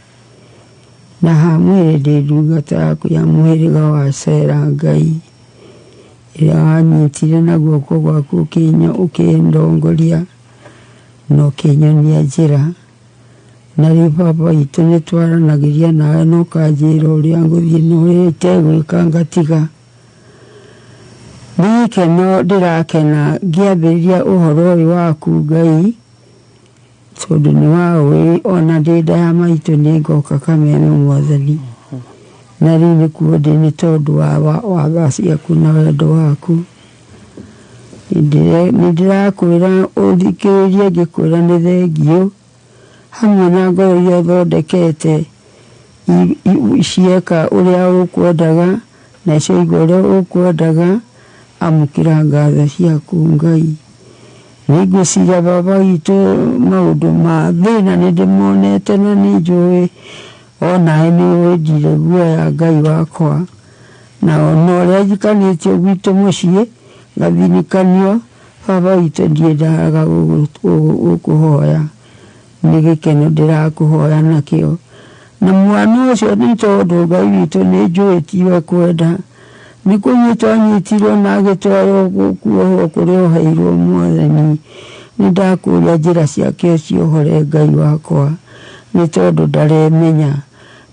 na hamwe ndĩ ndungata yaku ya mũhĩrĩga wa Sera Ngai ĩrĩa wanyitire na guoko gwaku ũkĩndongoria na ũkĩnyonia njĩra na rĩu Baba witũ nĩ twaranagĩria nawe na ũkanjĩra ũrĩa ngũthiĩ na ũrĩa itegwĩka ngatiga. Nĩ gĩkeno ndĩrakena ngĩambĩrĩria ũhoro ũyũ waku Ngai tondũ nĩ waũĩ ona ndĩ nda ya maitũ nĩ ngoka kameme Mwathani na rĩu nĩkuo ndĩ nĩ tondũ wa tha ciaku na wendo waku. Nĩ ndĩrakwĩra ũthikĩrĩrie ngĩkwĩra nĩ thengio hamwe na ngoro iria ũthondekete cieka ũrĩa ũkwendaga na icio igua ũrĩa ũkwendaga amũkĩra ngatho ciaku Ngai. Nĩngwĩciria Baba witũ maũndũ ma thĩna nĩ ndĩmonete na nĩ njũĩ onawe nĩ wendire guoya Ngai wakwa na ona ũrĩa njikanĩtio gwitũ mũciĩ ngathinikanio Baba witũ ndiendaga gũkũhoya nĩ gĩkeno ndĩrakũhoya nakĩo na mwana ũcio nĩ tondũ Ngai witũ nĩ njũĩ tiwe kwenda nĩ kũnyitwo anyitirwo na agĩtwarwo kuohwo kũrĩa oheirwo Mwathani. Nĩ ndakũria njĩra ciake ciohore Ngai wakwa nĩ tondũ ndaremenya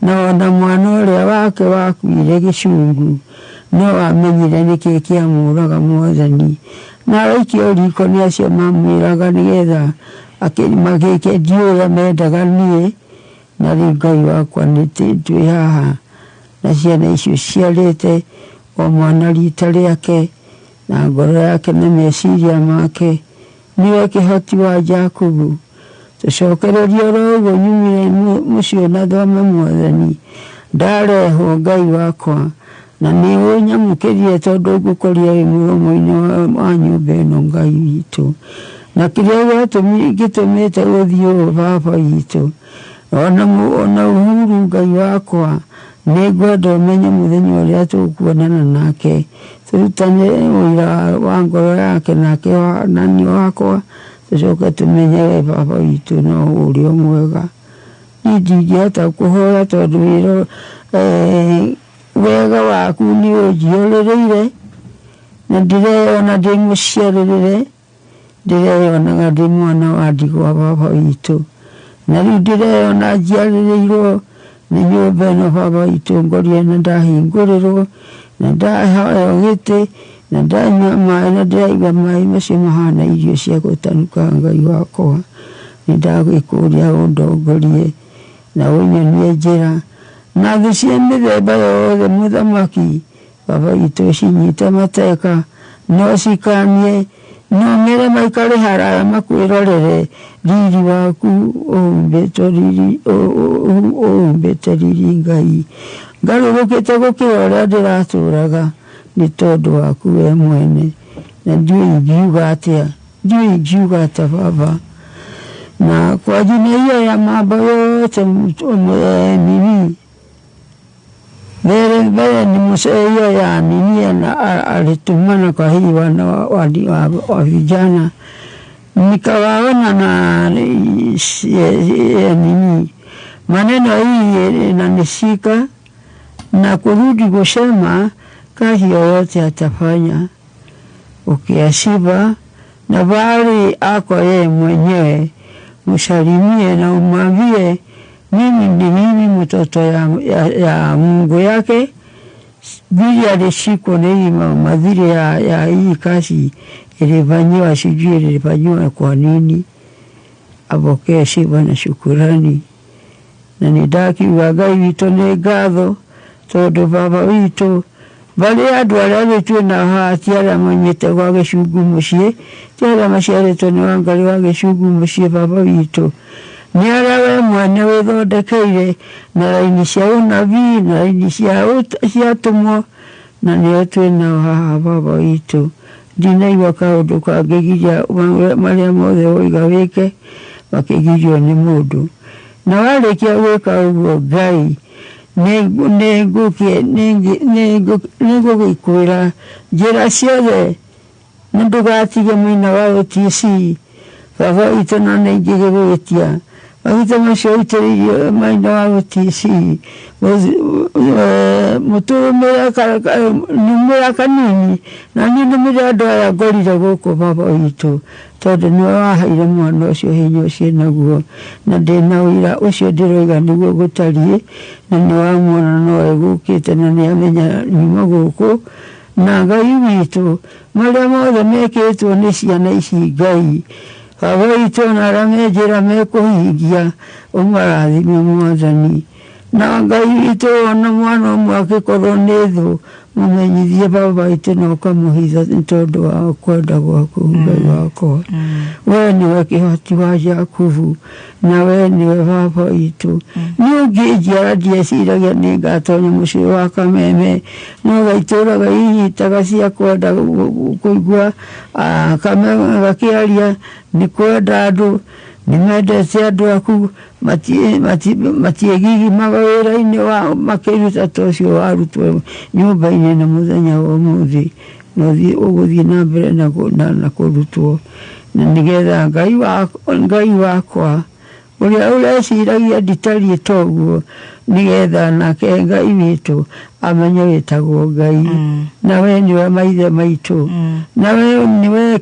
na ona mwana ũrĩa wake wakuire gĩcungu no amenyire nĩkĩ kĩamũraga Mwathani na araikio riko nĩ acio mamwĩraga nĩgetha magĩke ndiũrĩa mendaga niĩ na rĩu Ngai wakwa nĩ twĩ haha na ciana icio ciarĩte o mwana rita rĩake na ngoro yake na meciria make niwe kĩhoti wa Jakubu. Tũcokererie oro ũguo nyumire mũciĩ na thome Mwathani ndarehwo Ngai wakwa na nĩ ũnyamũkĩrie tondũ ngũkorire wĩ mũromo-inĩ wa nyũmba ĩno Ngai witũ na kĩrĩa gĩtũmĩte gũthiĩ ũũ Baba witũ ona Uhuru Ngai wakwa nĩ ngwenda ũmenye mũthenya ũrĩa tũkuonana nake tũrutane ũira wa ngoro yake nake nani wakwa tũcoke tũmenye we Baba witũ no ũrĩ mwega. Niĩ ndingĩhota kũhoya tondũ wega waku nĩ ũnjiũrĩrĩire na ndĩreona ndĩ mũciarĩrĩre ndĩreonaga ndĩ mwana wa ndigwa Baba witũ na rĩu ndĩreona njiarĩrĩirwo nĩ nyũmba ĩno Baba witũ ngorie na ndahingũrĩrwo na ndaheo gĩtĩ na ndanyua maĩ na ndĩraigua maĩ macio mahana irio cia gũtanuka Ngai wakwa. Nĩ ndagwĩkũria ũndongorie na ũnyonie njĩra na thũ cia mĩthemba yothe Mũthamaki Baba witũ cinyite mateka no cikanie no mere maikare haraya makwĩrorere riri waku ũmbĩte riri Ngai ngarũrũkĩte gũkĩra ũrĩa ndĩratũraga nĩ tondũ waku we mwene na ndiũĩ ingiuga atĩa Baba na kwa jina hiyo ya mambo yote nini mbele ni hiyo ya nini alitumana kwa hii wa vijana nikawaona na nini maneno hii inanishika na kurudi kusema kazi yoyote atafanya ukiashiba na bali ako yeye mwenyewe msalimie na umwambie mimi ni mimi mtoto ya Mungu yake bila alishikwa na hii madhiri ya hii kazi ilifanywa sijui ilifanywa kwa nini apokee sifa na shukurani na nidaki Ngai witũ nĩ ngatho tondũ Baba witũ bali andũ arĩa twĩ na hati arĩa manyite gwa gĩcungu mũciĩ ti arĩa maciarĩtwo nĩ Wangarĩ wa gĩcungu mũciĩ Baba witũ nĩ arĩa we mwene wĩthondekeire na raini cia ũnabii na raini cia tũmwo na nĩo twĩ nao haha Baba witũ ndinaigua kaũndũ kangĩgiria marĩa mothe woiga wĩke makĩgirio nĩ mũndũ na warĩkia gwĩka ũguo Ngai nĩngũgĩkwĩra njĩra ciothe na ndũgatige mwena wa OTC baba witũ na nĩingĩgĩgwĩtia maguta macio itĩrĩirio mwena wa OTC mũtũrũmĩra kanini na niĩ nĩmĩrĩ andũ aya ngorire gũkũ baba witũ tondũ nĩwe waheire mwana ũcio hinya ũcio naguo na ndĩna ũira ũcio ndĩroiga nĩguo gũtariĩ na nĩwamwona no egũkĩte na nĩamenya nyuma gũkũ na Ngai witũ marĩa mothe mekĩtwo nĩ ciana ici Ngai baba witũ na arĩa menjĩra mekũhingia ũmarathime Mwathani na Ngai witũ ona mwana ũmwe angĩkorwo nĩ thũ mũmenyithie baba witũ na ũkamũhitha nĩ tondũ wa kwenda gwaku Ngai wakwa we nĩwe kĩhoti wa Jakubu na we nĩwe baba witũ nĩ ũngĩnjiara ndieciragia nĩ ngatonya mũciĩ wa Kameme no gaitũraga inyitaga cia kwenda kũigua Kameme gakĩaria nĩ kwenda andũ nĩmendete andũ aku matiĩgigimaga wĩra-inĩ wa makĩruta ta ũcio warutwo nyũmba-inĩ na mũthenya wa ũmũthĩ na ũgũthiĩ na mbere na kũrutwo na nĩgetha Ngai wakwa ũrĩa ũreciragia nditariĩ toguo nĩgetha nake Ngai witũ amenye wĩtagwo Ngai na we nĩwe maithe maitũ na we nĩwe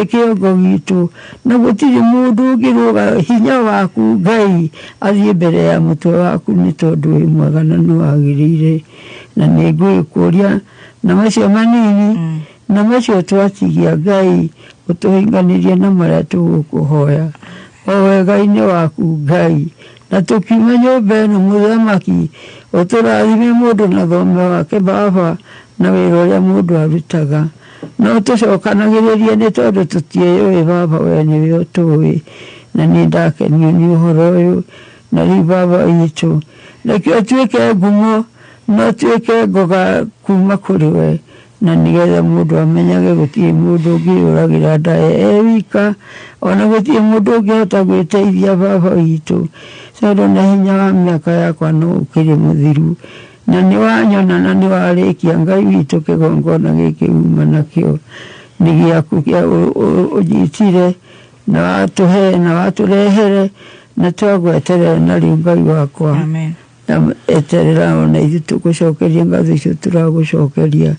kĩongo gitũ na gũtirĩ mũndũ ũngĩrũga hinya waku Ngai athiĩ mbere ya mũtwe waku nĩ tondũ wĩ mwega na nĩwagĩrĩire na nĩngũgĩkũria na macio manini na macio twatigia Ngai ũtũhinganĩrie na marĩa tũgũkũhoya o wega-inĩ waku Ngai na tukiuma nyũmba ĩno mũthamaki ũtũrathime mũndũ na thome wake baba na wĩra ũrĩa mũndũ arutaga no tũcokanagĩrĩrie nĩ tondũ tũtiĩyũĩ baba we nĩwe ũtũĩ na nĩ ndakenio nĩ ũhoro ũyũ na rĩu baba witũ rekio tuĩke ngumo no tuĩke ngoga kuma kũrĩ we na nĩgetha mũndũ amenyage gũtirĩ mũndũ ũngĩũragĩra ndae wika ona gũtirĩ mũndũ ũngĩhota gwĩteithia baba witũ tondũ na hinya wa mĩaka yakwa no ũkĩrĩ mũthiru na nĩwanyona na nĩwarĩkia Ngai witũ kĩgongona gĩkĩ uma nakĩo nĩ gĩaku kĩa ũnyitire na watũhe na watũrehere na twagweterera na rĩu Ngai wakwa eterera ona ithuĩ tũgũcokeria ngatho icio tũragũcokeria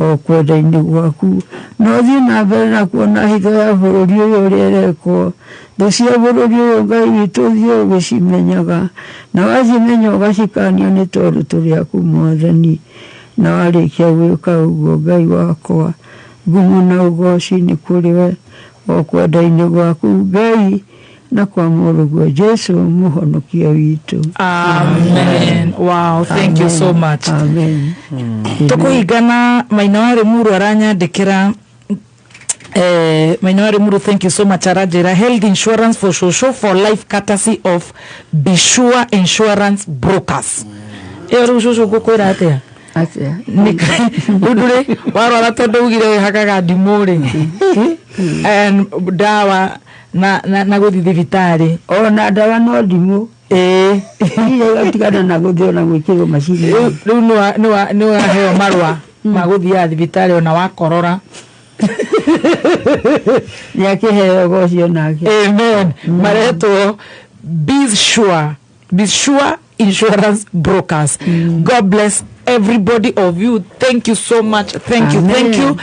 o kwenda-inĩ gwaku no thiĩ na mbere na kuona hitho ya bũrũri ũyũ ũrĩa ĩrekwo thũ cia bũrũri ũyũ Ngai witũ thiĩ ũgĩcimenyaga na wacimenya ũgacikania nĩ tondũ tũrĩ aku Mwathani na warĩkia gwĩka ũguo Ngai wakwa ngumo na ũgoci nĩ kũrĩ we o kwenda-inĩ gwaku Ngai na kwa mũrũguo Jesu mũhonokia witũ. Amen. Wow, thank you so much. Amen. Tukũhingana Maina wa Limuru aranyandĩkĩra Maina wa Limuru, thank you so much. Arajĩra health insurance for social for life courtesy of Bishua Insurance Brokers. Rĩu cucu ngũkwĩra atĩa? Ndũrĩ warora tondũ ugire hakaga ndimũ-rĩ ndawa na gũthi thibitarĩ ona ndawa no ndimũ igatigana na gũthi ona gwĩkĩrwo macini rĩu nĩwaheo marũa ma gũthiaga thibitarĩ ona wakorora nĩakĩheo gocio nake. Amen. Maretwo Bishua Insurance Brokers. God bless everybody of you. Thank you so much. Thank you. Thank you.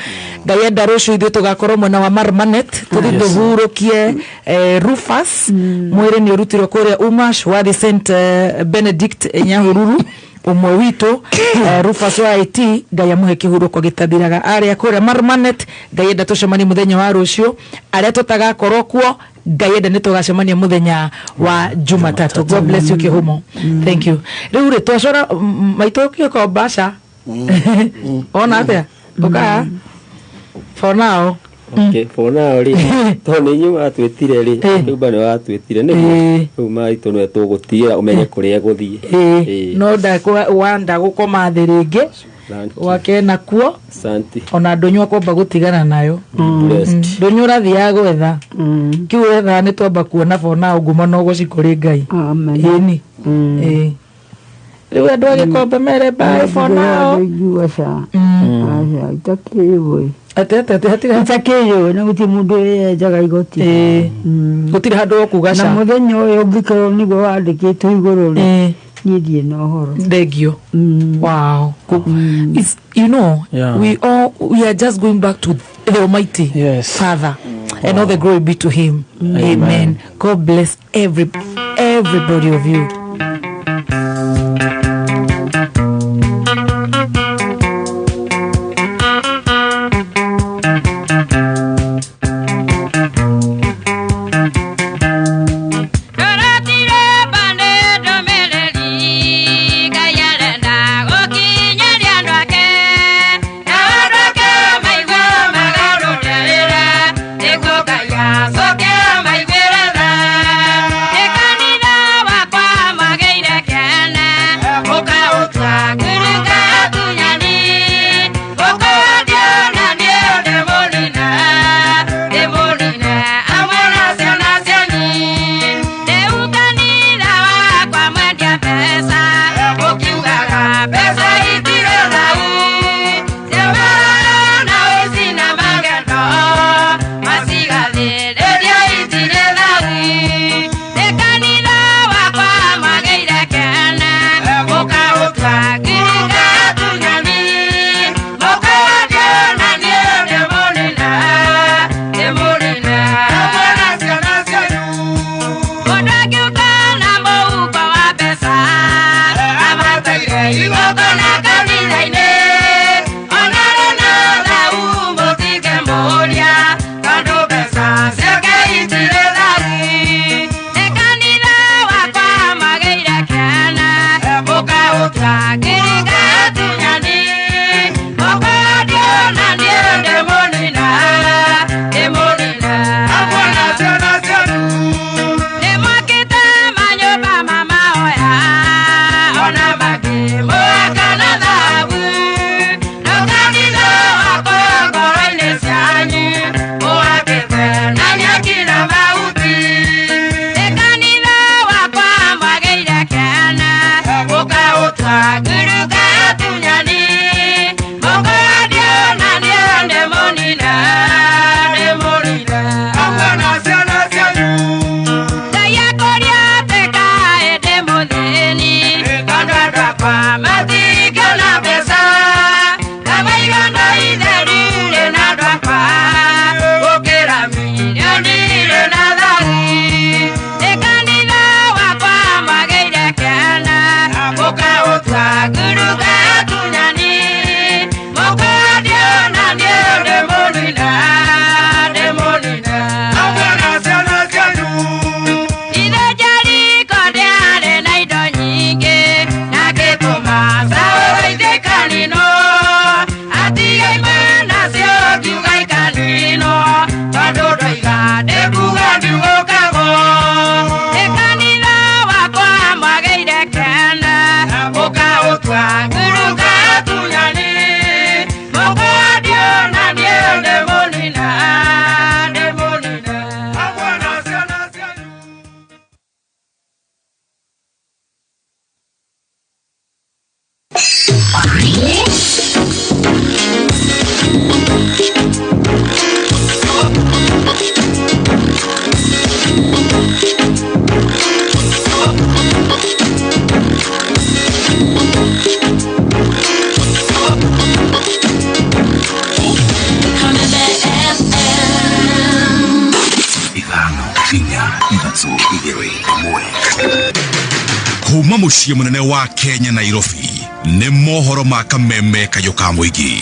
Gayenda rũciũ ithuĩ tũgakorwo mwena wa Marmanet tũthiĩ tũhurũkie Rufus mwĩrĩ nĩ ũrutirwo kũrĩa Umash wa the St Benedict Nyahururu umwe witũ Rufus wa IT Ngai amũhe kĩhurũko gĩtathiraga arĩa kũrĩa Marmanet. Gayenda tũcemanie mũthenya wa rũciũ arĩa tũtagakorwo kuo Gayenda nĩ tũgacemania mũthenya wa Jumatatu. God bless you Kihumo. Thank you. Rĩu rĩ twacora maitũ kĩoko Basha ona atĩa ũkaa for now. Okay, for now ri toni nyu atwetire ri nyumba ni watwetire ni rĩu maitũ nĩ tũgũtigĩra umenye kũrĩa gũthiĩ no wanda gũkoma thĩ rĩngĩ wake nakuo ona ndũnyũ kwamba gũtigana nayo ndũnyũ ũrathiaga gwetha kiu wetha nĩ twamba kuona for now ngumo no gũcikũrĩ Ngai. Amen. riu andu agikombe mere bye for now Guasa. Itakiwe. Ate itakiwe na guti mundu ejaga igoti. Gutiri handu okugaca. Na muthenya uyu ngikoro nigo wandikitwo iguru ri. Nidie no horo. Degio. Wow. It's, you know, we are just going back to the Almighty Father. And all the glory be to him. Amen. God bless everybody of you. Kuma muciĩ munene wa Kenya Nairobi nĩ mohoro ma kameme kayoka muingi.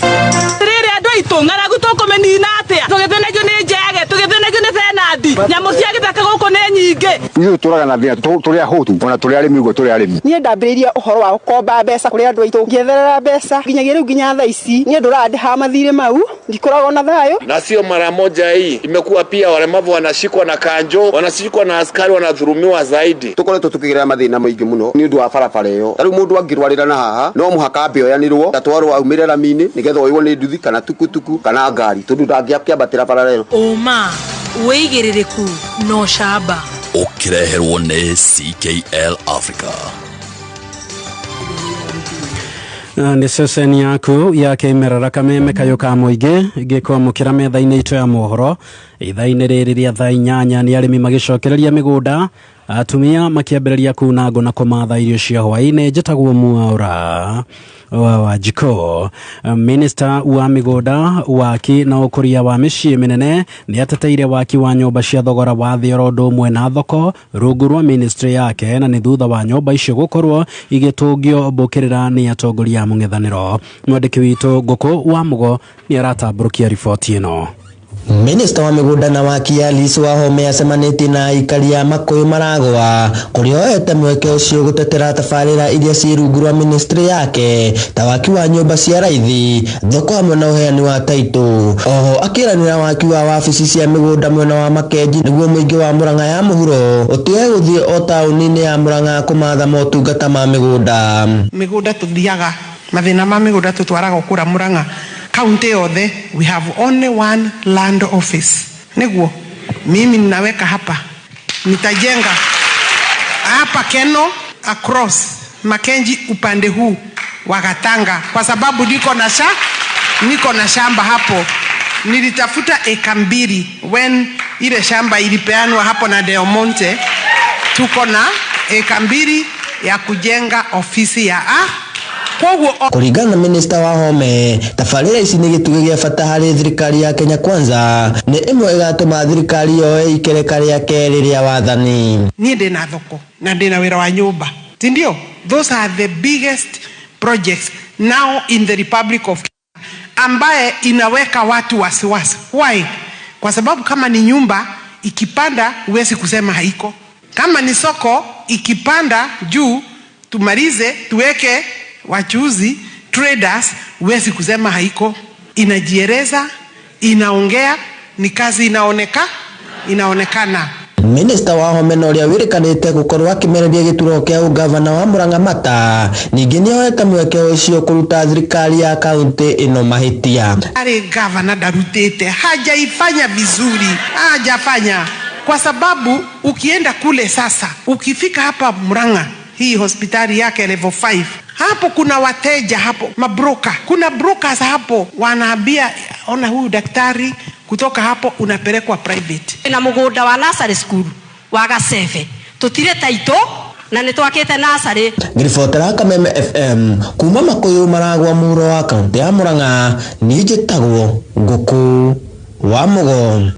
Rĩrĩ andũ aitũ ng'aragu tũkũmenina atĩa tũgĩthenegio nĩ njege tũgĩthenegio nĩ benandi nyamũ cia gĩthaka gũkũ nĩ nyingĩ. Ithuĩ tũraga na thĩna tũrĩa hũtu ona tũrĩa arĩmi ũguo tũrĩa arĩmi. Niĩ ndambĩrĩirie ũhoro wa gũkomba mbeca kũrĩ andũ aitũ ngĩetherera mbeca nginyagia rĩu nginya thaa ici niĩ ndũrandĩha mathirĩ mau ndikoragwo na thayũ. Na sio mara moja hii imekuwa pia walemavu wanashikwa na kanjo wanashikwa na askari wanadhulumiwa zaidi. Tukoretwo tukĩgerera mathĩna maingĩ mũno nĩ ũndũ wa barabara ĩyo. Rĩu mũndũ angĩrwarĩra na haha no mũhaka ambe oyanĩrwo atwarwo aumĩre rami-inĩ nĩgetha oywo nĩ nduthi kana tukutuku kana ngari tondũ ndangĩakĩambatĩra barabara ĩyo. Ũma wĩigĩrĩrĩku no camba ũkĩreherwo nĩ CKL Africa. Nĩ ceceni yaku ya Kĩmerera Kameme Kayũ ka Mũingĩ ngĩkwamũkĩra metha-inĩ itũ ya mohoro ithaa-inĩ rĩrĩ rĩa thaa 8 nĩ arĩmi magĩcokereria mĩgũnda, atumia makĩambĩrĩria kuna ngũ na kũmatha irio cia hwaĩ-inĩ. Njĩtagwo Mwaũra wa Jiko. Minister wa mĩgũnda, waki na ũkũria wa mĩciĩ mĩnene nĩ ateteire waki wa nyũmba cia thogora wa thĩ oro ũndũ ũmwe na thoko rungu rwa ministry yake, na nĩ thutha wa nyũmba icio gũkorwo igĩtũngio mbũkĩrĩra nĩ atongoria a mũng'ethanĩro. Mwandĩki witũ Ngũkũ wa Mũgo nĩ aratambũrũkia riboti ĩno. Minister wa mĩgũnda na waki Alice Wahome acemanĩtie na aikari a Makũyũ Maragwa kũrĩa oete mweke ũcio gũtetera tabarĩra iria ciĩ rungu rwa ministry yake ta waki wa nyũmba cia raithi, thoko hamwe na ũheani wa taitũ. Oho akĩranĩra waki wa wabici cia mĩgũnda mwena wa Makenji nĩguo mũingĩ wa Mũrang'a ya mũhuro ũtige gũthiĩ o taũni-inĩ ya Mũrang'a kũmatha motungata ma mĩgũnda. Mĩgũnda tũthiaga mathĩna ma mĩgũnda tũtwaraga ũkũra Mũrang'a kaunti yothe, we have only one land office. Niguo mimi ninaweka hapa, nitajenga hapa Keno across Makenji upande huu wa Gatanga kwa sababu niko na shamba hapo. Nilitafuta eka 2 when ile shamba ilipeanwa hapo na Del Monte. Tuko na eka 2 ya kujenga ofisi ya Kũringana na Minister Wahome, tabarĩra ici nĩ gĩtugĩ gĩa bata harĩ thirikari ya Kenya Kwanza, nĩ ĩmwe ĩgatũma thirikari yoe ikereka rĩa kerĩ rĩa wathani. Niĩ ndĩna thoko na ndĩna wĩra wa nyũmba, tindio? Those are the biggest projects now in the Republic of Kenya ambaye inaweka watu wasiwasi. Why? Kwa sababu kama ni nyumba ikipanda huwezi kusema haiko. Kama ni soko ikipanda juu tumalize tuweke wachuzi traders, huwezi kusema haiko. Inajieleza, inaongea, ni kazi inaonekana. Minister Wahome na ũrĩa wĩrĩkanĩte gũkorwo akĩmereria gĩturwa kĩa ũgavana wa Mũrang'a Mata ningĩ nĩ oete mweke ũcio kũruta thirikari ya kaunti ĩno mahĩtia. Ari gavana darutete hajaifanya vizuri, hajafanya kwa sababu ukienda kule sasa, ukifika hapa Mũrang'a hii hospitali yake level 5, hapo kuna wateja hapo, mabroka, kuna brokers hapo wanaambia ona huyu daktari, kutoka hapo unapelekwa private. Na mũgũnda wa nursery school wa Gacebe tutire taito na nĩtwakĩte nursery. Ngiribotera Kameme FM kuma Makũyũ Maragwa mũhuro wa kaunti ya Mũrang'a, niĩ njĩtagwo Ngũkũ wa Mũgo.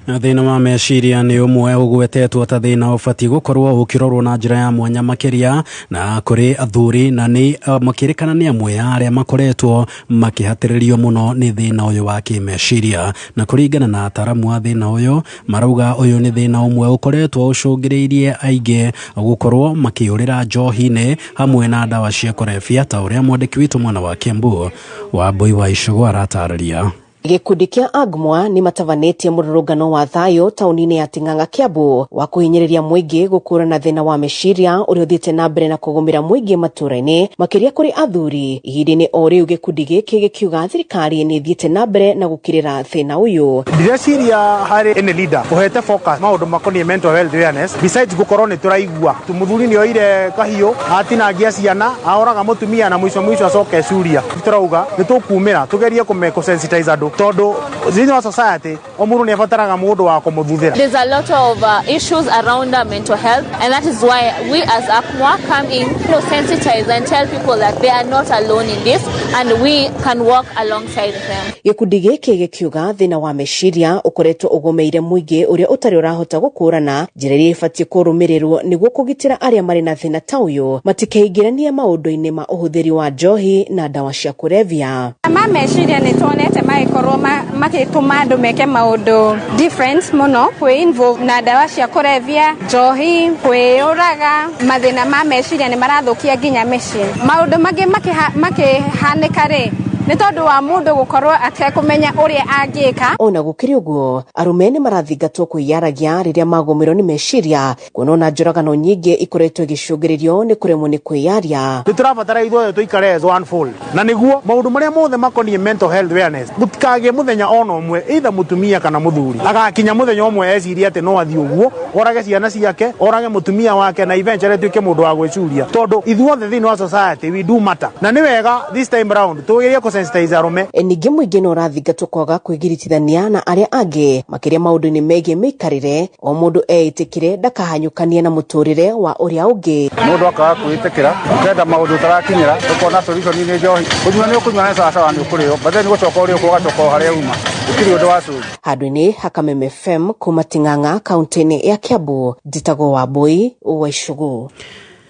Thĩna wa meciria nĩ ũmwe ũgwetetwo ta thĩna ũbatiĩ gũkorwo ũkĩrorwo na njĩra ya mwanya makĩria na kũrĩ athuri, na nĩ makĩrĩkana nĩ amwe ya arĩa makoretwo makĩhatĩrĩrio mũno nĩ thĩna ũyũ wa kĩmeciria. Na kũringana na ataramu a thĩna ũyũ marauga ũyũ nĩ thĩna ũmwe ũkoretwo ũcũngĩrĩirie aingĩ gũkorwo makĩũrĩra njohi-inĩ hamwe na ndawa cia kũrebia, ta ũrĩa mwandĩki witũ mwena wa Kiambu Wambui wa Icũgũ aratarĩria. Gĩkundi kĩa AGMWA nĩ matavanĩtie mũrũrũngano wa thayũ taũni-inĩ ya Ting'ang'a Kiambu wa kũhinyĩrĩria mũingĩ gũkũrana thĩna wa meciria ũrĩa ũthiĩte na mbere na kũgũmĩra mũingĩ matũũra-inĩ makĩria kũrĩ athuri. Ihinda-inĩ o rĩu gĩkundi gĩkĩ gĩkiuga thirikari nĩ ĩthiĩte na mbere na gũkirĩra thĩna ũyũ. Ndĩreciria harĩ ene leader ũhete focus maũndũ makoniĩ mental health awareness besides gũkorwo nĩ tũraigua mũthuri nĩ oire kahiũ atinangia ciana ahoraga mũtumia na mwisho acoke Suria. Tũrauga nĩ tũkumĩra tũgerie kũmecensitize andũ tondu thĩinĩ wa society o mũndũ nĩ abataraga mũndũ wa kũmũthuthĩra. There's a lot of issues around mental health, and that is why we as AGMWA come in to sensitize and tell people that they are not alone in this and we can work alongside them. Gĩkundi gĩkĩ gĩkiuga thĩna wa meciria ũkoretwo ũgũmĩire mũingĩ ũrĩa ũtarĩ ũrahota gũkũrana njĩra iria ibatiĩ kũrũmĩrĩrwo nĩguo kũgitĩra arĩa marĩ na thĩna ta ũyũ matikeingĩranie maũndũ-inĩ ma ũhũthĩri wa njohi na ndawa cia kũrebia. Meciria nĩ tuonete magĩkorwo magĩtũma andũ meke maũndũ different mũno, kwĩ involve na ndawa cia kũrebia, njohi, kwĩyũraga. Mathĩna ma meciria nĩ marathũkia nginya mĩciĩ. Maũndũ mangĩ makĩhanĩka rĩ nĩ tondũ wa mũndũ gũkorwo atekũmenya ũrĩa angĩka. Ona gũkĩrĩ ũguo, arume nĩ marathingatwo kwĩyaragia rĩrĩa magũmĩrwo nĩ meciria, kuona ona njũragano nyingĩ ikoretwo igĩcũngĩrĩrio nĩ kũremwo nĩ kwĩyaria. Nĩ tũrabatara ithuothe tũikare as one fold, na nĩguo maũndũ marĩa mothe makoniĩ mental health awareness gũtikagĩe mũthenya ona ũmwe either mũtumia kana mũthuri agakinya mũthenya ũmwe eciria atĩ no athiĩ ũguo orage ciana ciake, orage mũtumia wake, na eventually tuĩke mũndũ wa gwĩcuria, tondũ ithuothe thĩinĩ wa society we do matter, na nĩ wega this time round tũgerie kũsensitize arume. Ningĩ mũingĩ no ũrathingatwo kwaga kwĩgiritithania na arĩa angĩ makĩria maũndũ-inĩ megiĩ mĩikarĩre, o mũndũ eitĩkĩre ndakahanyũkanie na mũtũrĩre wa ũrĩa ũngĩ. Mũndũ akaga kwĩtĩkĩra ũkenda maũndũ ũtarakinyĩra ũkona solution nĩ njohi, kũnyua nĩ ũkũnyua nĩ sawasawa nĩ ũkũrĩo, bathĩ nĩ gũcoka ũrĩa ũgacoka harĩa uma ũkĩrĩ ũndũ wa cũri. Handũ-inĩ ha Kameme FM kuma Ting'ang'a kaunti-inĩ ya Kiambu, Njĩtagwo Wambui wa Icũgũ.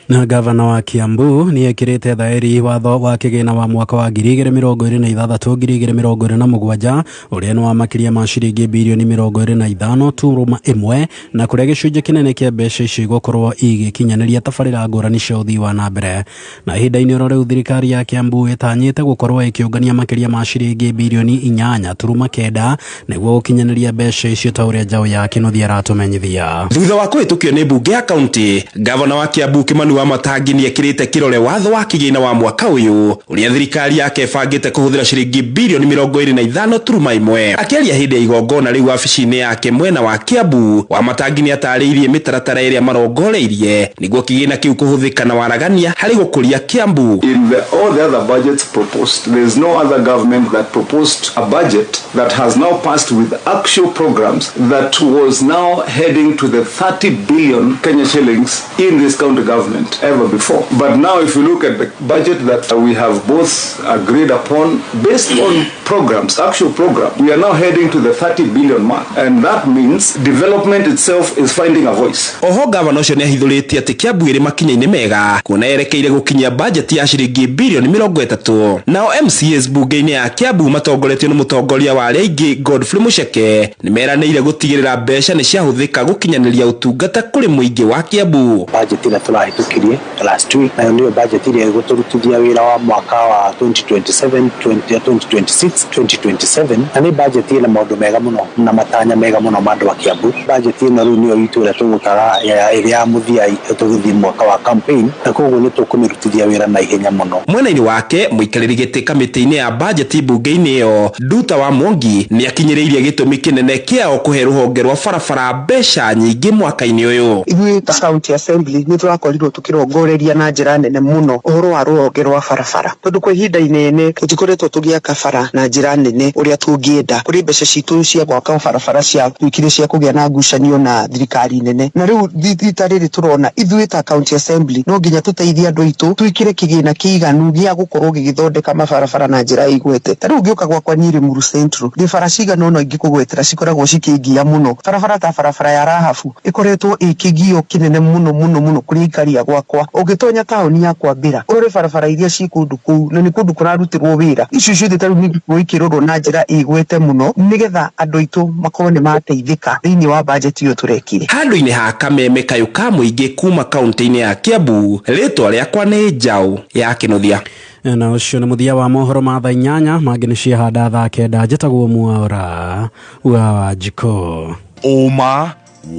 Na gavana wa Kiambu nĩ ekĩrĩte thaĩri watho wa kĩgĩna wa mwaka wa 2026-2027 ũrĩa nĩ wa makĩria ma ciringi birioni 25.1 na kũrĩa gĩcunjĩ kĩnene kĩa mbeca icio igũkorwo igĩkinyanĩria tabarĩra ngũrani cia ũthii wa na mbere. Na ihinda-inĩ oro rĩu thirikari ya Kiambu ĩtanyĩte gũkorwo ĩkĩũngania makĩria ma ciringi birioni 8.9 nĩguo gũkinyanĩria mbeca icio ta ũrĩa njaũ ya Kĩnuthia aratũmenyithia. Thutha wa kũhĩtũkio nĩ mbunge ya kaunti, gavana wa Kiambu Kimani wa Matangi nĩ ekĩrĩte kĩrore watho wa kĩgĩna wa mwaka ũyũ ũrĩa thirikari yake bangĩte kũhũthĩra ciringi birioni 25.1. Akĩaria hĩndĩ ya igongona rĩu wabici-inĩ yake mwena wa Kiambu, wa Matangi nĩ atarĩirie mĩtaratara ĩrĩa marongoreirie nĩguo kĩgĩna kĩu kũhũthĩka na waragania harĩ gũkũria Kiambu. In all the other budgets proposed, there is no other government that proposed a budget that has now passed with actual programs that was now heading to the 30 billion Kenya shillings in this county government ever before. But now if you look at the budget that we have both agreed upon based on programs, actual programs, we are now heading to the 30 billion mark, and that means development itself is finding a voice. Oho gavana ũcio nĩ ahithũrĩtie atĩ Kiambu ĩrĩ makinya-inĩ mega kuona yerekeire gũkinyia budget ya ciringi birioni 30. Nao MCAs bunge-inĩ ya Kiambu matongoretio nĩ mũtongoria wa arĩa aingĩ Godfrey Muceke nĩ meranĩire gũtigĩrĩra mbeca nĩ ciahũthĩka gũkinyanĩria ũtungata kũrĩ mũingĩ wa Kiambu. Budget ĩrĩa tũrahĩtũkirie last week nayo nĩyo budget ĩrĩa ĩgũtũrutithia wĩra wa mwaka wa 2027 2026 2027 na nĩ budget ĩna maũndũ mega mũno na matanya mega mũno ma andũ a Kiambu. Budget ĩno rĩu nĩyo itũ ĩrĩa tũgũtara ĩrĩa ya mũthia tũgũthiĩ mwaka wa campaign, na koguo nĩ tũkũmĩrutithia wĩra na ihenya mũno. Mwena-inĩ wake mũikarĩri gĩtĩ kamĩtĩ-inĩ ya budget mbunge-inĩ ĩyo Nduta wa Mwangi nĩ akinyĩrĩirie gĩtũmi kĩnene kĩao kũhe rũhonge rwa barabara mbeca nyingĩ mwaka-inĩ ũyũ. Ithuĩ ta county assembly nĩ tũrakorirwo tũkĩrongoreria na njĩra nene mũno ũhoro wa rũhonge rwa barabara, tondũ kwa ihinda inene tũtikoretwo tũgĩaka bara na njĩra nene ũrĩa tũngĩenda. Kũrĩ mbeca citũ cia gwaka barabara cia twĩkire cia kũgĩa na ngucanio na thirikari nene, na rĩu thita rĩrĩ tũrona ithuĩ ta county assembly no nginya tũteithie andũ aitũ twĩkire kĩgĩna kĩiganu gĩa gũkorwo gĩgĩthondeka mabarabara na njĩra igwete. Ta rĩu ngĩũka gwakwa Nyĩrĩmuru Central bara cigana ũna ingĩkũgwetera cikoragwo cikĩngia mũno. Barabara ta barabara ya Rahabu ĩkoretwo ĩkĩgio kĩnene mũno kũrĩ ikaria gwakwa. Ũngĩtonya taũni ya Kwambĩra ũrore barabara iria ci kũndũ kũu na nĩ kũndũ kũrarutirwo wĩra, icio ciothe ta rĩu nĩ ikĩrorwo na njĩra ĩgwete mũno nĩgetha andũ aitũ makorwo nĩ mateithĩka thĩinĩ wa budget ĩyo tũrekire. Handũ-inĩ ha Kameme kayũ ka mũingĩ kuma kaunti-inĩ ya Kiambu, rĩtwa rĩakwa nĩ Njaũ ya Kĩnuthia. Na ũcio nĩ mũthia wa mohoro ma thaa 8 mangĩ nĩ ciahanda thaa 9. Njĩtagwo Mwaũra wa Wanjikũ. Ũma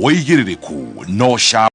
wĩigĩrĩrĩku no